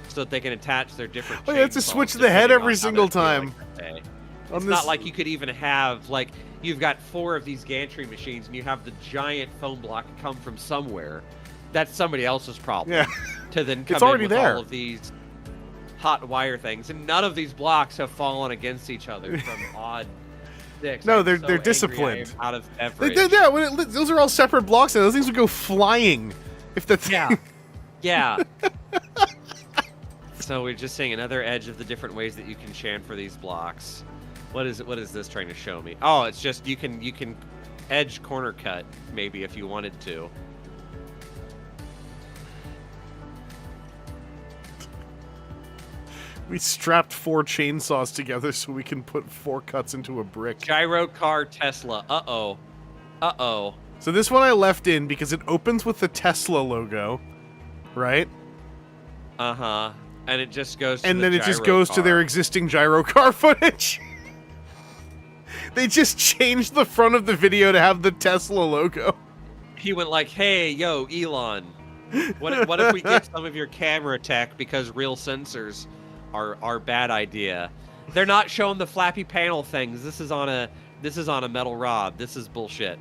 so that they can attach their different Oh, you have to chainsaws switch the head depending on every how single they're feeling time. that day. On It's this- not like you could even have, like, you've got 4 of these gantry machines and you have the giant foam block come from somewhere. That's somebody else's problem. Yeah. To then come It's already in with there. all of these hot wire things. And none of these blocks have fallen against each other from odd sticks. No, I'm they're so angry I disciplined. am out of They beverage. did that. Those are all separate blocks, and those things would go flying if the thing. Yeah. So we're just seeing another edge of the different ways that you can chamfer these blocks. What is this trying to show me? Oh, it's just you can edge corner cut maybe if you wanted to. We strapped 4 chainsaws together so we can put 4 cuts into a brick. Gyro car Tesla. Uh-oh. Uh-oh. So this one I left in because it opens with the Tesla logo, right? Uh-huh. And it just goes to And the then it just gyro goes to their car. existing gyro car footage. They just changed the front of the video to have the Tesla logo. He went like, hey, yo, Elon. What if we get some of your camera tech because real sensors are bad idea. They're not showing the flappy panel things. This is on a metal rod. This is bullshit.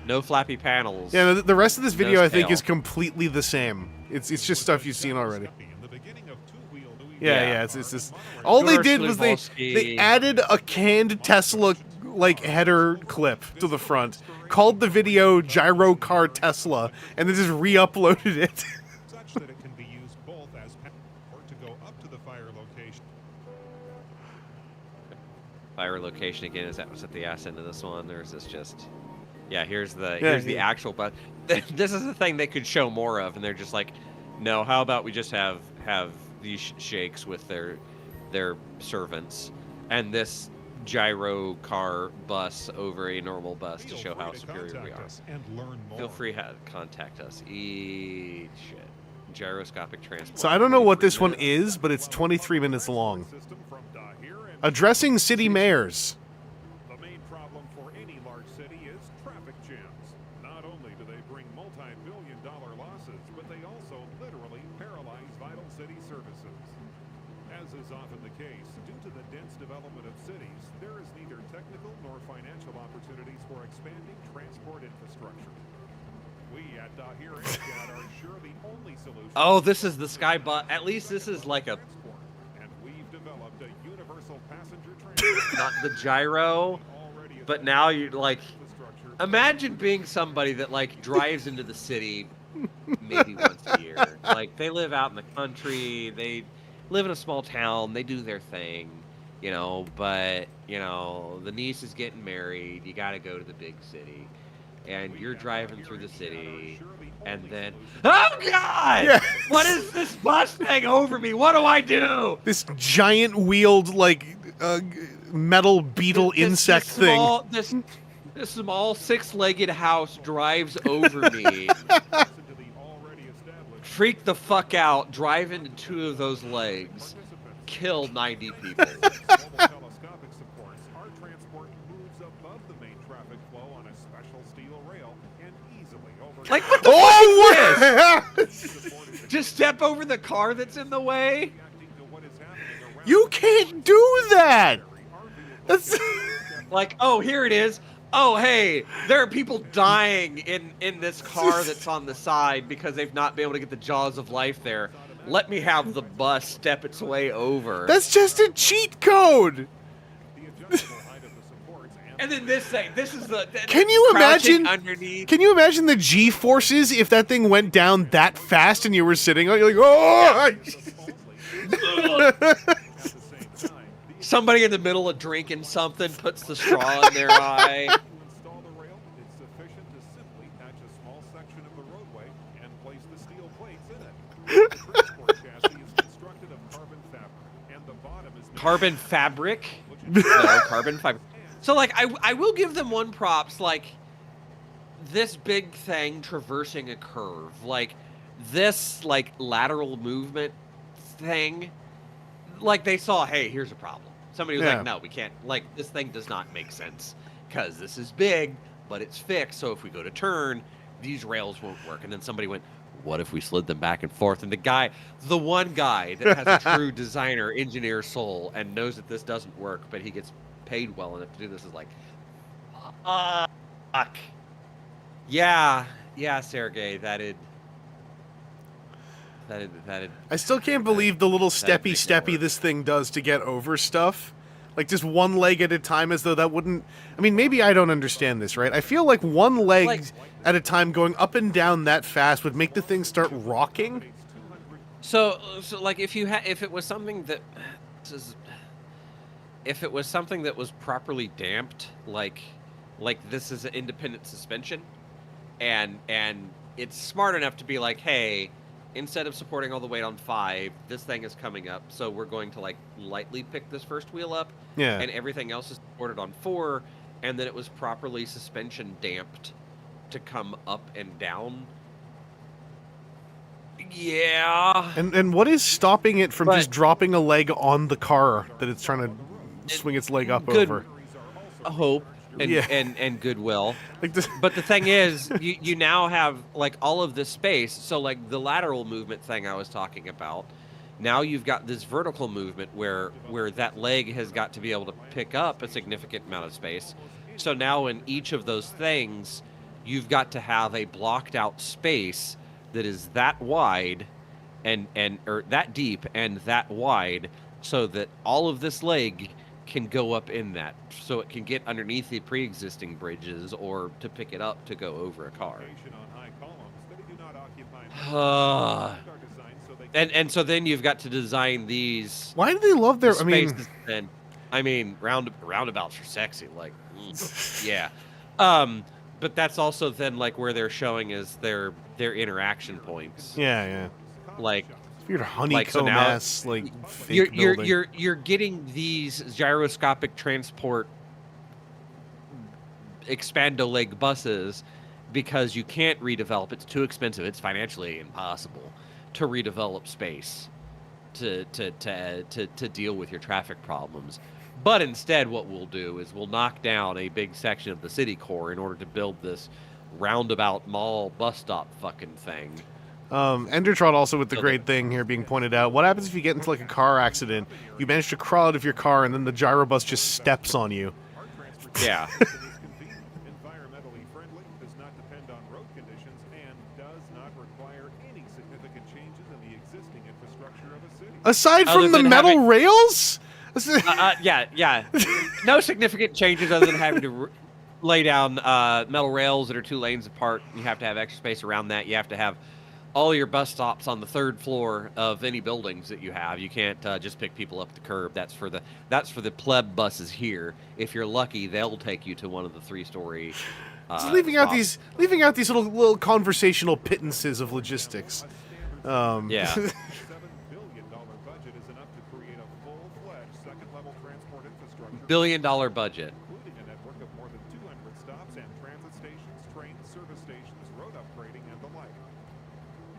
No flappy panels. Yeah, the rest of this video No I think scale. is completely the same. It's just stuff you've seen already. In the beginning of two-wheel New Yeah, Yeah. yeah. It's just all they did was they Slivovsky. added a canned Tesla like header clip to the front, called the video "Gyro Car Tesla," and then just re-uploaded it. such that it can be used both as or to go up to the fire location. Fire location again. Is that was at the ass end of this one, or is this just? Yeah, here's the Yeah, the actual. But this is the thing they could show more of, and they're just like, no. How about we just have these shakes with their servants, and this gyro car bus over a normal bus to Feel show free how to superior we contact are. us and learn more. Feel free to contact us. Eat shit. Gyroscopic transport. So I don't know what this one is, but it's 23 minutes long. System from Dahir and Addressing city mayors. the main problem for any large city is traffic jams. Not only do they bring multi-billion-dollar losses, but they also literally paralyze vital city services. As is often the case, due to the dense development of cities, there is neither technical nor financial opportunities for expanding transport infrastructure. We at Dahir are sure the only solution. Oh, this is the sky bus. At least this is like a transport, and we've developed a universal passenger transport. not the gyro, already but now you're like. infrastructure. Imagine being somebody that like drives into the city maybe once a year. Like they live out in the country, they live in a small town, they do their thing, you know, but you know, the niece is getting married, you gotta go to the big city. And you're driving through the city, and then oh god! Yeah. What is this Mustang over me? What do I do? This giant wheeled like metal beetle This insect thing. small, this small 6-legged house drives over me. Freak the fuck out, drive into 2 of those legs, kill 90 people. Telescopic supports, our transport moves above the main traffic flow on a special steel rail and easily over. Like, what the Oh, fuck is this? Just step over the car that's in the way? you can't do that. That's Like, oh, here it is. Oh, hey, there are people dying in this car that's on the side because they've not been able to get the jaws of life there. let me have the bus step its way over. That's just a cheat code. The adjustable height of the supports And then this thing, this is the Can you crouching imagine? underneath. Can you imagine the G forces if that thing went down that fast and you were sitting on? You're like, oh! at the same time, Somebody in the middle of drinking something puts the straw in their eye. to install the rail, it's sufficient to simply patch a small section of the roadway and place the steel plates in it. The transport chassis is constructed of carbon fabric, and the bottom is made Carbon fabric? which is No, carbon fiber. So, like, I will give them one props. Like, this big thing traversing a curve. Like, this, like, lateral movement thing. Like, they saw, hey, here's a problem. Somebody was Yeah. like, no, we can't. Like, this thing does not make sense. Because this is big, but it's fixed. So if we go to turn, these rails won't work. And then somebody went, what if we slid them back and forth? And the one guy that has a true designer, engineer soul and knows that this doesn't work, but he gets paid well enough to do this is like, fuck. Yeah, Sergey, that'd I still can't believe the little That'd make it steppy work. this thing does to get over stuff. Like just one leg at a time, as though that wouldn't. I mean, maybe I don't understand this, right? I feel like one leg Like- at a time going up and down that fast would make the thing start rocking. So like if it was something that if it was something that was properly damped, like this is an independent suspension, and it's smart enough to be like, hey, instead of supporting all the weight on 5, this thing is coming up, so we're going to like lightly pick this first wheel up, Yeah. and everything else is supported on 4, and then it was properly suspension damped to come up and down. Yeah. And what is stopping it from But- just dropping a leg on the car that it's trying to swing its leg up Good. over? Hope and, Yeah. and goodwill. Like this. But the thing is, you now have like all of this space. So like the lateral movement thing I was talking about, now you've got this vertical movement where that leg has got to be able to pick up a significant amount of space. So now in each of those things, you've got to have a blocked out space that is that wide or that deep and that wide, so that all of this leg can go up in that, so it can get underneath the pre-existing bridges or to pick it up to go over a car. on high columns that do not occupy Uh, are designed so they can and so then you've got to design these Why do they love their? I mean, spaces. And I mean, roundabouts are sexy. Like, yeah. But that's also then like where they're showing is their interaction points. yeah. Like Weird honeycomb now ass like fake you're building. you're getting these gyroscopic transport expando leg buses because you can't redevelop. It's too expensive. It's financially impossible to redevelop space to deal with your traffic problems. But instead, what we'll do is we'll knock down a big section of the city core in order to build this roundabout mall bus stop fucking thing. Endertrot also with the So great thing here being pointed out. What happens if you get into like a car accident? You manage to crawl out of your car and then the gyrobus just steps on you. Yeah. is convenient, environmentally friendly, does not depend on road conditions, and does not require any significant changes in the existing infrastructure of a city. Aside Other from the than metal having- rails? Yeah. No significant changes other than having to lay down metal rails that are 2 lanes apart. You have to have extra space around that. You have to have all your bus stops on the 3rd floor of any buildings that you have. You can't just pick people up at the curb. That's for the pleb buses here. If you're lucky, they'll take you to one of the 3-story. Just leaving out stops. these little conversational pittances of logistics. Yeah. $7 billion budget is enough to create a full-fledged second-level transport infrastructure. $1 billion budget. Including a network of more than 200 stops and transit stations, trains, service stations, road upgrading, and the like.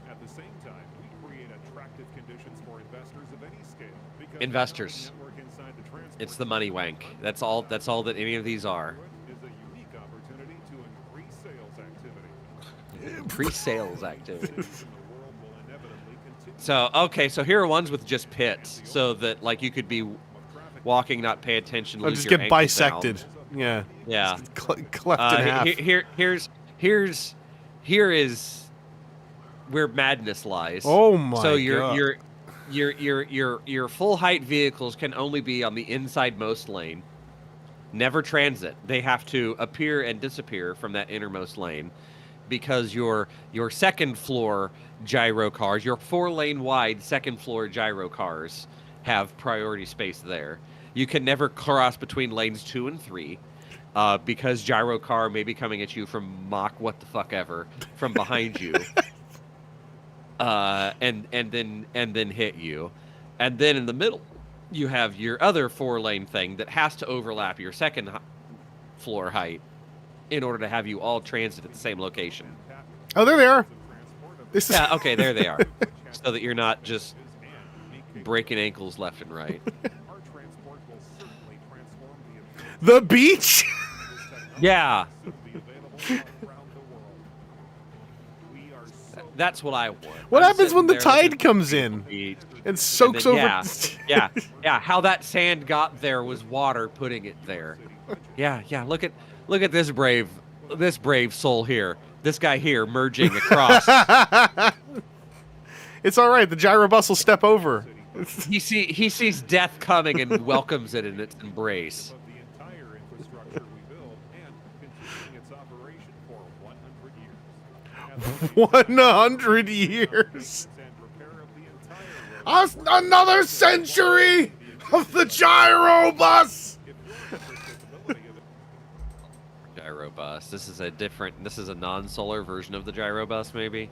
At the same time, we create attractive conditions for investors of any scale. Because Investors. the network inside the transport It's the money wank. That's all that any of these are. is a unique opportunity to increase sales activity. Pre-sales activity. Cities in the world will inevitably continue So, okay, so here are ones with just pits, so that like you could be walking, not pay attention, I'll lose just your get ankles down. bisected. Yeah. Yeah. Cleft in half. Here is where madness lies. Oh my So god. your full height vehicles can only be on the inside most lane. Never transit. They have to appear and disappear from that innermost lane, because your second floor gyro cars, your 4-lane wide second floor gyro cars, have priority space there. You can never cross between lanes 2 and 3, because gyro car may be coming at you from Mach what the fuck ever from behind you, and then hit you, and then in the middle you have your other 4-lane thing that has to overlap your second floor height in order to have you all transit at the same location. Oh, there they are. This is Yeah, okay, there they are. So that you're not just breaking ankles left and right. Our transport will certainly transform the beach. Yeah, soon be available around the world. We are so that's what I want. What I'm happens when sitting the there tide looking comes at in? the beach, It soaks then, over. yeah. How that sand got there was water putting it there. Yeah. Look at this brave soul here. This guy here merging across. It's all right. The gyro bus will step over. He sees death coming and welcomes it in its embrace. of the entire infrastructure we build and continuing its operation for 100 years. 100 years. And repair of the entire road. Another century of the gyro bus. Gyro bus. This is a non-solar version of the gyro bus, maybe.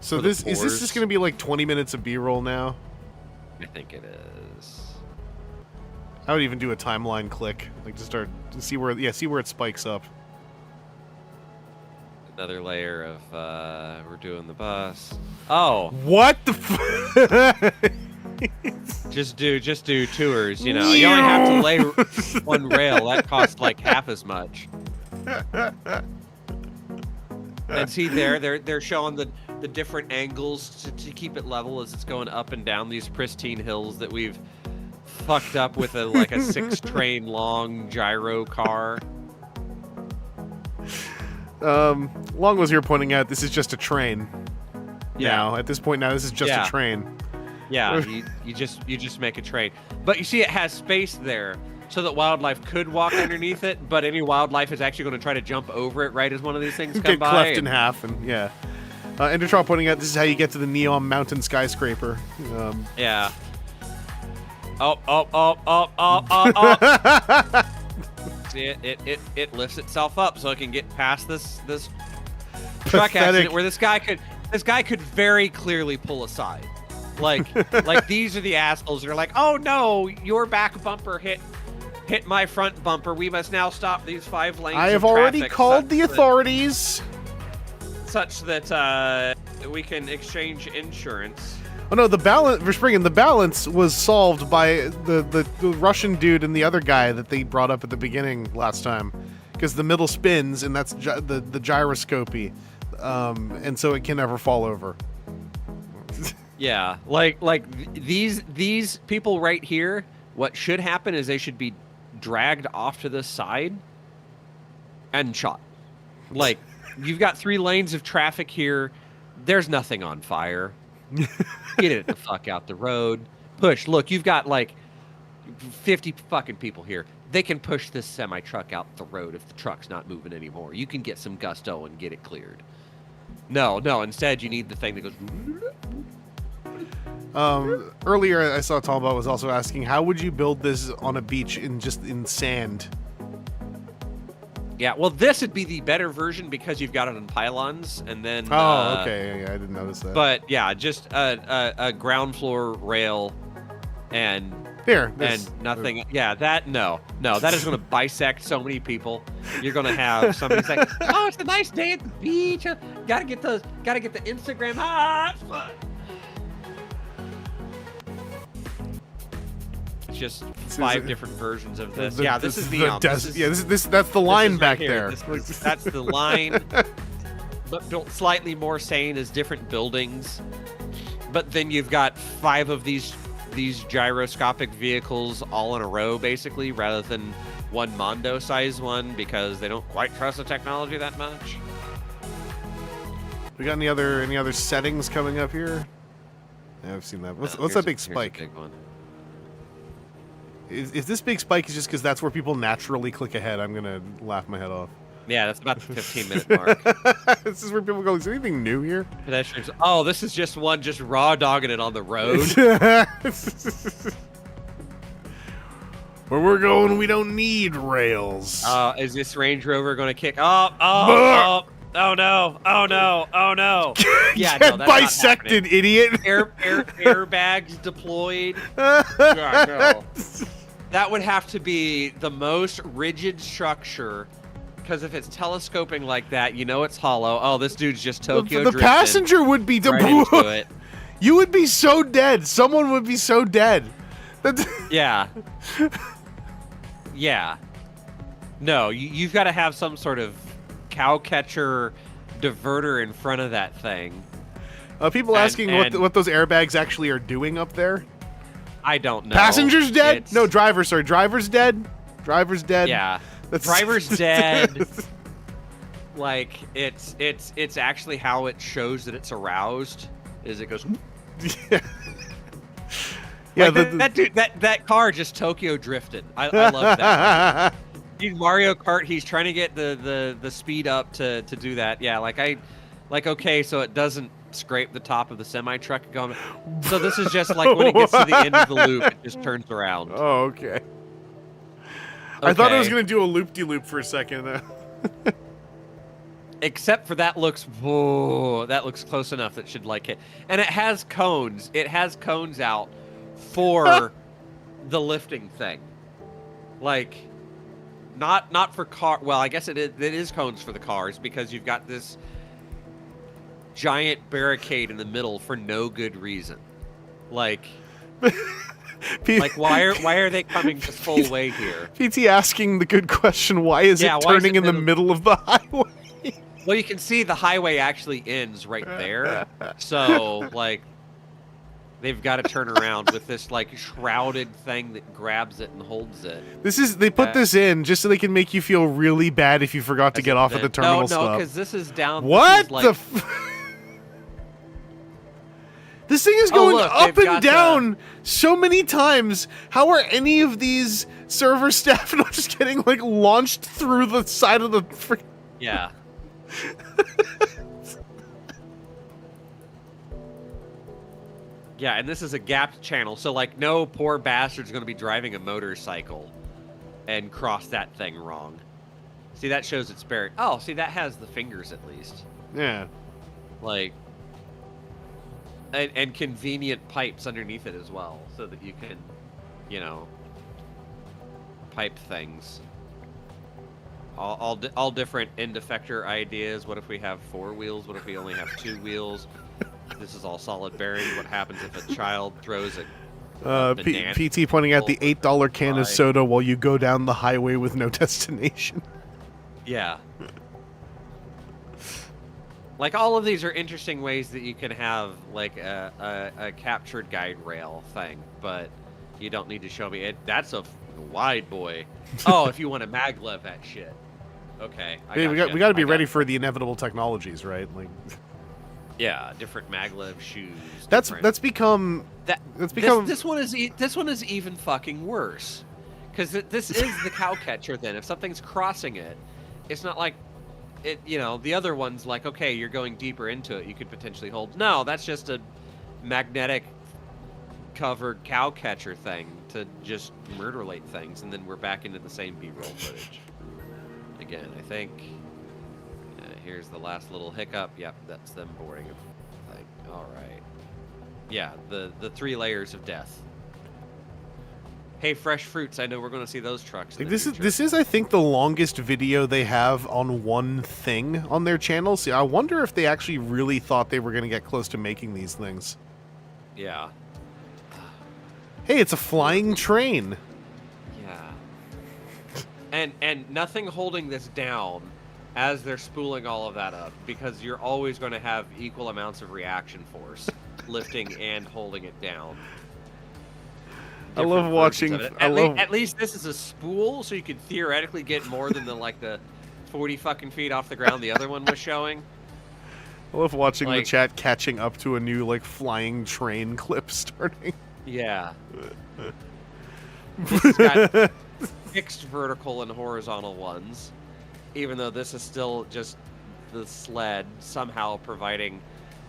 So For the this is this fours. just going to be like 20 minutes of B-roll now? I think it is. I would even do a timeline click, like to start to see where it spikes up. Another layer of we're doing the bus. Oh, What the? just do tours. You know, you only have to lay one rail. That costs like half as much. And see they're showing the different angles to keep it level as it's going up and down these pristine hills that we've fucked up with a 6-train long gyro car. Long was here pointing out this is just a train. Yeah. Now at this point, this is just Yeah. a train. Yeah, you just make a train. But you see it has space there so that wildlife could walk underneath it, but any wildlife is actually going to try to jump over it right as one of these things come Get by. cleft in half, and yeah. Endertrawl pointing out this is how you get to the NEOM mountain skyscraper. Yeah. Oh. See it lifts itself up so it can get past this truck accident where this guy could very clearly pull aside. Like these are the assholes that are like, oh no, your back bumper hit my front bumper. We must now stop these 5 lanes. I have of already traffic called the authorities. such that we can exchange insurance. Oh no, the balance was solved by the Russian dude and the other guy that they brought up at the beginning last time, because the middle spins and that's the gyroscopy, and so it can never fall over. Yeah, like these people right here. What should happen is they should be dragged off to the side and shot. Like, you've got 3 lanes of traffic here. There's nothing on fire. Get it the fuck out the road. Push. Look, you've got like 50 fucking people here. They can push this semi truck out the road if the truck's not moving anymore. You can get some gusto and get it cleared. No. Instead, you need the thing that goes. Earlier I saw Talbot was also asking, how would you build this on a beach in sand? Yeah, well, this would be the better version because you've got it on pylons, and then. Oh, okay, yeah, I didn't notice that. But yeah, just a ground floor rail, and nothing. Yeah, that is going to bisect so many people. You're going to have somebody say, "Oh, it's a nice day at the beach. Gotta get the Instagram hot." Just 5 different versions of this. This is NEOM. That's the line right back here. there. That's the line, but built slightly more sane as different buildings. But then you've got 5 of these gyroscopic vehicles all in a row, basically, rather than one Mondo-sized one because they don't quite trust the technology that much. We got any other settings coming up here? Yeah, I've seen that. What's that big spike? Here's a big one. If this big spike is just because that's where people naturally click ahead, I'm gonna laugh my head off. Yeah, that's about the 15-minute mark. This is where people go, is there anything new here? Pedestrians. Oh, this is just one just raw dogging it on the road. Where we're going, we don't need rails. Is this Range Rover going to kick? Oh no! Oh no! Yeah, no, Get that's bisected, not idiot. airbags deployed. God, no. That would have to be the most rigid structure. Because if it's telescoping like that, you know it's hollow. Oh, this dude's just Tokyo The drifting passenger would be right into it. You would be so dead. Someone would be so dead. Yeah. Yeah. No, you've got to have some sort of cow catcher diverter in front of that thing. People asking what those airbags actually are doing up there. I don't know. Passengers dead? No, driver, sorry. Driver's dead? Driver's dead? Yeah. Driver's dead. Like, it's actually how it shows that it's aroused, is it goes... Yeah. Yeah, like that dude, that car just Tokyo drifted. I love that. He's Mario Kart. He's trying to get the speed up to do that. Yeah, okay, so it doesn't scrape the top of the semi truck going. So this is just like when it gets to the end of the loop, it just turns around. Oh, okay. I thought it was gonna do a loop-de-loop for a second. Except for that looks close enough that should like hit. And it has cones. It has cones out for the lifting thing. Like, not for car. Well, I guess it is cones for the cars because you've got this giant barricade in the middle for no good reason. Like, why are they coming this full way here? PT asking the good question: why is it turning in the middle of the highway? Well, you can see the highway actually ends right there. So, like, they've got to turn around with this, like, shrouded thing that grabs it and holds it. They put this in just so they can make you feel really bad if you forgot to get off at the terminal stop. No, because this is down. What This thing is going up and down so many times. How are any of these server staff not just getting, like, launched through the side of the freaking... Yeah. Yeah, and this is a gapped channel, so, like, no poor bastard's going to be driving a motorcycle and cross that thing wrong. See, that shows it's buried. Oh, see, that has the fingers at least. Yeah. Like, and convenient pipes underneath it as well, so that you can, you know, pipe things. All different end effector ideas. What if we have 4 wheels? What if we only have 2 wheels? This is all solid bearing. What happens if a child throws a banana? PT pointing out the $8 can of soda while you go down the highway with no destination. Yeah. Like, all of these are interesting ways that you can have, like, a captured guide rail thing, but you don't need to show me it. That's a wide boy. Oh, if you want to maglev that shit. Okay. We got to be ready for the inevitable technologies, right? Like, yeah, different maglev shoes. That's become. This one is even fucking worse, because this is the cow catcher. Then, if something's crossing it, it's not like it. You know, the other one's like, okay, you're going deeper into it. You could potentially hold. No, that's just a magnetic covered cow catcher thing to just murderate things, and then we're back into the same B-roll footage again. I think. Here's the last little hiccup. Yep, that's them boarding a thing. All right. Yeah, the 3 layers of death. Hey, fresh fruits. I know we're going to see those trucks. Like, this is I think the longest video they have on one thing on their channel. See, I wonder if they actually really thought they were going to get close to making these things. Yeah. Hey, it's a flying train. Yeah. And nothing holding this down as they're spooling all of that up, because you're always going to have equal amounts of reaction force lifting and holding it down. I love watching. At least this is a spool, so you could theoretically get more than the 40 fucking feet off the ground the other one was showing. I love watching the Like- chat catching up to a new like flying train clip starting. Yeah. This has got fixed vertical and horizontal ones, even though this is still just the sled somehow providing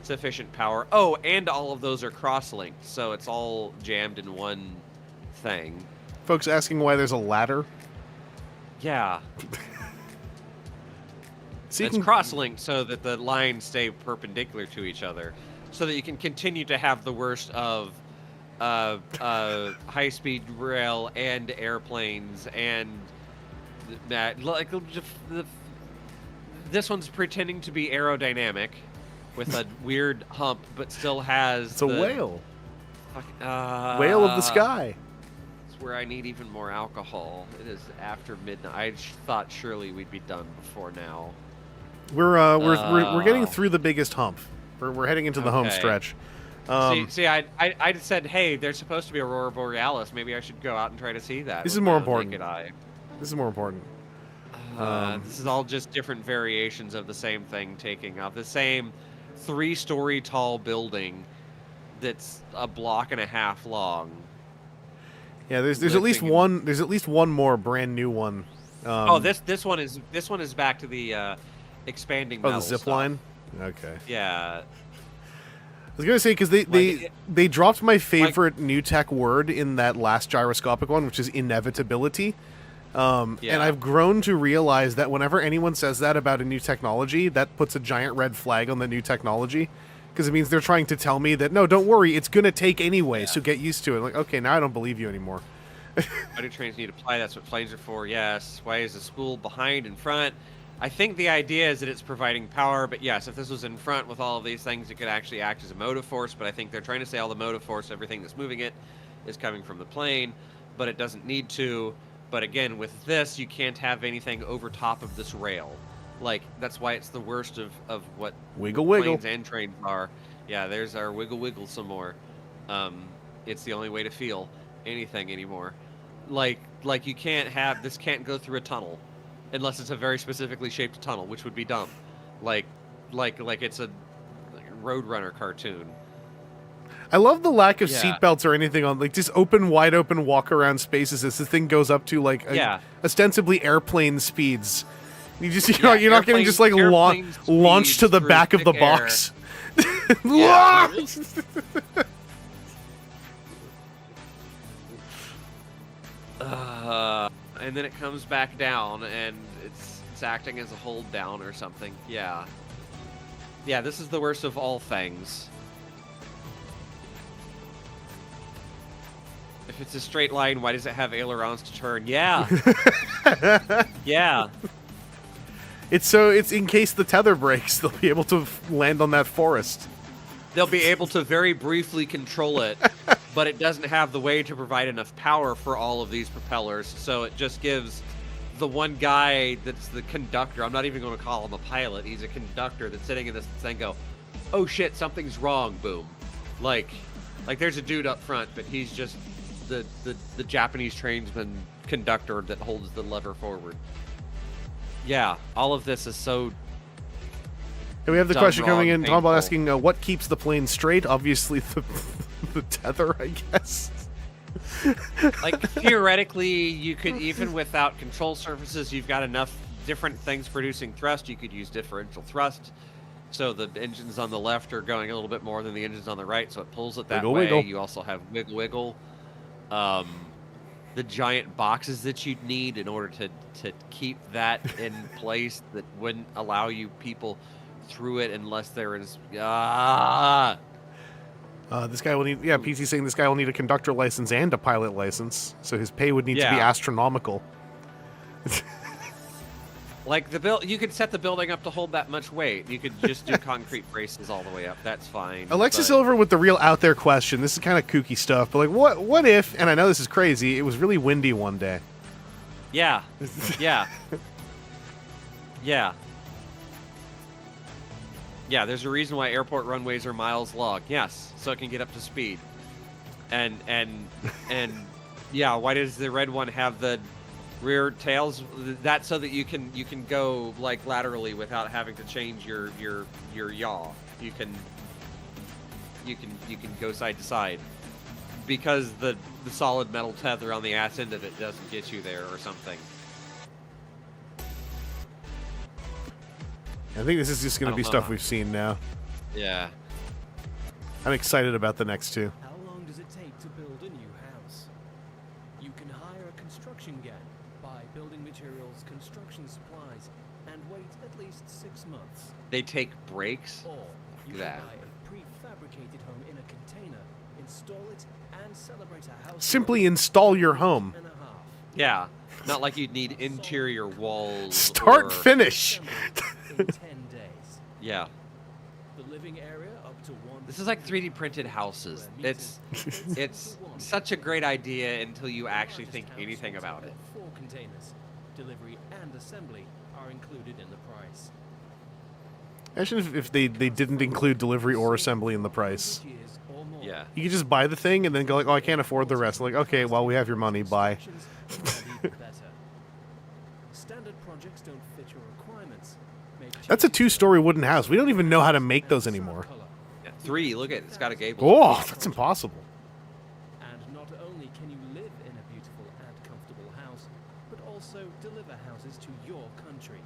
sufficient power. Oh, and all of those are cross-linked, so it's all jammed in one thing. Folks asking why there's a ladder. Yeah. So you It's can- cross-linked so that the lines stay perpendicular to each other, so that you can continue to have the worst of high-speed rail and airplanes and that. Like this one's pretending to be aerodynamic with a weird hump, but still has. It's a whale. Whale of the sky. It's where I need even more alcohol. It is after midnight. I thought surely we'd be done before now. We're getting through the biggest hump. We're heading into the home Okay. stretch. See, I said, hey, there's supposed to be Aurora Borealis. Maybe I should go out and try to see that. This with is more my important. naked eye. This is more important. This is all just different variations of the same thing taking off. The same 3-story tall building that's a block and a half long. Yeah, there's at least Lifting. one. There's at least one more brand new one. This one is back to the expanding. Oh, the metal zip stuff. line. Okay. Yeah. I was gonna say because they dropped my favorite new tech word in that last gyroscopic one, which is inevitability. And Yeah. I've grown to realize that whenever anyone says that about a new technology, that puts a giant red flag on the new technology, because it means they're trying to tell me that no, don't worry, it's gonna take anyway, so get used to it. Like, okay, now I don't believe you anymore. Why do trains need to fly? That's what planes are for. Yes. Why is the spool behind and front? I think the idea is that it's providing power, but yes, if this was in front with all of these things, it could actually act as a motive force, but I think they're trying to say all the motive force, everything that's moving it, is coming from the plane, but it doesn't need to. But again, with this, you can't have anything over top of this rail. Like, that's why it's the worst of what Wiggle, wiggle. planes and trains are. Yeah, there's our wiggle, wiggle some more. It's the only way to feel anything anymore. Like you can't have, this can't go through a tunnel. Unless it's a very specifically shaped tunnel, which would be dumb. Like it's a Roadrunner cartoon. I love the lack of Yeah. seatbelts or anything on, like, just wide open walk around spaces as the thing goes up to like ostensibly airplane speeds. You just you're not getting just like airplane launched to speeds the through back of the thick air. box. Yeah. And then it comes back down, and it's acting as a hold down or something. Yeah. Yeah, this is the worst of all things. If it's a straight line, why does it have ailerons to turn? Yeah. Yeah. It's in case the tether breaks, they'll be able to land on that forest. They'll be able to very briefly control it, but it doesn't have the way to provide enough power for all of these propellers, so it just gives the one guy that's the conductor, I'm not even going to call him a pilot, he's a conductor that's sitting in this thing go, oh shit, something's wrong, boom. Like there's a dude up front, but he's just the Japanese tradesman conductor that holds the lever forward. Yeah, all of this is so... And we have the Done question coming wrong, in. Tom painful. asking, what keeps the plane straight? Obviously, the tether, I guess. Like, theoretically, you could, even without control surfaces, you've got enough different things producing thrust. You could use differential thrust. So the engines on the left are going a little bit more than the engines on the right, so it pulls it that Wiggle, way. wiggle. You also have wiggle, wiggle. The giant boxes that you'd need in order to keep that in place that wouldn't allow you people through it unless there is... This guy will need... Yeah, PC's saying this guy will need a conductor license and a pilot license, so his pay would need to be Yeah. astronomical. Like, you could set the building up to hold that much weight. You could just do concrete braces all the way up. That's fine. Alexis but- Silver with the real out there question. This is kind of kooky stuff, but like, what if? And I know this is crazy. It was really windy one day. Yeah. Yeah. Yeah. Yeah, there's a reason why airport runways are miles long. Yes, so it can get up to speed. And yeah, why does the red one have the rear tails. That's so that you can go like laterally without having to change your yaw. You can go side to side because the solid metal tether on the ass end of it doesn't get you there or something. I think this is just going to be stuff we've seen now. Yeah. I'm excited about the next two. How long does it take to build a new house? You can hire a construction gang, buy building materials, construction supplies, and wait at least 6 months. They take breaks. Or you can Yeah. buy a prefabricated home in a container, install it, and celebrate a house. Simply install your home. and a half. Yeah. Not like you'd need interior walls. Start, or, finish. In 10 days. Yeah. The living area up to 1. This is like 3D printed houses. It's such a great idea until you actually think anything about it. 4 containers. Delivery and assembly are included in the price. Imagine if they didn't include delivery or assembly in the price. Yeah. You could just buy the thing and then go like, oh, I can't afford the rest. Like, okay, well, we have your money. Bye. Standard projects don't fit your requirements. That's a 2-story wooden house. We don't even know how to make those anymore. Yeah. 3. Look at it. It's got a gable. Oh, that's impossible. And not only can you live in a beautiful and comfortable house, but also deliver houses to your country.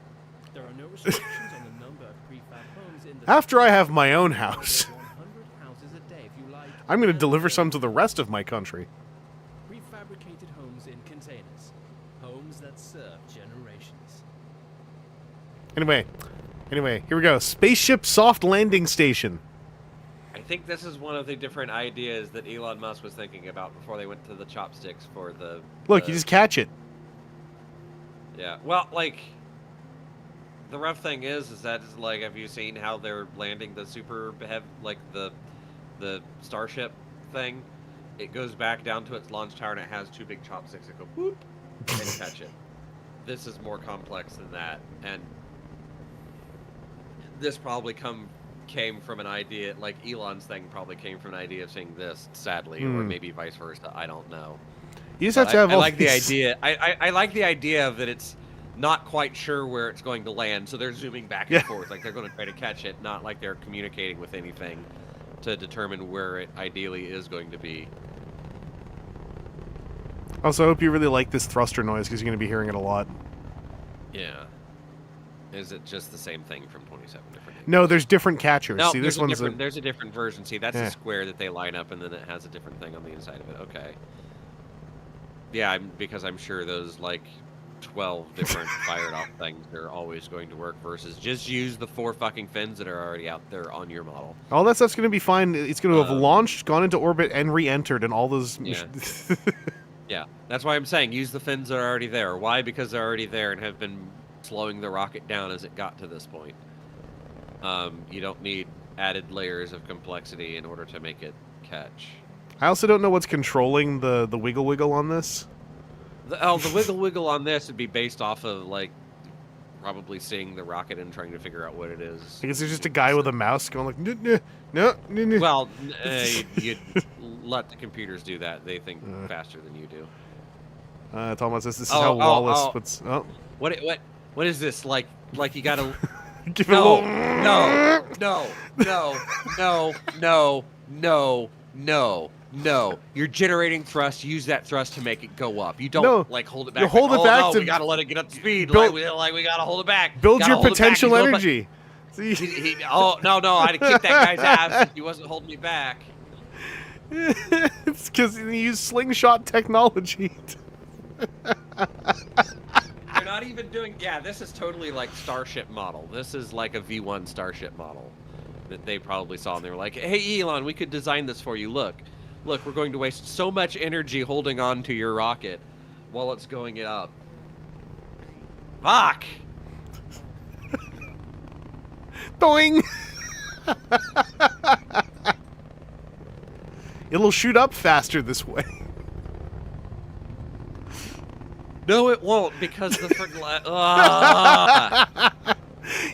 There are no restrictions on the number of prefab homes in the After I have my own house, 100 houses a day if you like. I'm going to deliver some to the rest of my country. Prefabricated homes in containers. Homes that serve generations. Anyway, here we go. Spaceship soft landing station. I think this is one of the different ideas that Elon Musk was thinking about before they went to the chopsticks for the... Look, you just catch it. Yeah. Well, like... The rough thing is that, like, have you seen how they're landing the super heavy, like, the Starship thing? It goes back down to its launch tower and it has 2 big chopsticks that go whoop and catch it. This is more complex than that, and this probably came from an idea, like Elon's thing probably came from an idea of seeing this, sadly, or maybe vice versa. I don't know. You just have to have I all like the these- idea. I like the idea of that it's not quite sure where it's going to land, so they're zooming back and forth, like they're going to try to catch it, not like they're communicating with anything to determine where it ideally is going to be. Also, I hope you really like this thruster noise because you're going to be hearing it a lot. Yeah. Is it just the same thing from 27 different? No, there's different catchers. No, See, there's this one's there's a different version. See, that's Yeah. a square that they line up, and then it has a different thing on the inside of it. Okay. Yeah, because I'm sure those, like, 12 different fired off things are always going to work versus just use the 4 fucking fins that are already out there on your model. all that stuff's going to be fine. It's going to have launched, gone into orbit, and re-entered, and all those. Yeah. Yeah, that's why I'm saying use the fins that are already there. Why? Because they're already there and have been slowing the rocket down as it got to this point. You don't need added layers of complexity in order to make it catch. I also don't know what's controlling the wiggle on this. The wiggle on this would be based off of, like, probably seeing the rocket and trying to figure out what it is. I guess there's just a guy with a mouse going like, no. Well, you'd let the computers do that. They think faster than you do. Thomas, this is how Wallace puts. Oh, What is this? Like you gotta. give it a little. No. You're generating thrust. Use that thrust to make it go up. You don't hold it back. You hold it back to. We gotta let it get up to speed. Build, we gotta hold it back. Build Gotta your hold it back. potential He's going energy. See? No! I'd kick that guy's ass if he wasn't holding me back. It's because you use slingshot technology. They're not even doing. Yeah, this is totally like Starship model. This is like a V1 Starship model that they probably saw, and they were like, "Hey, Elon, we could design this for you. Look, we're going to waste so much energy holding on to your rocket while it's going up. Fuck! Doing. It'll shoot up faster this way. No, it won't because the friggin'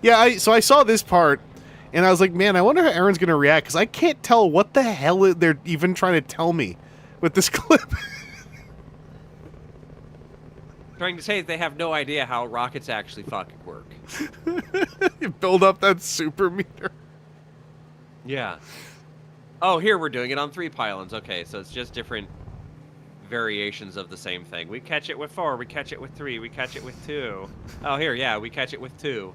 Yeah, so I saw this part, and I was like, man, I wonder how Aaron's going to react, because I can't tell what the hell they're even trying to tell me with this clip. Trying to say that they have no idea how rockets actually fucking work. You build up that super meter. Yeah. Oh, here we're doing it on 3 pylons. Okay, so it's just different variations of the same thing. We catch it with 4, we catch it with 3, we catch it with 2. Oh, here, yeah, we catch it with 2.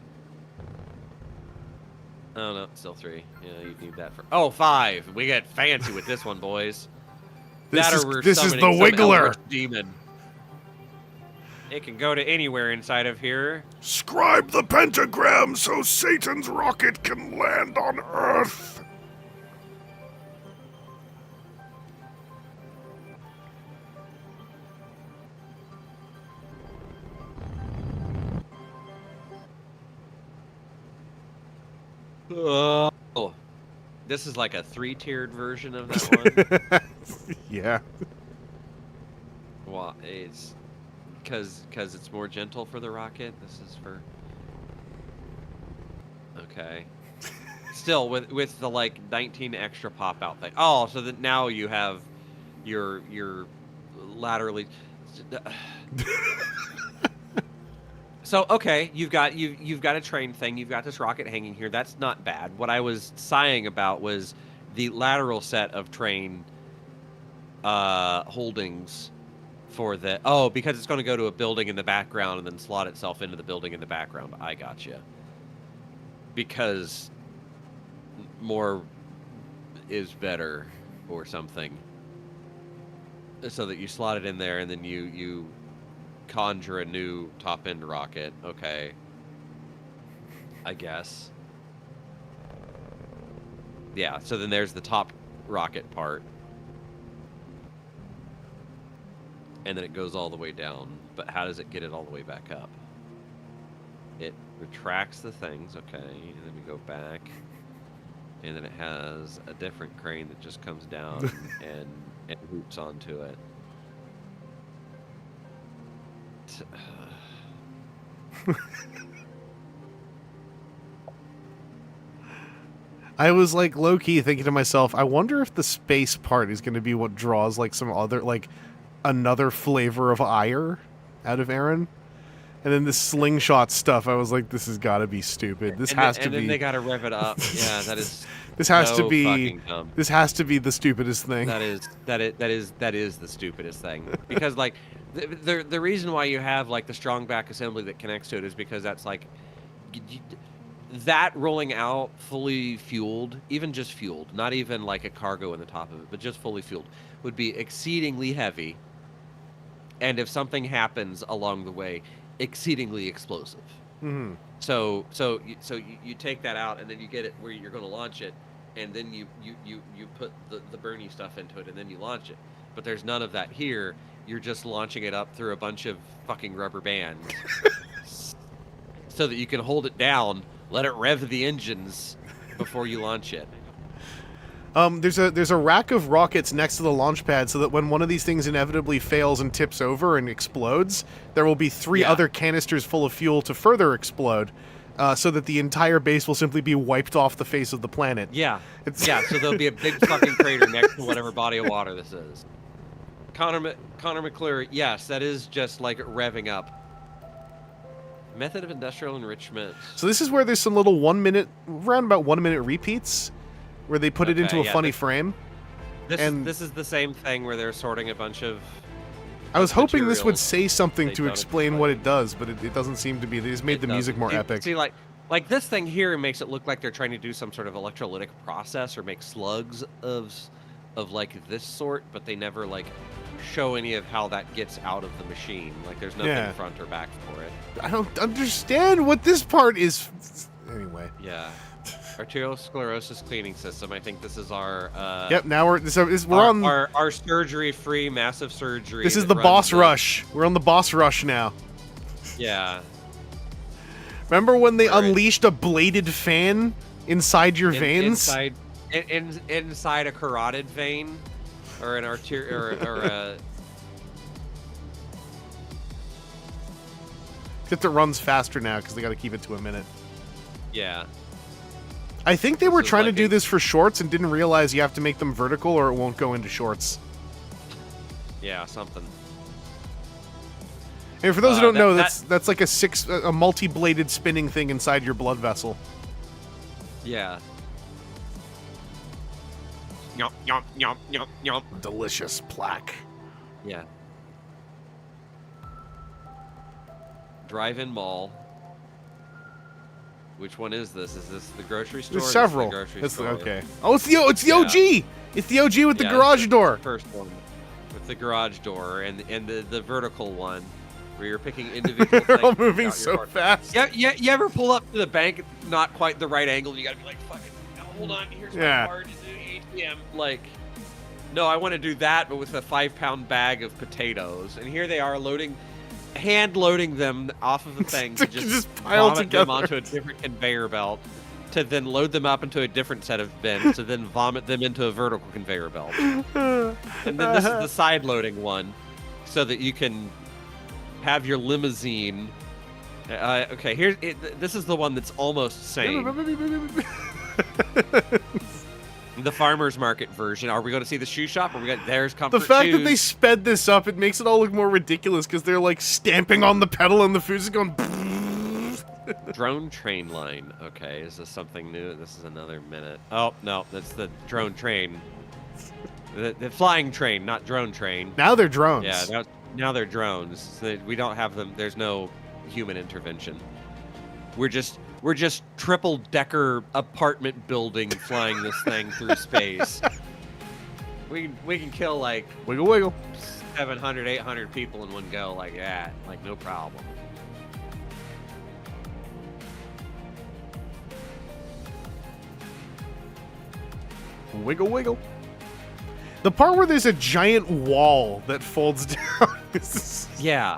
Oh, no, still 3. Yeah, you need that for... Oh, 5. We get fancy with this one, boys. This That is or we're the summoning some Wiggler. Eldritch demon. It can go to anywhere inside of here. Scribe the pentagram so Satan's rocket can land on Earth. Oh, this is like a 3-tiered version of that one. Yeah. Well, it's because it's more gentle for the rocket. This is for okay. Still with the like 19 extra pop out thing. Oh, so that now you have your laterally. So okay, you've got a train thing. You've got this rocket hanging here. That's not bad. What I was sighing about was the lateral set of train holdings for the because it's going to go to a building in the background and then slot itself into the building in the background. I gotcha. Because more is better or something. So that you slot it in there and then you conjure a new top-end rocket. Okay. I guess. Yeah, so then there's the top rocket part. And then it goes all the way down. But how does it get it all the way back up? It retracts the things, okay, and then we go back. And then it has a different crane that just comes down and hoops onto it. I was like low-key thinking to myself, I wonder if the space part is going to be what draws like some other, like another flavor of ire out of Aaron. And then the slingshot stuff, I was like, this has got to be stupid. This has to be. And then they got to rev it up. Yeah, that is. This has so to be. Fucking dumb. This has to be the stupidest thing. That is the stupidest thing. Because like, the reason why you have like the strong back assembly that connects to it is because that's like, that rolling out fully fueled, even just fueled, not even like a cargo in the top of it, but just fully fueled, would be exceedingly heavy. And if something happens along the way, exceedingly explosive. Mm-hmm. So you take that out and then you get it where you're going to launch it, and then you put the Bernie stuff into it and then you launch it. But there's none of that here. You're just launching it up through a bunch of fucking rubber bands so that you can hold it down, let it rev the engines before you launch it. There's a rack of rockets next to the launch pad so that when one of these things inevitably fails and tips over and explodes, there will be 3 other canisters full of fuel to further explode, so that the entire base will simply be wiped off the face of the planet. Yeah. So there'll be a big fucking crater next to whatever body of water this is. Connor McClure, yes, that is just like revving up. Method of industrial enrichment. So this is where there's some little around about 1 minute repeats, where they put it into a funny frame. This is the same thing where they're sorting a bunch of. I was hoping this would say something they to don't explain what it does, but it doesn't seem to be. They just made the music more epic. See, like this thing here makes it look like they're trying to do some sort of electrolytic process or make slugs of like this sort, but they never like show any of how that gets out of the machine. Like there's nothing front or back for it. I don't understand what this part is. Anyway. Yeah. Arteriosclerosis cleaning system. I think this is our. Yep. Now we're on our surgery-free massive surgery. This is the boss rush. We're on the boss rush now. Yeah. Remember when they unleashed a bladed fan inside your veins? Inside a carotid vein, or an arterial, or a. Except it runs faster now because they got to keep it to a minute. Yeah. I think they were trying to do this for shorts and didn't realize you have to make them vertical or it won't go into shorts. Yeah, something. And for those who don't know, that's like a multi-bladed spinning thing inside your blood vessel. Yeah. Yum, yum, yum, yum, yum. Delicious plaque. Yeah. Drive-in mall. Which one is this? Is this the grocery store? There's several. Okay. Oh, it's the OG. It's the OG with the garage door. First one with the garage door and the vertical one where you're picking individual They're all things moving out your so cart. fast. Yeah. You ever pull up to the bank at not quite the right angle? You gotta be like, fucking, hold on. Here's my card. Is it ATM? Like, no, I want to do that, but with a 5-pound bag of potatoes. And here they are hand loading them off of the thing to just pile vomit together them onto a different conveyor belt, to then load them up into a different set of bins, to then vomit them into a vertical conveyor belt. And then this is the side loading one, so that you can have your limousine. Okay, this is the one that's almost sane. The farmer's market version. Are we going to see the shoe shop? Or there's comfort The fact shoes. that they sped this up, it makes it all look more ridiculous because they're like stamping on the pedal and the food's going. Drone train line. Okay, is this something new? This is another minute. Oh no, that's the drone train. The flying train, not drone train. Now they're drones. Yeah, now they're drones. We don't have them. There's no human intervention. We're just triple-decker apartment building flying this thing through space. We can kill like Wiggle wiggle. 700, 800 people in one go like that, like no problem. Wiggle wiggle. The part where there's a giant wall that folds down. Yeah.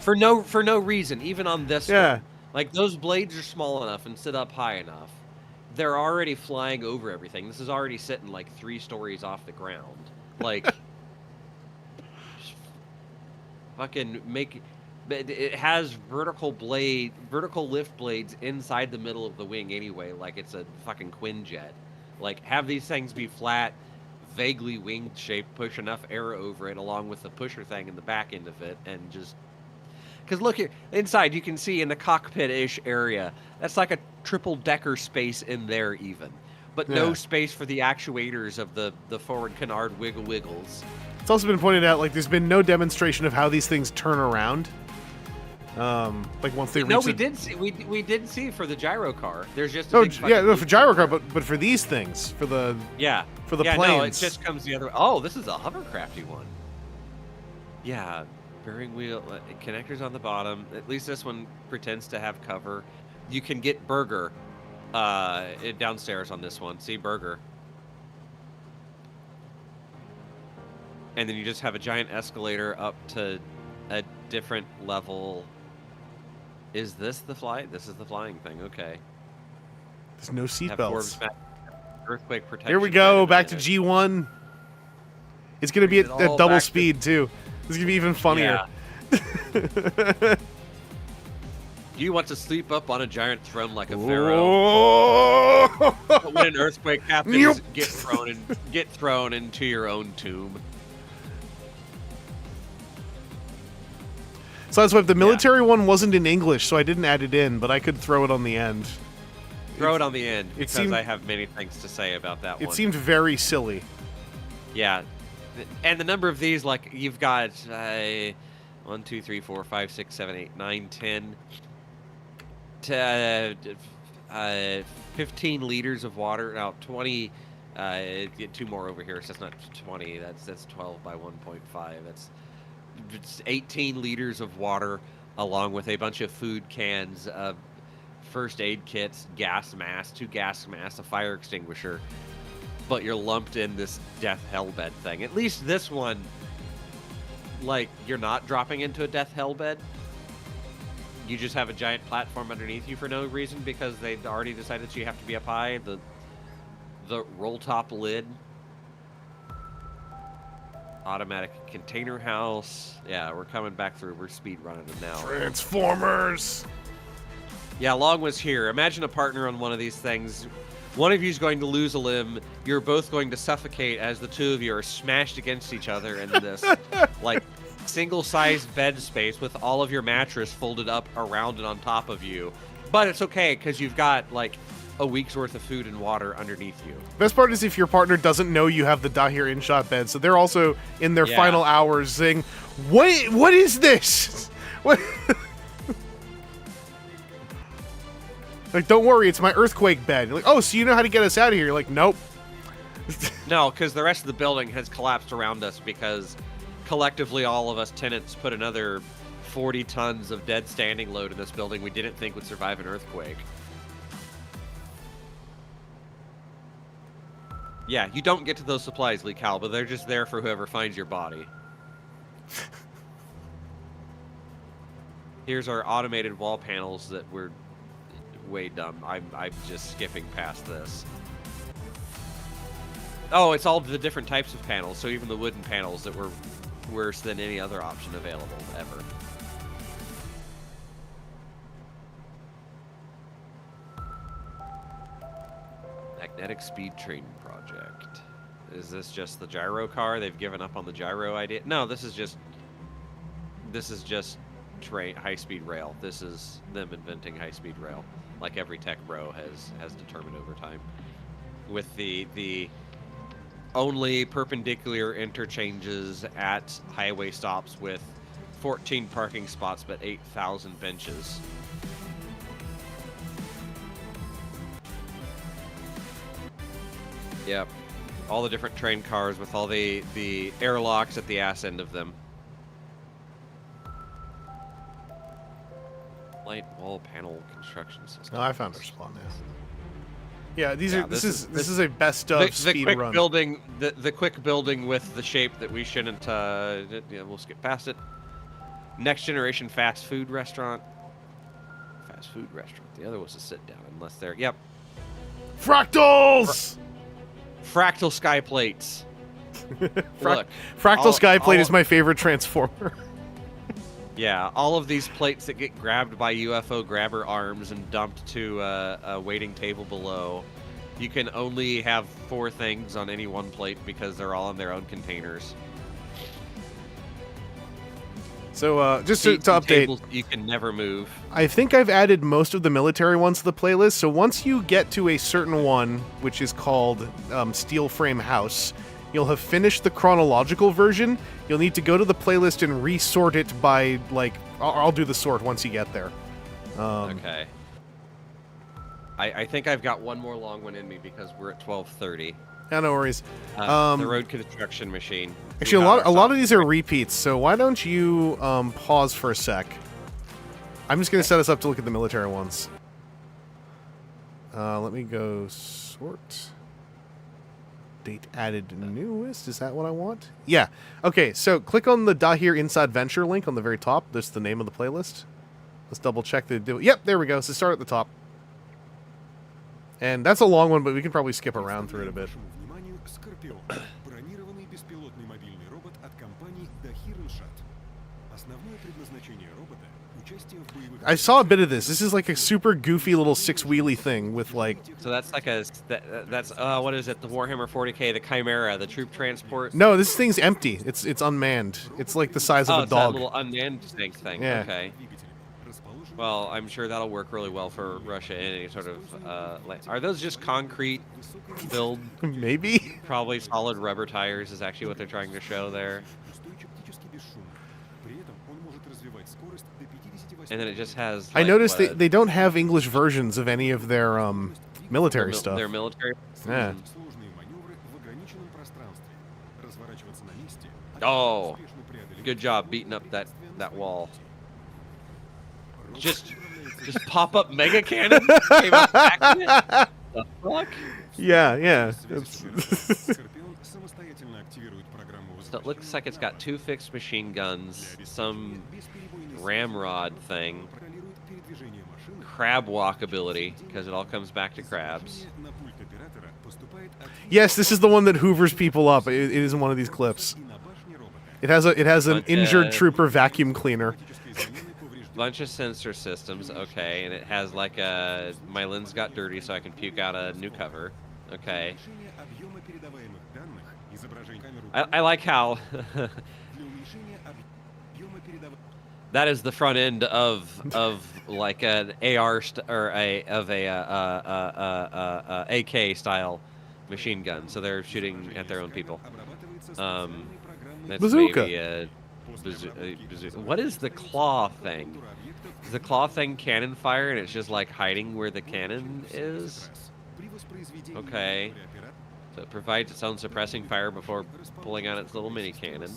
For no reason, even on this one. Like, those blades are small enough and sit up high enough. They're already flying over everything. This is already sitting like 3 stories off the ground. Like, fucking make. It has vertical lift blades inside the middle of the wing anyway, like it's a fucking Quinjet. Like, have these things be flat, vaguely winged shaped, push enough air over it along with the pusher thing in the back end of it, and just. Because look here, inside you can see in the cockpit-ish area, that's like a triple-decker space in there even. But no space for the actuators of the forward canard wiggles. It's also been pointed out, like, there's been no demonstration of how these things turn around. Like, once they reach... No, we did see for the gyro car. There's just for gyro car, but for these things, for the planes. No, it just comes the other way. Oh, this is a hovercrafty one. Yeah. Bearing wheel connectors on the bottom. At least this one pretends to have cover. You can get Burger downstairs on this one. See Burger. And then you just have a giant escalator up to a different level. Is this the flight? This is the flying thing. Okay. There's no seatbelts. Earthquake protection. Here we go. Back to G1. It's going to be at double speed, too. This is going to be even funnier. Yeah. Do you want to sleep up on a giant throne like a pharaoh? When an earthquake happens, get thrown into your own tomb. So that's why the military one wasn't in English, so I didn't add it in, but I could throw it on the end. Throw it on the end, because I have many things to say about that one. It seemed very silly. Yeah. And the number of these, like, you've got 1, 2, 3, 4, 5, 6, 7, 8, 9, 10, 15 liters of water. Now, 20, get 2 more over here, so that's not 20. That's 12 by 1.5. It's 18 liters of water, along with a bunch of food cans, first aid kits, gas masks, 2 gas masks, a fire extinguisher. But you're lumped in this death hellbed thing. At least this one, like, you're not dropping into a death hellbed. You just have a giant platform underneath you for no reason because they've already decided you have to be up high. The roll top lid. Automatic container house. Yeah, we're coming back through. We're speed running them now. Transformers! Yeah, Long was here. Imagine a partner on one of these things. One of you is going to lose a limb. You're both going to suffocate as the 2 of you are smashed against each other in this, like, single-sized bed space with all of your mattress folded up around and on top of you. But it's okay because you've got like a week's worth of food and water underneath you. Best part is if your partner doesn't know you have the Dahir in-shot bed, so they're also in their final hours saying, What is this? What? Like, don't worry, it's my earthquake bed. You're like, oh, so you know how to get us out of here? You're like, nope. No, because the rest of the building has collapsed around us because collectively all of us tenants put another 40 tons of dead standing load in this building we didn't think would survive an earthquake. Yeah, you don't get to those supplies, Lee Cal, but they're just there for whoever finds your body. Here's our automated wall panels that were way dumb. I'm just skipping past this. Oh, it's all the different types of panels, so even the wooden panels that were worse than any other option available ever. Magnetic speed train project. Is this just the gyro car? They've given up on the gyro idea? No, this is just train high-speed rail. This is them inventing high-speed rail, like every tech bro has determined over time. With the only perpendicular interchanges at highway stops with 14 parking spots but 8,000 benches. Yep. All the different train cars with all the airlocks at the ass end of them. Light wall panel construction system. Oh, I found our spawn now. Yeah, this is a best of the speed quick run. building, the quick building with the shape that we shouldn't. We'll skip past it. Next generation fast food restaurant. Fast food restaurant. The other was a sit down, unless they're Fractals. Fractal sky plates. Look, Fractal Skyplate is my favorite transformer. Yeah, all of these plates that get grabbed by UFO grabber arms and dumped to a waiting table below. You can only have 4 things on any one plate because they're all in their own containers. So just to update, tables you can never move. I think I've added most of the military ones to the playlist. So once you get to a certain one, which is called Steel Frame House, you'll have finished the chronological version. You'll need to go to the playlist and resort it by, like, I'll do the sort once you get there. Okay. I think I've got one more long one in me because we're at 12:30. Yeah, no worries. The road construction machine. Actually, a lot of these are repeats, so why don't you pause for a sec? I'm just going to set us up to look at the military ones. Let me go sort. Date added newest. Is that what I want? Yeah. Okay, so click on the Dahir Insaadventure link on the very top. That's the name of the playlist. Let's double check the... Yep, there we go. So start at the top. And that's a long one, but we can probably skip around through it a bit. I saw a bit of this. This is like a super goofy little 6-wheelie thing with like... So that's like that's what is it? The Warhammer 40K, the Chimera, the troop transport? No, this thing's empty. It's unmanned. It's like the size of a it's dog. that little unmanned thing. Yeah. Okay. Well, I'm sure that'll work really well for Russia in any sort of... are those just concrete build? Maybe? Probably solid rubber tires is actually what they're trying to show there. And then it just has... I noticed they don't have English versions of any of their military stuff. Their military? Yeah. Oh, good job beating up that wall. Just pop up mega cannon came out back in it? The fuck? Yeah. So it looks like it's got 2 fixed machine guns, some ramrod thing, crab walk ability, because it all comes back to crabs. Yes, this is the one that hoovers people up. It is in one of these clips. It has an injured trooper vacuum cleaner. Bunch of sensor systems, okay, and it has like my lens got dirty so I can puke out a new cover, okay. I like how That is the front end of like an AR or AK style machine gun. So they're shooting at their own people. That's Bazooka. maybe a bazooka. What is the claw thing? Is the claw thing cannon fire and it's just like hiding where the cannon is? Okay. So it provides its own suppressing fire before pulling out its little mini cannon.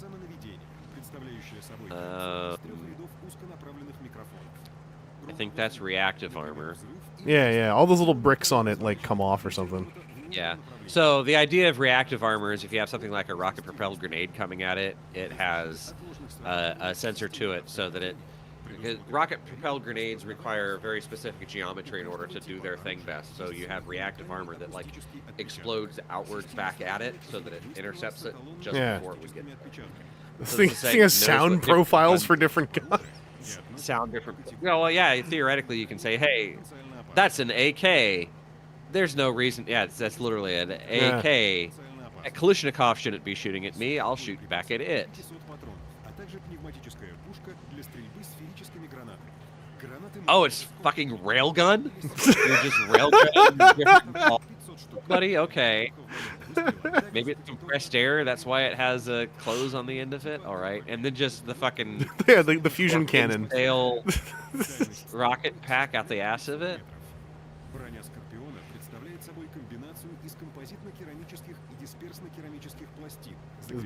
I think that's reactive armor. Yeah. All those little bricks on it like come off or something. Yeah. So the idea of reactive armor is if you have something like a rocket-propelled grenade coming at it, it has a sensor to it so that rocket-propelled grenades require very specific geometry in order to do their thing best. So you have reactive armor that like explodes outwards back at it so that it intercepts it just before it would get there. This thing has sound profiles for different guns. Sound different. Well, yeah. Theoretically, you can say, "Hey, that's an AK." There's no reason. Yeah, that's literally an AK. A Kalashnikov shouldn't be shooting at me. I'll shoot back at it. Oh, it's fucking railgun? You're just railgun? Buddy, okay. Maybe it's compressed air. That's why it has a close on the end of it. All right, and then just the fucking the fusion cannon. Tail rocket pack out the ass of it.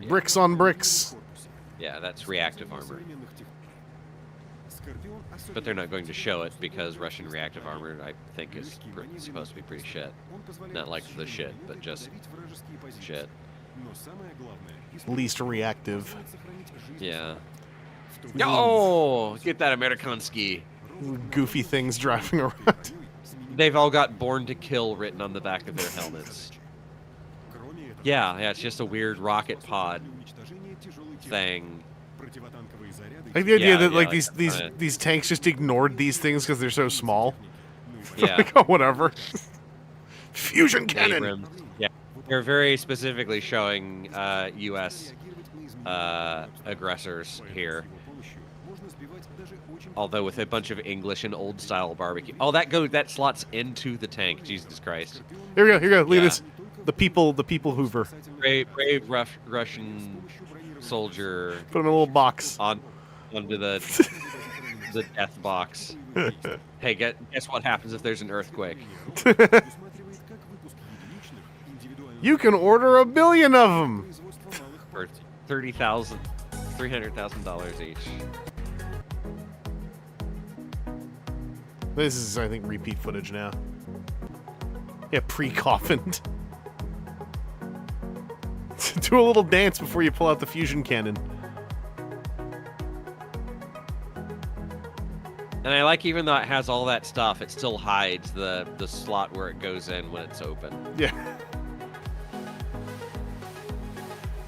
Bricks on bricks. Yeah, that's reactive armor. But they're not going to show it because Russian reactive armor, I think, is supposed to be pretty shit. Not like the shit, but just shit. Least reactive. Yeah. Oh, get that Amerikanski. Goofy things driving around. They've all got "Born to Kill" written on the back of their helmets. Yeah, it's just a weird rocket pod thing. Like the idea that like these tanks just ignored these things because they're so small. Yeah. Like, oh, whatever. Fusion cannon. Abrams. Yeah, they're very specifically showing U.S. Aggressors here. Although with a bunch of English and old style barbecue. Oh, that slots into the tank. Jesus Christ. Here we go. Look at this. The people Hoover. Brave Russian soldier. Put him in a little box. Onto the death box. Hey, guess what happens if there's an earthquake? You can order 1 billion of them For $300,000 each. This is, I think, repeat footage now. Yeah, pre-coffined. Do a little dance before you pull out the fusion cannon. And I like, even though it has all that stuff, it still hides the slot where it goes in when it's open. Yeah.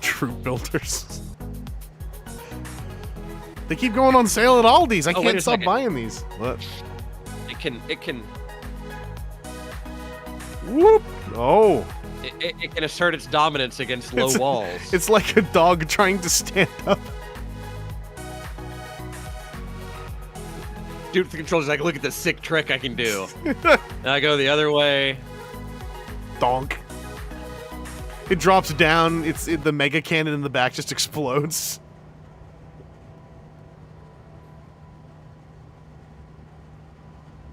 Troop builders. They keep going on sale at Aldi's. I wait can't a stop second. buying these. What? It can Whoop! Oh. it can assert its dominance against low walls. It's like a dog trying to stand up. Dude with the controller's like, look at this sick trick I can do. And I go the other way. Donk. It drops down. The mega cannon in the back just explodes.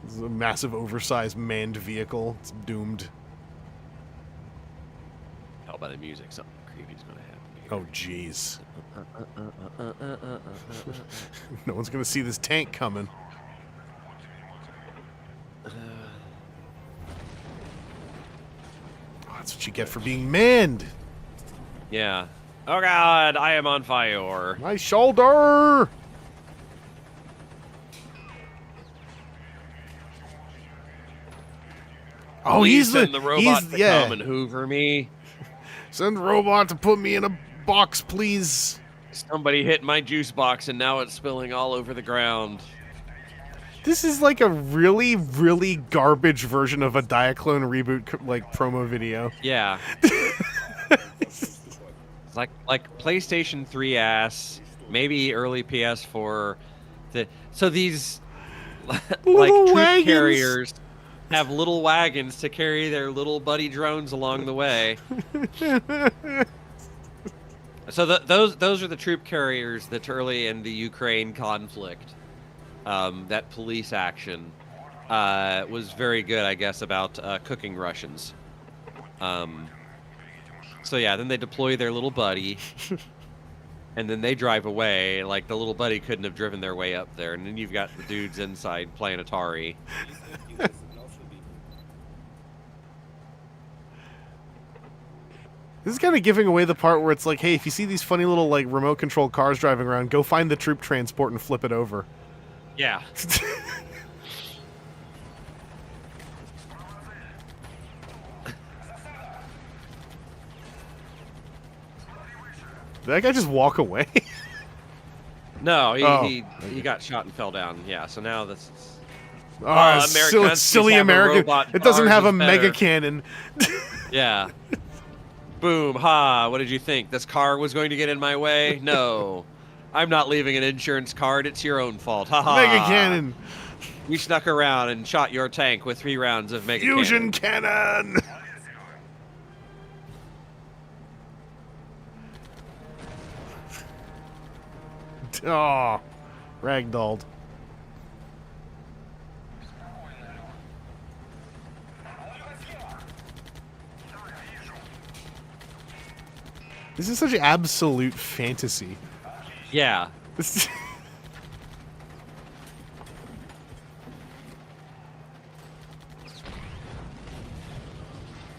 This is a massive, oversized, manned vehicle. It's doomed. How about the music? Something creepy's gonna happen here. Oh, jeez. No one's gonna see this tank coming. Oh, that's what you get for being manned. Yeah. Oh God, I am on fire. My shoulder. Oh, Please send the robot to yeah. come and hoover me. Send the robot to put me in a box, please. Somebody hit my juice box and now it's spilling all over the ground. This is like a really, really garbage version of a Diaclone reboot like promo video. Yeah. It's like PlayStation 3 ass, maybe early PS4 So these like Little troop wagons. carriers have little wagons to carry their little buddy drones along the way. So those are the troop carriers that early in the Ukraine conflict, that police action was very good, I guess, about cooking Russians. So yeah, then they deploy their little buddy, and then they drive away. Like the little buddy couldn't have driven their way up there, and then you've got the dudes inside playing Atari. This is kind of giving away the part where it's like, hey, if you see these funny little like remote control cars driving around, go find the troop transport and flip it over. Yeah. Did that guy just walk away? No, Oh, he got shot and fell down. Yeah, so now this. Silly, silly American. It doesn't have a mega cannon. Yeah. Boom, ha, what did you think? This car was going to get in my way? No. I'm not leaving an insurance card, it's your own fault. Ha ha. Mega cannon. You snuck around and shot your tank with 3 rounds of mega Fusion cannon. cannon. Oh, ragdolled. This is such absolute fantasy. Yeah. This-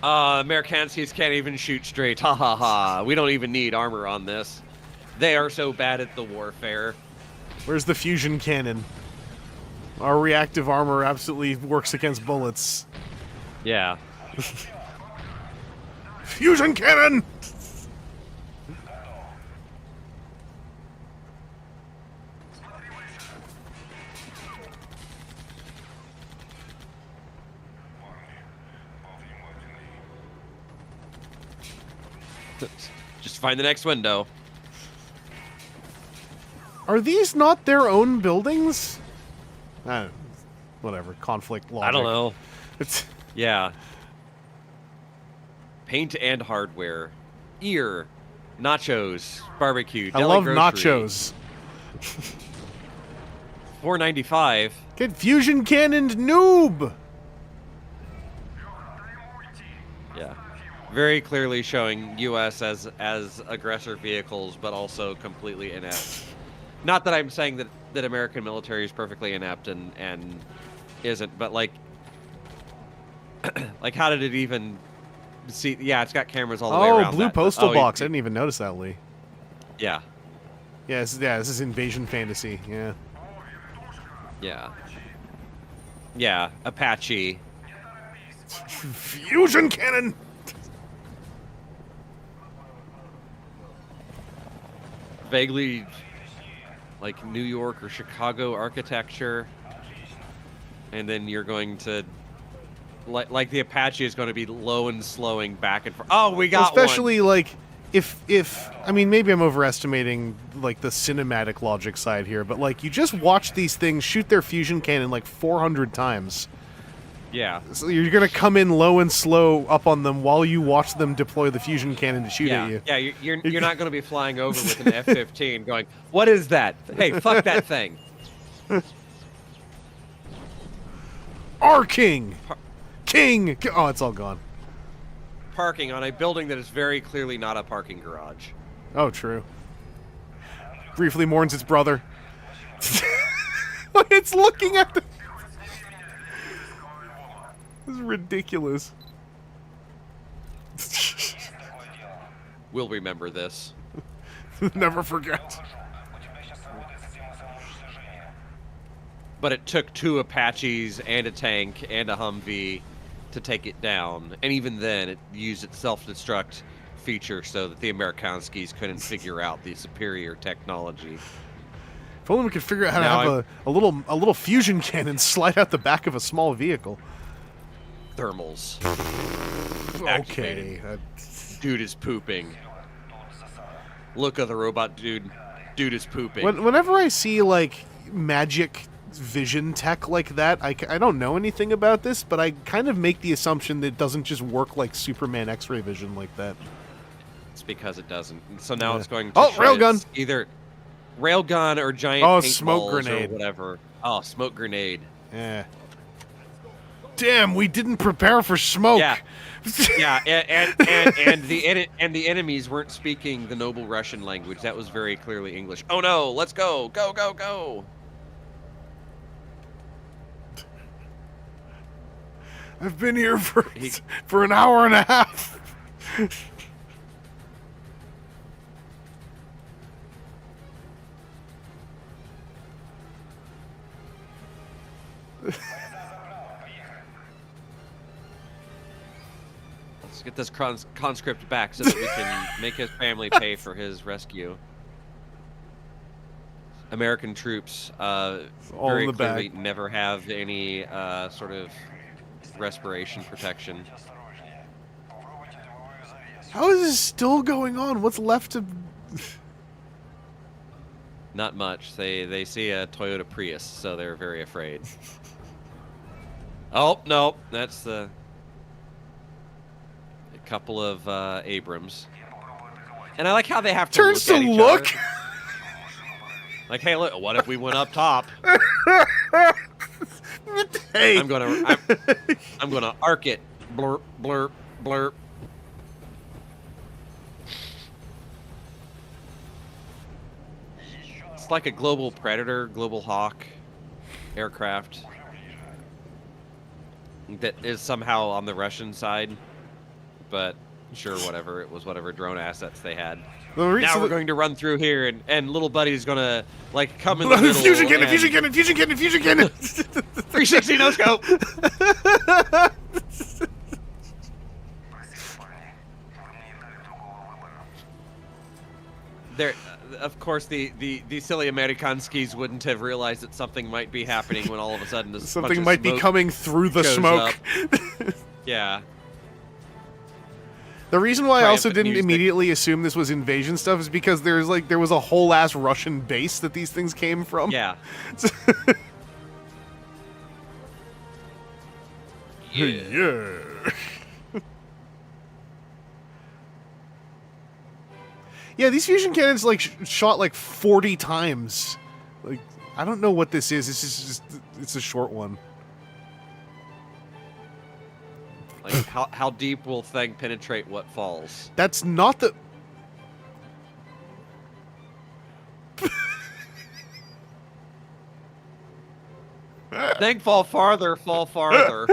Amerikanskis can't even shoot straight. Ha ha ha. We don't even need armor on this. They are so bad at the warfare. Where's the fusion cannon? Our reactive armor absolutely works against bullets. Yeah. Fusion cannon! Just find the next window. Are these not their own buildings? Whatever. Conflict logic. I don't know. It's Yeah. Paint and hardware. Ear. Nachos. Barbecue. I deli love grocery. nachos. $4.95. Get fusion cannoned noob! Yeah. Very clearly showing U.S. as aggressor vehicles, but also completely inept. Not that I'm saying that American military is perfectly inept and isn't, but like like how did it even see? Yeah, it's got cameras all the way around. Oh, blue that. postal Oh, box. I didn't even notice that, Lee. Yeah. Yeah, this is invasion fantasy. Yeah. Yeah. Yeah. Apache. Fusion cannon! Vaguely like New York or Chicago architecture, and then you're going to like the Apache is going to be low and slowing back and forth. Oh, we got especially like if I mean maybe I'm overestimating like the cinematic logic side here, but like you just watch these things shoot their fusion cannon like 400 times. one. Yeah. So you're gonna come in low and slow up on them while you watch them deploy the fusion cannon to shoot at you. Yeah, you're not going to be flying over with an F-15 going, what is that? Hey, fuck that thing. Our king! King! Oh, it's all gone. Parking on a building that is very clearly not a parking garage. Oh, true. Briefly mourns its brother. It's looking at the... This is ridiculous. We'll remember this. Never forget. But it took 2 Apaches and a tank and a Humvee to take it down. And even then, it used its self-destruct feature so that the Amerikanskis couldn't figure out the superior technology. If only we could figure out how Now to have a little fusion cannon slide out the back of a small vehicle. Thermals. Okay. Activated. Dude is pooping. Look at the robot dude. Dude is pooping. Whenever I see like magic vision tech like that. I don't know anything about this, but I kind of make the assumption that it doesn't just work like Superman X-ray vision like that. It's because it doesn't. So now it's going to Oh, show railgun! it's either railgun or giant smoke paintballs grenade. or whatever. Oh, smoke grenade. Yeah. Damn, we didn't prepare for smoke. Yeah. Yeah, and the enemies weren't speaking the noble Russian language. That was very clearly English. Oh no, let's go. Go, go, go. I've been here for an hour and a half. Let's get this conscript back so that we can make his family pay for his rescue. American troops very in the clearly bag. never have any sort of respiration protection. How is this still going on? What's left to... Not much. They see a Toyota Prius, so they're very afraid. Oh, no. That's a couple of Abrams. And I like how they have to Turns to look at each look? other. Like, hey, look, what if we went up top? Hey. I'm gonna arc it. Blurp, blurp, blurp. It's like a global predator, global hawk aircraft that is somehow on the Russian side, but sure, whatever. It was whatever drone assets they had. Now we're going to run through here, and little buddy's gonna like come in the middle. Fusion cannon, fusion cannon, fusion cannon, fusion cannon. 360 no scope. There, of course, the silly Amerikanskis wouldn't have realized that something might be happening when all of a sudden Something might be coming through the shows smoke. Yeah. The reason why I also Triumphant didn't music. immediately assume this was invasion stuff is because there was a whole ass Russian base that these things came from. Yeah. Yeah. Yeah, these fusion cannons like shot like 40 times. Like, I don't know what this is. It's a short one. Like how deep will thing penetrate what falls? That's not the... Thing fall farther, fall farther.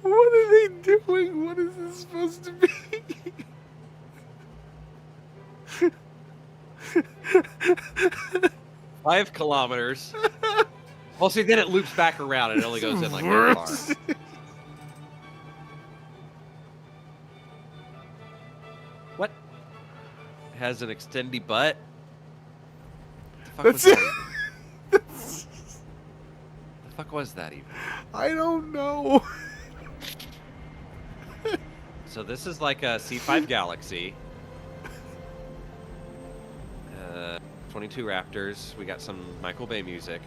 What are they doing? What is this supposed to be? 5 kilometers. Well, see, then it loops back around and it only goes in like that far. What? It has an extendy butt? That's The it. fuck was that even? I don't know. So this is like a C5 Galaxy. 22 Raptors. We got some Michael Bay music.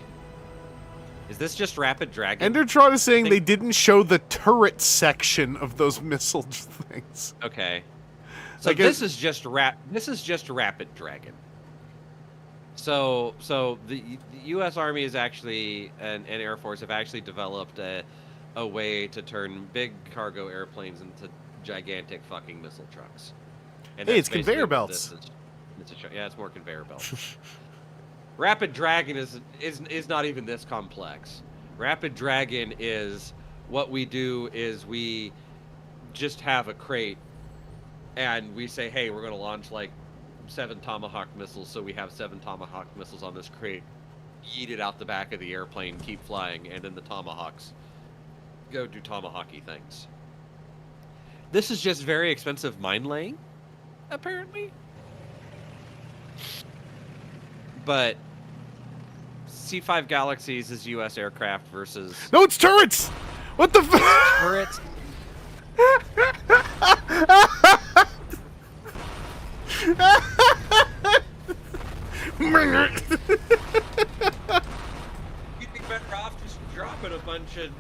Is this just Rapid Dragon? Endertron is saying they didn't show the turret section of those missile things. Okay. So I guess- this is just Rapid Dragon. So the U.S. Army is actually and Air Force have actually developed a way to turn big cargo airplanes into gigantic fucking missile trucks. And Hey, that's it's conveyor basically what belts. this is. Yeah, it's more conveyor belts. Rapid Dragon is not even this complex. Rapid Dragon is what we do is we just have a crate and we say, hey, we're going to launch like 7 Tomahawk missiles, so we have 7 Tomahawk missiles on this crate. Yeet it out the back of the airplane, keep flying, and then the Tomahawks go do Tomahawky things. This is just very expensive mine laying, apparently. But C5 Galaxies is U.S. aircraft versus No, it's turrets! What the fuck? turrets. destruction.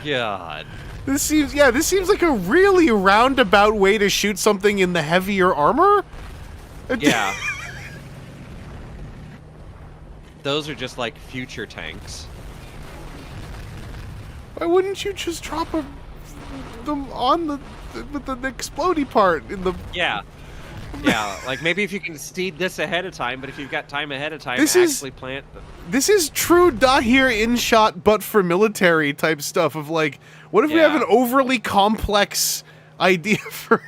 God. This seems like a really roundabout way to shoot something in the heavier armor. Yeah. Those are just like future tanks. Why wouldn't you just drop them on with the explodey part in the? Yeah. Yeah, like maybe if you can seed this ahead of time, but if you've got time ahead of time, This plant them. This is true Dahir in-shot, but for military type stuff of like, what if we have an overly complex idea for...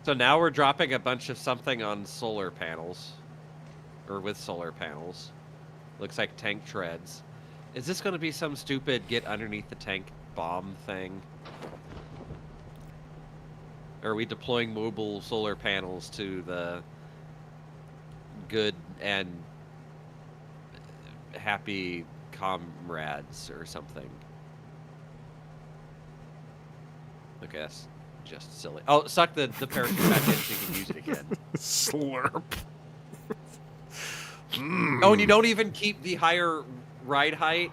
So now we're dropping a bunch of something on solar panels. Or with solar panels. Looks like tank treads. Is this going to be some stupid get underneath the tank bomb thing? Or are we deploying mobile solar panels to the good and happy comrades or something? I guess just silly. Oh, suck the parachute back in so you can use it again. Slurp. Oh, and you don't even keep the higher ride height,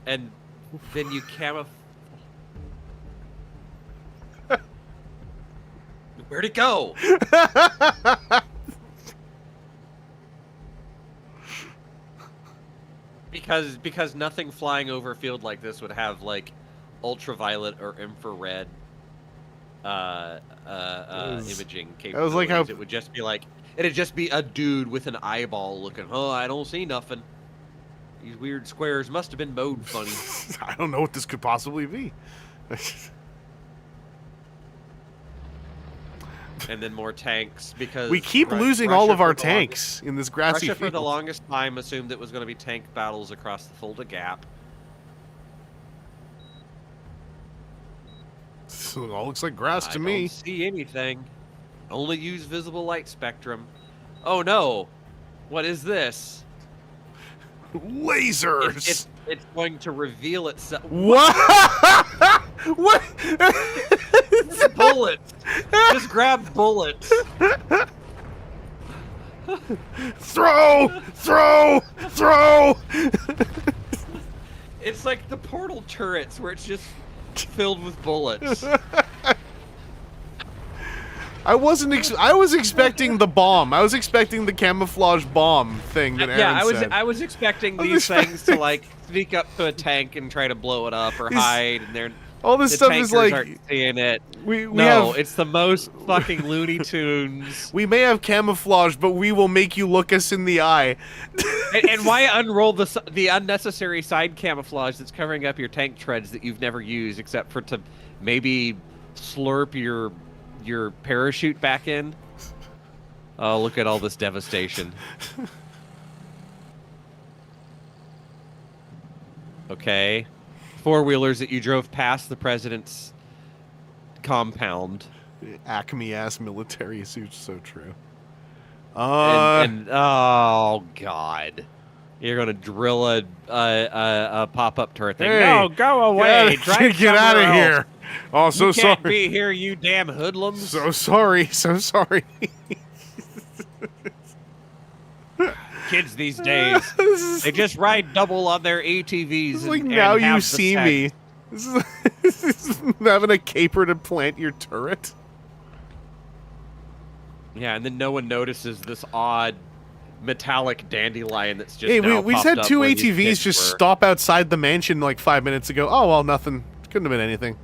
and then you camouflage. Where'd it go? Because nothing flying over a field like this would have like ultraviolet or infrared imaging capabilities. That was like how it would just be like it'd just be a dude with an eyeball looking. Oh, I don't see nothing. These weird squares must have been mowed funny. I don't know what this could possibly be. And then more tanks because we keep losing all of our tanks in this grassy Russia field. for the longest time assumed it was going to be tank battles across the Fulda Gap. So it all looks like grass to I me. don't see anything. Only use visible light spectrum. Oh no! What is this? Lasers. It's going to reveal itself. What? What? Bullets. Just grab bullets. Throw! It's like the portal turrets where it's just filled with bullets. I was expecting the bomb. I was expecting the camouflage bomb thing that Aaron said. I was expecting these things to like sneak up to a tank and try to blow it up or hide, and all this the stuff is like aren't seeing it. No, it's the most fucking Looney Tunes. We may have camouflage, but we will make you look us in the eye. and why unroll the unnecessary side camouflage that's covering up your tank treads that you've never used except for to maybe slurp your parachute back in? Oh, look at all this devastation. Okay. Four-wheelers that you drove past the president's compound. Acme-ass military suits, so true. And oh god, you're gonna drill a pop-up turret thing. Hey, no, go away. Get out of here. Oh, so you can't sorry. be here, you damn hoodlums. So sorry. Kids these days, they just ride double on their ATVs. It's like and now have you the see sex. me. This is having a caper to plant your turret. Yeah, and then no one notices this odd metallic dandelion that's just Hey, now we just popped had up two where these ATVs kids just were. stop outside the mansion like 5 minutes ago. Oh, well, nothing. Couldn't have been anything.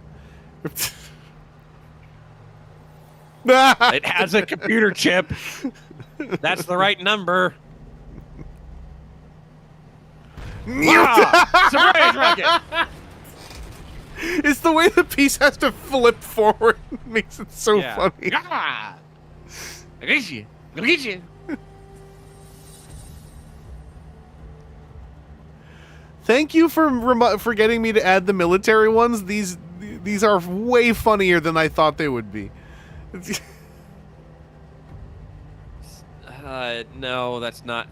It has a computer chip. That's the right number. Surprise rocket! It's the way the piece has to flip forward. It makes it so funny. Ah! I get you. I get you. Thank you for getting me to add the military ones. These are way funnier than I thought they would be. No, that's not.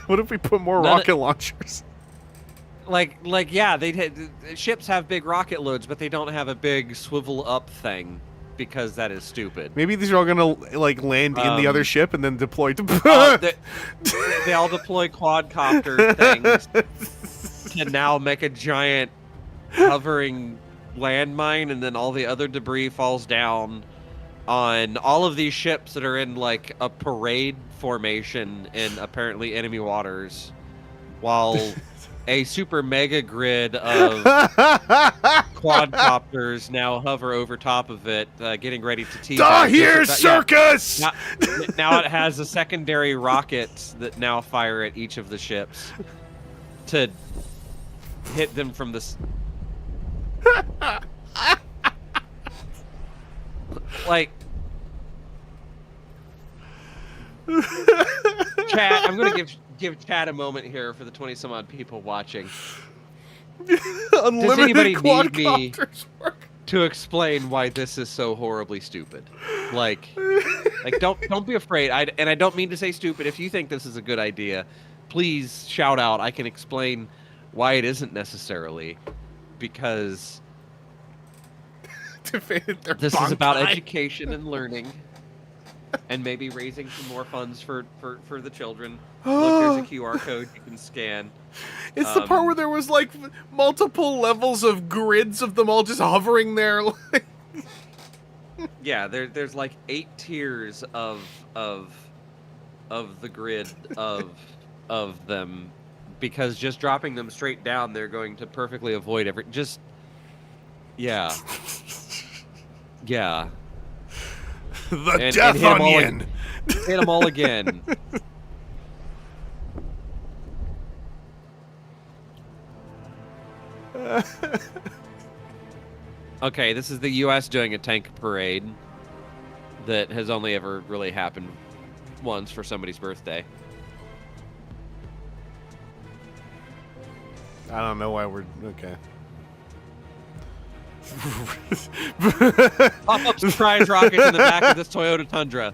What if we put more None rocket launchers? Yeah, ships have big rocket loads, but they don't have a big swivel up thing because that is stupid. Maybe these are all gonna like land in the other ship and then deploy to. They all deploy quadcopter things. to now make a giant hovering landmine, and then all the other debris falls down on all of these ships that are in like a parade formation in apparently enemy waters, while a super mega grid of quadcopters now hover over top of it, getting ready to tease. Dahir circus! Yeah. Now it has a secondary rockets that now fire at each of the ships to hit them from the. Like, chat, I'm gonna give chat a moment here for the 20 some odd people watching. Does anybody need me to explain why this is so horribly stupid? Like don't be afraid. I don't mean to say stupid. If you think this is a good idea, please shout out. I can explain why it isn't necessarily, because this is about education and learning, and maybe raising some more funds for the children. Look, there's a QR code you can scan. It's the part where there was like multiple levels of grids of them all just hovering there. Yeah, there's like 8 tiers of the grid of them, because just dropping them straight down, they're going to perfectly avoid every. Just yeah. The and death onion. Hit them all again. Okay, this is the U.S. doing a tank parade that has only ever really happened once for somebody's birthday. I don't know why we're okay. Pop-up surprise rockets in the back of this Toyota Tundra.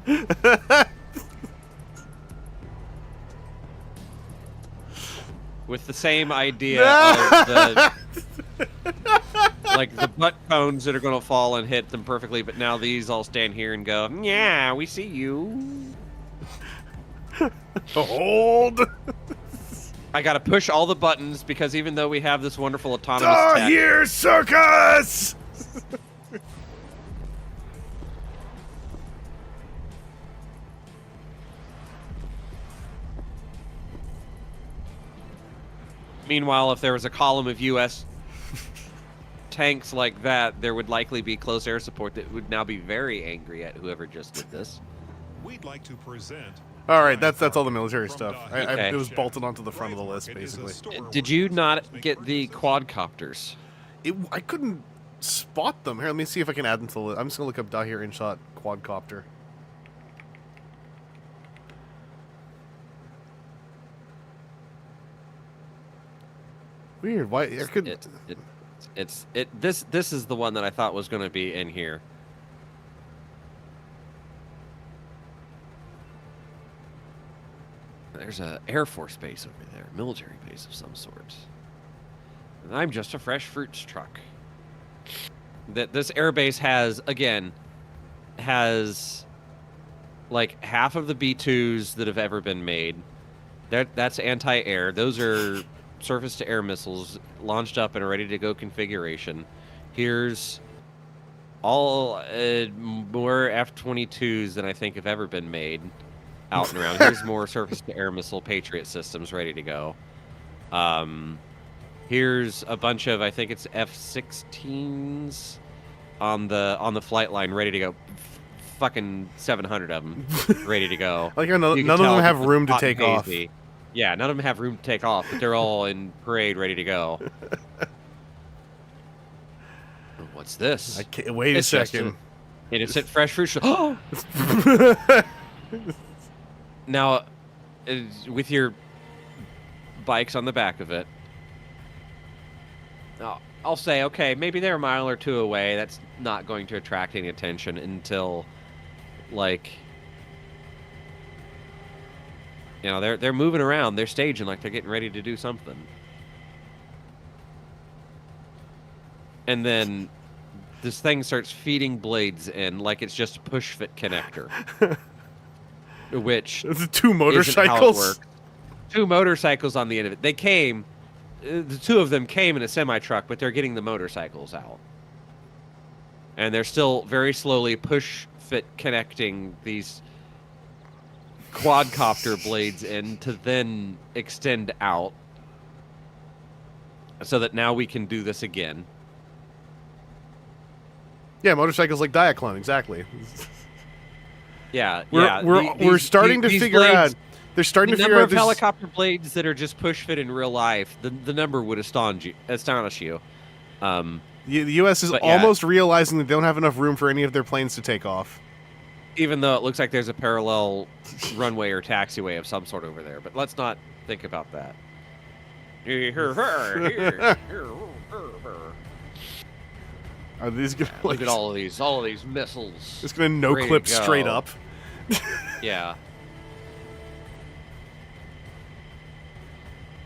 With the same idea of the like the butt cones that are going to fall and hit them perfectly, but now these all stand here and go, yeah, we see you. Hold. I got to push all the buttons because even though we have this wonderful autonomous tech, Dahir circus. meanwhile, if there was a column of U.S. tanks like that, there would likely be close air support that would now be very angry at whoever just did this. We'd like to present. All right, that's all the military From stuff. Dahir. It was bolted onto the front of the list, It is a basically. store Did where you not customers get make the purchases. quadcopters? I couldn't spot them. Here, let me see if I can add them to the list. I'm just gonna look up Dahir InShot quadcopter. Weird. Why? I could. This is the one that I thought was going to be in here. There's a Air Force base over there, military base of some sort. And I'm just a fresh fruits truck. That this air base has like half of the B-2s that have ever been made. That's anti-air. Those are surface-to-air missiles launched up and ready to go configuration. Here's all more F-22s than I think have ever been made out and around. Here's more surface-to-air missile Patriot systems ready to go. Here's a bunch of, I think it's F-16s on the flight line ready to go. Fucking 700 of them ready to go. Like none of them have room to take off. Yeah, none of them have room to take off, but they're all in parade ready to go. What's this? I can't, wait a second. Innocent fresh fruit. Oh! Now, with your bikes on the back of it, I'll say, okay, maybe they're a mile or two away. That's not going to attract any attention until, like, you know, they're moving around. They're staging like they're getting ready to do something. And then this thing starts feeding blades in like it's just a push-fit connector. Which It's two isn't how it motorcycles. works. 2 motorcycles on the end of it. They came the two of them came in a semi-truck, but they're getting the motorcycles out. And they're still very slowly push-fit connecting these quadcopter blades in to then extend out so that now we can do this again. Yeah, motorcycles like Diaclone, exactly. Yeah, We're starting to figure out. They're starting the to figure number out of this. helicopter blades that are just push fit in real life. The number would astonish you. The U.S. is But yeah. almost realizing they don't have enough room for any of their planes to take off. Even though it looks like there's a parallel runway or taxiway of some sort over there, but let's not think about that. Are these gonna like? Look at all of these missiles. It's gonna no Ready to clip straight go. up. Yeah.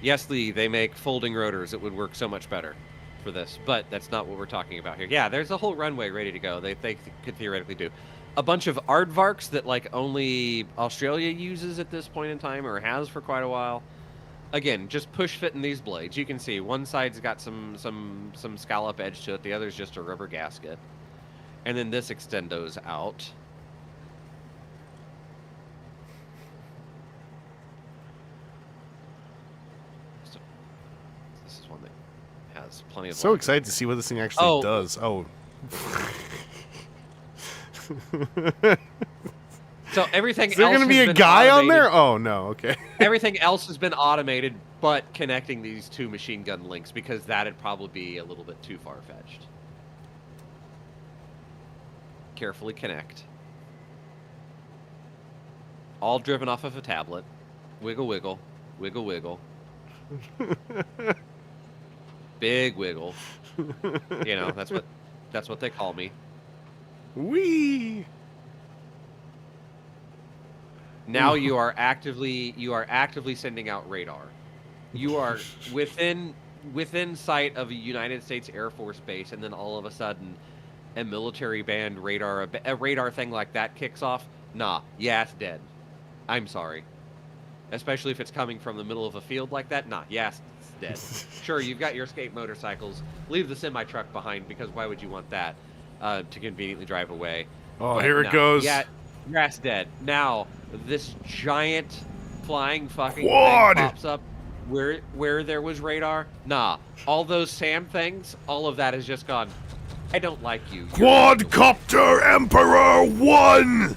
Yes, Lee, they make folding rotors. It would work so much better for this, but that's not what we're talking about here. Yeah, there's a whole runway ready to go. They could theoretically do a bunch of aardvarks that like only Australia uses at this point in time, or has for quite a while. Again, just push fit in these blades. You can see one side's got some scallop edge to it. The other's just a rubber gasket, and then this extendos out. So, this is one that has plenty of. So line. excited to see what this thing actually Oh. does. Oh. So everything Is there else going to be has a been guy on automated. there? Oh, no. Okay. Everything else has been automated, but connecting these two machine gun links, because that'd probably be a little bit too far-fetched. Carefully connect. All driven off of a tablet. Wiggle, wiggle. Wiggle, wiggle. Big wiggle. You know, that's what they call me. Whee! Now you are actively sending out radar. You are within sight of a United States Air Force base, and then all of a sudden, a military band radar, a radar thing like that kicks off. Nah, yeah, it's dead. I'm sorry. Especially if it's coming from the middle of a field like that. Nah, yes, it's dead. Sure, you've got your escape motorcycles. Leave the semi-truck behind, because why would you want that to conveniently drive away? Oh, But here it no, goes. Yeah, grass dead. Now, this giant flying fucking Quad! thing pops up where there was radar. Nah, all those SAM things, all of that has just gone, I don't like you. You're Quadcopter Emperor 1!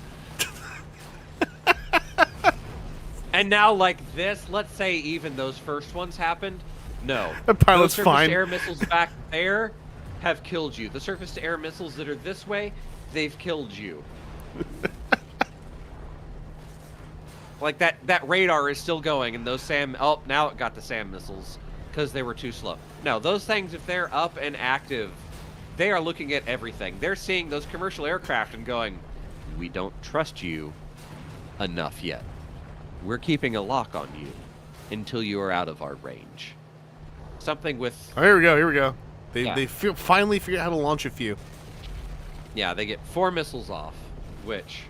And now, like this, let's say even those first ones happened. No. The pilot's those fine. surface-to-air missiles back there have killed you. The surface-to-air missiles that are this way, they've killed you. Like that radar is still going, and those SAM... Oh, now it got the SAM missiles because they were too slow. No, those things, if they're up and active, they are looking at everything. They're seeing those commercial aircraft and going, we don't trust you enough yet. We're keeping a lock on you until you are out of our range. Something with... Oh, here we go. Yeah. They finally figured out how to launch a few. Yeah, they get 4 missiles off, which...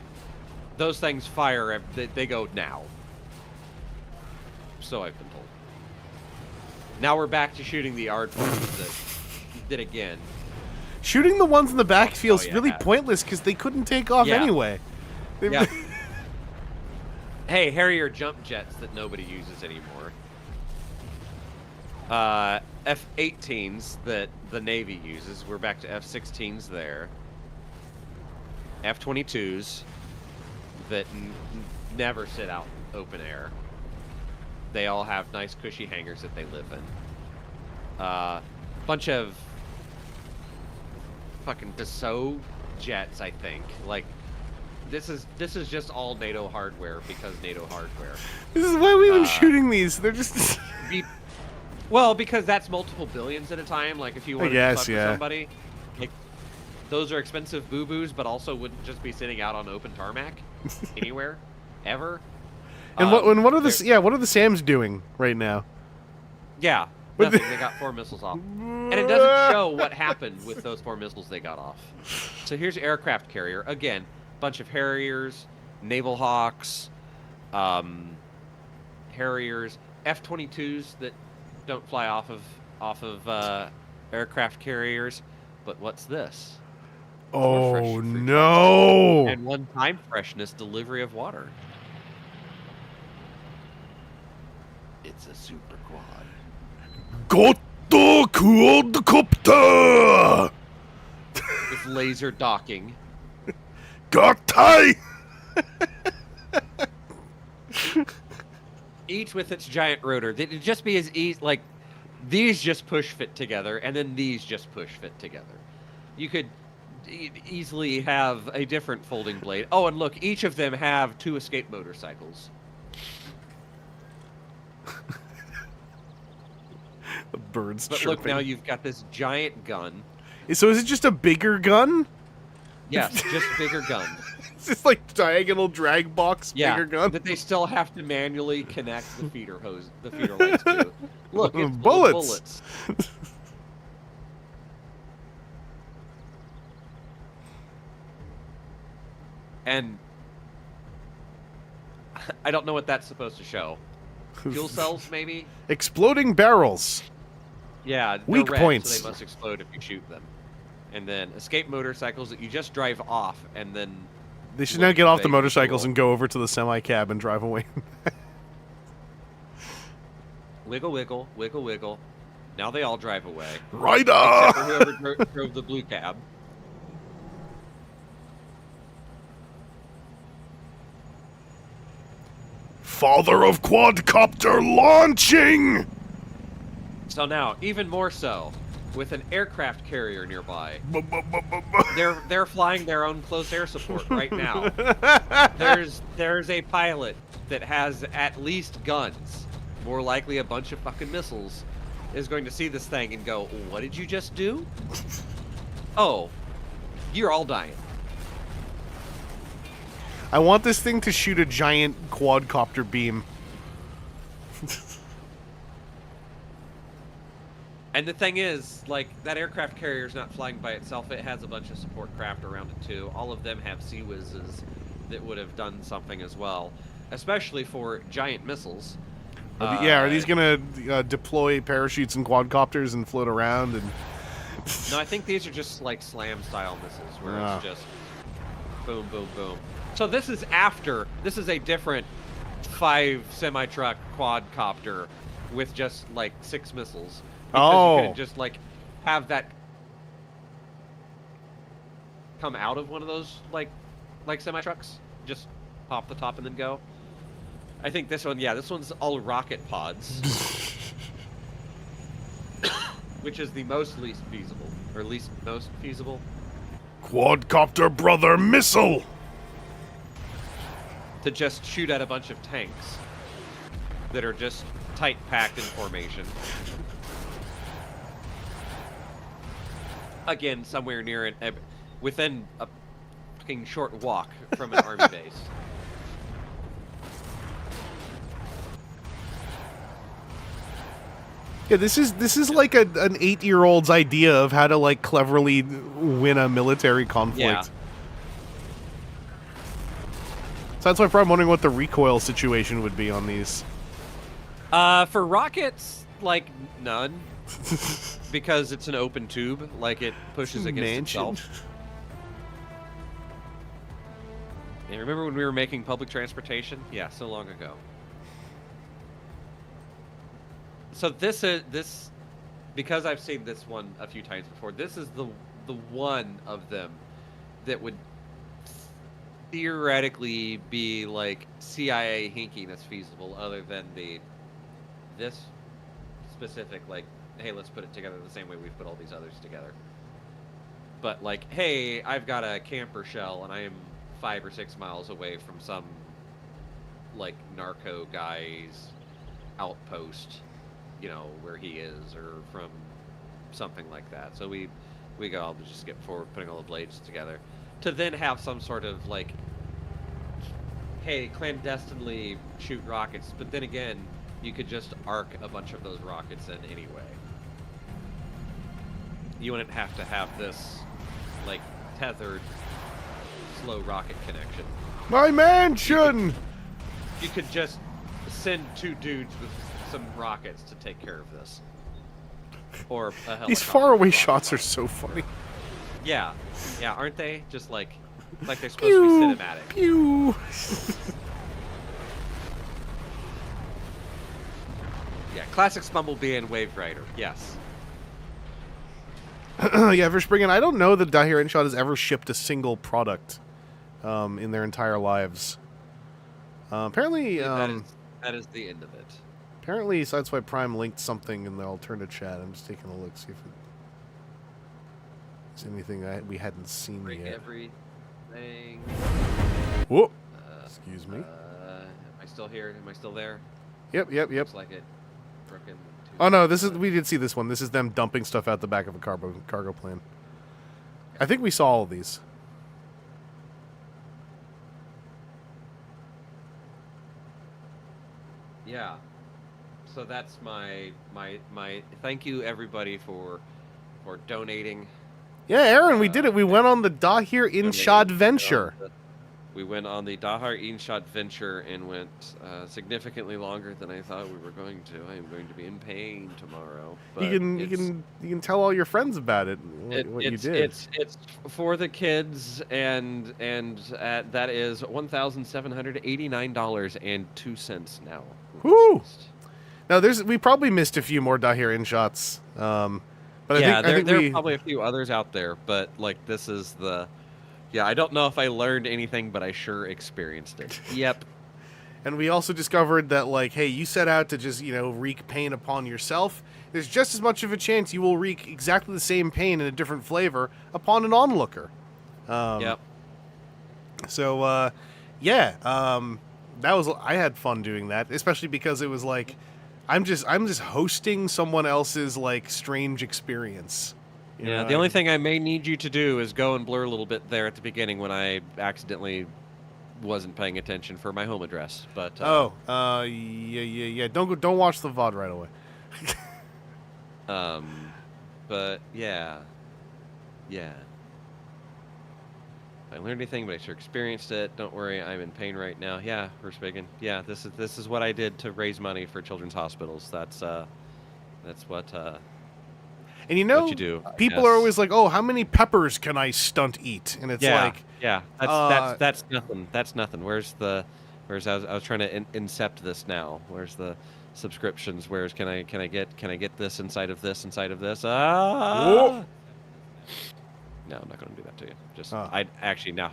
Those things fire, they go now. So I've been told. Now we're back to shooting the aardvarks that did again. Shooting the ones in the back feels yeah. really pointless because they couldn't take off Yeah. anyway. Yeah. Hey, Harrier jump jets that nobody uses anymore. F-18s that the Navy uses. We're back to F-16s there. F-22s that never sit out in open air. They all have nice cushy hangars that they live in. Bunch of fucking Dassault jets, I think. Like, this is just all NATO hardware because NATO hardware. This is why we've been shooting these. They're just... Well, because that's multiple billions at a time. Like, if you wanted to fuck with somebody, like, those are expensive boo-boos, but also wouldn't just be sitting out on open tarmac anywhere, ever. And what are the SAMs doing right now? Yeah, nothing. They got 4 missiles off, and it doesn't show what happened with those 4 missiles they got off. So here's aircraft carrier again. Bunch of Harriers, Naval Hawks, Harriers, F-22s that don't fly off of aircraft carriers. But what's this? More fresh Oh fruit. no! And one-time freshness delivery of water. It's a super quad. Got the quadcopter! With laser docking. Got I! Each with its giant rotor. It'd just be as easy, like, these just push fit together, and then these just push fit together. You could easily have a different folding blade. Oh, and look, each of them have 2 escape motorcycles. The birds But chirping. look, now you've got this giant gun. So is it just a bigger gun? Yes, just bigger gun. It's just like diagonal drag box Yeah, bigger gun? that they still have to manually connect the feeder lines to. Look, it's Bullets. bullets. And I don't know what that's supposed to show. Fuel cells, maybe? Exploding barrels. Yeah, they're Weak red, points. so they must explode if you shoot them. And then escape motorcycles that you just drive off, and then They should look now get off the vaguely motorcycles cool. and go over to the semi-cab and drive away. Wiggle, wiggle, wiggle, wiggle. Now they all drive away. Except for Rider! whoever drove the blue cab. Father of quadcopter launching! So now, even more so, with an aircraft carrier nearby, they're flying their own close air support right now. There's a pilot that has at least guns, more likely a bunch of fucking missiles, is going to see this thing and go, "What did you just do? Oh, you're all dying." I want this thing to shoot a giant quadcopter beam. And the thing is, like, that aircraft carrier is not flying by itself. It has a bunch of support craft around it, too. All of them have Sea Whizzes that would have done something as well, especially for giant missiles. Yeah, are these gonna deploy parachutes and quadcopters and float around? And No, I think these are just, like, slam-style missiles, where Ah. it's just boom, boom, boom. So this is after. This is a different 5 semi-truck quadcopter with just, like, 6 missiles. Because you could just, like, have that come out of one of those, like semi-trucks. Just pop the top and then go. I think this one, yeah, this one's all rocket pods. Which is the most least feasible. Or least most feasible. quadcopter brother missile! To just shoot at a bunch of tanks. That are just tight packed in formation. Again, somewhere near it, within a fucking short walk from an army base. Yeah, this is like an 8-year-old's idea of how to like cleverly win a military conflict. Yeah. So that's why I'm wondering what the recoil situation would be on these. For rockets, like, none. Because it's an open tube, like it pushes against itself. And remember when we were making public transportation? Yeah, so long ago. So this because I've seen this one a few times before. This is the one of them that would theoretically be like CIA hinky that's feasible, other than this specific, like, hey, let's put it together the same way we've put all these others together. But like, hey, I've got a camper shell and I am 5 or 6 miles away from some like narco guy's outpost, you know, where he is, or from something like that. So we go, I'll just skip forward, putting all the blades together, to then have some sort of like, hey, clandestinely shoot rockets, but then again, you could just arc a bunch of those rockets in anyway. You wouldn't have to have this, like, tethered, slow rocket connection. My mansion! You could just send 2 dudes with some rockets to take care of this. Or a helicopter. These faraway shots are so funny. Yeah, aren't they? Just like they're supposed to be cinematic. Pew. Yeah, classic Bumblebee and Wave Rider. Yes. Yeah, Verspringen, I don't know that Dahir InShot has ever shipped a single product in their entire lives. Apparently, that is the end of it. apparently Sideswipe Prime linked something in the alternate chat. I'm just taking a look, see if there's anything we hadn't seen Break yet. everything. Whoa! Excuse me. Am I still here? Am I still there? Yep. Looks like it. Broken. Oh no, we did see this one. This is them dumping stuff out the back of a cargo plane. I think we saw all of these. Yeah. So that's my thank you everybody for donating. Yeah, Aaron, we did it. We went on the Dahir Insaadventure. We went on the Dahir Insaadventure and went significantly longer than I thought we were going to. I am going to be in pain tomorrow. But You can tell all your friends about it. What you did. It's for the kids, and that is $1,789.02 now. Woo! Now we probably missed a few more Dahir InShots. But yeah, I think there are probably a few others out there, but like this is the. Yeah, I don't know if I learned anything, but I sure experienced it. Yep. And we also discovered that, like, hey, you set out to just, wreak pain upon yourself. There's just as much of a chance you will wreak exactly the same pain in a different flavor upon an onlooker. Yep. So, yeah, I had fun doing that, especially because it was like, I'm just hosting someone else's, like, strange experience. Yeah, the only thing I may need you to do is go and blur a little bit there at the beginning when I accidentally wasn't paying attention for my home address. But yeah. Don't watch the VOD right away. But yeah. If I learned anything, but I sure experienced it. Don't worry, I'm in pain right now. Yeah, Verspringen. Yeah, this is what I did to raise money for children's hospitals. That's what. And what you do, people are always like, "Oh, how many peppers can I stunt eat?" And it's like, that's nothing. That's nothing. I was trying to incept this now. Where's the subscriptions? Can I get this inside of this inside of this? Whoa. No, I'm not going to do that to you. Just I actually now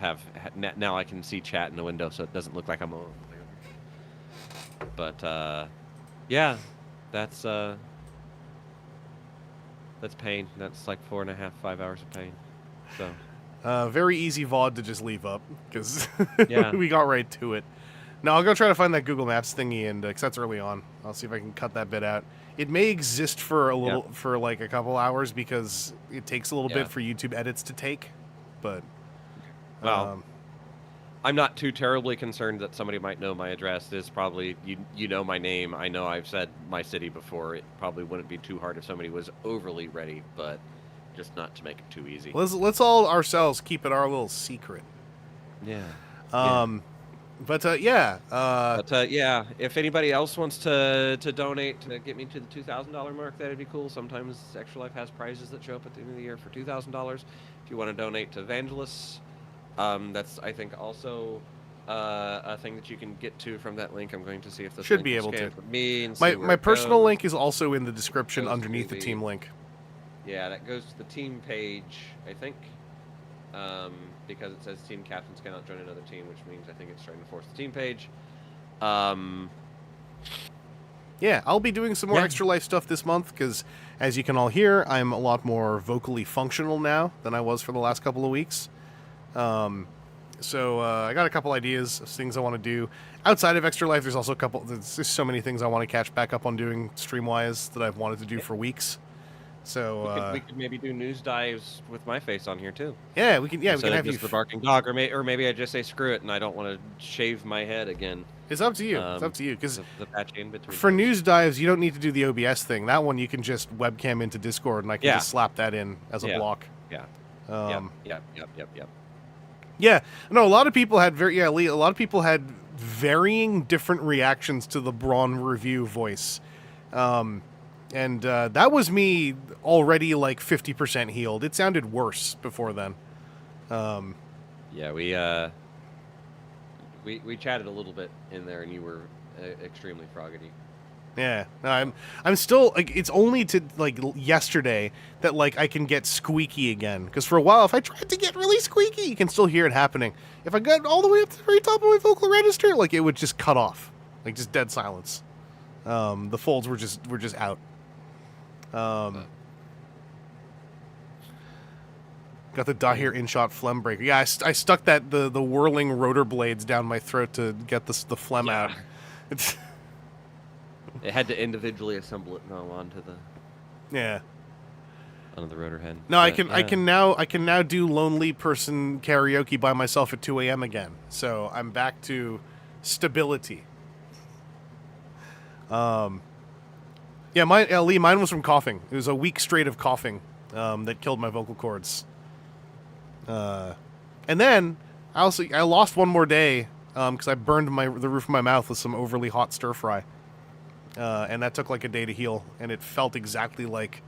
I can see chat in the window, so it doesn't look like I'm on. But yeah, that's pain. That's like 4.5, 5 hours of pain. So very easy VOD to just leave up because yeah. we got right to it. Now I'll go try to find that Google Maps thingy, and because that's early on, I'll see if I can cut that bit out. It may exist for for like a couple hours because it takes a little bit for YouTube edits to take. But well, I'm not too terribly concerned that somebody might know my address. It's probably you know my name. I know I've said my city before. It probably wouldn't be too hard if somebody was overly ready, but just not to make it too easy. Let's all ourselves keep it our little secret. Yeah. But yeah. If anybody else wants to donate to get me to the $2,000 mark, that'd be cool. Sometimes Extra Life has prizes that show up at the end of the year for $2,000. If you want to donate to Vangelus, that's I think also a thing that you can get to from that link. I'm going to see if this should link be will able scan to. for me and my see where my it personal goes. link is also in the description Goes underneath to the team link. Yeah, that goes to the team page, I think, because it says team captains cannot join another team, which means I think it's trying to force the team page. Yeah, I'll be doing some more Extra Life stuff this month because, as you can all hear, I'm a lot more vocally functional now than I was for the last couple of weeks. So I got a couple ideas of things I want to do. Outside of Extra Life, there's also there's so many things I want to catch back up on doing stream-wise that I've wanted to do for weeks. So we could maybe do news dives with my face on here too. Yeah, we can. Yeah, Instead we can of have just you. the barking dog, or maybe I just say screw it and I don't want to shave my head again. It's up to you. It's up to you because the patch in between. For news dives, you don't need to do the OBS thing. That one you can just webcam into Discord, and I can just slap that in as a block. Yeah. Yep. Yeah. No, a lot of people had varying different reactions to the Braun review voice. And that was me already like 50% healed. It sounded worse before then. Yeah, we chatted a little bit in there, and you were extremely froggy. Yeah, no, I'm still like, it's only to like yesterday that like I can get squeaky again. Because for a while, if I tried to get really squeaky, you can still hear it happening. If I got all the way up to the very top of my vocal register, like it would just cut off, like just dead silence. The folds were just out. Got the Dahir in-shot phlegm breaker. Yeah, I stuck the whirling rotor blades down my throat to get the phlegm out. It's It had to individually assemble it onto the rotor head. No, I can now do lonely person karaoke by myself at 2 a.m. again. So I'm back to stability. Yeah, mine was from coughing. It was a week straight of coughing that killed my vocal cords. And then I lost one more day because I burned the roof of my mouth with some overly hot stir fry. And that took like a day to heal, and it felt exactly like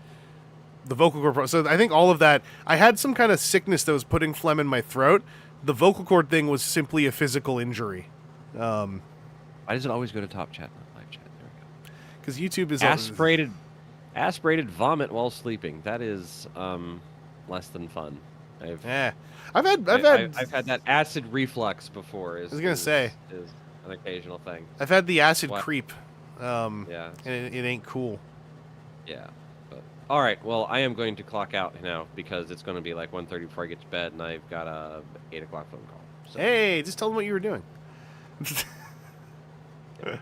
the vocal cord. So I think all of that, I had some kind of sickness that was putting phlegm in my throat. The vocal cord thing was simply a physical injury. Why does it always go to top chat, not live chat? There we go. Because YouTube is aspirated vomit while sleeping. That is less than fun. I've had that acid reflux before. I was gonna say is an occasional thing. I've had the acid creep. Yeah, and it ain't cool. Yeah, but all right. Well, I am going to clock out now because it's going to be like 1:30 before I get to bed, and I've got a 8 o'clock phone call. So. Hey, just tell them what you were doing. All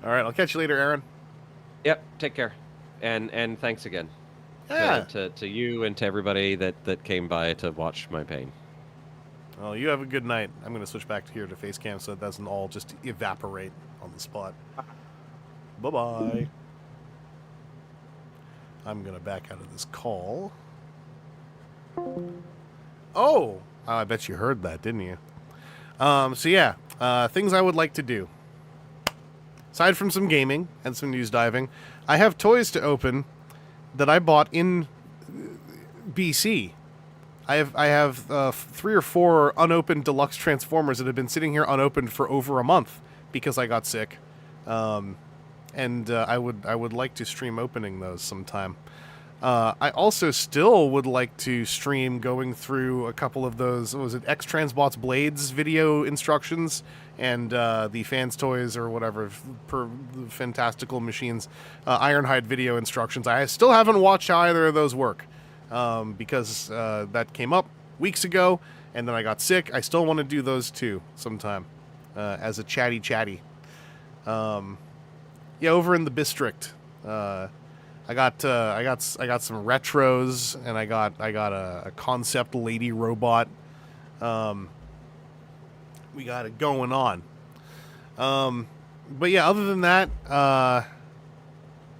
right, I'll catch you later, Aaron. Yep. Take care, and thanks again. Yeah. To you and to everybody that came by to watch my pain. Well, you have a good night. I'm going to switch back here to face cam so it doesn't all just evaporate on the spot. Bye-bye. I'm going to back out of this call. Oh, I bet you heard that, didn't you? So yeah, things I would like to do. Aside from some gaming and some news diving, I have toys to open that I bought in BC. I have 3 or 4 unopened deluxe Transformers that have been sitting here unopened for over a month because I got sick. And I would like to stream opening those sometime. I also still would like to stream going through a couple of those, what was it, X-Transbots Blades video instructions and the Fans Toys or whatever, per Fantastical Machines Ironhide video instructions. I still haven't watched how either of those work because that came up weeks ago and then I got sick. I still want to do those too sometime as a chatty. Yeah, over in the District, I got some retros, and I got a concept lady robot. We got it going on. But yeah, other than that, that's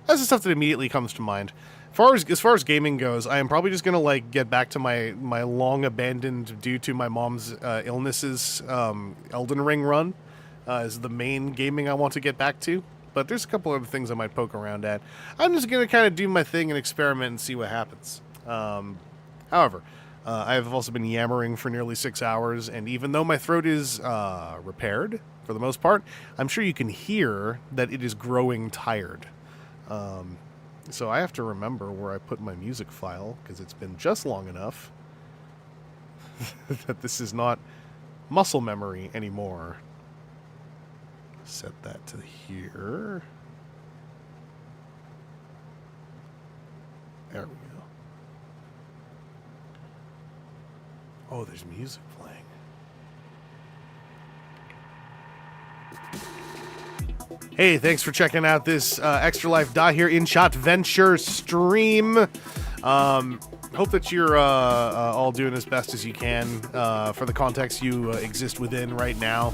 the stuff that immediately comes to mind. As far as gaming goes, I am probably just gonna like get back to my long abandoned due to my mom's illnesses Elden Ring run is the main gaming I want to get back to. But there's a couple other things I might poke around at. I'm just going to kind of do my thing and experiment and see what happens. However, I've also been yammering for nearly 6 hours, and even though my throat is repaired, for the most part, I'm sure you can hear that it is growing tired. So I have to remember where I put my music file, because it's been just long enough that this is not muscle memory anymore. Set that to here. There we go. Oh, there's music playing. Hey, thanks for checking out this Extra Life Dahir Insaadventure stream. Hope that you're all doing as best as you can for the context you exist within right now.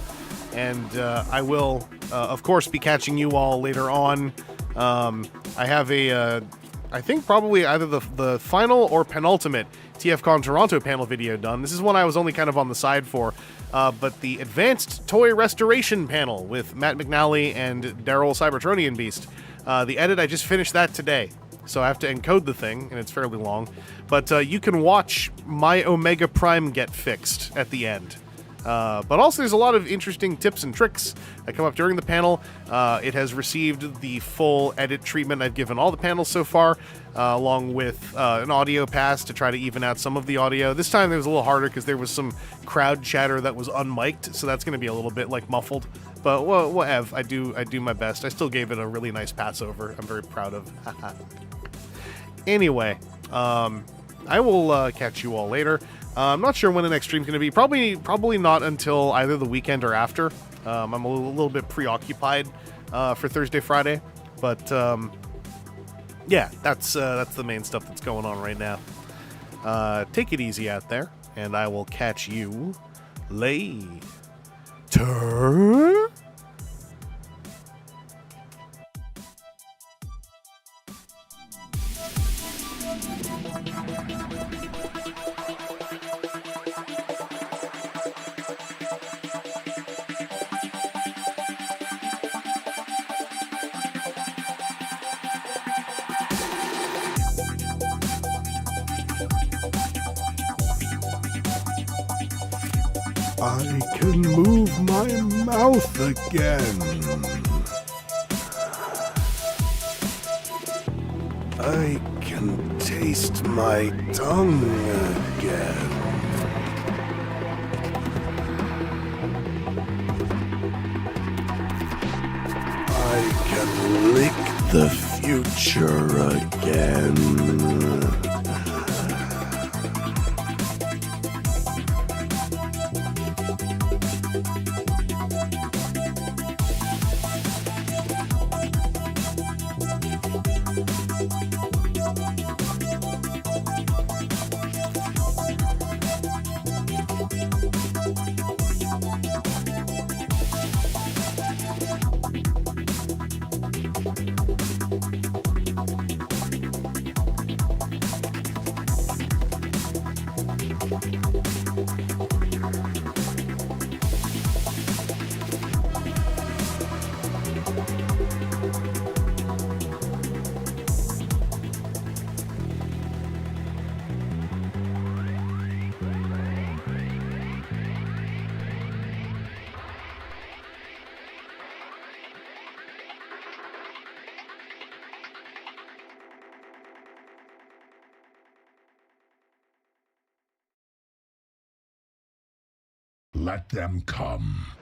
And I will, of course, be catching you all later on. I have I think probably either the final or penultimate TFCon Toronto panel video done. This is one I was only kind of on the side for. But the Advanced Toy Restoration panel with Matt McNally and Daryl Cybertronian Beast The edit, I just finished that today. So I have to encode the thing, and it's fairly long. But you can watch my Omega Prime get fixed at the end. But also there's a lot of interesting tips and tricks that come up during the panel. It has received the full edit treatment I've given all the panels so far, along with an audio pass to try to even out some of the audio. This time it was a little harder because there was some crowd chatter that was unmiked, so that's going to be a little bit like muffled. But whatever, I do my best. I still gave it a really nice pass over. I'm very proud of. Anyway, I will catch you all later. I'm not sure when the next stream's going to be. Probably not until either the weekend or after. I'm a little bit preoccupied for Thursday, Friday, but yeah, that's the main stuff that's going on right now. Take it easy out there, and I will catch you later. I can move my mouth again. I can taste my tongue again. I can lick the future again. Let them come.